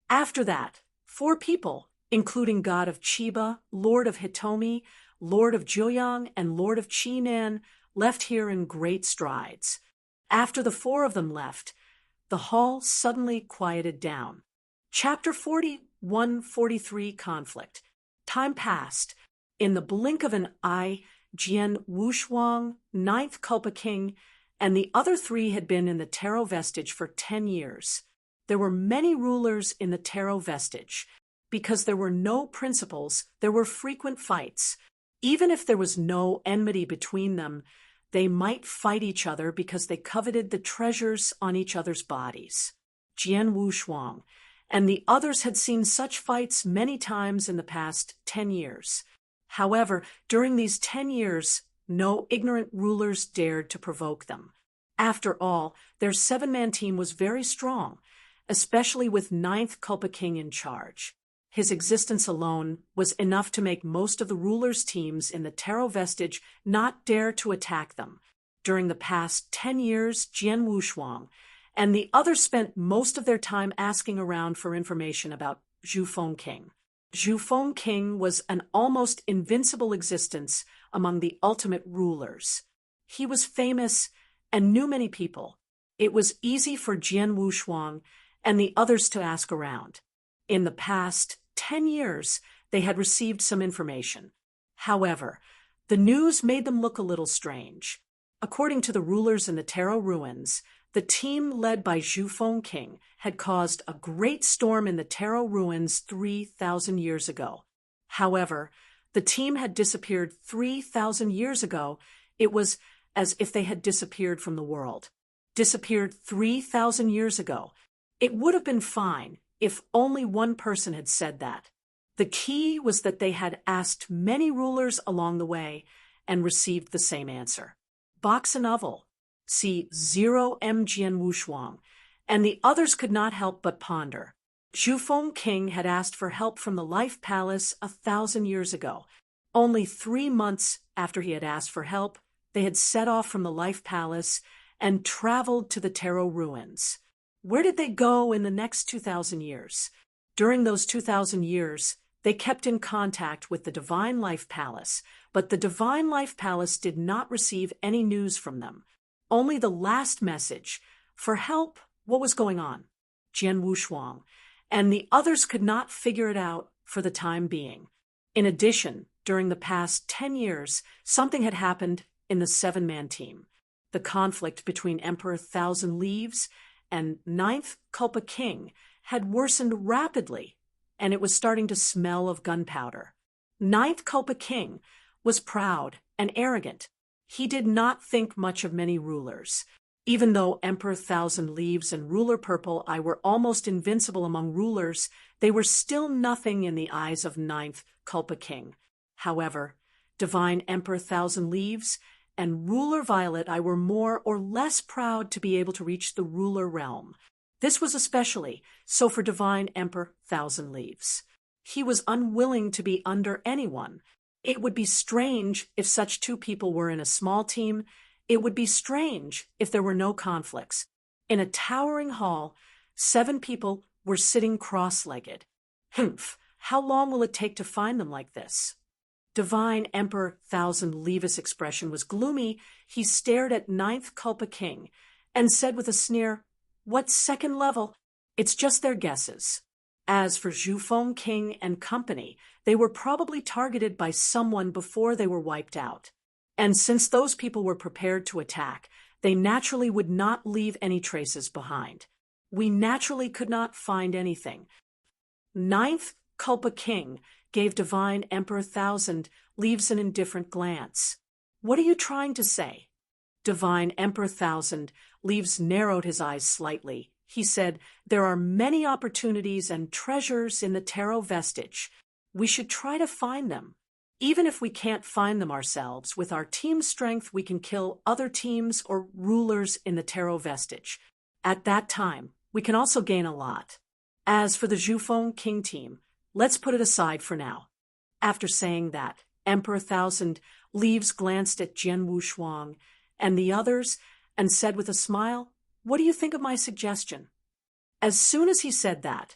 Speaker 1: After that, 4 people, including God of Chiba, Lord of Hitomi, Lord of Joyang, and Lord of Chinan, left here in great strides. After the 4 of them left, the hall suddenly quieted down. Chapter 4143 Conflict. Time passed. In the blink of an eye, Jian Wushuang, 9th Culpa King, and the other 3 had been in the Taro Vestige for 10 years. There were many rulers in the Taro Vestige. Because there were no principles, there were frequent fights. Even if there was no enmity between them, they might fight each other because they coveted the treasures on each other's bodies. Jian Wushuang and the others had seen such fights many times in the past 10 years. However, during these 10 years, no ignorant rulers dared to provoke them. After all, their 7-man team was very strong, especially with 9th Culpa King in charge. His existence alone was enough to make most of the rulers' teams in the Taro Vestige not dare to attack them. During the past 10 years, Jian Wushuang and the others spent most of their time asking around for information about Zhu Feng King. Zhu Feng King was an almost invincible existence among the ultimate rulers. He was famous and knew many people. It was easy for Jian Wushuang and the others to ask around. In the past 10 years, they had received some information. However, the news made them look a little strange. According to the rulers in the Taro ruins, the team led by Zhu Feng King had caused a great storm in the Taro ruins 3,000 years ago. However, the team had disappeared 3,000 years ago. It was as if they had disappeared from the world. Disappeared 3,000 years ago. It would have been fine if only one person had said that. The key was that they had asked many rulers along the way and received the same answer. box and oval. See 0M Jian Wushuang, and the others could not help but ponder. Zhufeng King had asked for help from the Life Palace 1,000 years ago. Only 3 months after he had asked for help, they had set off from the Life Palace and traveled to the Taro ruins. Where did they go in the next 2,000 years? During those 2,000 years, they kept in contact with the Divine Life Palace, but the Divine Life Palace did not receive any news from them. Only the last message for help. What was going on? Jian Wushuang and the others could not figure it out for the time being. In addition, during the past 10 years, something had happened in the 7-man team. The conflict between Emperor Thousand Leaves and Ninth Culpa King had worsened rapidly, and it was starting to smell of gunpowder. Ninth Culpa King was proud and arrogant. He did not think much of many rulers. Even though Emperor Thousand Leaves and Ruler Purple Eye were almost invincible among rulers, they were still nothing in the eyes of Ninth Culpa King. However, Divine Emperor Thousand Leaves and Ruler Violet Eye were more or less proud to be able to reach the ruler realm. This was especially so for Divine Emperor Thousand Leaves. He was unwilling to be under anyone. It would be strange if such two people were in a small team. It would be strange if there were no conflicts. In a towering hall, 7 people were sitting cross-legged. Humph, how long will it take to find them like this? Divine Emperor Thousand Leaves' expression was gloomy. He stared at Ninth Culpa King and said with a sneer, "What second level? It's just their guesses." As for Zhufeng King and company, they were probably targeted by someone before they were wiped out. And since those people were prepared to attack, they naturally would not leave any traces behind. We naturally could not find anything. Ninth Culpa King gave Divine Emperor Thousand Leaves an indifferent glance. "What are you trying to say?" Divine Emperor Thousand Leaves narrowed his eyes slightly. He said, "There are many opportunities and treasures in the Taro vestige. We should try to find them. Even if we can't find them ourselves, with our team strength we can kill other teams or rulers in the Taro vestige. At that time, we can also gain a lot. As for the Zhufeng King team, let's put it aside for now." After saying that, Emperor Thousand Leaves glanced at Jian Wushuang and the others and said with a smile, "What do you think of my suggestion?" As soon as he said that,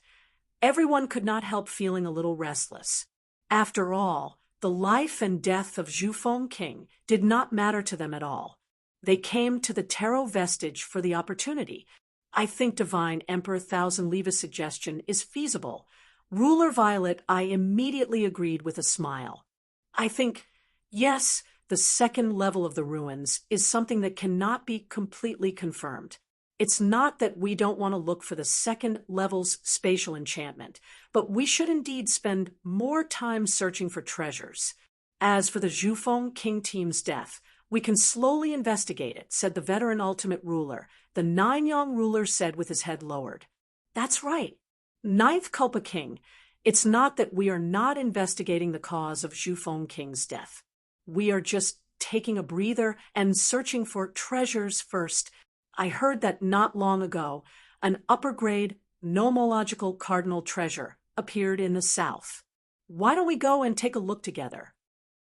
Speaker 1: everyone could not help feeling a little restless. After all, the life and death of Zhufeng King did not matter to them at all. They came to the Taro vestige for the opportunity. I think Divine Emperor Thousand Leaves' suggestion is feasible. Ruler Violet Eye immediately agreed with a smile. I think, yes, the second level of the ruins is something that cannot be completely confirmed. It's not that we don't want to look for the second level's spatial enchantment, but we should indeed spend more time searching for treasures. As for the Zhufeng King team's death, we can slowly investigate it, said the veteran ultimate ruler. The 9 young ruler said with his head lowered. That's right. Ninth Culpa King, it's not that we are not investigating the cause of Zhufeng King's death. We are just taking a breather and searching for treasures first. I heard that not long ago, an upper-grade nomological cardinal treasure appeared in the south. Why don't we go and take a look together?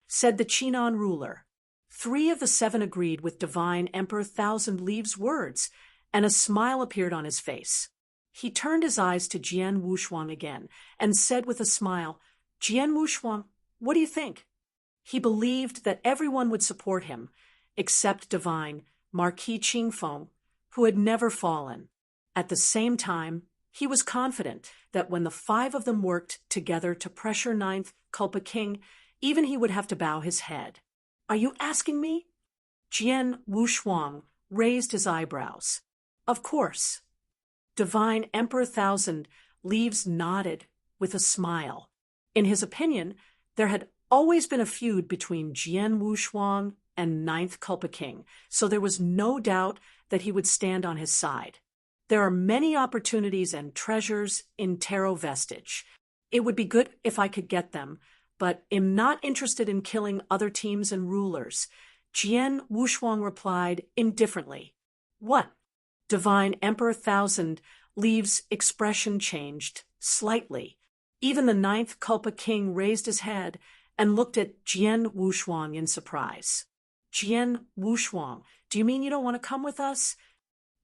Speaker 1: Said the Chinon ruler. 3 of the 7 agreed with Divine Emperor Thousand Leaves' words, and a smile appeared on his face. He turned his eyes to Jian Wushuang again and said with a smile, "Jian Wushuang, what do you think?" He believed that everyone would support him, except Divine Marquis Qingfeng, who had never fallen. At the same time, he was confident that when the 5 of them worked together to pressure Ninth Culpa King, even he would have to bow his head. "Are you asking me?" Jian Wushuang raised his eyebrows. "Of course." Divine Emperor Thousand Leaves nodded with a smile. In his opinion, there had always been a feud between Jian Wushuang and Ninth Culpa King, so there was no doubt that he would stand on his side. There are many opportunities and treasures in Taro vestige. It would be good if I could get them, but am not interested in killing other teams and rulers. Jian Wushuang replied indifferently. What? Divine Emperor Thousand Leaves' expression changed slightly. Even the ninth Kulpa King raised his head and looked at Jian Wushuang in surprise. Jian Wushuang, do you mean you don't want to come with us?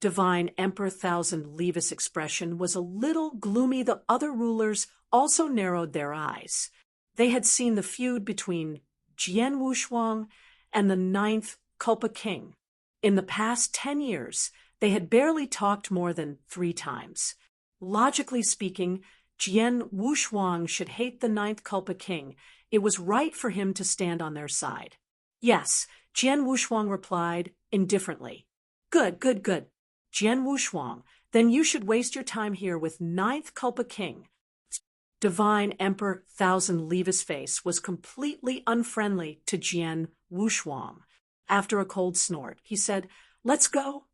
Speaker 1: Divine Emperor Thousand Leaves' expression was a little gloomy. The other rulers also narrowed their eyes. They had seen the feud between Jian Wushuang and the ninth Kulpa King. In the past 10 years, they had barely talked more than 3 times. Logically speaking, Jian Wushuang should hate the ninth Kulpa King. It was right for him to stand on their side. Yes, Jian Wushuang replied indifferently. Good. Jian Wushuang, then you should waste your time here with ninth Kulpa King. Divine Emperor Thousand Leaves' face was completely unfriendly to Jian Wushuang. After a cold snort, he said, Let's go.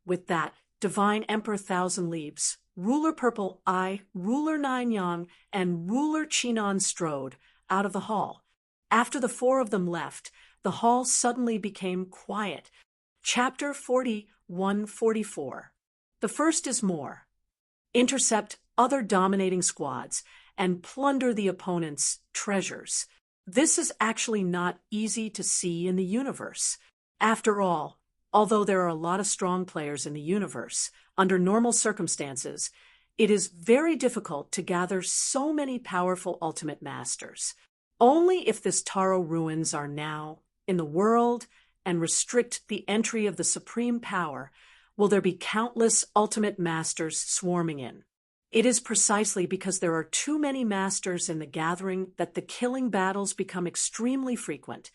Speaker 1: With that, Divine Emperor Thousand Leaves, Ruler Purple Eye, Ruler Nine Yang, and Ruler Chinon strode out of the hall. After the 4 of them left, the hall suddenly became quiet. Chapter 41-44. The first is more. Intercept other dominating squads and plunder the opponent's treasures. This is actually not easy to see in the universe. After all, although there are a lot of strong players in the universe, under normal circumstances, it is very difficult to gather so many powerful ultimate masters. Only if this Taro ruins are now in the world and restrict the entry of the supreme power will there be countless ultimate masters swarming in. It is precisely because there are too many masters in the gathering that the killing battles become extremely frequent,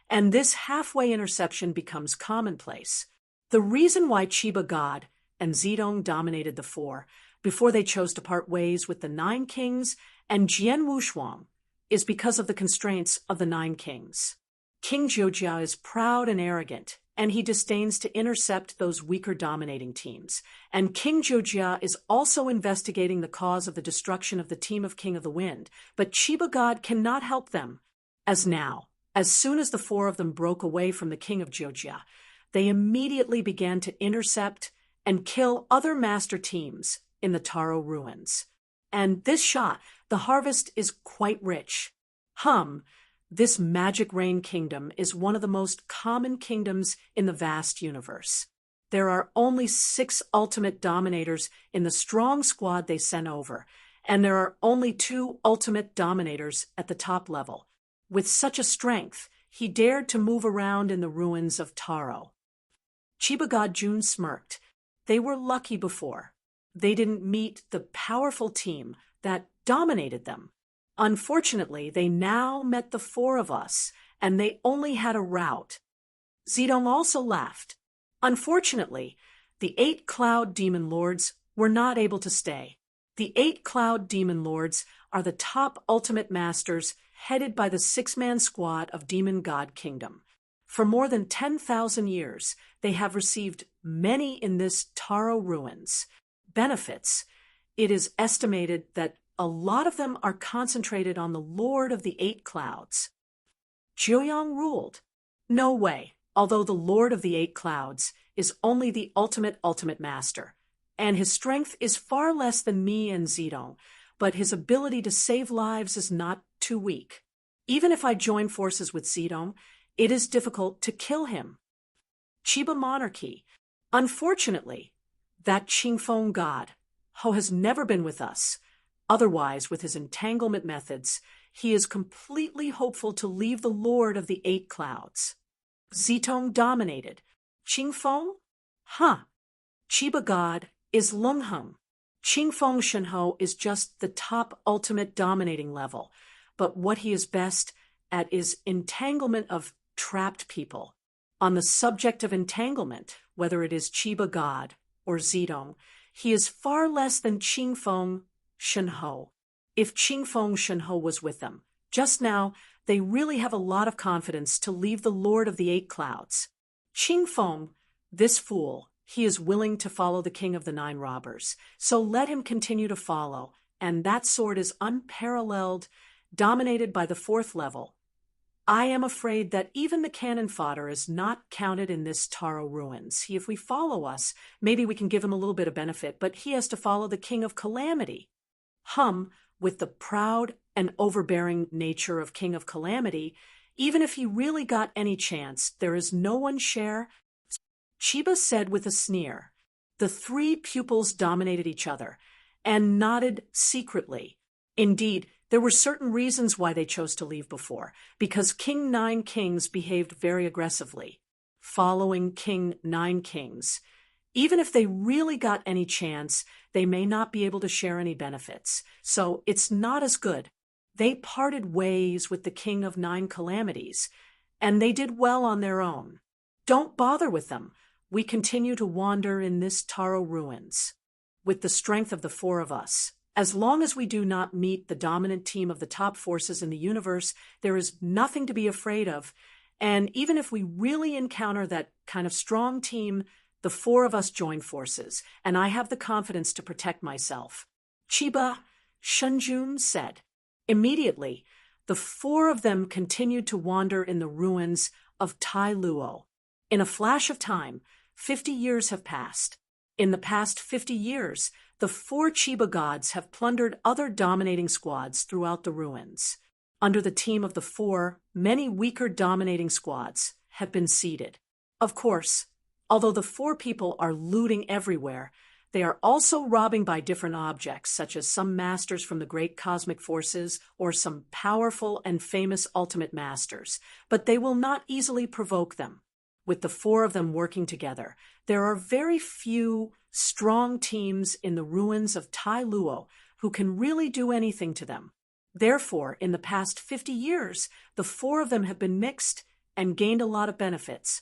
Speaker 1: and this halfway interception becomes commonplace. The reason why Chiba God and Zedong dominated the 4 before they chose to part ways with the 9 kings and Jian Wushuang is because of the constraints of the 9 kings. King Jiujia is proud and arrogant, and he disdains to intercept those weaker dominating teams. And King Jiujia is also investigating the cause of the destruction of the team of King of the Wind, but Chiba God cannot help them. As soon as the 4 of them broke away from the King of Jiujia, they immediately began to intercept and kill other master teams in the Taro ruins. And this shot, the harvest is quite rich. This magic rain kingdom is one of the most common kingdoms in the vast universe. There are only 6 ultimate dominators in the strong squad they sent over, and there are only 2 ultimate dominators at the top level. With such a strength, he dared to move around in the ruins of Taro. Chiba God Jun smirked. They were lucky before. They didn't meet the powerful team that dominated them. Unfortunately, they now met the 4 of us, and they only had a rout. Zedong also laughed. Unfortunately, the 8 Cloud Demon Lords were not able to stay. The 8 Cloud Demon Lords are the top ultimate masters headed by the 6-man squad of Demon God Kingdom. For more than 10,000 years, they have received many in this Taro ruins benefits. It is estimated that a lot of them are concentrated on the Lord of the 8 Clouds. Jiuyang ruled. No way, although the Lord of the 8 Clouds is only the ultimate master, and his strength is far less than me and Zedong, but his ability to save lives is not too weak. Even if I join forces with Zedong, it is difficult to kill him. Chiba Monarchy. Unfortunately, that Qingfeng God, who has never been with us. Otherwise, with his entanglement methods, he is completely hopeful to leave the Lord of the 8 Clouds. Zedong dominated. Qingfeng? Chiba God is Lungheng. Qingfeng Shenhe is just the top ultimate dominating level, but what he is best at is entanglement of trapped people. On the subject of entanglement, whether it is Chiba God or Zedong, he is far less than Qingfeng Shenhe. If Qingfeng Shenhe was with them, just now, they really have a lot of confidence to leave the Lord of the 8 Clouds. Qingfeng, this fool, he is willing to follow the King of the 9 Robbers, so let him continue to follow, and that sword is unparalleled, dominated by the 4th level. I am afraid that even the cannon fodder is not counted in this Taro ruins. If we follow us, maybe we can give him a little bit of benefit, but he has to follow the King of Calamity. With the proud and overbearing nature of King of Calamity, even if he really got any chance, there is no one share. Chiba said with a sneer. The three pupils dominated each other and nodded secretly. Indeed, there were certain reasons why they chose to leave before, because King Nine Kings behaved very aggressively. Following King Nine Kings, even if they really got any chance, they may not be able to share any benefits, so it's not as good. They parted ways with the King of Nine Calamities, and they did well on their own. Don't bother with them. We continue to wander in this Taro ruins. With the strength of the four of us, as long as we do not meet the dominant team of the top forces in the universe, there is nothing to be afraid of, and even if we really encounter that kind of strong team, the four of us join forces, and I have the confidence to protect myself. Chiba, Shunjun said. Immediately, the four of them continued to wander in the ruins of Tai Luo. In a flash of time, 50 years have passed. In the past 50 years, the four Chiba gods have plundered other dominating squads throughout the ruins. Under the team of the four, many weaker dominating squads have been seeded. Of course, although the four people are looting everywhere, they are also robbing by different objects, such as some masters from the great cosmic forces or some powerful and famous ultimate masters, but they will not easily provoke them. With the four of them working together, there are very few strong teams in the ruins of Tai Luo who can really do anything to them. Therefore, in the past 50 years, the four of them have been mixed and gained a lot of benefits.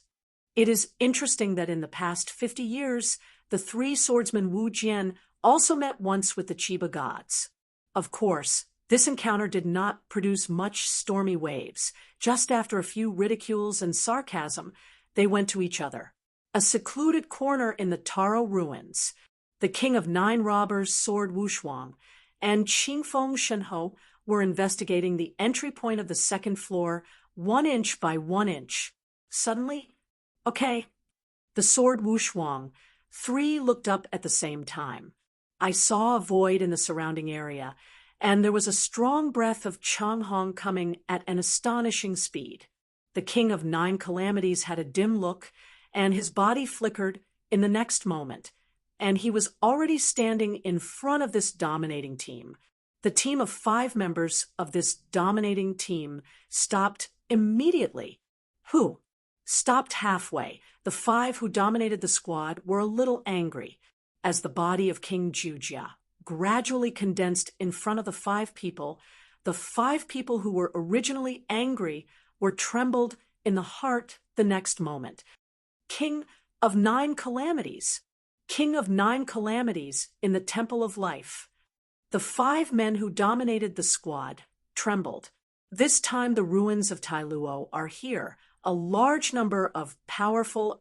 Speaker 1: It is interesting that in the past 50 years, the three swordsmen Wu Jian also met once with the Chiba gods. Of course, this encounter did not produce much stormy waves. Just after a few ridicules and sarcasm, they went to each other. A secluded corner in the Taro ruins, the king of nine robbers, Sword Wushuang, and Qingfeng Shenhou were investigating the entry point of the second floor, 1 inch by 1 inch. Suddenly, okay, the Sword Wushuang, three looked up at the same time. I saw a void in the surrounding area, and there was a strong breath of Changhong coming at an astonishing speed. The king of nine calamities had a dim look, and his body flickered in the next moment, and he was already standing in front of this dominating team. The team of 5 members of this dominating team stopped immediately. Who? Stopped halfway. The 5 who dominated the squad were a little angry, as the body of King Jujia gradually condensed in front of the 5 people. The 5 people who were originally angry were trembled in the heart the next moment. King of nine calamities. King of nine calamities in the Temple of Life. The 5 men who dominated the squad trembled. This time the ruins of Tai Luo are here. A large number of powerful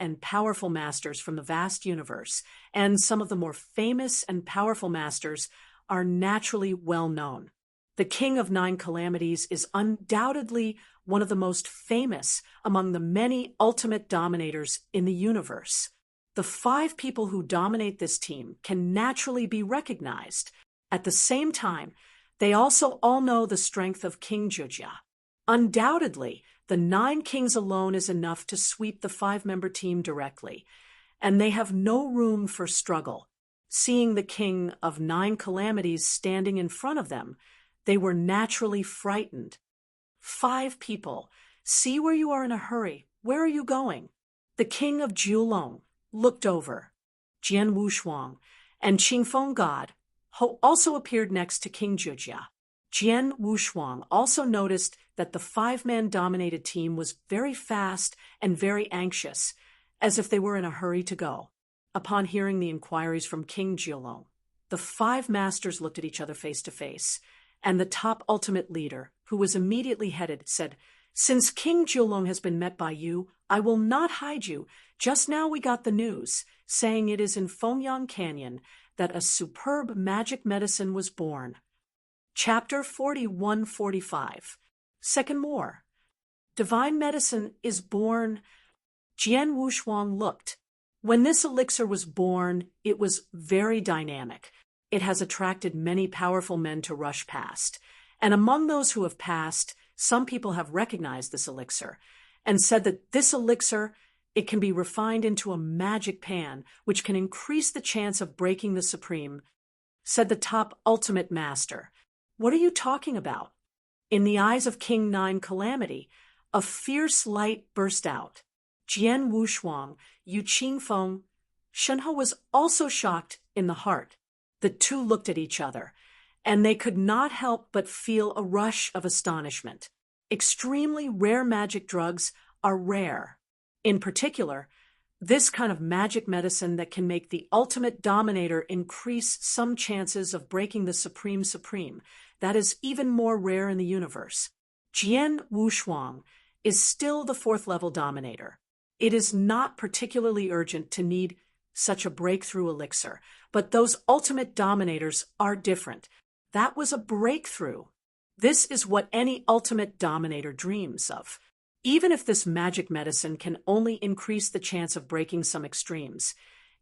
Speaker 1: masters from the vast universe, and some of the more famous and powerful masters are naturally well known. The King of Nine Calamities is undoubtedly one of the most famous among the many ultimate dominators in the universe. The 5 people who dominate this team can naturally be recognized. At the same time, they also all know the strength of King Jujia. Undoubtedly, the 9 kings alone is enough to sweep the 5-member team directly, and they have no room for struggle. Seeing the King of Nine Calamities standing in front of them, they were naturally frightened. 5 people. See where you are in a hurry. Where are you going? The King of Jiulong looked over. Jian Wushuang and Qingfeng God also appeared next to King Jujia. Jian Wushuang also noticed that the 5-man dominated team was very fast and very anxious, as if they were in a hurry to go. Upon hearing the inquiries from King Jiulong, the 5 masters looked at each other face to face, and the top ultimate leader, who was immediately headed, said, "Since King Jiulong has been met by you, I will not hide you. Just now we got the news, saying it is in Fengyang Canyon that a superb magic medicine was born." Chapter 41-45. Second War. Divine medicine is born. Jian Wushuang looked. When this elixir was born, it was very dynamic. It has attracted many powerful men to rush past. And among those who have passed, some people have recognized this elixir and said that this elixir, it can be refined into a magic pan, which can increase the chance of breaking the supreme, said the top ultimate master. What are you talking about? In the eyes of King Nine Calamity, a fierce light burst out. Jian Wushuang, Yu Qingfeng, Shenhe was also shocked in the heart. The two looked at each other, and they could not help but feel a rush of astonishment. Extremely rare magic drugs are rare. In particular, this kind of magic medicine that can make the ultimate dominator increase some chances of breaking the supreme, that is even more rare in the universe. Jian Wushuang is still the fourth-level dominator. It is not particularly urgent to need such a breakthrough elixir, but those ultimate dominators are different. That was a breakthrough. This is what any ultimate dominator dreams of. Even if this magic medicine can only increase the chance of breaking some extremes,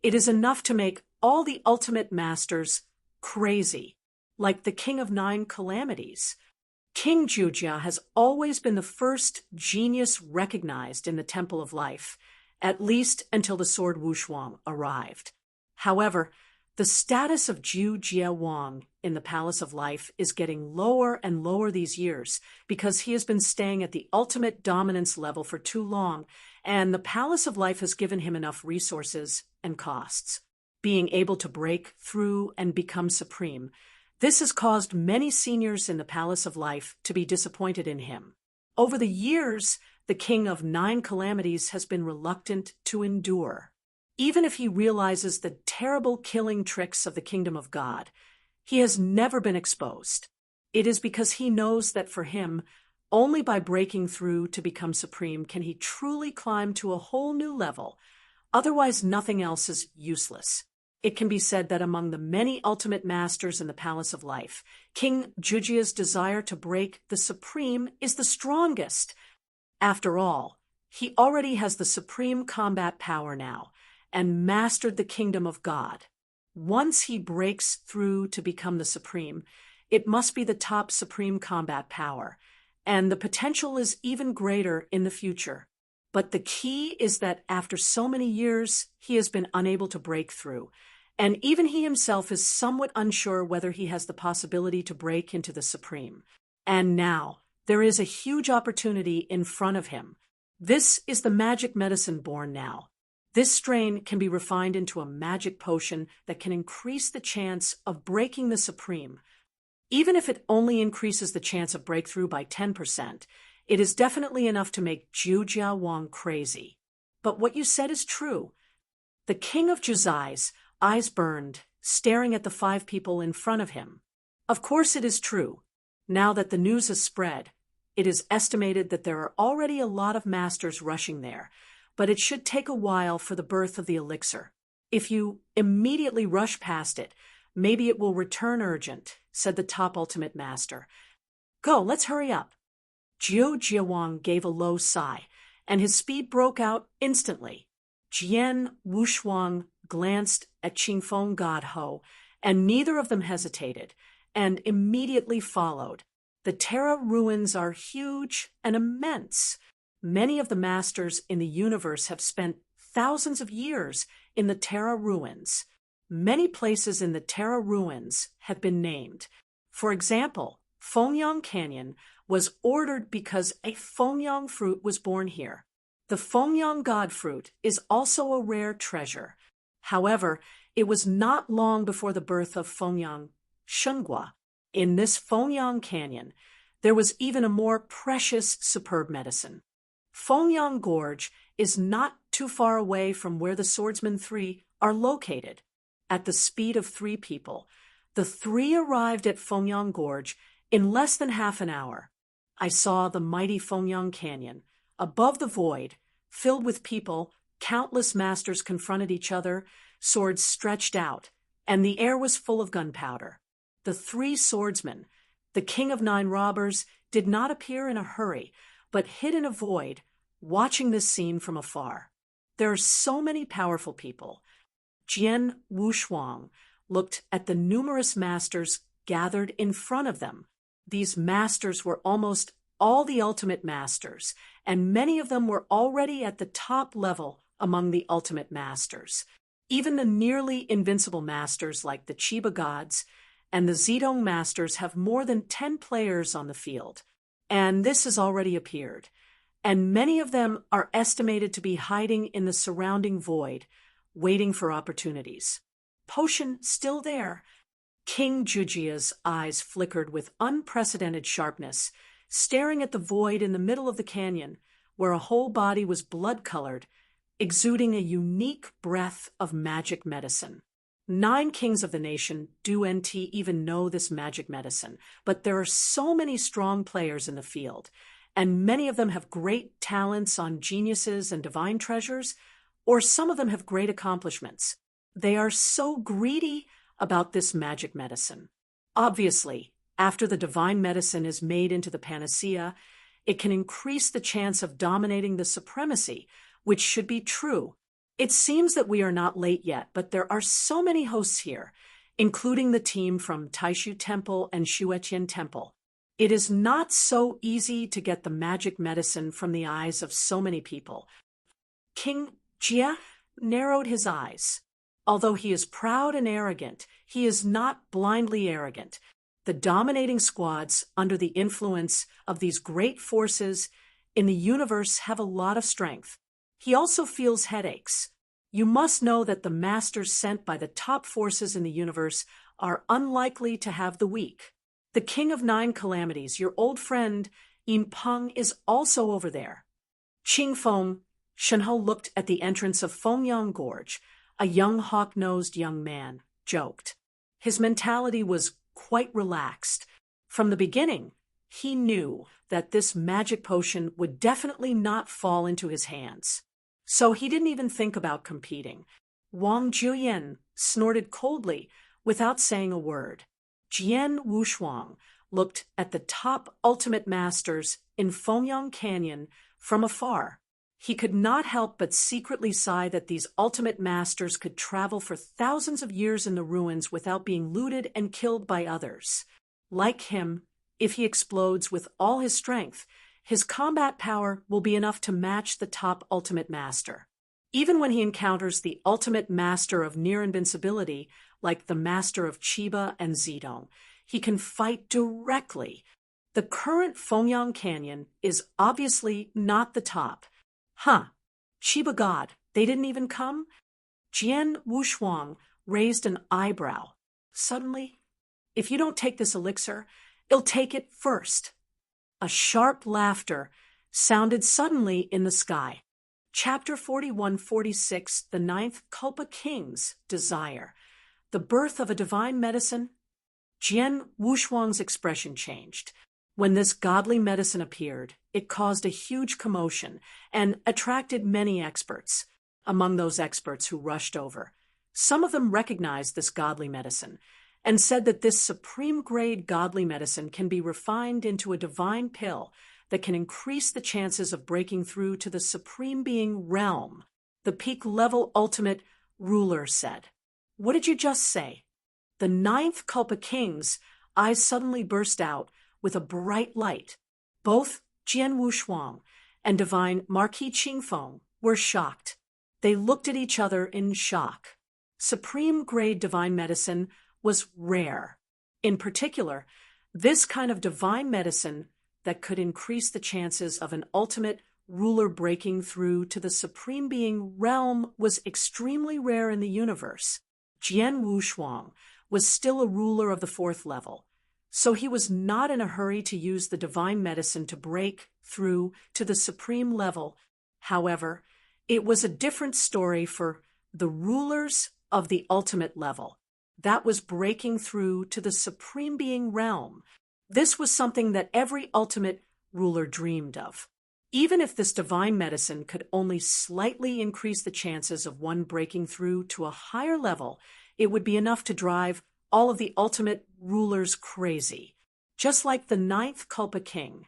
Speaker 1: it is enough to make all the ultimate masters crazy, like the King of Nine Calamities. King Jujia has always been the first genius recognized in the Temple of Life, at least until the sword Wushuang arrived. However, the status of Zhu Jiawang in the Palace of Life is getting lower and lower these years because he has been staying at the ultimate dominance level for too long, and the Palace of Life has given him enough resources and costs. Being able to break through and become supreme, this has caused many seniors in the Palace of Life to be disappointed in him. Over the years, the King of Nine Calamities has been reluctant to endure. Even if he realizes the terrible killing tricks of the Kingdom of God, he has never been exposed. It is because he knows that for him, only by breaking through to become supreme can he truly climb to a whole new level. Otherwise, nothing else is useless. It can be said that among the many ultimate masters in the Palace of Life, King Jujia's desire to break the supreme is the strongest. After all, he already has the supreme combat power now, and mastered the kingdom of God. Once he breaks through to become the supreme, it must be the top supreme combat power, and the potential is even greater in the future. But the key is that after so many years, he has been unable to break through, and even he himself is somewhat unsure whether he has the possibility to break into the supreme. And now, there is a huge opportunity in front of him. This is the magic medicine born now. This strain can be refined into a magic potion that can increase the chance of breaking the supreme. Even if it only increases the chance of breakthrough by 10%, it is definitely enough to make Zhu Jiawang crazy. But what you said is true. The King of Juzai's eyes burned, staring at the 5 people in front of him. Of course it is true. Now that the news has spread, it is estimated that there are already a lot of masters rushing there, but it should take a while for the birth of the elixir. If you immediately rush past it, maybe it will return urgent, said the top ultimate master. Go, let's hurry up. Zhu Jiawang gave a low sigh, and his speed broke out instantly. Jian Wushuang glanced at Qingfeng Godho, and neither of them hesitated, and immediately followed. The Terra ruins are huge and immense. Many of the masters in the universe have spent thousands of years in the Terra ruins. Many places in the Terra ruins have been named. For example, Fengyang Canyon was ordered because a Fengyang fruit was born here. The Fengyang God fruit is also a rare treasure. However, it was not long before the birth of Fengyang Shenghua. In this Fengyang Canyon, there was even a more precious superb medicine. Fengyang Gorge is not too far away from where the Swordsmen 3 are located. At the speed of 3 people, the 3 arrived at Fengyang Gorge in less than half an hour. I saw the mighty Fengyang Canyon. Above the void, filled with people, countless masters confronted each other, swords stretched out, and the air was full of gunpowder. The 3 swordsmen, the King of 9 robbers, did not appear in a hurry, but hid in a void, watching this scene from afar. There are so many powerful people. Jian Wushuang looked at the numerous masters gathered in front of them. These masters were almost all the ultimate masters, and many of them were already at the top level among the ultimate masters. Even the nearly invincible masters like the Chiba gods and the Zedong masters have more than 10 players on the field, and this has already appeared. And many of them are estimated to be hiding in the surrounding void, waiting for opportunities. Potion still there. King Jujia's eyes flickered with unprecedented sharpness, staring at the void in the middle of the canyon, where a whole body was blood-colored, exuding a unique breath of magic medicine. 9 kings of the nation do NT even know this magic medicine, but there are so many strong players in the field, and many of them have great talents on geniuses and divine treasures, or some of them have great accomplishments. They are so greedy about this magic medicine. Obviously, after the divine medicine is made into the panacea, it can increase the chance of dominating the supremacy, which should be true. It seems that we are not late yet, but there are so many hosts here, including the team from Taishu Temple and Shuetian Temple. It is not so easy to get the magic medicine from the eyes of so many people. King Jia narrowed his eyes. Although he is proud and arrogant, he is not blindly arrogant. The dominating squads, under the influence of these great forces in the universe, have a lot of strength. He also feels headaches. You must know that the masters sent by the top forces in the universe are unlikely to have the weak. The King of 9 Calamities, your old friend, Yin Peng, is also over there. Qing Feng, Shenhe looked at the entrance of Fengyang Gorge. A young hawk-nosed young man joked. His mentality was quite relaxed. From the beginning, he knew that this magic potion would definitely not fall into his hands. So he didn't even think about competing. Wang Juyan snorted coldly without saying a word. Jian Wushuang looked at the top ultimate masters in Fengyang Canyon from afar. He could not help but secretly sigh that these ultimate masters could travel for thousands of years in the ruins without being looted and killed by others. Like him, if he explodes with all his strength, his combat power will be enough to match the top ultimate master. Even when he encounters the ultimate master of near invincibility, like the master of Chiba and Zedong, he can fight directly. The current Fengyang Canyon is obviously not the top. Chiba God, they didn't even come? Jian Wushuang raised an eyebrow. Suddenly, if you don't take this elixir, it'll take it first. A sharp laughter sounded suddenly in the sky. Chapter 41-46, The Ninth Kulpa King's Desire. The Birth of a Divine Medicine? Jian Wushuang's expression changed. When this godly medicine appeared, it caused a huge commotion and attracted many experts. Among those experts who rushed over, some of them recognized this godly medicine and said that this supreme-grade godly medicine can be refined into a divine pill that can increase the chances of breaking through to the Supreme Being realm. The peak-level ultimate ruler said. What did you just say? The 9th Kulpa King's eyes suddenly burst out with a bright light. Both Jian Wushuang and divine Marquis Qingfeng were shocked. They looked at each other in shock. Supreme-grade divine medicine was rare. In particular, this kind of divine medicine that could increase the chances of an ultimate ruler breaking through to the Supreme Being realm was extremely rare in the universe. Jian Wushuang was still a ruler of the 4th level, so he was not in a hurry to use the divine medicine to break through to the supreme level. However, it was a different story for the rulers of the ultimate level. That was breaking through to the Supreme Being realm. This was something that every ultimate ruler dreamed of. Even if this divine medicine could only slightly increase the chances of one breaking through to a higher level, it would be enough to drive all of the ultimate rulers crazy. Just like the 9th Kulpa King,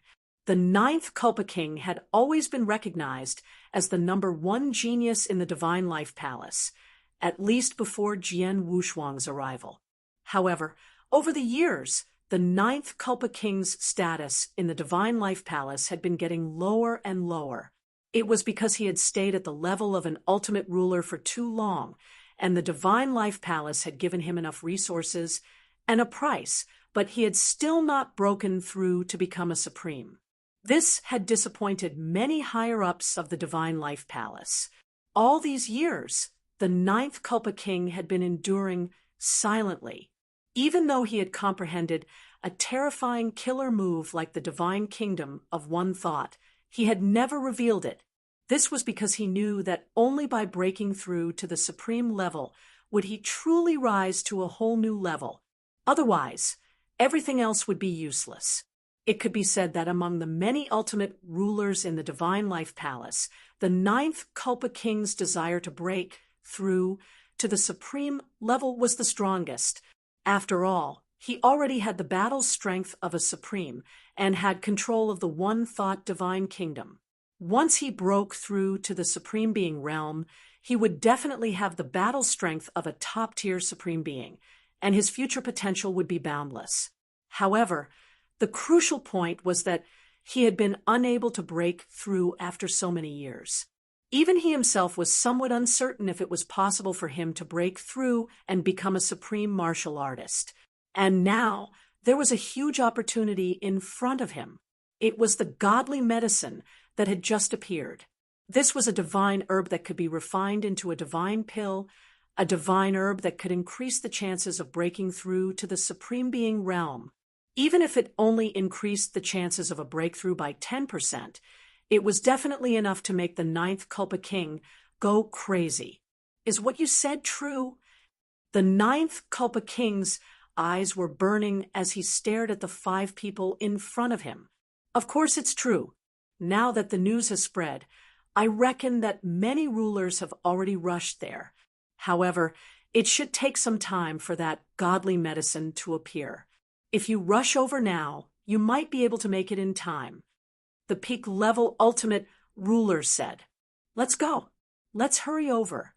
Speaker 1: The ninth Culpa King had always been recognized as the #1 genius in the Divine Life Palace, at least before Jian Wushuang's arrival. However, over the years, the ninth Culpa King's status in the Divine Life Palace had been getting lower and lower. It was because he had stayed at the level of an ultimate ruler for too long, and the Divine Life Palace had given him enough resources and a price, but he had still not broken through to become a supreme. This had disappointed many higher-ups of the Divine Life Palace. All these years, the ninth Culpa King had been enduring silently. Even though he had comprehended a terrifying killer move like the Divine Kingdom of One Thought, he had never revealed it. This was because he knew that only by breaking through to the supreme level would he truly rise to a whole new level. Otherwise, everything else would be useless. It could be said that among the many ultimate rulers in the Divine Life Palace, the ninth Culpa King's desire to break through to the supreme level was the strongest. After all, he already had the battle strength of a supreme and had control of the One Thought Divine Kingdom. Once he broke through to the Supreme Being realm, he would definitely have the battle strength of a top-tier Supreme Being, and his future potential would be boundless. However, the crucial point was that he had been unable to break through after so many years. Even he himself was somewhat uncertain if it was possible for him to break through and become a supreme martial artist. And now there was a huge opportunity in front of him. It was the godly medicine that had just appeared. This was a divine herb that could be refined into a divine pill, a divine herb that could increase the chances of breaking through to the Supreme Being realm. Even if it only increased the chances of a breakthrough by 10%, it was definitely enough to make the ninth Culpa King go crazy. Is what you said true? The ninth Culpa King's eyes were burning as he stared at the 5 people in front of him. Of course it's true. Now that the news has spread, I reckon that many rulers have already rushed there. However, it should take some time for that godly medicine to appear. If you rush over now, you might be able to make it in time. The peak-level ultimate ruler said. Let's go. Let's hurry over.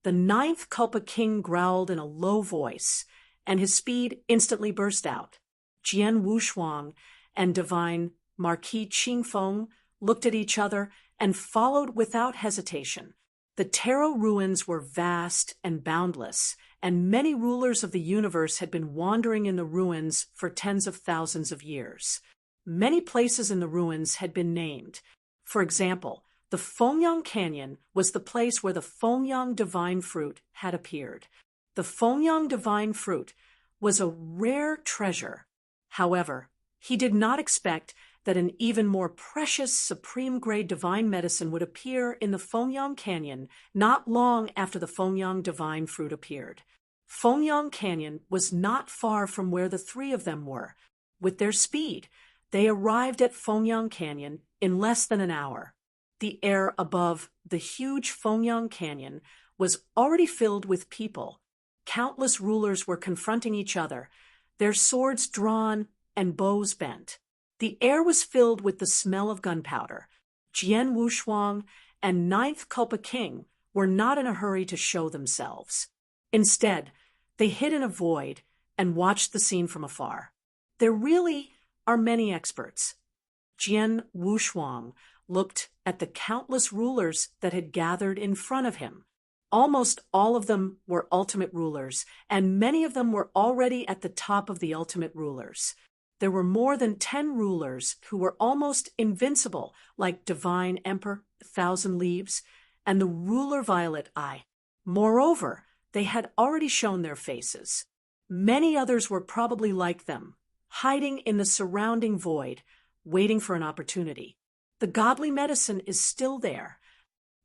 Speaker 1: The ninth Culpa King growled in a low voice, and his speed instantly burst out. Jian Wushuang and Divine Marquis Qingfeng looked at each other and followed without hesitation. The Tarot ruins were vast and boundless, and many rulers of the universe had been wandering in the ruins for tens of thousands of years. Many places in the ruins had been named. For example, the Fengyang Canyon was the place where the Fengyang Divine Fruit had appeared. The Fengyang Divine Fruit was a rare treasure. However, he did not expect that an even more precious supreme-grade divine medicine would appear in the Fengyang Canyon not long after the Fengyang Divine Fruit appeared. Fengyang Canyon was not far from where the 3 of them were. With their speed, they arrived at Fengyang Canyon in less than an hour. The air above the huge Fengyang Canyon was already filled with people. Countless rulers were confronting each other, their swords drawn and bows bent. The air was filled with the smell of gunpowder. Jian Wushuang and ninth Culpa King were not in a hurry to show themselves. Instead, they hid in a void and watched the scene from afar. There really are many experts. Jian Wushuang looked at the countless rulers that had gathered in front of him. Almost all of them were ultimate rulers, and many of them were already at the top of the ultimate rulers. There were more than 10 rulers who were almost invincible, like Divine Emperor 1,000 Leaves and the ruler Violet Eye. Moreover, they had already shown their faces. Many others were probably like them, hiding in the surrounding void, waiting for an opportunity. The godly medicine is still there.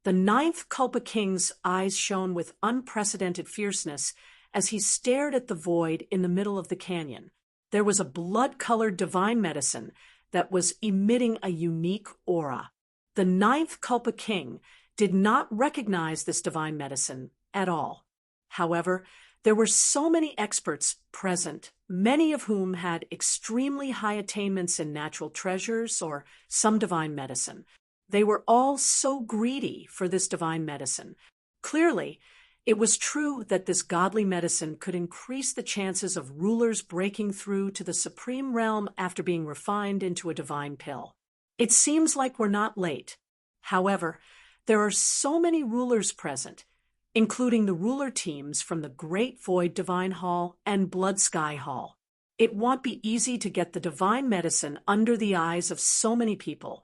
Speaker 1: The ninth Culpa King's eyes shone with unprecedented fierceness as he stared at the void in the middle of the canyon. There was a blood-colored divine medicine that was emitting a unique aura. The ninth Culpa King did not recognize this divine medicine at all. However, there were so many experts present many of whom had extremely high attainments in natural treasures or some divine medicine. They were all so greedy for this divine medicine. Clearly, it was true that this godly medicine could increase the chances of rulers breaking through to the supreme realm after being refined into a divine pill. It seems like we're not late. However, there are so many rulers present, including the ruler teams from the Great Void Divine Hall and Blood Sky Hall. It won't be easy to get the divine medicine under the eyes of so many people.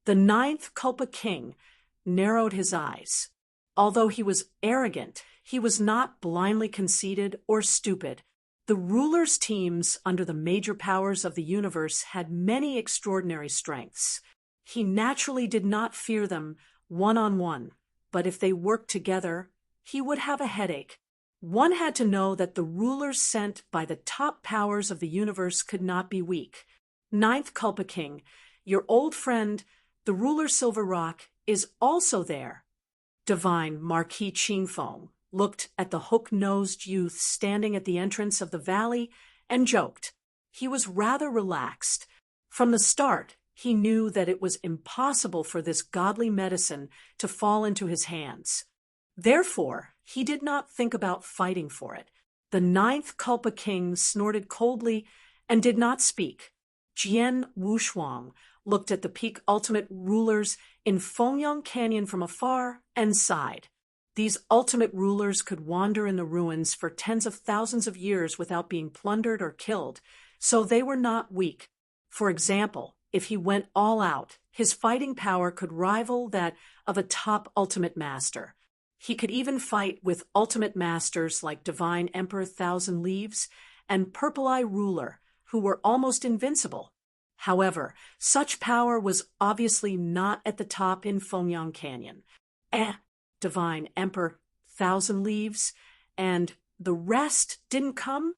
Speaker 1: The ninth Kulpa King narrowed his eyes. Although he was arrogant, he was not blindly conceited or stupid. The rulers' teams under the major powers of the universe had many extraordinary strengths. He naturally did not fear them one-on-one, but if they worked together, he would have a headache. One had to know that the rulers sent by the top powers of the universe could not be weak. Ninth Kulpa King, your old friend, the ruler Silver Rock, is also there. Divine Marquis Qingfeng looked at the hook-nosed youth standing at the entrance of the valley and joked. He was rather relaxed. From the start, he knew that it was impossible for this godly medicine to fall into his hands. Therefore, he did not think about fighting for it. The ninth Kulpa King snorted coldly and did not speak. Jian Wushuang looked at the peak ultimate rulers in Fengyang Canyon from afar and sighed. These ultimate rulers could wander in the ruins for tens of thousands of years without being plundered or killed, so they were not weak. For example, if he went all out, his fighting power could rival that of a top ultimate master. He could even fight with ultimate masters like Divine Emperor Thousand Leaves and Purple Eye Ruler, who were almost invincible. However, such power was obviously not at the top in Fengyang Canyon. Divine Emperor Thousand Leaves, and the rest didn't come?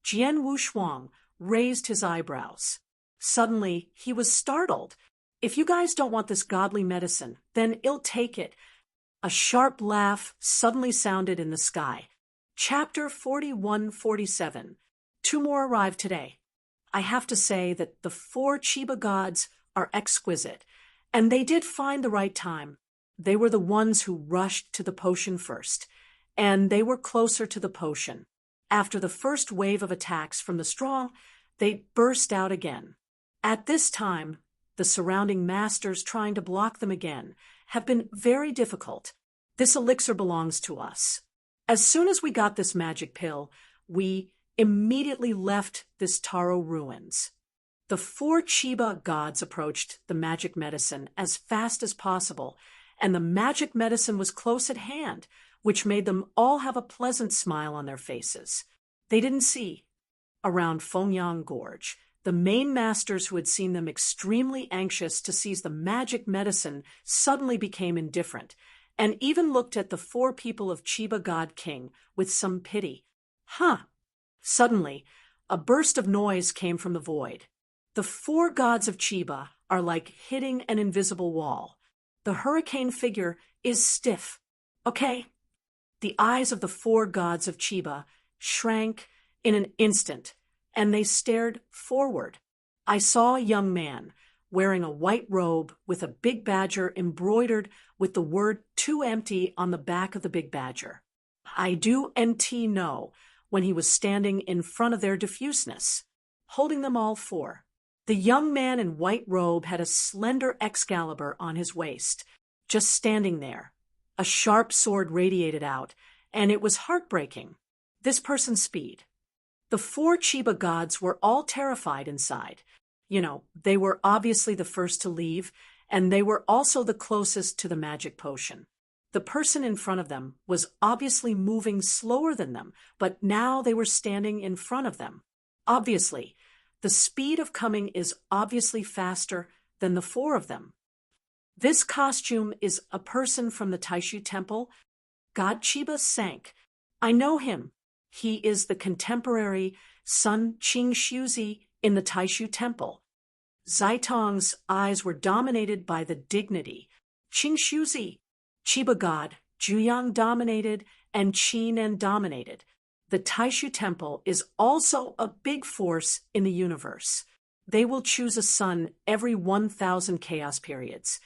Speaker 1: Jian Wushuang raised his eyebrows. Suddenly, he was startled. If you guys don't want this godly medicine, then I'll take it. A sharp laugh suddenly sounded in the sky. Chapter 41-47. 2 more arrived today. I have to say that the 4 Chiba gods are exquisite, and they did find the right time. They were the ones who rushed to the potion first, and they were closer to the potion. After the first wave of attacks from the strong, they burst out again. At this time, the surrounding masters trying to block them again have been very difficult. This elixir belongs to us. As soon as we got this magic pill, we immediately left this Taro ruins. The 4 Chiba gods approached the magic medicine as fast as possible, and the magic medicine was close at hand, which made them all have a pleasant smile on their faces. They didn't see. Around Fengyang Gorge, the main masters who had seen them extremely anxious to seize the magic medicine suddenly became indifferent, and even looked at the 4 people of Chiba God King with some pity. Suddenly, a burst of noise came from the void. The 4 gods of Chiba are like hitting an invisible wall. The hurricane figure is stiff. Okay. The eyes of the 4 gods of Chiba shrank in an instant, and they stared forward. I saw a young man wearing a white robe with a big badger embroidered with the word "too empty" on the back of the big badger. I do know when he was standing in front of their diffuseness, holding them all 4. The young man in white robe had a slender Excalibur on his waist, just standing there. A sharp sword radiated out, and it was heartbreaking. This person's speed. The 4 Chiba gods were all terrified inside. They were obviously the first to leave, and they were also the closest to the magic potion. The person in front of them was obviously moving slower than them, but now they were standing in front of them. Obviously, the speed of coming is obviously faster than the 4 of them. This costume is a person from the Taishu Temple. God Chiba sank. I know him. He is the contemporary Sun Qingxiuzi in the Taishu Temple. Zaitong's eyes were dominated by the dignity. Qingxiuzi, Chiba god, Juyang dominated, and Qinen dominated. The Taishu Temple is also a big force in the universe. They will choose a sun every 1,000 chaos periods.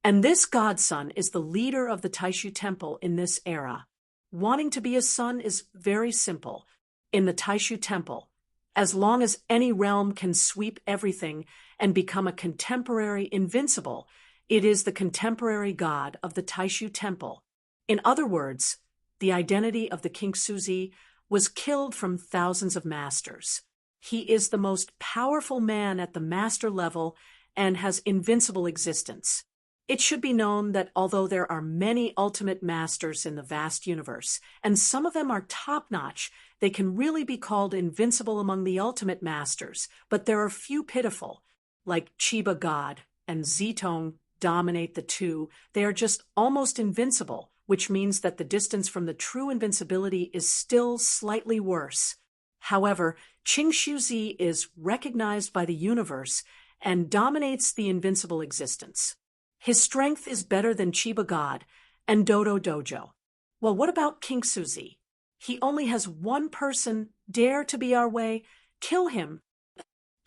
Speaker 1: And this godson is the leader of the Taishu Temple in this era. Wanting to be a sun is very simple. In the Taishu Temple, as long as any realm can sweep everything and become a contemporary invincible, it is the contemporary god of the Taishu Temple. In other words, the identity of the Kingsuzi was killed from thousands of masters. He is the most powerful man at the master level and has invincible existence. It should be known that although there are many ultimate masters in the vast universe, and some of them are top-notch, they can really be called invincible among the ultimate masters, but there are few pitiful, like Chiba God and Zitong dominate the two. They are just almost invincible, which means that the distance from the true invincibility is still slightly worse. However, Qingxuzi is recognized by the universe and dominates the invincible existence. His strength is better than Chiba God and Dodo Dojo. Well, what about Kingsuzi? He only has one person dare to be our way. Kill him.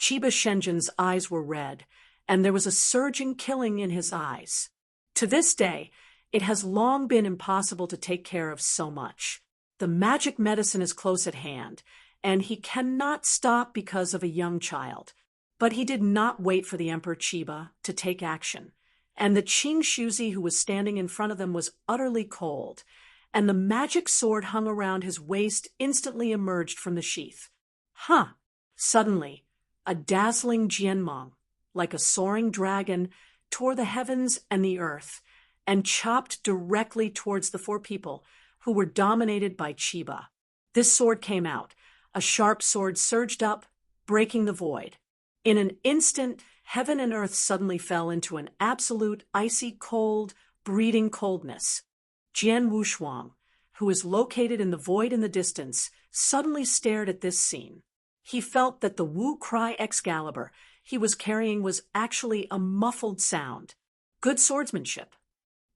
Speaker 1: Chiba Shenjin's eyes were red, and there was a surging killing in his eyes. To this day, it has long been impossible to take care of so much. The magic medicine is close at hand, and he cannot stop because of a young child. But he did not wait for the Emperor Chiba to take action, and the Qingxuzi who was standing in front of them was utterly cold, and the magic sword hung around his waist instantly emerged from the sheath. Suddenly, a dazzling Jianmong, like a soaring dragon, tore the heavens and the earth, and chopped directly towards the four people who were dominated by Chiba. This sword came out. A sharp sword surged up, breaking the void. In an instant, heaven and earth suddenly fell into an absolute icy cold, breeding coldness. Jian Wushuang, who is located in the void in the distance, suddenly stared at this scene. He felt that the Wu Cry Excalibur he was carrying was actually a muffled sound. Good swordsmanship.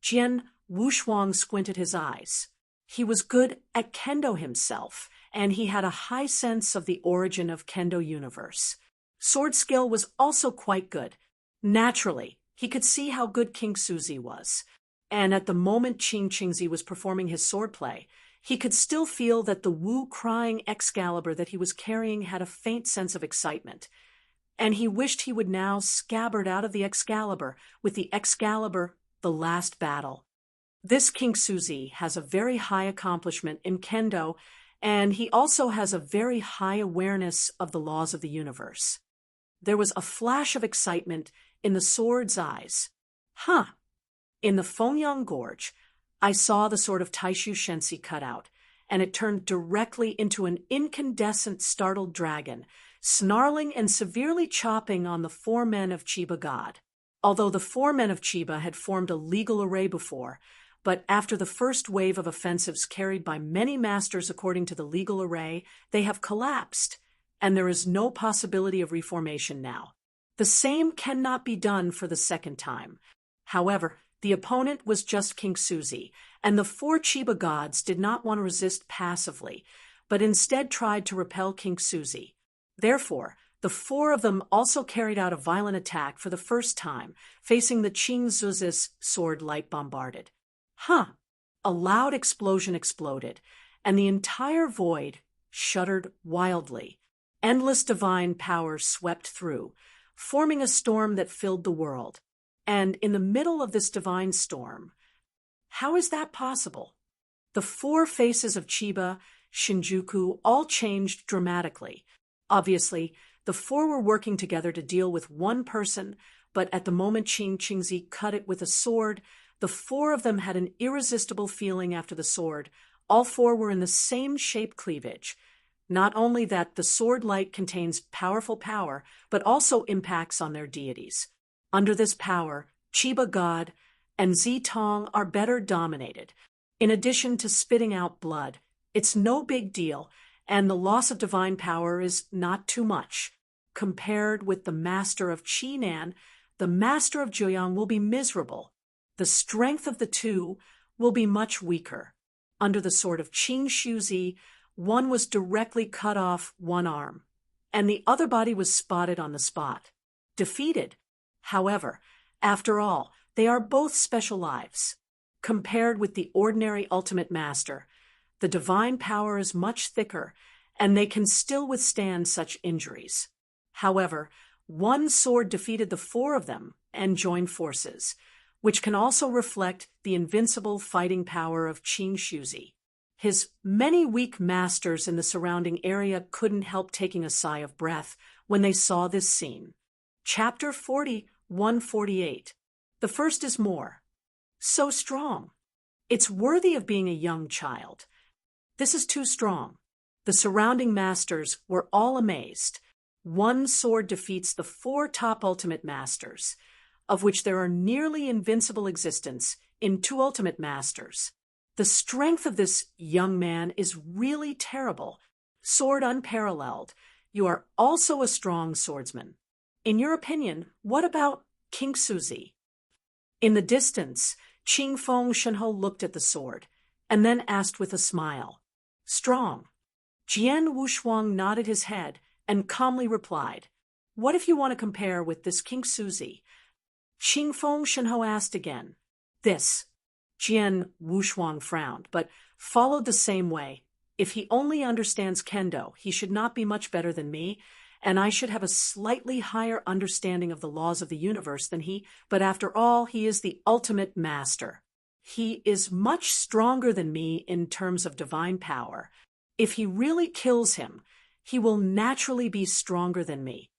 Speaker 1: Jian Wushuang squinted his eyes. He was good at kendo himself, and he had a high sense of the origin of kendo universe. Sword skill was also quite good. Naturally, he could see how good Kingsuzi was. And at the moment Qingxuzi was performing his swordplay, he could still feel that the Wu-crying Excalibur that he was carrying had a faint sense of excitement. And he wished he would now scabbard out of the Excalibur with the Excalibur, the last battle. This Kingsuzi has a very high accomplishment in kendo, and he also has a very high awareness of the laws of the universe. There was a flash of excitement in the sword's eyes. In the Fengyang Gorge, I saw the sword of Taishu Shensi cut out, and it turned directly into an incandescent startled dragon, snarling and severely chopping on the four men of Chiba God. Although the four men of Chiba had formed a legal array before, but after the first wave of offensives carried by many masters according to the legal array, they have collapsed, and there is no possibility of reformation now. The same cannot be done for the second time. However, the opponent was just Kingsuzi, and the four Chiba gods did not want to resist passively, but instead tried to repel Kingsuzi. Therefore, the four of them also carried out a violent attack for the first time, facing the Qingzuzi's sword light bombarded. A loud explosion exploded, and the entire void shuddered wildly. Endless divine power swept through, forming a storm that filled the world. And in the middle of this divine storm, how is that possible? The four faces of Chiba, Shinjuku, all changed dramatically. Obviously, the four were working together to deal with one person, but at the moment Qingxuzi cut it with a sword, the four of them had an irresistible feeling after the sword. All four were in the same shape cleavage. Not only that the sword light contains powerful power, but also impacts on their deities. Under this power, Chiba God and Zitong are better dominated. In addition to spitting out blood, it's no big deal, and the loss of divine power is not too much. Compared with the master of Qinan, the master of Joyang will be miserable. The strength of the two will be much weaker. Under the sword of Qingxuzi, one was directly cut off one arm, and the other body was spotted on the spot. Defeated. However, after all, they are both special lives. Compared with the ordinary ultimate master, the divine power is much thicker, and they can still withstand such injuries. However, one sword defeated the four of them and joined forces, which can also reflect the invincible fighting power of Qing Shuzi. His many weak masters in the surrounding area couldn't help taking a sigh of breath when they saw this scene. Chapter 41-48. The first is more. So strong. It's worthy of being a young child. This is too strong. The surrounding masters were all amazed. One sword defeats the four top ultimate masters, of which there are nearly invincible existence in two ultimate masters. The strength of this young man is really terrible. Sword unparalleled. You are also a strong swordsman. In your opinion, what about King Suzi? In the distance, Qing Feng Shenhou looked at the sword, and then asked with a smile, "Strong." Jian Wushuang nodded his head and calmly replied, "What if you want to compare with this King Suzi?" Qing Feng Shenhou asked again. "This." Jian Wushuang frowned, but followed the same way. "If he only understands kendo, he should not be much better than me, and I should have a slightly higher understanding of the laws of the universe than he, but after all, he is the ultimate master. He is much stronger than me in terms of divine power. If he really kills him, he will naturally be stronger than me."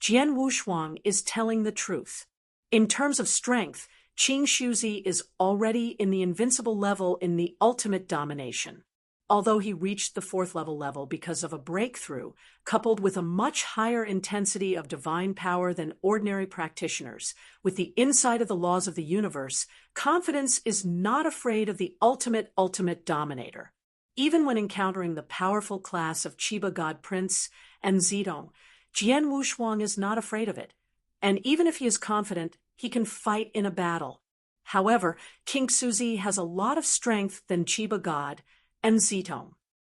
Speaker 1: Jian Wushuang is telling the truth. In terms of strength, Qing Shuzi is already in the invincible level in the ultimate domination. Although he reached the fourth level because of a breakthrough, coupled with a much higher intensity of divine power than ordinary practitioners, with the insight of the laws of the universe, confidence is not afraid of the ultimate dominator. Even when encountering the powerful class of Chiba God Prince and Zidong, Jian Wushuang is not afraid of it. And even if he is confident, he can fight in a battle. However, King Suzi has a lot of strength than Chiba God and Zidong.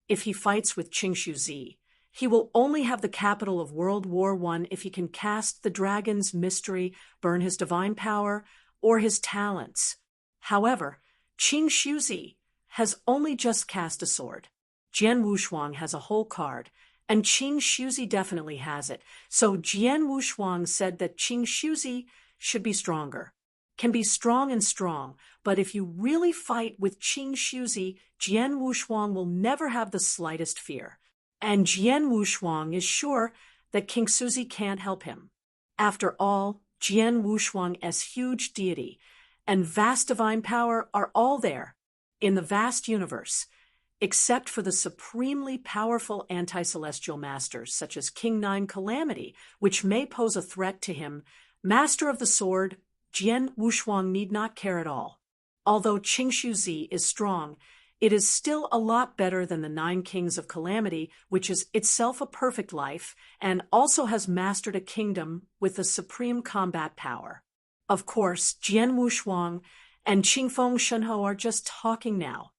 Speaker 1: If he fights with Qing Shuzi, he will only have the capital of World War I if he can cast the dragon's mystery, burn his divine power, or his talents. However, Qing Shuzi has only just cast a sword. Jian Wushuang has a whole card, and Qing Shuzi definitely has it. So Jian Wushuang said that Qing Shuzi should be stronger. Can be strong and strong, but if you really fight with Qing Shuzi, Jian Wushuang will never have the slightest fear. And Jian Wushuang is sure that King Suzi can't help him. After all, Jian Wushuang as huge deity and vast divine power are all there in the vast universe, except for the supremely powerful anti-celestial masters such as King Nine Calamity, which may pose a threat to him. Master of the sword, Jian Wushuang need not care at all. Although Qing Shuzi is strong, it is still a lot better than the Nine Kings of Calamity, which is itself a perfect life and also has mastered a kingdom with the supreme combat power. Of course, Jian Wushuang and Qing Feng Shenhou are just talking now.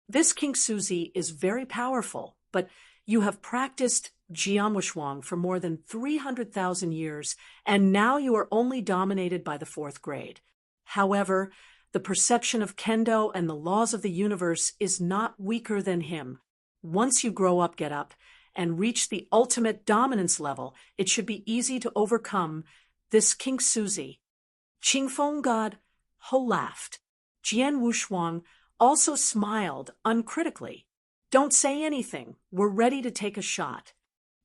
Speaker 1: This King Suzi is very powerful, but you have practiced Jian Wushuang for more than 300,000 years, and now you are only dominated by the fourth grade. However, the perception of kendo and the laws of the universe is not weaker than him. Once you grow up, get up, and reach the ultimate dominance level, it should be easy to overcome this King Suzi. Qing Feng God Ho laughed. Jian Wushuang also smiled uncritically. "Don't say anything. We're ready to take a shot."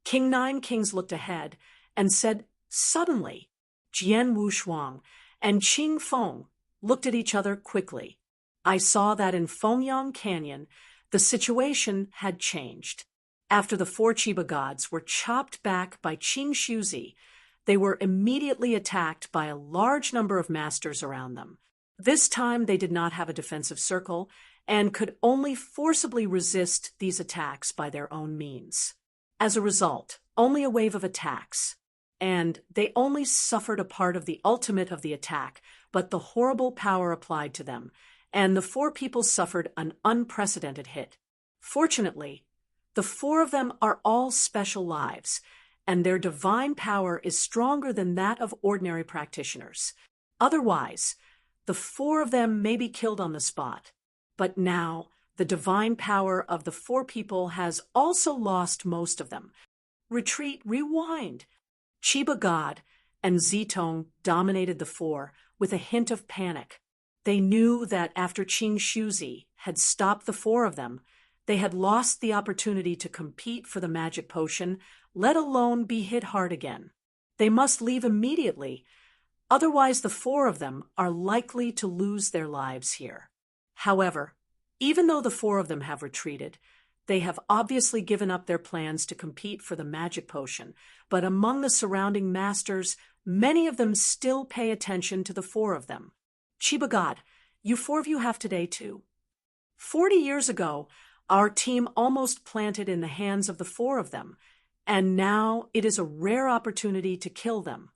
Speaker 1: King Nine Kings looked ahead and said suddenly. Jian Wushuang and Qing Feng looked at each other quickly. I saw that in Fengyang Canyon, the situation had changed. After the four Chiba gods were chopped back by Qing Shuzi, they were immediately attacked by a large number of masters around them. This time they did not have a defensive circle and could only forcibly resist these attacks by their own means. As a result, only a wave of attacks, and they only suffered a part of the ultimate of the attack, but the horrible power applied to them, and the four people suffered an unprecedented hit. Fortunately, The four of them are all special lives, and their divine power is stronger than that of ordinary practitioners. Otherwise, the four of them may be killed on the spot. But now, the divine power of the four people has also lost most of them. Retreat, rewind. Chiba God and Zitong dominated the four with a hint of panic. They knew that after Qing Shuzi had stopped the four of them, they had lost the opportunity to compete for the magic potion, let alone be hit hard again. They must leave immediately, otherwise the four of them are likely to lose their lives here. However, even though the four of them have retreated, they have obviously given up their plans to compete for the magic potion, but among the surrounding masters, many of them still pay attention to the four of them. Chiba God, you four of you have today too. 40 years ago, our team almost planted in the hands of the four of them, and now it is a rare opportunity to kill them.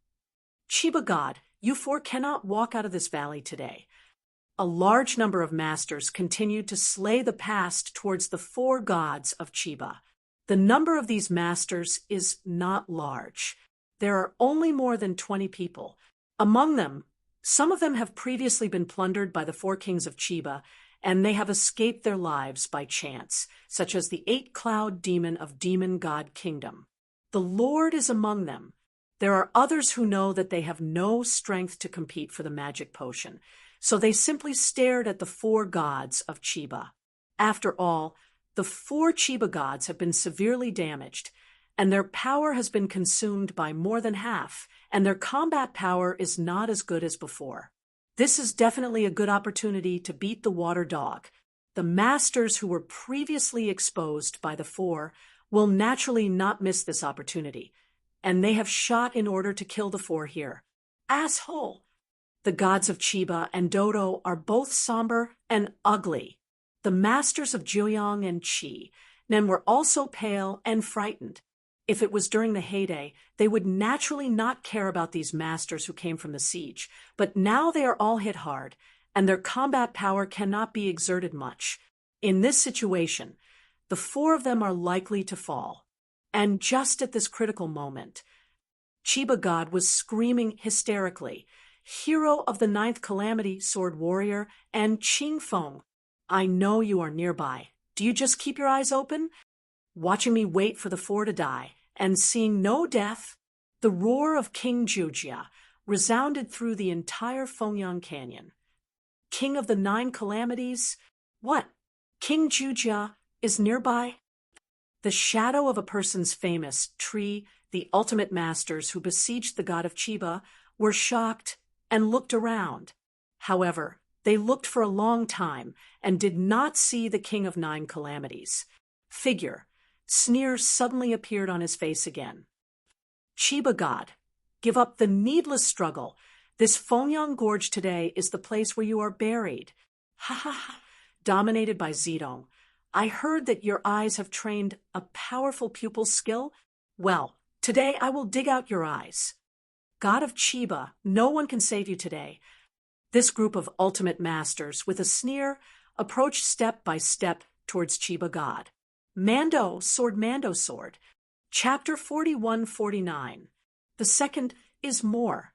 Speaker 1: Chiba God, you four cannot walk out of this valley today. A large number of masters continued to slay the past towards the four gods of Chiba. The number of these masters is not large. There are only more than 20 people. Among them, some of them have previously been plundered by the four kings of Chiba, and they have escaped their lives by chance, such as the eight-cloud demon of Demon God Kingdom. The Lord is among them. There are others who know that they have no strength to compete for the magic potion, so they simply stared at the four gods of Chiba. After all, the four Chiba gods have been severely damaged, and their power has been consumed by more than half, and their combat power is not as good as before. This is definitely a good opportunity to beat the water dog. The masters who were previously exposed by the four will naturally not miss this opportunity, and they have shot in order to kill the four here. Asshole! The gods of Chiba and Dodo are both somber and ugly. The masters of Jiuyang and Qi then were also pale and frightened. If it was during the heyday, they would naturally not care about these masters who came from the siege, but now they are all hit hard, and their combat power cannot be exerted much. In this situation, the four of them are likely to fall. And just at this critical moment, Chiba God was screaming hysterically, "Hero of the Ninth Calamity, Sword Warrior, and Qing Feng, I know you are nearby. Do you just keep your eyes open? Watching me wait for the four to die, and seeing no death?" The roar of King Jujia resounded through the entire Fengyang Canyon. King of the Nine Calamities? What? King Jujia is nearby? The shadow of a person's famous tree, the ultimate masters who besieged the god of Chiba, were shocked and looked around. However, they looked for a long time and did not see the King of Nine Calamities. Sneer suddenly appeared on his face again. Chiba God, give up the needless struggle. This Fengyang Gorge today is the place where you are buried. Ha ha ha. Dominated by Zidong, I heard that your eyes have trained a powerful pupil skill. Well, today I will dig out your eyes. God of Chiba, no one can save you today. This group of ultimate masters, with a sneer, approached step by step towards Chiba God. Mando Sword. Chapter 41-49. The second is more.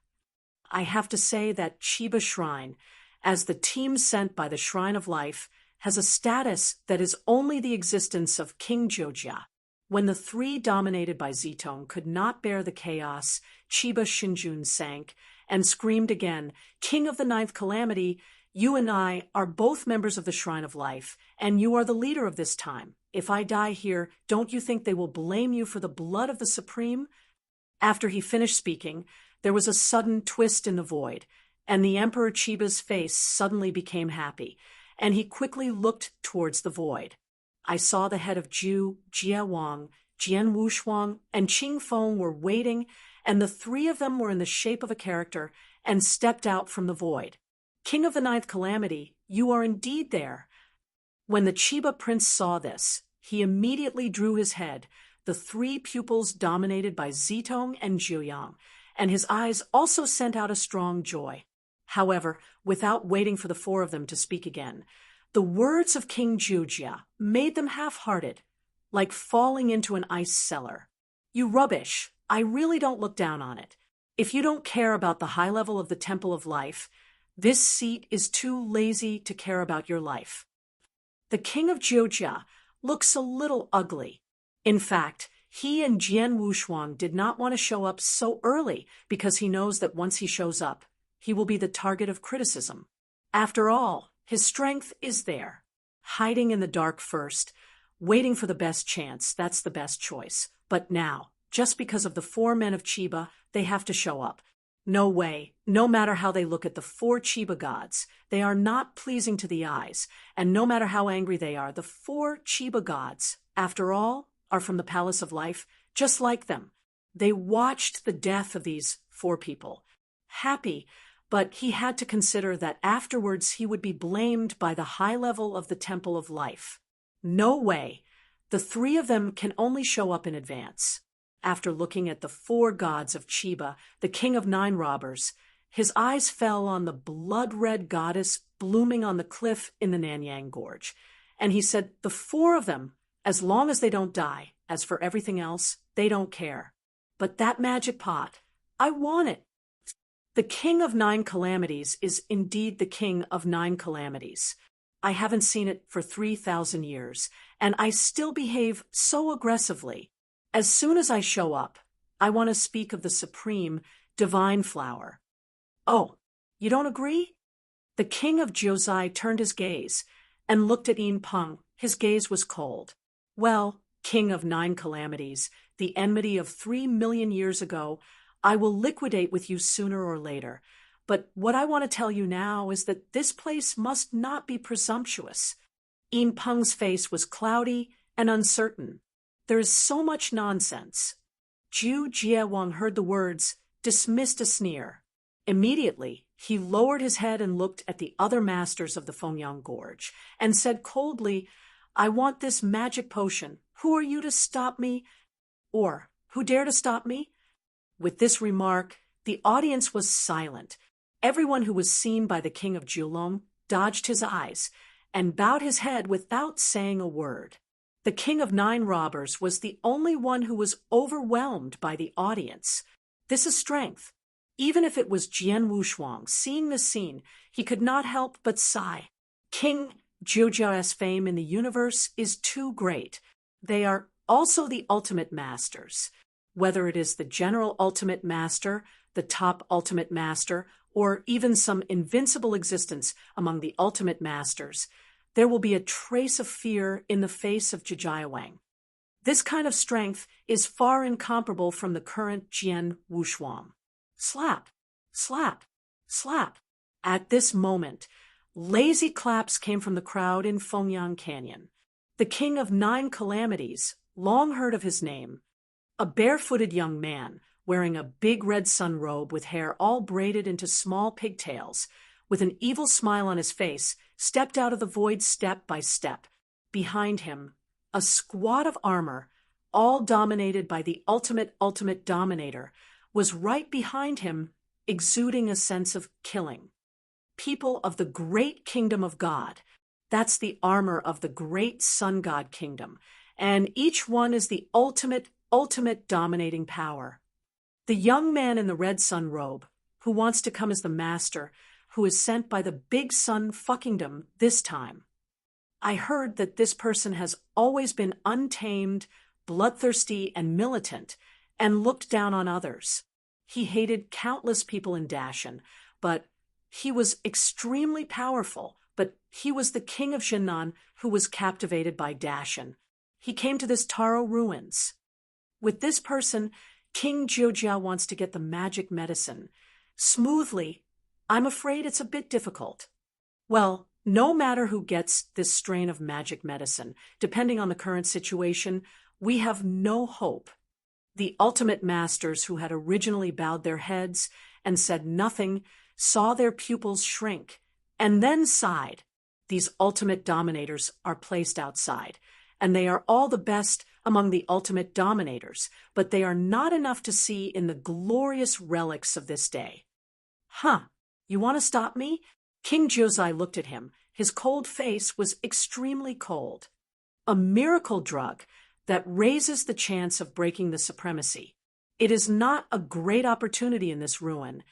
Speaker 1: I have to say that Chiba Shrine, as the team sent by the Shrine of Life, has a status that is only the existence of King Jojia. When the three dominated by Zitong could not bear the chaos, Chiba Shinjun sank and screamed again, "King of the Ninth Calamity, you and I are both members of the Shrine of Life, and you are the leader of this time. If I die here, don't you think they will blame you for the blood of the Supreme?" After he finished speaking, there was a sudden twist in the void, and the Emperor Chiba's face suddenly became happy, and he quickly looked towards the void. I saw the head of Jia Wang, Jian Wushuang, and Qing Feng were waiting, and the three of them were in the shape of a character and stepped out from the void. "King of the Ninth Calamity, you are indeed there." When the Chiba prince saw this, he immediately drew his head, the three pupils dominated by Zitong and Jiuyang, and his eyes also sent out a strong joy. However, without waiting for the four of them to speak again, the words of King Jujia made them half-hearted. like falling into an ice cellar. You rubbish. I really don't look down on it. If you don't care about the high level of the Temple of Life, this seat is too lazy to care about your life. The king of Jiujia looks a little ugly. In fact, he and Jian Wushuang did not want to show up so early because he knows that once he shows up, he will be the target of criticism. After all, his strength is there. Hiding in the dark first, waiting for the best chance, that's the best choice. But now, just because of the 4 men of Chiba, they have to show up. No way, no matter how they look at the 4 Chiba gods, they are not pleasing to the eyes, and no matter how angry they are, the 4 Chiba gods, after all, are from the Palace of Life, just like them. They watched the death of these 4 people. Happy, but he had to consider that afterwards he would be blamed by the high level of the Temple of Life. No way. The 3 of them can only show up in advance. After looking at the 4 gods of Chiba, the king of 9 robbers, his eyes fell on the blood-red goddess blooming on the cliff in the Nanyang Gorge. And he said, the 4 of them, as long as they don't die, as for everything else, they don't care. But that magic pot, I want it. The king of 9 calamities is indeed the king of 9 calamities. I haven't seen it for 3,000 years, and I still behave so aggressively. As soon as I show up, I want to speak of the supreme, divine flower. Oh, you don't agree? The king of Jiuzhai turned his gaze and looked at Yin Peng. His gaze was cold. Well, king of 9 calamities, the enmity of 3 million years ago, I will liquidate with you sooner or later. But what I want to tell you now is that this place must not be presumptuous. Yin Peng's face was cloudy and uncertain. There is so much nonsense. Zhu Jiewang heard the words, dismissed a sneer. Immediately, he lowered his head and looked at the other masters of the Fengyang Gorge, and said coldly, I want this magic potion. Who are you to stop me? Or, who dare to stop me? With this remark, the audience was silent. Everyone who was seen by the king of Julong dodged his eyes and bowed his head without saying a word. The king of 9 robbers was the only one who was overwhelmed by the audience. This is strength. Even if it was Jian Wushuang seeing the scene, he could not help but sigh. King Jiujia's fame in the universe is too great. They are also the ultimate masters. Whether it is the general ultimate master, the top ultimate master, or even some invincible existence among the ultimate masters, there will be a trace of fear in the face of Jijiawang. This kind of strength is far incomparable from the current Jian Wushuang. Slap, slap, slap. At this moment, lazy claps came from the crowd in Fengyang Canyon. The king of 9 calamities, long heard of his name, a barefooted young man wearing a big red sun robe with hair all braided into small pigtails, with an evil smile on his face, stepped out of the void step by step. Behind him, a squad of armor, all dominated by the ultimate dominator, was right behind him, exuding a sense of killing. People of the great kingdom of God, that's the armor of the great sun god kingdom, and each one is the ultimate dominating power. The young man in the red sun robe, who wants to come as the master, who is sent by the big sun fuckingdom this time. I heard that this person has always been untamed, bloodthirsty, and militant, and looked down on others. He hated countless people in Dashan, but he was extremely powerful, but he was the king of Shinnan who was captivated by Dashan. He came to this Taro ruins. With this person, King Jiujia wants to get the magic medicine. Smoothly, I'm afraid it's a bit difficult. Well, no matter who gets this strain of magic medicine, depending on the current situation, we have no hope. The ultimate masters who had originally bowed their heads and said nothing saw their pupils shrink and then sighed. These ultimate dominators are placed outside, and they are all the best among the ultimate dominators, but they are not enough to see in the glorious relics of this day. Huh, you want to stop me? King Jiuzhai looked at him. His cold face was extremely cold. A miracle drug, that raises the chance of breaking the supremacy. It is not a great opportunity in this ruin,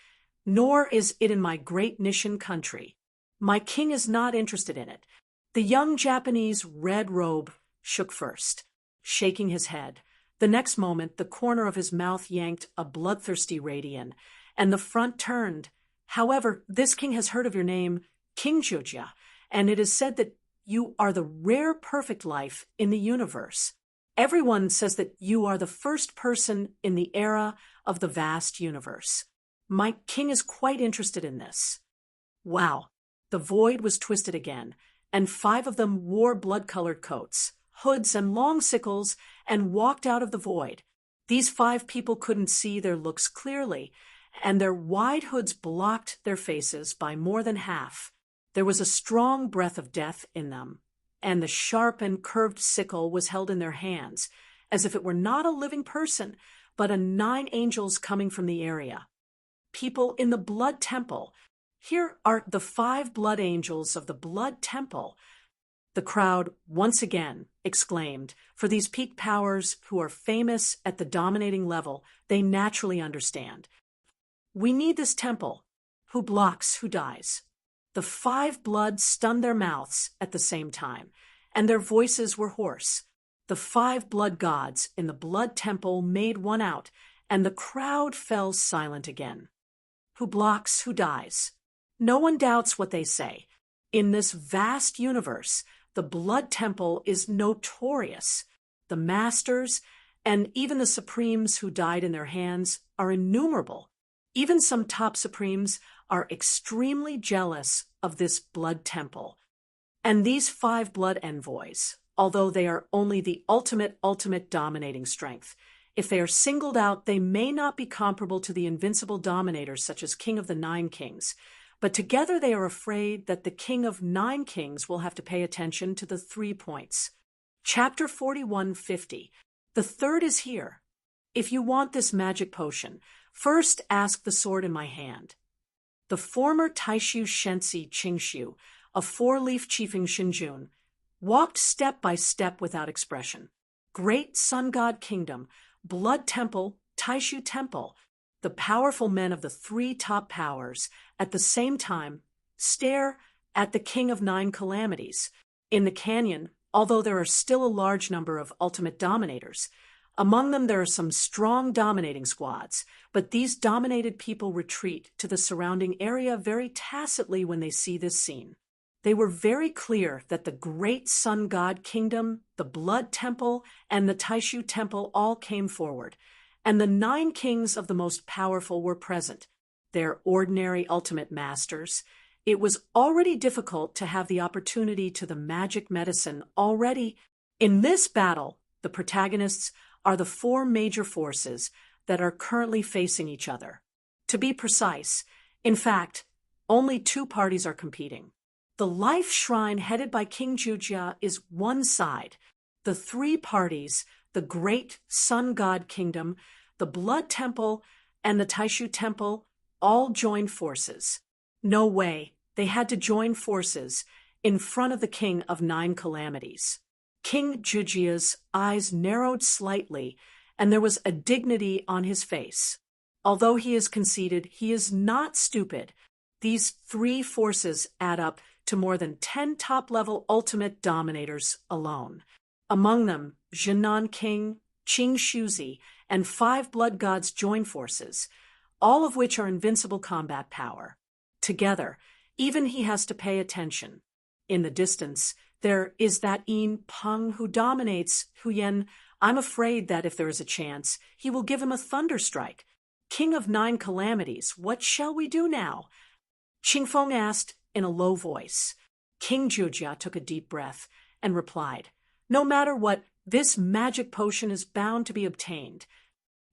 Speaker 1: nor is it in my great Nishan country. My king is not interested in it. The young Japanese red robe shook first, shaking his head. The next moment, the corner of his mouth yanked a bloodthirsty radian, and the front turned. However, this king has heard of your name, King Jujia, and it is said that you are the rare perfect life in the universe. Everyone says that you are the first person in the era of the vast universe. My king is quite interested in this. Wow. The void was twisted again, and 5 of them wore blood-colored coats, hoods, and long sickles, and walked out of the void. These 5 people couldn't see their looks clearly, and their wide hoods blocked their faces by more than half. There was a strong breath of death in them, and the sharp and curved sickle was held in their hands, as if it were not a living person, but 9 angels coming from the area. People in the Blood Temple. Here are the 5 blood angels of the Blood Temple. The crowd once again exclaimed, for these peak powers who are famous at the dominating level, they naturally understand. We need this temple. Who blocks, who dies? The 5 blood stunned their mouths at the same time, and their voices were hoarse. The 5 blood gods in the Blood Temple made one out, and the crowd fell silent again. Who blocks, who dies? No one doubts what they say. In this vast universe, the Blood Temple is notorious. The masters, and even the supremes who died in their hands, are innumerable. Even some top supremes are extremely jealous of this Blood Temple. And these 5 blood envoys, although they are only the ultimate dominating strength, if they are singled out, they may not be comparable to the invincible dominators such as King of the 9 Kings, but together they are afraid that the King of 9 Kings will have to pay attention to the 3 points. Chapter 4150. The third is here. If you want this magic potion, first ask the sword in my hand. The former Taishu Shensi Qingshu, a 4-leaf chiefing Shinjun, walked step by step without expression. Great Sun God Kingdom, Blood Temple, Taishu Temple, the powerful men of the 3 top powers, at the same time, stare at the King of 9 Calamities. In the canyon, although there are still a large number of ultimate dominators, among them there are some strong dominating squads, but these dominated people retreat to the surrounding area very tacitly when they see this scene. They were very clear that the great Sun God Kingdom, the Blood Temple, and the Taishu Temple all came forward, and the 9 kings of the most powerful were present, their ordinary ultimate masters. It was already difficult to have the opportunity to the magic medicine already. In this battle, the protagonists are the 4 major forces that are currently facing each other. To be precise, in fact, only 2 parties are competing. The life shrine headed by King Jujia is one side. The 3 parties, the great Sun God Kingdom, the Blood Temple, and the Taishu Temple, all join forces. No way, they had to join forces in front of the King of 9 Calamities. King Jujia's eyes narrowed slightly, and there was a dignity on his face. Although he is conceited, he is not stupid. These 3 forces add up to more than 10 top-level ultimate dominators alone. Among them, Jinan King, Qing Shuzi, and 5 blood gods join forces, all of which are invincible combat power. Together, even he has to pay attention. In the distance, there is that Yin Peng who dominates Huyen. I'm afraid that if there is a chance, he will give him a thunderstrike. King of 9 Calamities, what shall we do now? Qingfeng asked in a low voice. King Jujia took a deep breath and replied, "No matter what, this magic potion is bound to be obtained."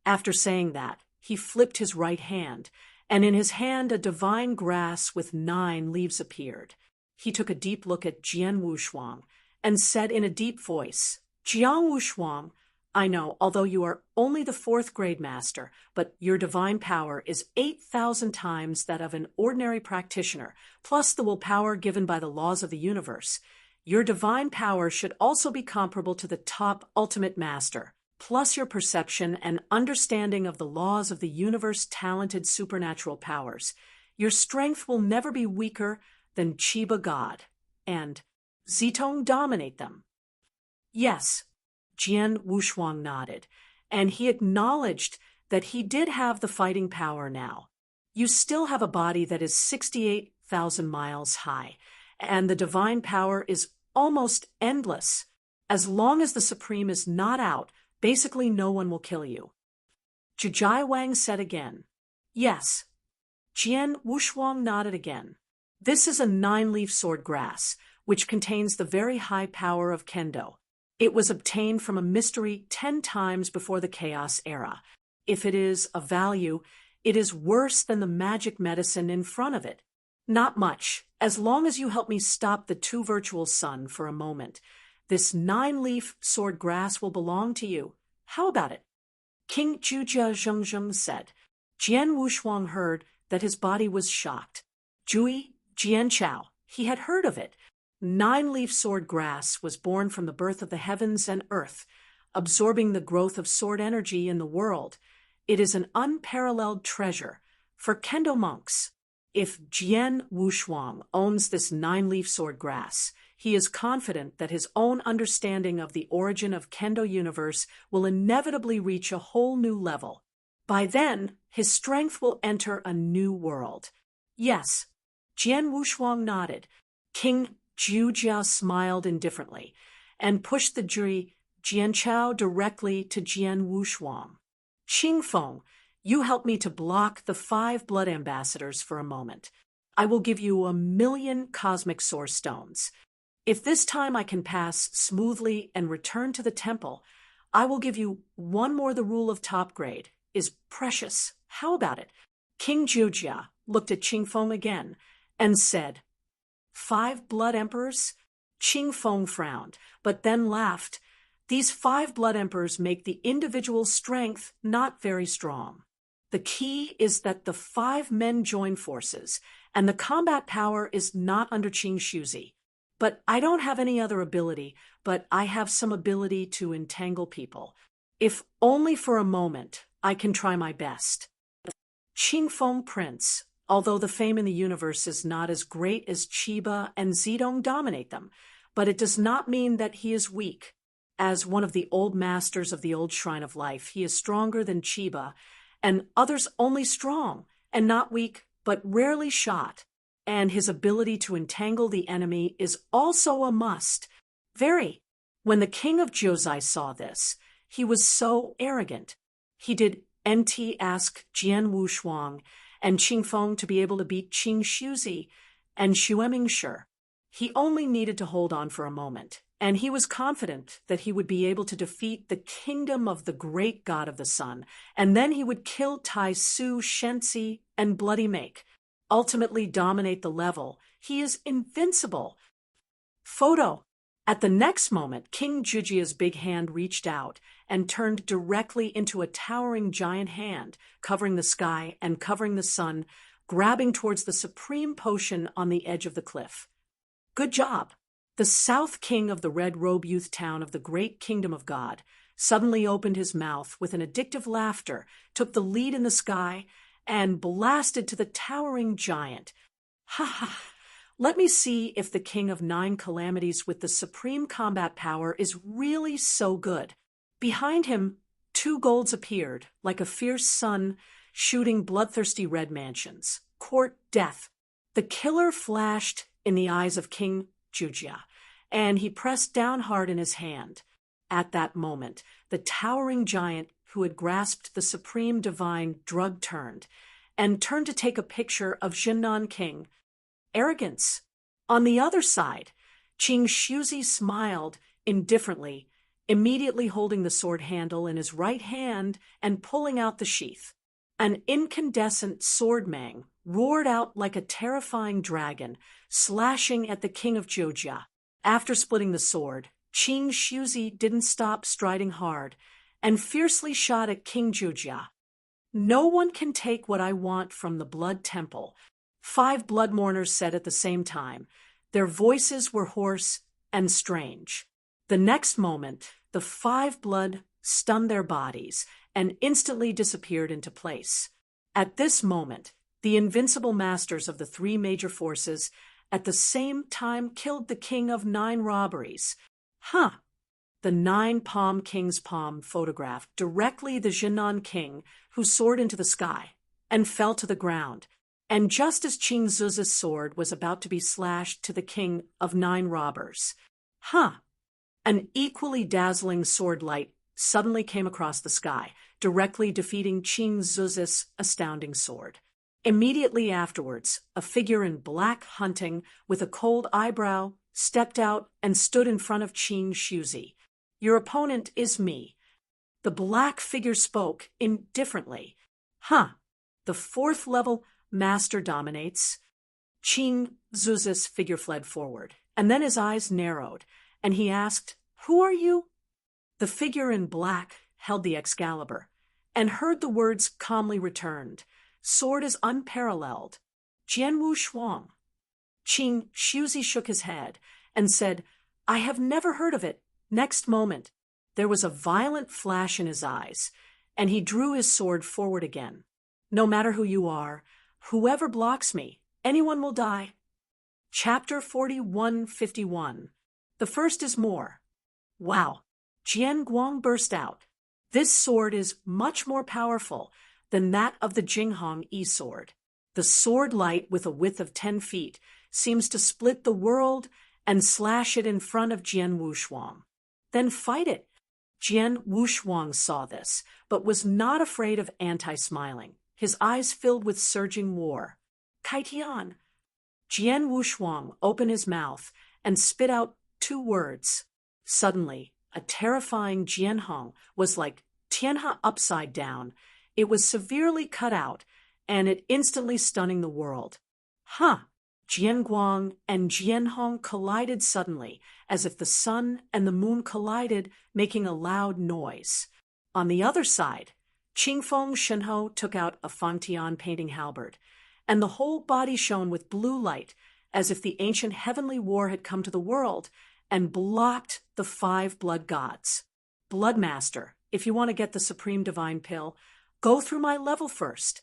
Speaker 1: After saying that, he flipped his right hand, and in his hand a divine grass with 9 leaves appeared. He took a deep look at Jian Wushuang and said in a deep voice, "Jiang Wushuang, I know, although you are only the 4th grade master, but your divine power is 8,000 times that of an ordinary practitioner, plus the willpower given by the laws of the universe. Your divine power should also be comparable to the top ultimate master, plus your perception and understanding of the laws of the universe talented supernatural powers. Your strength will never be weaker than Chiba God, and Zitong dominate them. Yes, Jian Wushuang nodded, and he acknowledged that he did have the fighting power now. You still have a body that is 68,000 miles high, and the divine power is almost endless. As long as the Supreme is not out, basically no one will kill you. Jujai Wang said again. Yes. Jian Wushuang nodded again. This is a 9-leaf sword grass, which contains the very high power of Kendo. It was obtained from a mystery 10 times before the Chaos Era. If it is of value, it is worse than the magic medicine in front of it. Not much, as long as you help me stop the 2 virtual sun for a moment. This 9-leaf sword grass will belong to you. How about it? King Jujia Zhengzheng said. Jian Wushuang heard that his body was shocked. Jui Jianchao, he had heard of it. 9-leaf sword grass was born from the birth of the heavens and earth, absorbing the growth of sword energy in the world. It is an unparalleled treasure for Kendo monks. If Jian Wushuang owns this 9-leaf sword grass, he is confident that his own understanding of the origin of Kendo universe will inevitably reach a whole new level. By then, his strength will enter a new world. Yes, Jian Wushuang nodded. King Jujia smiled indifferently and pushed the jury Jianchao directly to Jian Wushuang. Qingfeng, you help me to block the 5 blood ambassadors for a moment. I will give you 1,000,000 cosmic source stones. If this time I can pass smoothly and return to the temple, I will give you 1 more. The rule of top grade is precious. How about it? King Jujia looked at Qingfeng again and said, 5 blood emperors? Qingfeng frowned, but then laughed. These 5 blood emperors make the individual strength not very strong. The key is that the 5 men join forces, and the combat power is not under Qing Shuzi. But I don't have any other ability, but I have some ability to entangle people. If only for a moment, I can try my best. Qingfeng Prince, although the fame in the universe is not as great as Chiba and Zidong dominate them, but it does not mean that he is weak. As one of the old masters of the old Shrine of Life, he is stronger than Chiba, and others only strong, and not weak, but rarely shot. And his ability to entangle the enemy is also a must. Very. When the king of Jiuzhai saw this, he was so arrogant. He did NT ask Jian Wushuang and Qingfeng to be able to beat Qing Shuzi and Xuemingshi. He only needed to hold on for a moment, and he was confident that he would be able to defeat the kingdom of the great god of the sun, and then he would kill Tai Su, Shenzi, and Bloody Make, ultimately dominate the level. He is invincible. Photo. At the next moment, King Jujia's big hand reached out and turned directly into a towering giant hand, covering the sky and covering the sun, grabbing towards the supreme potion on the edge of the cliff. Good job. The South King of the Red Robe Youth Town of the Great Kingdom of God suddenly opened his mouth with an addictive laughter, took the lead in the sky, and blasted to the towering giant. Ha ha! Let me see if the King of 9 Calamities with the supreme combat power is really so good. Behind him, 2 golds appeared, like a fierce sun shooting bloodthirsty red mansions. Court death. The killer flashed in the eyes of King Jujia, and he pressed down hard in his hand. At that moment, the towering giant who had grasped the supreme divine drug turned to take a picture of Zhennan King. Arrogance. On the other side, Qing Shuzi smiled indifferently, immediately holding the sword handle in his right hand and pulling out the sheath. An incandescent sword mang roared out like a terrifying dragon, slashing at the king of Jojia. After splitting the sword, Qing Shuzi didn't stop striding hard and fiercely shot at King Jojia. No one can take what I want from the Blood Temple, 5 blood mourners said at the same time. Their voices were hoarse and strange. The next moment, the five blood stunned their bodies and instantly disappeared into place. At this moment, the invincible masters of the three major forces at the same time killed the king of 9 robberies. The 9-palm king's palm photographed directly the Jinan king, who soared into the sky and fell to the ground. And just as Qing Zuzi's sword was about to be slashed to the king of 9 robbers, an equally dazzling sword light suddenly came across the sky, directly defeating Qing Zuzi's astounding sword. Immediately afterwards, a figure in black hunting with a cold eyebrow stepped out and stood in front of Qing Shuzi. "Your opponent is me." The black figure spoke indifferently. The 4th level master dominates." Qing Zuzi's figure fled forward, and then his eyes narrowed, and he asked, "Who are you?" The figure in black held the Excalibur, and heard the words calmly returned. "Sword is unparalleled. Jianwu Shuang." Qing Shuzi shook his head and said, "I have never heard of it." Next moment, there was a violent flash in his eyes, and he drew his sword forward again. "No matter who you are, whoever blocks me, anyone will die." Chapter 4151. The first is more. "Wow!" Jian Guang burst out. "This sword is much more powerful than that of the Jinghong E-sword. The sword light, with a width of 10 feet, seems to split the world and slash it in front of Jian Wushuang." "Then fight it." Jian Wushuang saw this, but was not afraid of anti-smiling. His eyes filled with surging war. "Kaitian." Jian Wushuang opened his mouth and spit out 2 words. Suddenly, a terrifying Jianhong was like Tianhe upside down. It was severely cut out, and it instantly stunning the world. Jianguang and Jianhong collided suddenly, as if the sun and the moon collided, making a loud noise. On the other side, Qingfeng Shenhou took out a Fangtian painting halberd, and the whole body shone with blue light, as if the ancient heavenly war had come to the world and blocked the 5 blood gods. "Bloodmaster, if you want to get the supreme divine pill, go through my level first."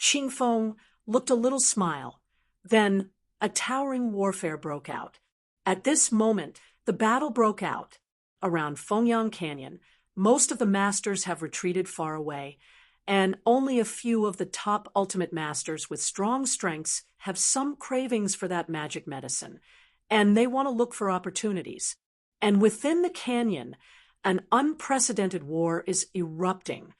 Speaker 1: Qingfeng looked a little smile. Then a towering warfare broke out. At this moment, the battle broke out. Around Fengyang Canyon, most of the masters have retreated far away, and only a few of the top ultimate masters with strong strengths have some cravings for that magic medicine, and they want to look for opportunities. And within the canyon, an unprecedented war is erupting.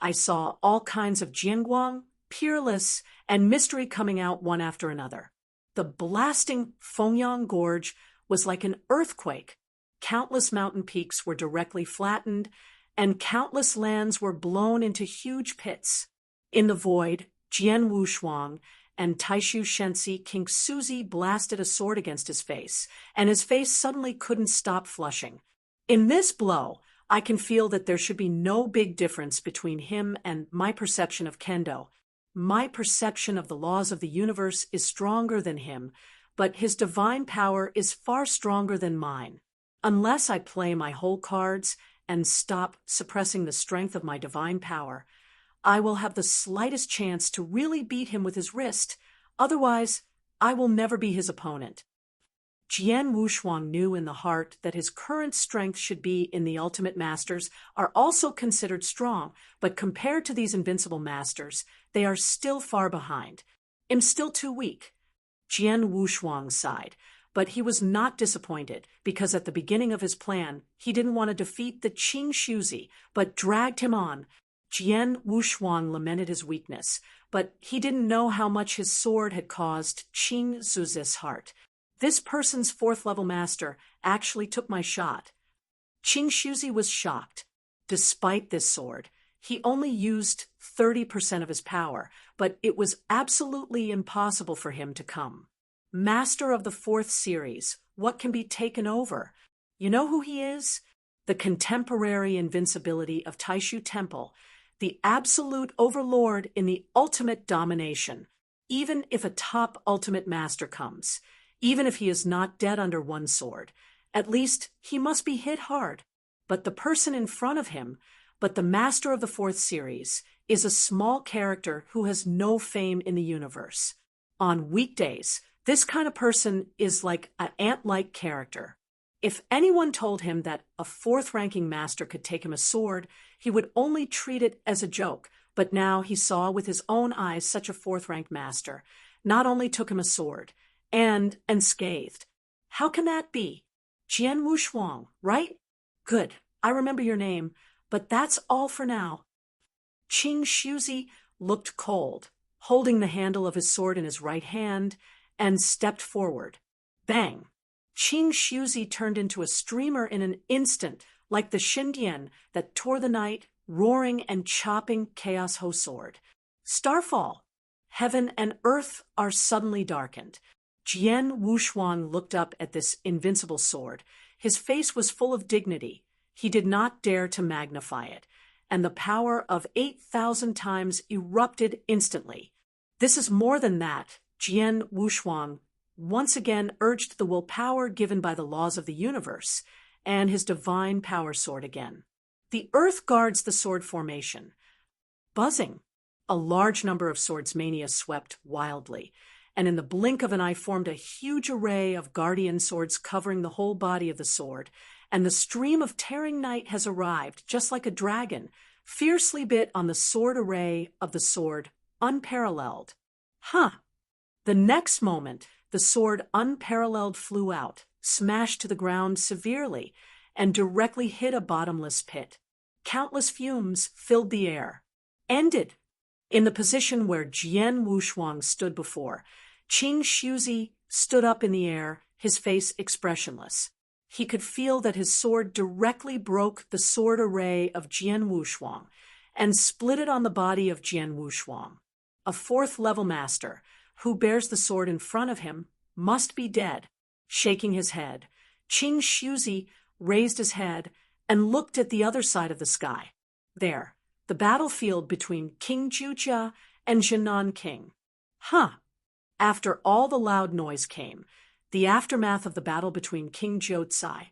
Speaker 1: I saw all kinds of Jianguang, peerless, and mystery coming out one after another. The blasting Fengyang Gorge was like an earthquake. Countless mountain peaks were directly flattened, and countless lands were blown into huge pits. In the void, Jian Wushuang and Taishu Shensi King Suzi blasted a sword against his face, and his face suddenly couldn't stop flushing. In this blow, I can feel that there should be no big difference between him and my perception of kendo. My perception of the laws of the universe is stronger than him, but his divine power is far stronger than mine. Unless I play my whole cards and stop suppressing the strength of my divine power, I will have the slightest chance to really beat him with his wrist. Otherwise, I will never be his opponent. Jian Wushuang knew in the heart that his current strength should be in the ultimate masters are also considered strong, but compared to these invincible masters, they are still far behind. "I'm still too weak." Jian Wushuang sighed, but he was not disappointed, because at the beginning of his plan, he didn't want to defeat the Qing Shuzi, but dragged him on. Jian Wushuang lamented his weakness, but he didn't know how much his sword had caused Qing Zuzi's heart. "This person's 4th level master actually took my shot." Qing Shuzi was shocked. Despite this sword, he only used 30% of his power, but it was absolutely impossible for him to come. Master of the 4th series, what can be taken over? You know who he is? The contemporary invincibility of Taishu Temple, the absolute overlord in the ultimate domination. Even if a top ultimate master comes, even if he is not dead under one sword, At least, he must be hit hard. But the person in front of him, but the master of the fourth series, is a small character who has no fame in the universe. On weekdays, this kind of person is like an ant-like character. If anyone told him that a fourth-ranking master could take him a sword, he would only treat it as a joke. But now he saw with his own eyes such a fourth-ranked master not only took him a sword, and unscathed. How can that be? Jian Wushuang, right? Good, I remember your name, but that's all for now. Qing Shuzi looked cold, holding the handle of his sword in his right hand, and stepped forward. Bang! Qing Shuzi turned into a streamer in an instant, like the Xindian that tore the night, roaring and chopping Chaos Ho sword. Starfall! Heaven and earth are suddenly darkened. Jian Wushuang looked up at this invincible sword. His face was full of dignity. He did not dare to magnify it, and the power of 8,000 times erupted instantly. This is more than that. Jian Wushuang once again urged the willpower given by the laws of the universe, and his divine power sword again. The earth guards the sword formation. Buzzing. A large number of swordsmania swept wildly, and in the blink of an eye formed a huge array of guardian swords covering the whole body of the sword, and the stream of tearing night has arrived, just like a dragon, fiercely bit on the sword array of the sword, unparalleled. The next moment, the sword unparalleled flew out, smashed to the ground severely, and directly hit a bottomless pit. Countless fumes filled the air. Ended. In the position where Jian Wushuang stood before, Qing Shuzi stood up in the air, his face expressionless. He could feel that his sword directly broke the sword array of Jian Wushuang and split it on the body of Jian Wushuang. A fourth-level master, who bears the sword in front of him, must be dead. Shaking his head, Qing Shuzi raised his head and looked at the other side of the sky. There, the battlefield between King Zhujia and Zhenan King. After all the loud noise came the aftermath of the battle between King Jiuzai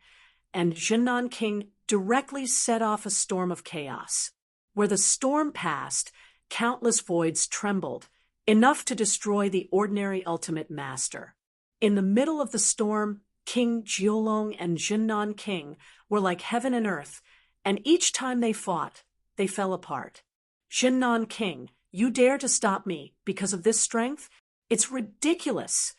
Speaker 1: and Zhenan King directly set off a storm of chaos. Where the storm passed, countless voids trembled, enough to destroy the ordinary ultimate master. In the middle of the storm, King Jiulong and Zhenan King were like heaven and earth, and each time they fought, they fell apart. Zhenan King, you dare to stop me because of this strength? It's ridiculous.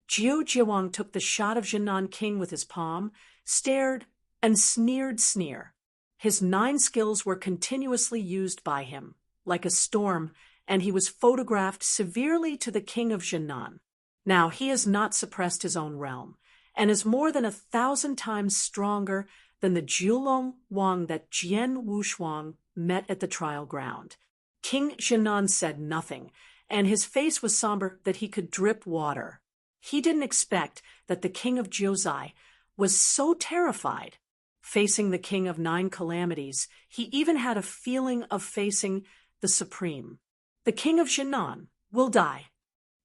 Speaker 1: Jiu Jiwang took the shot of Zhenan King with his palm, stared, and sneered sneer. His 9 skills were continuously used by him, like a storm, and he was photographed severely to the king of Zhenan. Now he has not suppressed his own realm, and is more than 1,000 times stronger than the Jiulong Wang that Jian Wushuang met at the trial ground. King Zhenan said nothing, and his face was somber that he could drip water. He didn't expect that the king of Jiuzai was so terrified. Facing the king of 9 calamities, he even had a feeling of facing the supreme. The king of Zhenan will die.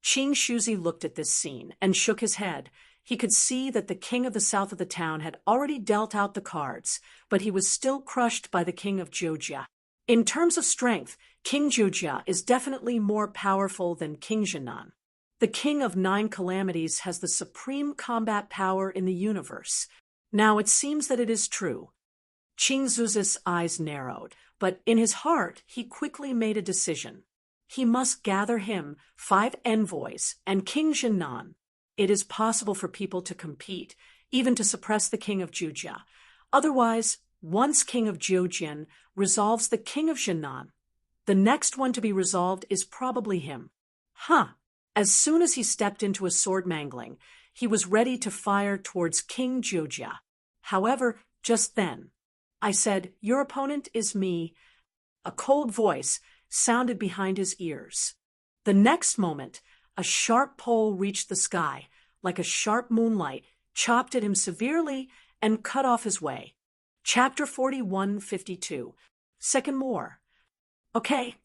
Speaker 1: Qing Shuzi looked at this scene and shook his head. He could see that the king of the south of the town had already dealt out the cards, but he was still crushed by the king of Jiuzhia. In terms of strength, King Jiuzhia is definitely more powerful than King Zhenan. The king of 9 calamities has the supreme combat power in the universe. Now it seems that it is true. Qing Zuzi's eyes narrowed, but in his heart he quickly made a decision. He must gather him 5 envoys and King Zhenan. It is possible for people to compete, even to suppress the king of Jiuzhia. Otherwise, once king of Jiujian resolves the king of Zhenan, the next one to be resolved is probably him. As soon as he stepped into a sword mangling, he was ready to fire towards King Jiuzhia. However, just then, I said, "Your opponent is me." A cold voice sounded behind his ears. The next moment, a sharp pole reached the sky, like a sharp moonlight, chopped at him severely, and cut off his way. Chapter 41:52. Second more. Okay.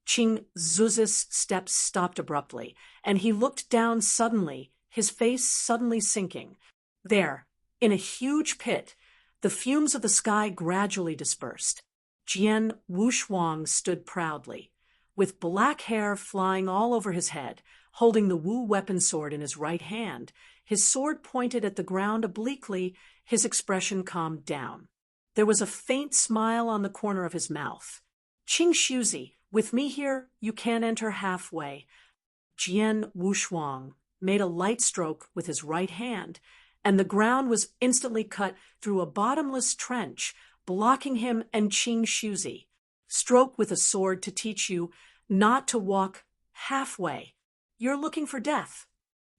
Speaker 1: Qing Zuzi's steps stopped abruptly, and he looked down suddenly, his face suddenly sinking. There, In a huge pit, the fumes of the sky gradually dispersed. Jian Wushuang stood proudly, with black hair flying all over his head, holding the Wu weapon sword in his right hand, his sword pointed at the ground obliquely, his expression calmed down. There was a faint smile on the corner of his mouth. Qing Shuzi, with me here, you can't enter halfway. Jian Wushuang made a light stroke with his right hand, and the ground was instantly cut through a bottomless trench, blocking him and Qing Shuzi. Stroke with a sword to teach you not to walk halfway. You're looking for death.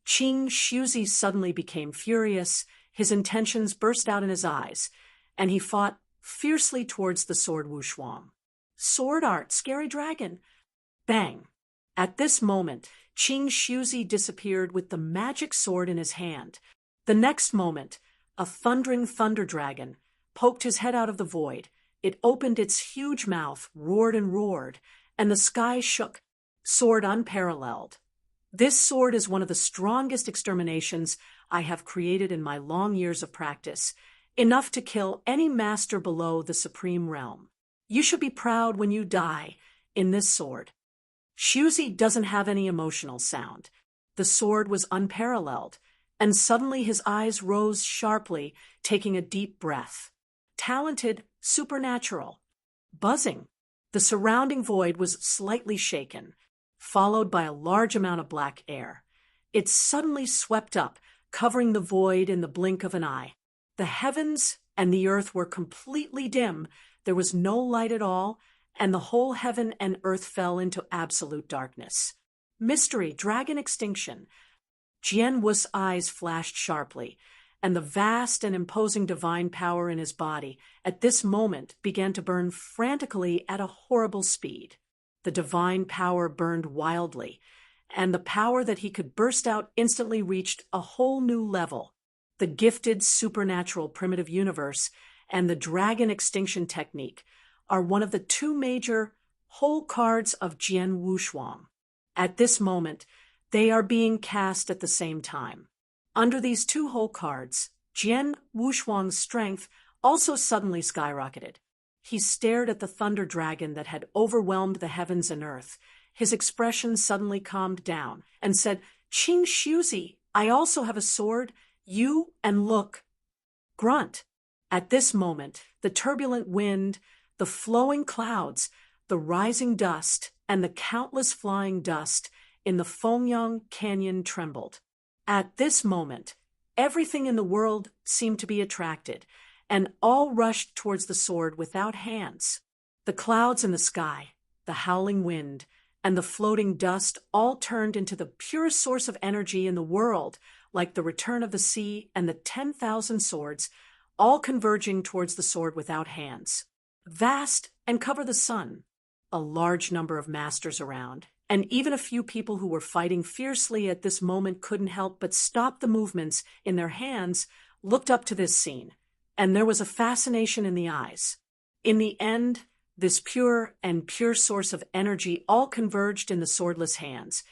Speaker 1: Qing Shuzi suddenly became furious, his intentions burst out in his eyes, and he fought fiercely towards the sword Wushuang. Sword art, scary dragon. Bang! At this moment, Qing Shuzi disappeared with the magic sword in his hand. The next moment, a thundering thunder dragon poked his head out of the void. It opened its huge mouth, roared and roared, and the sky shook. Sword unparalleled. This sword is one of the strongest exterminations I have created in my long years of practice, enough to kill any master below the supreme realm. You should be proud when you die in this sword. Shuzi doesn't have any emotional sound. The sword was unparalleled, and suddenly his eyes rose sharply, taking a deep breath. Talented, supernatural. Buzzing. The surrounding void was slightly shaken, followed by a large amount of black air. It suddenly swept up, covering the void in the blink of an eye. The heavens and the earth were completely dim. There was no light at all, and the whole heaven and earth fell into absolute darkness. Mystery, dragon extinction. Jian Wu's eyes flashed sharply, and the vast and imposing divine power in his body at this moment began to burn frantically at a horrible speed. The divine power burned wildly, and the power that he could burst out instantly reached a whole new level. The gifted supernatural primitive universe and the dragon extinction technique are one of the two major whole cards of Jian Wushuang. At this moment, they are being cast at the same time. Under these two whole cards, Jian Wushuang's strength also suddenly skyrocketed. He stared at the thunder dragon that had overwhelmed the heavens and earth. His expression suddenly calmed down and said, Qing Shuzi, I also have a sword. You and look. Grunt. At this moment, the turbulent wind, the flowing clouds, the rising dust, and the countless flying dust in the Fengyang Canyon trembled. At this moment, everything in the world seemed to be attracted, and all rushed towards the sword without hands. The clouds in the sky, the howling wind, and the floating dust all turned into the purest source of energy in the world, like the return of the sea and the 10,000 swords, all converging towards the sword without hands. Vast and cover the sun. A large number of masters around, and even a few people who were fighting fiercely at this moment couldn't help but stop the movements in their hands, looked up to this scene, and there was a fascination in the eyes. In the end, this pure source of energy all converged in the swordless hands,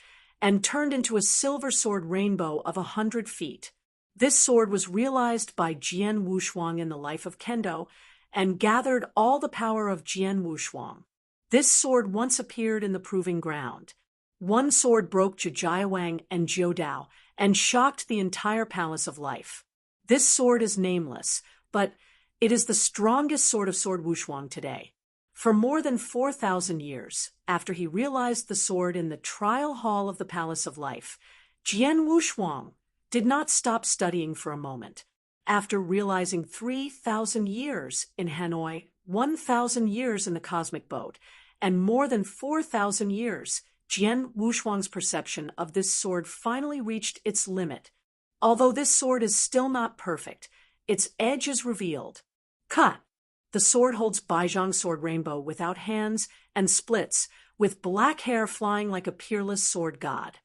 Speaker 1: and turned into a silver sword rainbow of 100 feet. This sword was realized by Jian Wushuang in the life of Kendo, and gathered all the power of Jian Wushuang. This sword once appeared in the proving ground. One sword broke Jiaowang and Jiudao and shocked the entire palace of life. This sword is nameless, but it is the strongest sword of Sword Wushuang today. For more than 4,000 years, after he realized the sword in the trial hall of the Palace of Life, Jian Wushuang did not stop studying for a moment. After realizing 3,000 years in Hanoi, 1,000 years in the cosmic boat, and more than 4,000 years, Jian Wushuang's perception of this sword finally reached its limit. Although this sword is still not perfect, its edge is revealed. Cut! The sword holds Baizhang's sword rainbow without hands and splits, with black hair flying like a peerless sword god.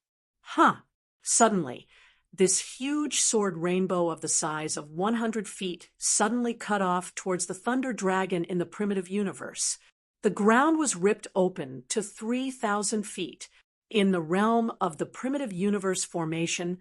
Speaker 1: Suddenly, this huge sword rainbow of the size of 100 feet suddenly cut off towards the thunder dragon in the primitive universe. The ground was ripped open to 3,000 feet. In the realm of the primitive universe formation,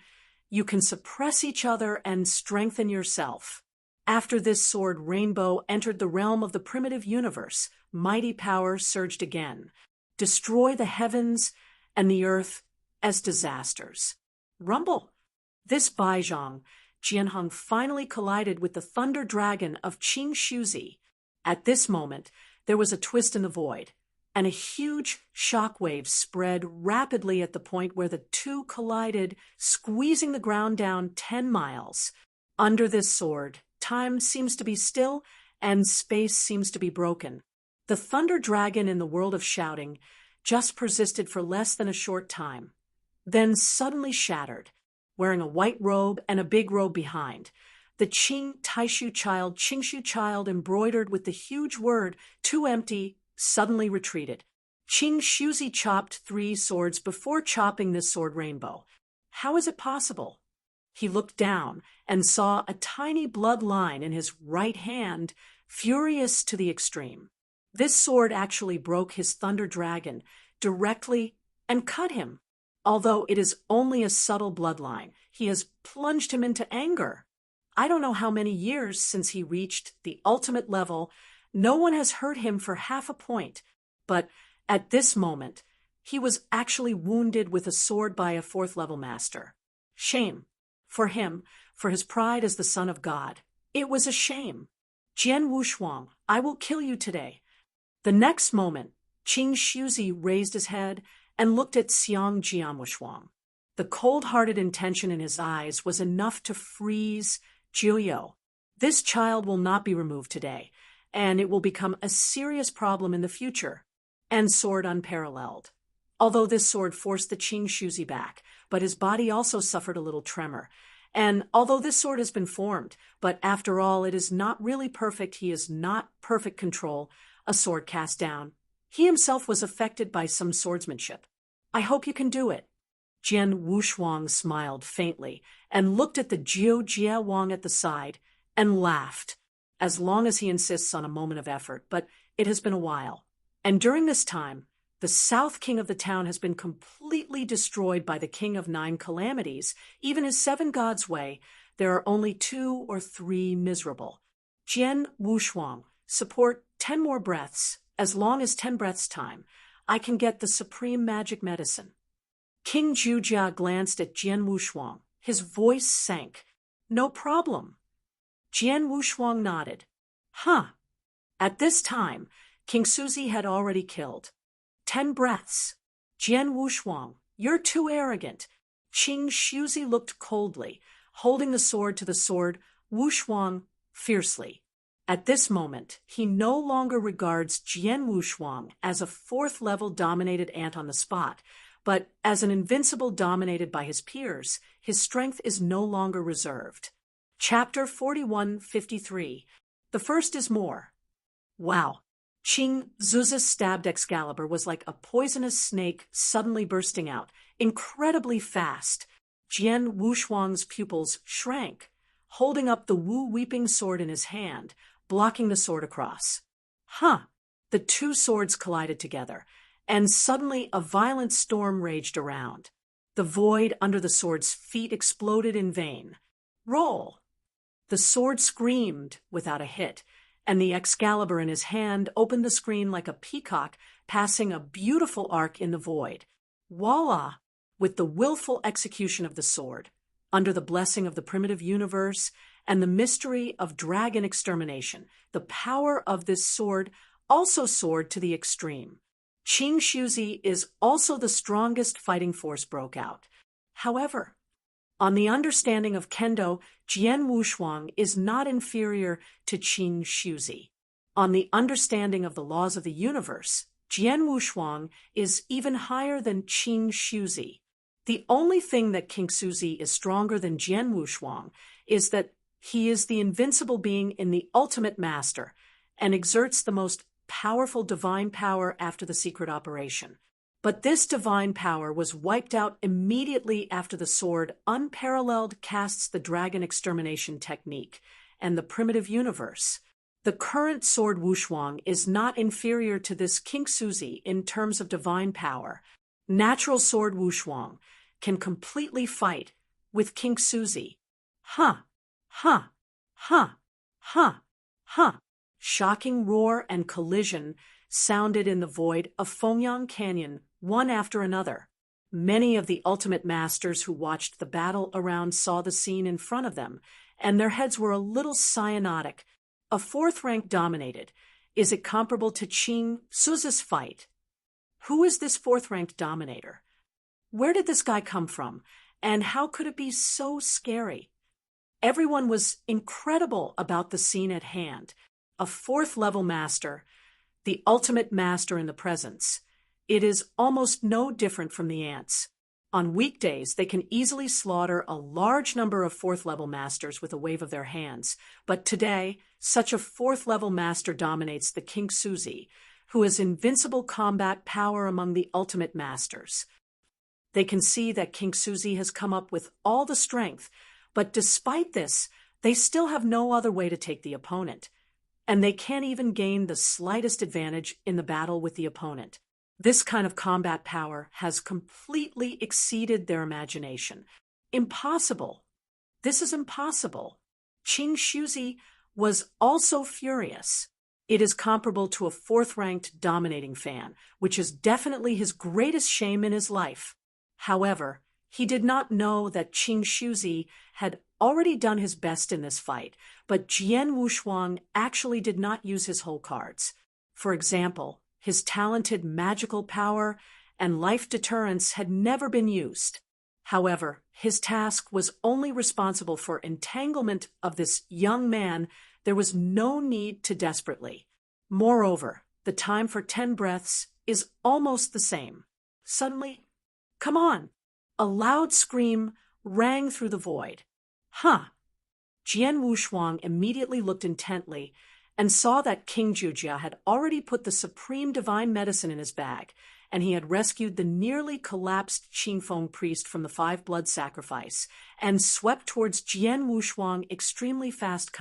Speaker 1: You can suppress each other and strengthen yourself. After this sword rainbow entered the realm of the primitive universe, mighty power surged again. Destroy the heavens and the earth as disasters. Rumble. This Baizhang, Jianheng finally collided with the thunder dragon of Qing Shuzi. At this moment, there was a twist in the void, and a huge shockwave spread rapidly at the point where the two collided, squeezing the ground down 10 miles. Under this sword, time seems to be still, and space seems to be broken. The thunder dragon in the world of shouting just persisted for less than a short time, then suddenly shattered, wearing a white robe and a big robe behind. The Qingshu child embroidered with the huge word, too empty, suddenly retreated. Qing Shuzi chopped 3 swords before chopping this sword rainbow. How is it possible? He looked down and saw a tiny blood line in his right hand, furious to the extreme. This sword actually broke his thunder dragon directly and cut him. Although it is only a subtle bloodline, he has plunged him into anger. I don't know how many years since he reached the ultimate level. No one has hurt him for half a point, but at this moment, he was actually wounded with a sword by a 4th-level master. Shame. For him, for his pride as the son of God. It was a shame. Jian Wushuang, I will kill you today. The next moment, Qing Shuzi raised his head and looked at Xiang Jianwushuang. The cold-hearted intention in his eyes was enough to freeze Jiuyo. This child will not be removed today, and it will become a serious problem in the future. And sword unparalleled. Although this sword forced the Qing Shuzi back, but his body also suffered a little tremor. And although this sword has been formed, but after all it is not really perfect, he is not perfect control, a sword cast down. He himself was affected by some swordsmanship. I hope you can do it. Jian Wushuang smiled faintly and looked at the Jia Wang at the side and laughed, as long as he insists on a moment of effort, but it has been a while. And during this time, the South King of the town has been completely destroyed by the King of 9 calamities. Even his 7 gods' way, there are only 2 or 3 miserable. Jian Wushuang, support 10 more breaths. As long as 10 breaths time, I can get the supreme magic medicine. King Jujia glanced at Jian Wushuang. His voice sank. No problem. Jian Wushuang nodded. Huh. At this time, King Suzi had already killed. 10 breaths. Jian Wushuang, you're too arrogant. Qing Shuzi looked coldly, holding the sword to the sword, Wushuang fiercely. At this moment, he no longer regards Jian Wushuang as a 4th-level dominated ant on the spot, but as an invincible dominated by his peers. His strength is no longer reserved. Chapter 4153. The first is more. Wow. Qing Zuzi's stabbed Excalibur was like a poisonous snake suddenly bursting out, incredibly fast. Jian Wushuang's pupils shrank, holding up the Wu-weeping sword in his hand, blocking the sword across. Huh! The 2 swords collided together, and suddenly a violent storm raged around. The void under the sword's feet exploded in vain. Roll! The sword screamed without a hit, and the Excalibur in his hand opened the screen like a peacock passing a beautiful arc in the void. Voila! With the willful execution of the sword, under the blessing of the primitive universe and the mystery of dragon extermination, the power of this sword also soared to the extreme. Qing Shuzi is also the strongest fighting force broke out. However, on the understanding of Kendo, Jian Wushuang is not inferior to Qing Shuzi. On the understanding of the laws of the universe, Jian Wushuang is even higher than Qing Shuzi. The only thing that King Suzi is stronger than Jian Wushuang is that he is the invincible being in the ultimate master and exerts the most powerful divine power after the secret operation. But this divine power was wiped out immediately after the sword unparalleled casts the dragon extermination technique and the primitive universe. The current sword Wushuang is not inferior to this King Suzi in terms of divine power. Natural sword Wushuang can completely fight with King Suzy. Huh, huh, huh, huh, huh. Shocking roar and collision sounded in the void of Fongyang Canyon, one after another. Many of the ultimate masters who watched the battle around saw the scene in front of them, and their heads were a little cyanotic. A fourth rank dominated. Is it comparable to Qing Suzi's fight? Who is this fourth-ranked dominator? Where did this guy come from? And how could it be so scary? Everyone was incredible about the scene at hand. A fourth-level master, the ultimate master in the presence. It is almost no different from the ants. On weekdays, they can easily slaughter a large number of fourth-level masters with a wave of their hands. But today, such a fourth-level master dominates the King Suzy, who has invincible combat power among the ultimate masters. They can see that King Suzy has come up with all the strength, but despite this, they still have no other way to take the opponent. And they can't even gain the slightest advantage in the battle with the opponent. This kind of combat power has completely exceeded their imagination. Impossible. This is impossible. King Suzy was also furious. It is comparable to a fourth-ranked dominating fan, which is definitely his greatest shame in his life. However, he did not know that Qing Suzy had already done his best in this fight, but Jian Wushuang actually did not use his whole cards. For example, his talented magical power and life deterrence had never been used. However, his task was only responsible for entanglement of this young man. There was no need to desperately. Moreover, the time for 10 breaths is almost the same. Suddenly, come on! A loud scream rang through the void. Huh! Jian Wushuang immediately looked intently and saw that King Jujia had already put the supreme divine medicine in his bag, and he had rescued the nearly collapsed Qingfeng priest from the 5-blood sacrifice and swept towards Jian Wushuang extremely fast.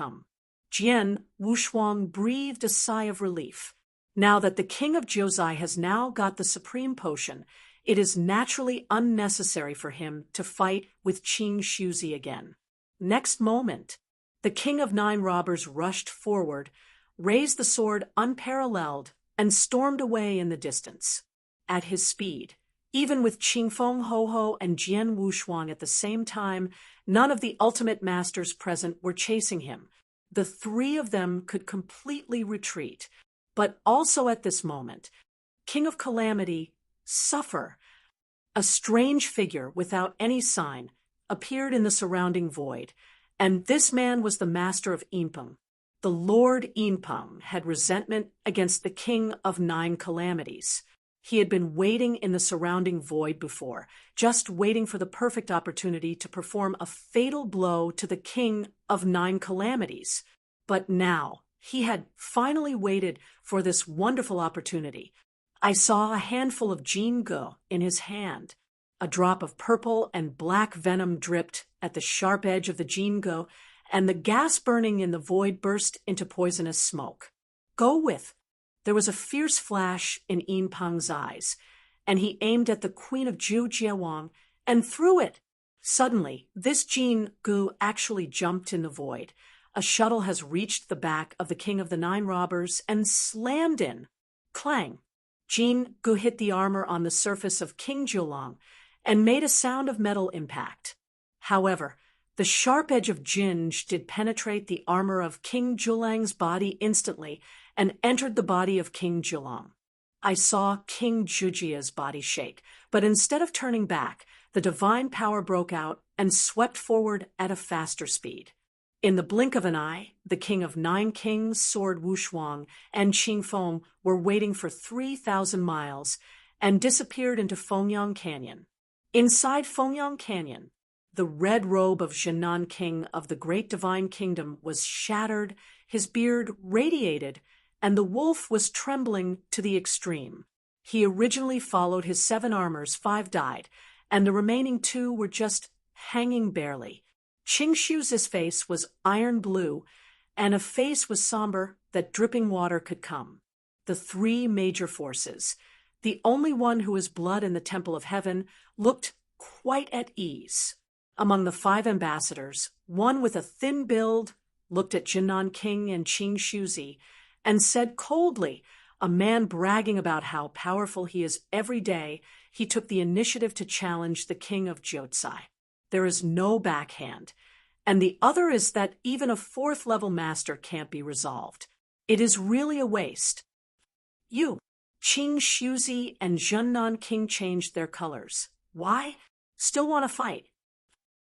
Speaker 1: Jian Wushuang breathed a sigh of relief. Now that the king of Jiuzhai has now got the supreme potion, it is naturally unnecessary for him to fight with Qing Suzy again. Next moment, the king of 9 robbers rushed forward, raised the sword unparalleled, and stormed away in the distance. At his speed, even with Qingfeng Ho-Ho and Jian Wushuang at the same time, none of the ultimate masters present were chasing him. The 3 of them could completely retreat. But also at this moment, King of Calamity, Suffer, a strange figure without any sign, appeared in the surrounding void, and this man was the master of Yinpeng. The Lord Yinpeng had resentment against the King of 9 Calamities. He had been waiting in the surrounding void before, just waiting for the perfect opportunity to perform a fatal blow to the King of 9 Calamities. But now, he had finally waited for this wonderful opportunity. I saw a handful of Jingo in his hand. A drop of purple and black venom dripped at the sharp edge of the Jingo, and the gas burning in the void burst into poisonous smoke. Go with. There was a fierce flash in Yinpeng's eyes, and he aimed at the Queen of Zhu Jiawang and threw it. Suddenly, this Jingo actually jumped in the void. A shuttle has reached the back of the King of the 9 robbers and slammed in. Clang! Jingo hit the armor on the surface of King Zhulang and made a sound of metal impact. However, the sharp edge of Jinj did penetrate the armor of King Zhulang's body instantly and entered the body of King Zhulang. I saw King Jujia's body shake, but instead of turning back, the divine power broke out and swept forward at a faster speed. In the blink of an eye, the King of 9 Kings, Sword Wushuang, and Qingfeng were waiting for 3,000 miles and disappeared into Fongyang Canyon. Inside Fongyang Canyon, the red robe of Zhenan King of the Great Divine Kingdom was shattered, his beard radiated, and the wolf was trembling to the extreme. He originally followed his 7 armors, 5 died, and the remaining 2 were just hanging barely. Qing Suzy's face was iron blue, and a face was somber that dripping water could come. The 3 major forces, the only one who is blood in the Temple of Heaven, looked quite at ease. Among the 5 ambassadors, one with a thin build looked at Jinnan King and Qing Shuzi and said coldly, a man bragging about how powerful he is every day, he took the initiative to challenge the king of Jyotsai. There is no backhand. And the other is that even a 4th-level master can't be resolved. It is really a waste. You, Qing Shuzi and Jinnan King changed their colors. Why? Still want to fight.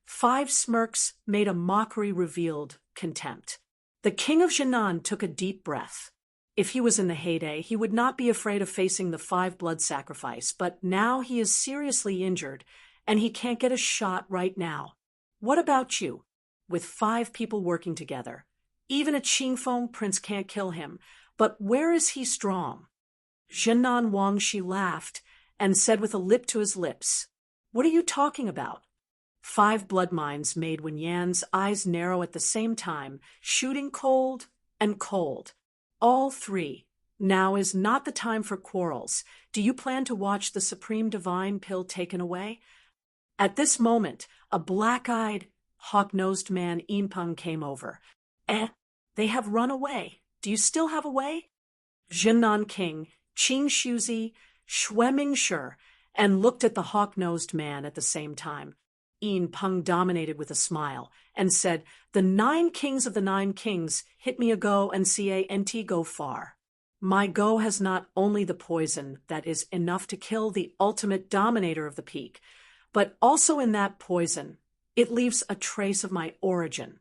Speaker 1: 5 smirks made a mockery revealed contempt. The king of Jinnan took a deep breath. If he was in the heyday, he would not be afraid of facing the 5 blood sacrifice, but now he is seriously injured, and he can't get a shot right now. What about you? With 5 people working together. Even a Qingfeng prince can't kill him, but where is he strong? Jinnan Wangshi laughed and said with a lip to his lips, "What are you talking about?" 5 blood mines made Wen Yan's eyes narrow at the same time, shooting cold and cold. All 3. Now is not the time for quarrels. Do you plan to watch the supreme divine pill taken away? At this moment, a black-eyed, hawk-nosed man Yinpeng came over. They have run away. Do you still have a way? Jinnan King, Qing Shuzi, Shuemingshi, and looked at the hawk-nosed man at the same time. Yinpeng dominated with a smile and said, "The 9 kings of the 9 kings hit me a go and cant go far. My go has not only the poison that is enough to kill the ultimate dominator of the peak, but also in that poison, it leaves a trace of my origin.